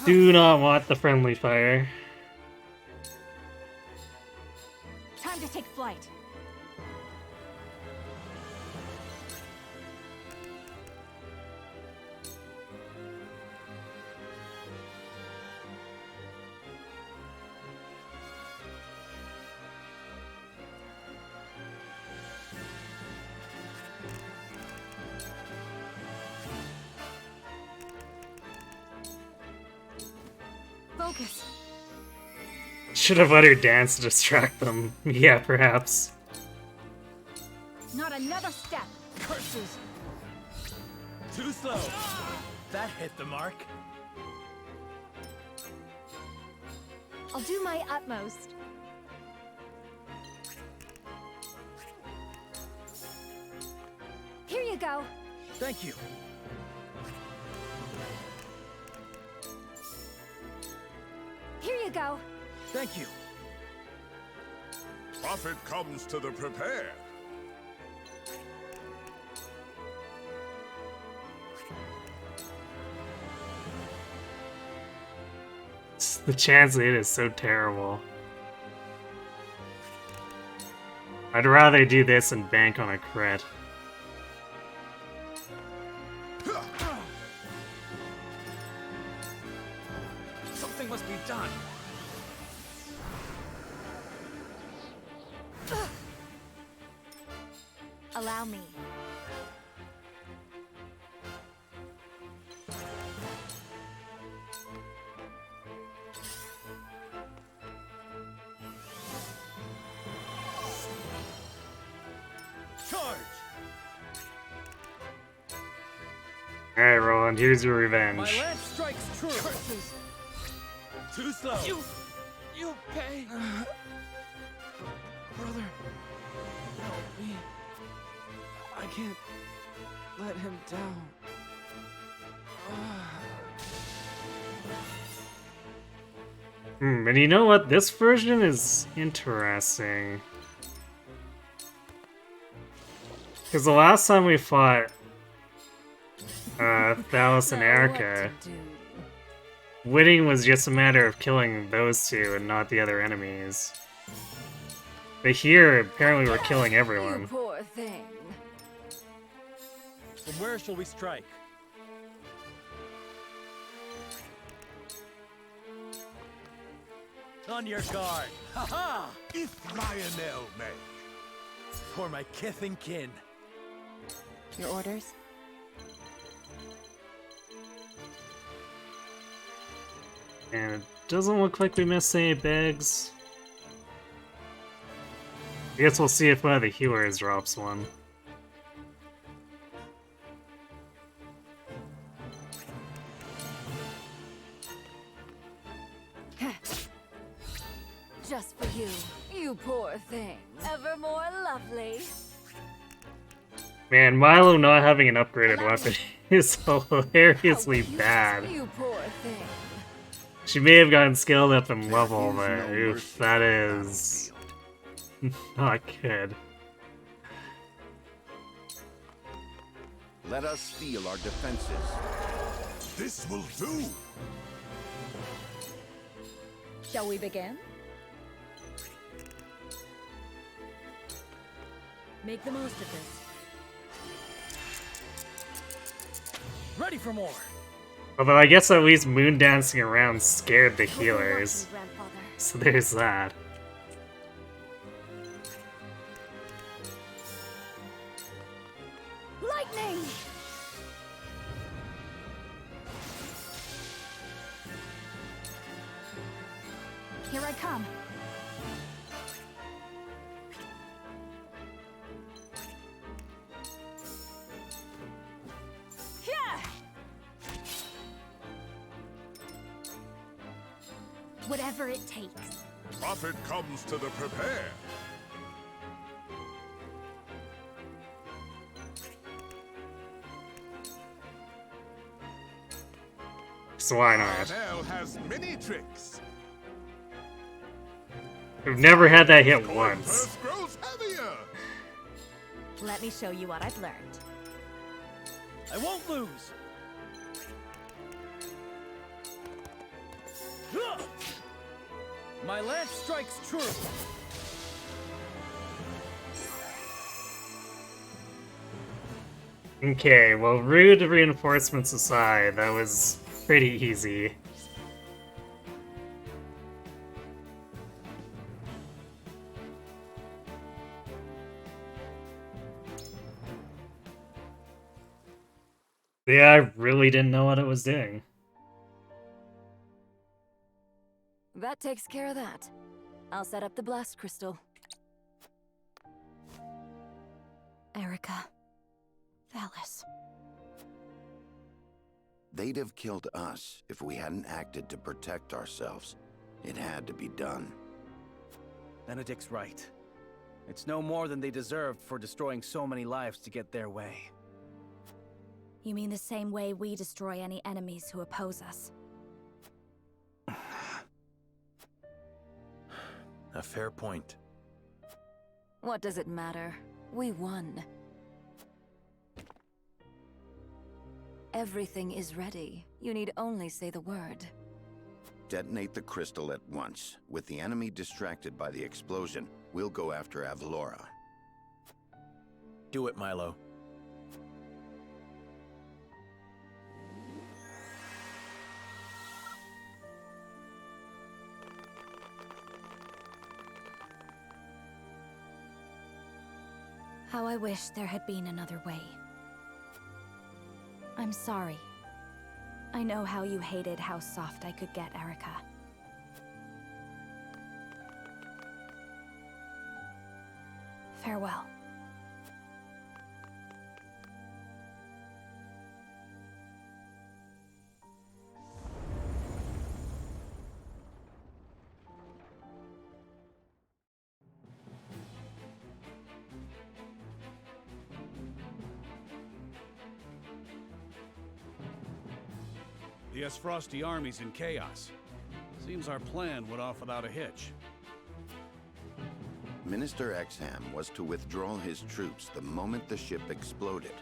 Do not want the friendly fire. Time to take flight. Focus. Should have let her dance to distract them. Yeah, perhaps. Not another step. Curses! Too slow. That hit the mark. I'll do my utmost. Here you go. Thank you. Here you go. Thank you. Profit comes to the prepared. The chance of it is so terrible. I'd rather do this and bank on a crit. Something must be done. Allow me. Charge! Alright, Roland, here's your My revenge. lance strikes true. Curses! Too slow. You pay. Brother, help me. I can't let him down. And you know what? This version is interesting. Because the last time we fought Thalos and Erica, winning was just a matter of killing those two and not the other enemies. But here, apparently we're killing everyone. Poor thing. From where shall we strike? On your guard! Ha-ha! If Lionel may. For my kith and kin. Your orders? And it doesn't look like we missed any bags. I guess we'll see if one of the healers drops one. Just for you, you poor thing. Ever more lovely. Man, Milo not having an upgraded weapon is hilariously bad. You poor thing. She may have gotten scaled up in level, but oof, that is not good. Let us steel our defenses. This will do! Shall we begin? Make the most of this. Ready for more! Although I guess at least moon dancing around scared the healers. So there's that. Lightning! Here I come. Whatever it takes. Profit comes to the prepared. So why not? Lionel has many tricks. We've never had that hit once. Purse grows heavier. Let me show you what I've learned. I won't lose. My lance strikes true. Okay, well, rude reinforcements aside, that was pretty easy. Yeah, I really didn't know what it was doing. That takes care of that. I'll set up the blast crystal. Erica. Valis. They'd have killed us if we hadn't acted to protect ourselves. It had to be done. Benedict's right. It's no more than they deserved for destroying so many lives to get their way. You mean the same way we destroy any enemies who oppose us? A fair point. What does it matter? We won. Everything is ready. You need only say the word. Detonate the crystal at once. With the enemy distracted by the explosion, we'll go after Avlora. Do it, Milo. How I wish there had been another way. I'm sorry. I know how you hated how soft I could get, Erica. Farewell. The Esfrosti army's in chaos. Seems our plan went off without a hitch. Minister Exham was to withdraw his troops the moment the ship exploded.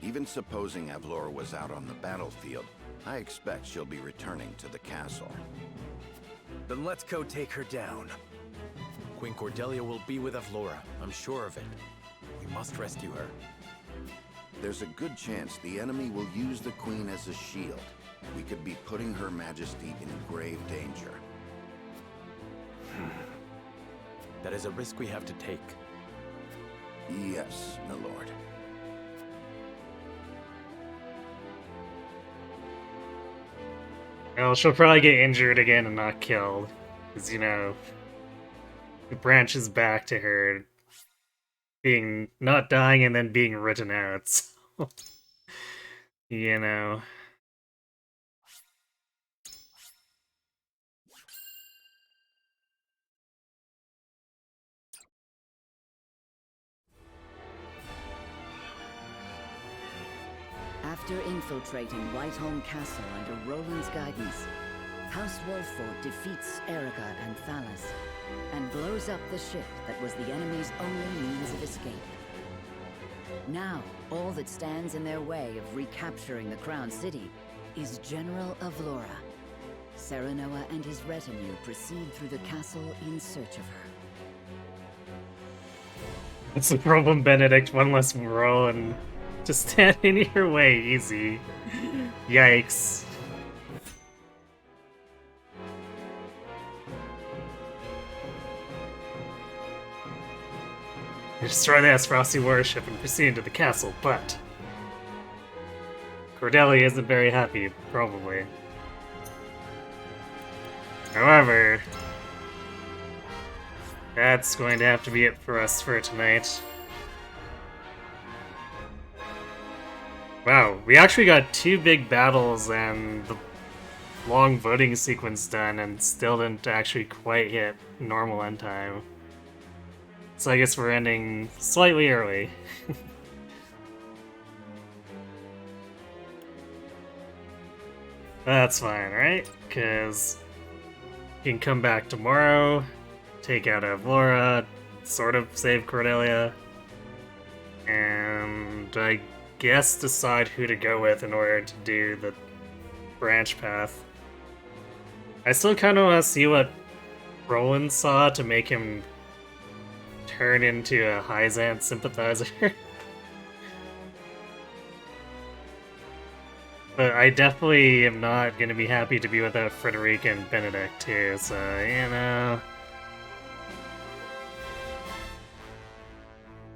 Even supposing Avlora was out on the battlefield, I expect she'll be returning to the castle. Then let's go take her down. Queen Cordelia will be with Avlora, I'm sure of it. We must rescue her. There's a good chance the enemy will use the Queen as a shield. We could be putting Her Majesty in grave danger. That is a risk we have to take. Yes, my lord. Well, she'll probably get injured again and not killed. Because, you know, it branches back to her being not dying and then being written out. So, you know. After infiltrating Whiteholm Castle under Roland's guidance, House Wolffort defeats Erica and Thalas, and blows up the ship that was the enemy's only means of escape. Now, all that stands in their way of recapturing the Crown City is General Avlora. Serenoa and his retinue proceed through the castle in search of her. That's the problem, Benedict. One less roll and just stand in your way, easy. Yikes. Destroy the Asphrosty warship and proceed into the castle, but Cordelia isn't very happy, probably. However, that's going to have to be it for us for tonight. Wow, we actually got 2 big battles and the long voting sequence done and still didn't actually quite hit normal end time. So I guess we're ending slightly early. That's fine, right? Because you can come back tomorrow, take out Avlora, sort of save Cordelia, and I guess decide who to go with in order to do the branch path. I still kind of want to see what Roland saw to make him turn into a Hyzant sympathizer. But I definitely am not going to be happy to be without Frederica and Benedict too, so, you know.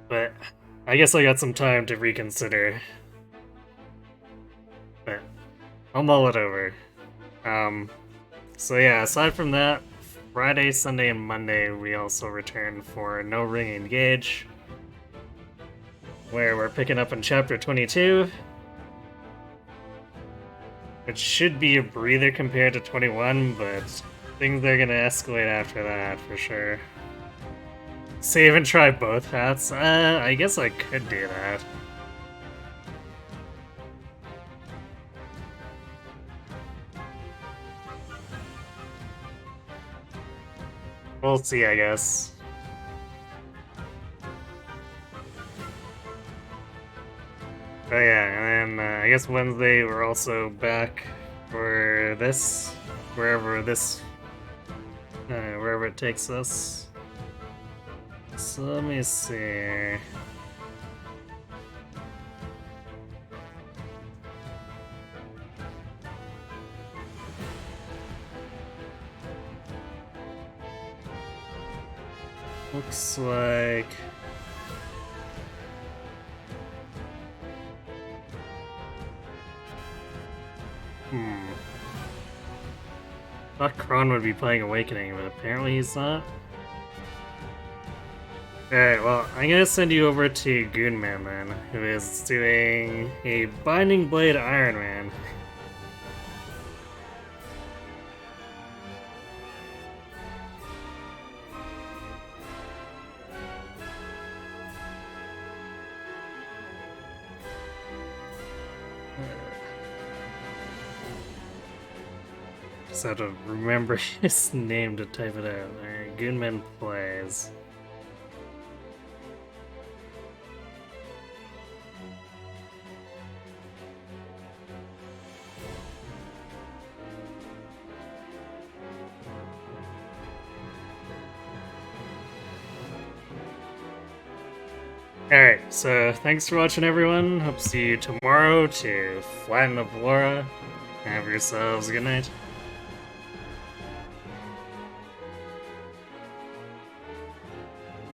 But I guess I got some time to reconsider. But I'll mull it over. So yeah, aside from that, Friday, Sunday, and Monday we also return for No Ring Engage, where we're picking up in Chapter 22. It should be a breather compared to 21, but things are gonna escalate after that for sure. Save and try both paths? I guess I could do that. We'll see, I guess. Oh yeah, and then I guess Wednesday we're also back for this, wherever it takes us. So let me see. Looks like thought Kron would be playing Awakening, but apparently he's not. Alright, well, I'm gonna send you over to Goonman then, who is doing a Binding Blade Iron Man. Just have to remember his name to type it out. Alright, Goonman plays. Alright, so thanks for watching everyone. Hope to see you tomorrow to Flatten Avlora. Have yourselves a good night.